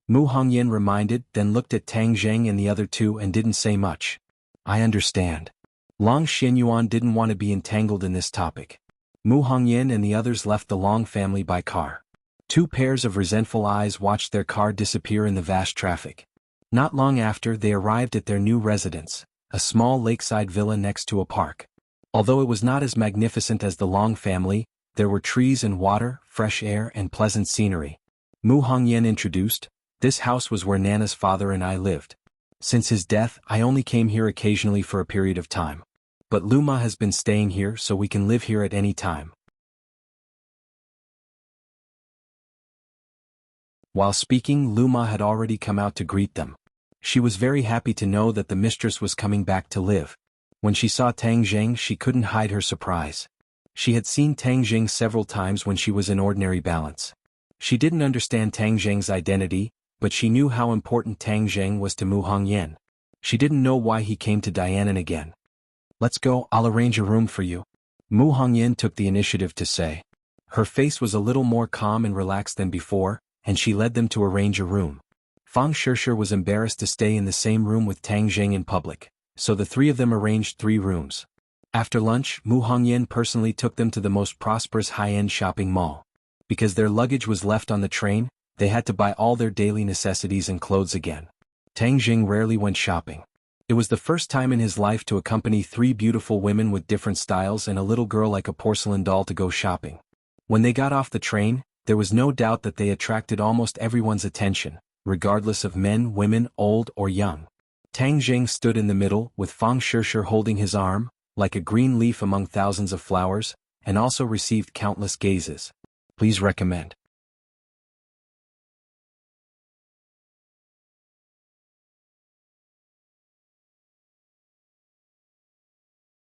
Mu Hongyan reminded, then looked at Tang Zheng and the other two and didn't say much. I understand. Long Xianyuan didn't want to be entangled in this topic. Mu Hongyan and the others left the Long family by car. Two pairs of resentful eyes watched their car disappear in the vast traffic. Not long after, they arrived at their new residence, a small lakeside villa next to a park. Although it was not as magnificent as the Long family, there were trees and water, fresh air and pleasant scenery. Mu Hongyan introduced, This house was where Nana's father and I lived. Since his death, I only came here occasionally for a period of time. But Luma has been staying here so we can live here at any time. While speaking, Luma had already come out to greet them. She was very happy to know that the mistress was coming back to live. When she saw Tang Zheng, she couldn't hide her surprise. She had seen Tang Zheng several times when she was in ordinary balance. She didn't understand Tang Zheng's identity, but she knew how important Tang Zheng was to Mu Hongyan. She didn't know why he came to Dianan again. Let's go, I'll arrange a room for you. Mu Hongyan took the initiative to say. Her face was a little more calm and relaxed than before, and she led them to arrange a room. Fang Shishir was embarrassed to stay in the same room with Tang Zheng in public, so the three of them arranged 3 rooms. After lunch, Mu Hongyan personally took them to the most prosperous high-end shopping mall. Because their luggage was left on the train, they had to buy all their daily necessities and clothes again. Tang Zheng rarely went shopping. It was the first time in his life to accompany 3 beautiful women with different styles and a little girl like a porcelain doll to go shopping. When they got off the train, there was no doubt that they attracted almost everyone's attention, regardless of men, women, old or young. Tang Zheng stood in the middle, with Fang Shishir holding his arm, like a green leaf among thousands of flowers, and also received countless gazes. Please recommend.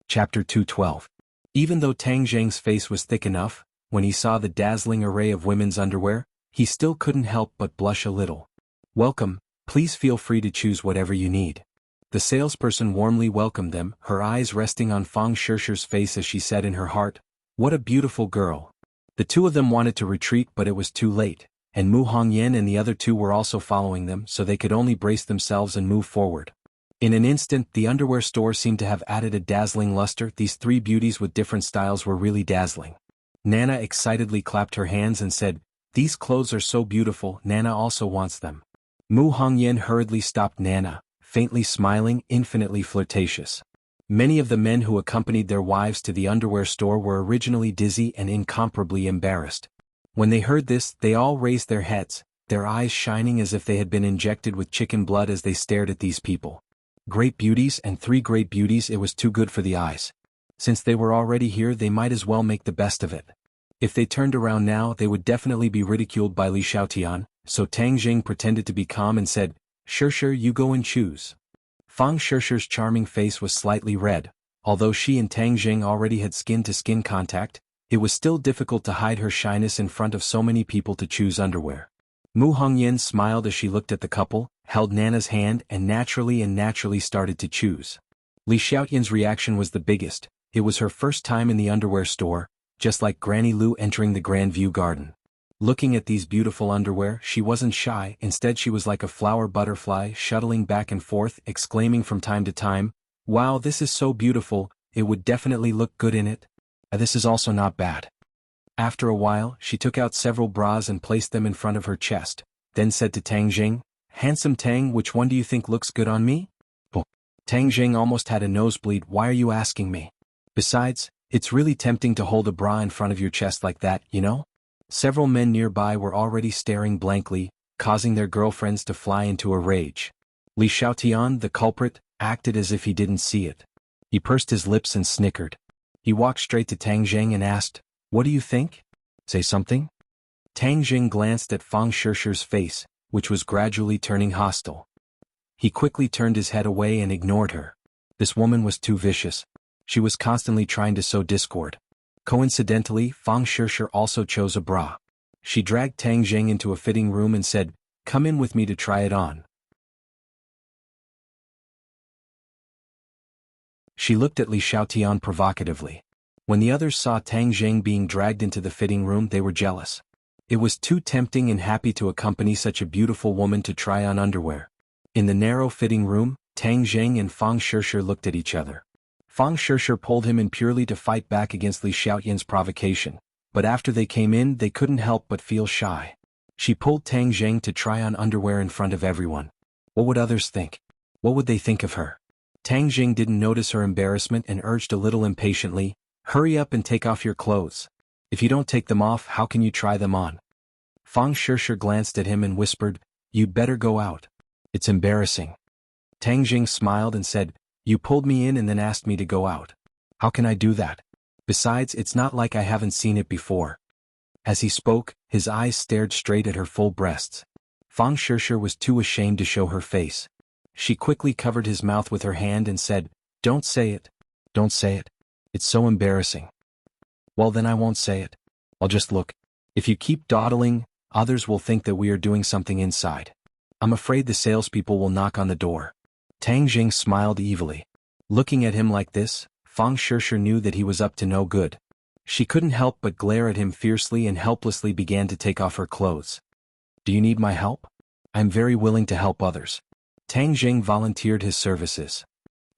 Chapter 212. Even though Tang Zheng's face was thick enough, when he saw the dazzling array of women's underwear, he still couldn't help but blush a little. Welcome, please feel free to choose whatever you need. The salesperson warmly welcomed them, her eyes resting on Fang Shishir's face as she said in her heart, What a beautiful girl. The two of them wanted to retreat but it was too late, and Mu Hongyan and the other 2 were also following them so they could only brace themselves and move forward. In an instant, the underwear store seemed to have added a dazzling luster. These three beauties with different styles were really dazzling. Nana excitedly clapped her hands and said, "These clothes are so beautiful, Nana also wants them." Mu Hongyan hurriedly stopped Nana, faintly smiling, infinitely flirtatious. Many of the men who accompanied their wives to the underwear store were originally dizzy and incomparably embarrassed. When they heard this, they all raised their heads, their eyes shining as if they had been injected with chicken blood as they stared at these people. Great beauties and three great beauties. It was too good for the eyes. Since they were already here, they might as well make the best of it. If they turned around now, they would definitely be ridiculed by Li Xiaotian, so Tang Jing pretended to be calm and said, "Sure, you go and choose." Fang Shishi's charming face was slightly red. Although she and Tang Jing already had skin-to-skin contact, it was still difficult to hide her shyness in front of so many people to choose underwear. Mu Hongyan smiled as she looked at the couple, held Nana's hand and naturally started to choose. Li Xiaotian's reaction was the biggest. It was her first time in the underwear store, just like Granny Lu entering the Grand View Garden. Looking at these beautiful underwear, she wasn't shy. Instead, she was like a flower butterfly shuttling back and forth, exclaiming from time to time, "Wow, this is so beautiful, it would definitely look good in it. This is also not bad." After a while, she took out several bras and placed them in front of her chest, then said to Tang Jing, "Handsome Tang, which one do you think looks good on me?" Oh. Tang Jing almost had a nosebleed. "Why are you asking me? Besides, it's really tempting to hold a bra in front of your chest like that, you know?" Several men nearby were already staring blankly, causing their girlfriends to fly into a rage. Li Xiaotian, the culprit, acted as if he didn't see it. He pursed his lips and snickered. He walked straight to Tang Jing and asked, "What do you think? Say something?" Tang Jing glanced at Fang Shishi's face, which was gradually turning hostile. He quickly turned his head away and ignored her. This woman was too vicious. She was constantly trying to sow discord. Coincidentally, Fang Shishi also chose a bra. She dragged Tang Jing into a fitting room and said, "Come in with me to try it on." She looked at Li Xiaotian provocatively. When the others saw Tang Jing being dragged into the fitting room, they were jealous. It was too tempting and happy to accompany such a beautiful woman to try on underwear. In the narrow fitting room, Tang Jing and Fang Shishi looked at each other. Fang Shishi pulled him in purely to fight back against Li Xiaotian's provocation, but after they came in, they couldn't help but feel shy. She pulled Tang Jing to try on underwear in front of everyone. What would others think? What would they think of her? Tang Jing didn't notice her embarrassment and urged a little impatiently, "Hurry up and take off your clothes. If you don't take them off, how can you try them on?" Fang Shishi glanced at him and whispered, "You'd better go out. It's embarrassing." Tang Jing smiled and said, "You pulled me in and then asked me to go out. How can I do that? Besides, it's not like I haven't seen it before." As he spoke, his eyes stared straight at her full breasts. Fang Shishi was too ashamed to show her face. She quickly covered his mouth with her hand and said, "Don't say it. Don't say it. It's so embarrassing." "Well, then I won't say it. I'll just look. If you keep dawdling, others will think that we are doing something inside. I'm afraid the salespeople will knock on the door." Tang Jing smiled evilly. Looking at him like this, Fang Shishi knew that he was up to no good. She couldn't help but glare at him fiercely and helplessly began to take off her clothes. "Do you need my help? I'm very willing to help others." Tang Jing volunteered his services.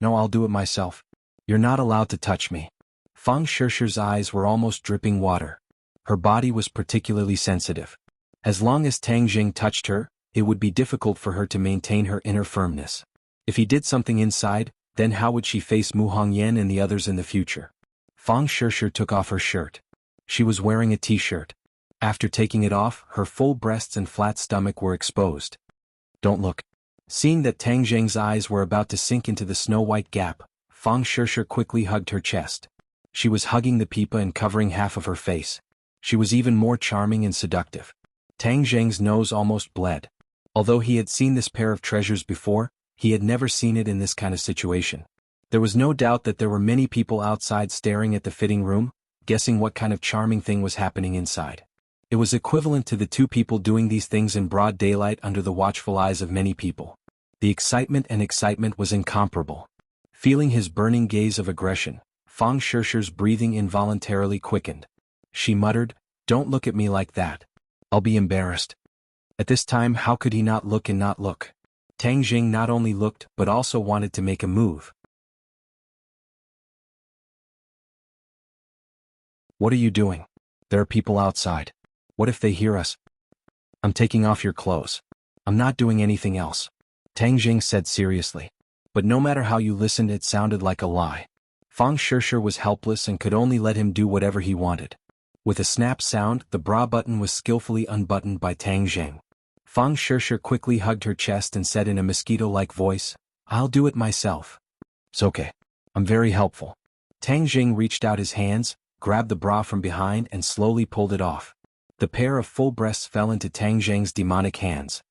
"No, I'll do it myself. You're not allowed to touch me." Fang Shishi's eyes were almost dripping water. Her body was particularly sensitive. As long as Tang Jing touched her, it would be difficult for her to maintain her inner firmness. If he did something inside, then how would she face Mu Hongyan and the others in the future? Fang Shishi took off her shirt. She was wearing a t-shirt. After taking it off, her full breasts and flat stomach were exposed. "Don't look." Seeing that Tang Jing's eyes were about to sink into the snow-white gap, Fang Shishi quickly hugged her chest. She was hugging the pipa and covering half of her face. She was even more charming and seductive. Tang Jing's nose almost bled. Although he had seen this pair of treasures before, he had never seen it in this kind of situation. There was no doubt that there were many people outside staring at the fitting room, guessing what kind of charming thing was happening inside. It was equivalent to the two people doing these things in broad daylight under the watchful eyes of many people. The excitement was incomparable. Feeling his burning gaze of aggression, Fang Shishi's breathing involuntarily quickened. She muttered, "Don't look at me like that. I'll be embarrassed." At this time, how could he not look and not look? Tang Jing not only looked but also wanted to make a move. What are you doing? There are people outside. What if they hear us? I'm taking off your clothes. I'm not doing anything else. Tang Jing said seriously. But no matter how you listened, it sounded like a lie. Fang Shishir was helpless and could only let him do whatever he wanted. With a snap sound, the bra button was skillfully unbuttoned by Tang Jing. Fang Shishir quickly hugged her chest and said in a mosquito-like voice, "I'll do it myself." "It's okay. I'm very helpful." Tang Jing reached out his hands, grabbed the bra from behind and slowly pulled it off. The pair of full breasts fell into Tang Jing's demonic hands.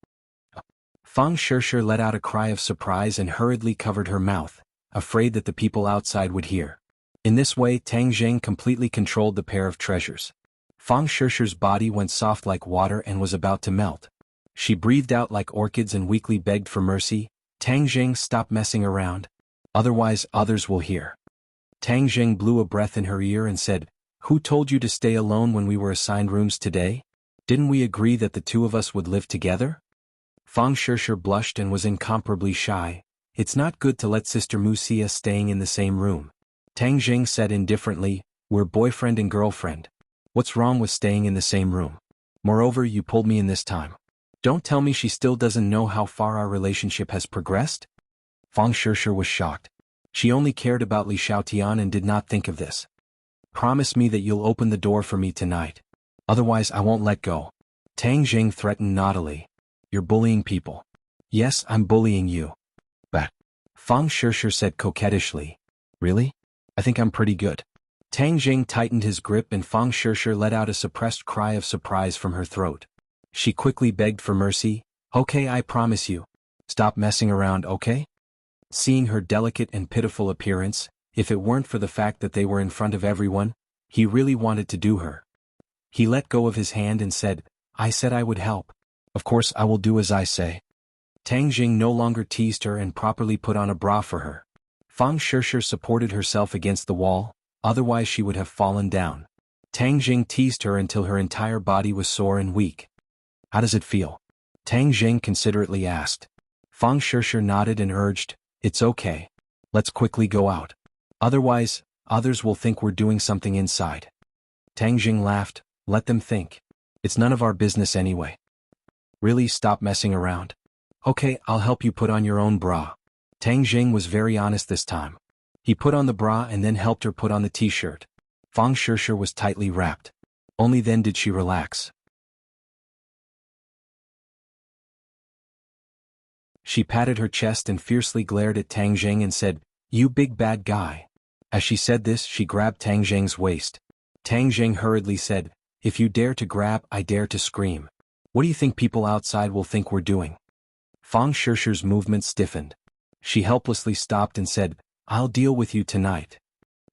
Fang Shishir let out a cry of surprise and hurriedly covered her mouth, afraid that the people outside would hear. In this way, Tang Jing completely controlled the pair of treasures. Fang Shishir's body went soft like water and was about to melt. She breathed out like orchids and weakly begged for mercy. "Tang Jing, stop messing around. Otherwise, others will hear." Tang Jing blew a breath in her ear and said, "Who told you to stay alone when we were assigned rooms today? Didn't we agree that the two of us would live together?" Fang Shishir blushed and was incomparably shy. "It's not good to let Sister Wuxia staying in the same room." Tang Jing said indifferently, "We're boyfriend and girlfriend. What's wrong with staying in the same room? Moreover, you pulled me in this time. Don't tell me she still doesn't know how far our relationship has progressed?" Fang Shishir was shocked. She only cared about Li Xiaotian and did not think of this. "Promise me that you'll open the door for me tonight. Otherwise I won't let go." Tang Jing threatened naughtily. "You're bullying people." "Yes, I'm bullying you." "But," Fang Shishir said coquettishly. "Really? I think I'm pretty good." Tang Jing tightened his grip and Fang Shishir let out a suppressed cry of surprise from her throat. She quickly begged for mercy. "Okay, I promise you. Stop messing around, okay?" Seeing her delicate and pitiful appearance, if it weren't for the fact that they were in front of everyone, he really wanted to do her. He let go of his hand and said, "I said I would help. Of course I will do as I say." Tang Jing no longer teased her and properly put on a bra for her. Fang Shishir supported herself against the wall, otherwise she would have fallen down. Tang Jing teased her until her entire body was sore and weak. "How does it feel?" Tang Jing considerately asked. Fang Shishir nodded and urged, "It's okay. Let's quickly go out. Otherwise, others will think we're doing something inside." Tang Jing laughed. "Let them think. It's none of our business anyway." "Really, stop messing around." "Okay, I'll help you put on your own bra." Tang Jing was very honest this time. He put on the bra and then helped her put on the t-shirt. Fang Shishir was tightly wrapped. Only then did she relax. She patted her chest and fiercely glared at Tang Jing and said, "You big bad guy." As she said this, she grabbed Tang Jing's waist. Tang Jing hurriedly said, "If you dare to grab, I dare to scream. What do you think people outside will think we're doing?" Fang Shishir's movements stiffened. She helplessly stopped and said, "I'll deal with you tonight.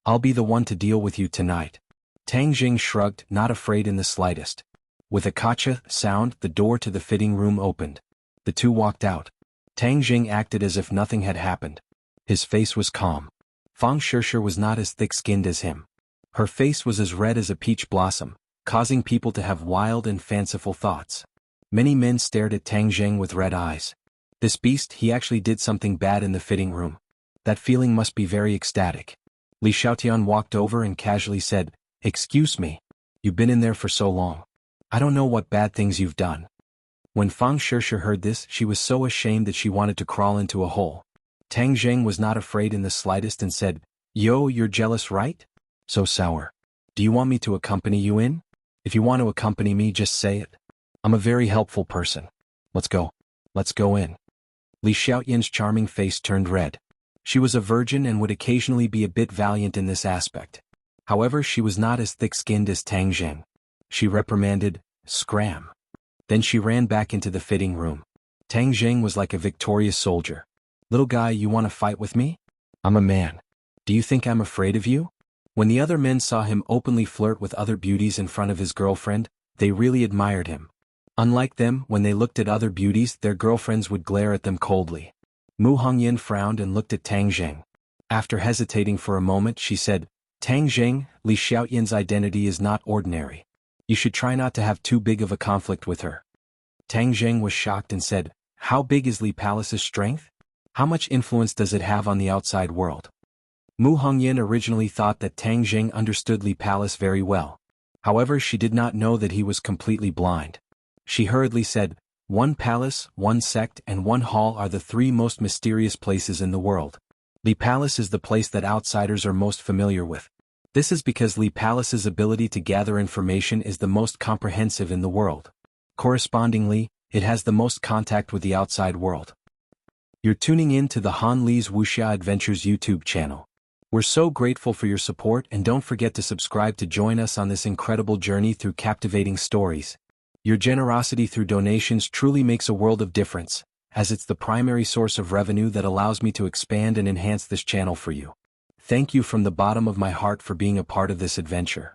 I'll be the one to deal with you tonight." Tang Jing shrugged, not afraid in the slightest. With a kacha sound, the door to the fitting room opened. The two walked out. Tang Jing acted as if nothing had happened. His face was calm. Fang Shishir was not as thick-skinned as him. Her face was as red as a peach blossom, causing people to have wild and fanciful thoughts. Many men stared at Tang Jing with red eyes. This beast, he actually did something bad in the fitting room. That feeling must be very ecstatic. Li Xiaotian walked over and casually said, "Excuse me. You've been in there for so long. I don't know what bad things you've done." When Fang Shishir heard this, she was so ashamed that she wanted to crawl into a hole. Tang Jing was not afraid in the slightest and said, "Yo, you're jealous, right? So sour. Do you want me to accompany you in? If you want to accompany me, just say it. I'm a very helpful person. Let's go. Let's go in." Li Xiaotian's charming face turned red. She was a virgin and would occasionally be a bit valiant in this aspect. However, she was not as thick-skinned as Tang Jing. She reprimanded, "Scram." Then she ran back into the fitting room. Tang Jing was like a victorious soldier. "Little guy, you want to fight with me? I'm a man. Do you think I'm afraid of you?" When the other men saw him openly flirt with other beauties in front of his girlfriend, they really admired him. Unlike them, when they looked at other beauties, their girlfriends would glare at them coldly. Mu Hongyan frowned and looked at Tang Jing. After hesitating for a moment, she said, "Tang Jing, Li Xiaotian's identity is not ordinary. You should try not to have too big of a conflict with her." Tang Jing was shocked and said, How big is Li Palace's strength? How much influence does it have on the outside world? Mu Hongyan originally thought that Tang Jing understood Li Palace very well. However, she did not know that he was completely blind. She hurriedly said, "One palace, one sect, and one hall are the three most mysterious places in the world. Li Palace is the place that outsiders are most familiar with. This is because Li Palace's ability to gather information is the most comprehensive in the world. Correspondingly, it has the most contact with the outside world." You're tuning in to the Han Li's Wuxia Adventures YouTube channel. We're so grateful for your support, and don't forget to subscribe to join us on this incredible journey through captivating stories. Your generosity through donations truly makes a world of difference, as it's the primary source of revenue that allows me to expand and enhance this channel for you. Thank you from the bottom of my heart for being a part of this adventure.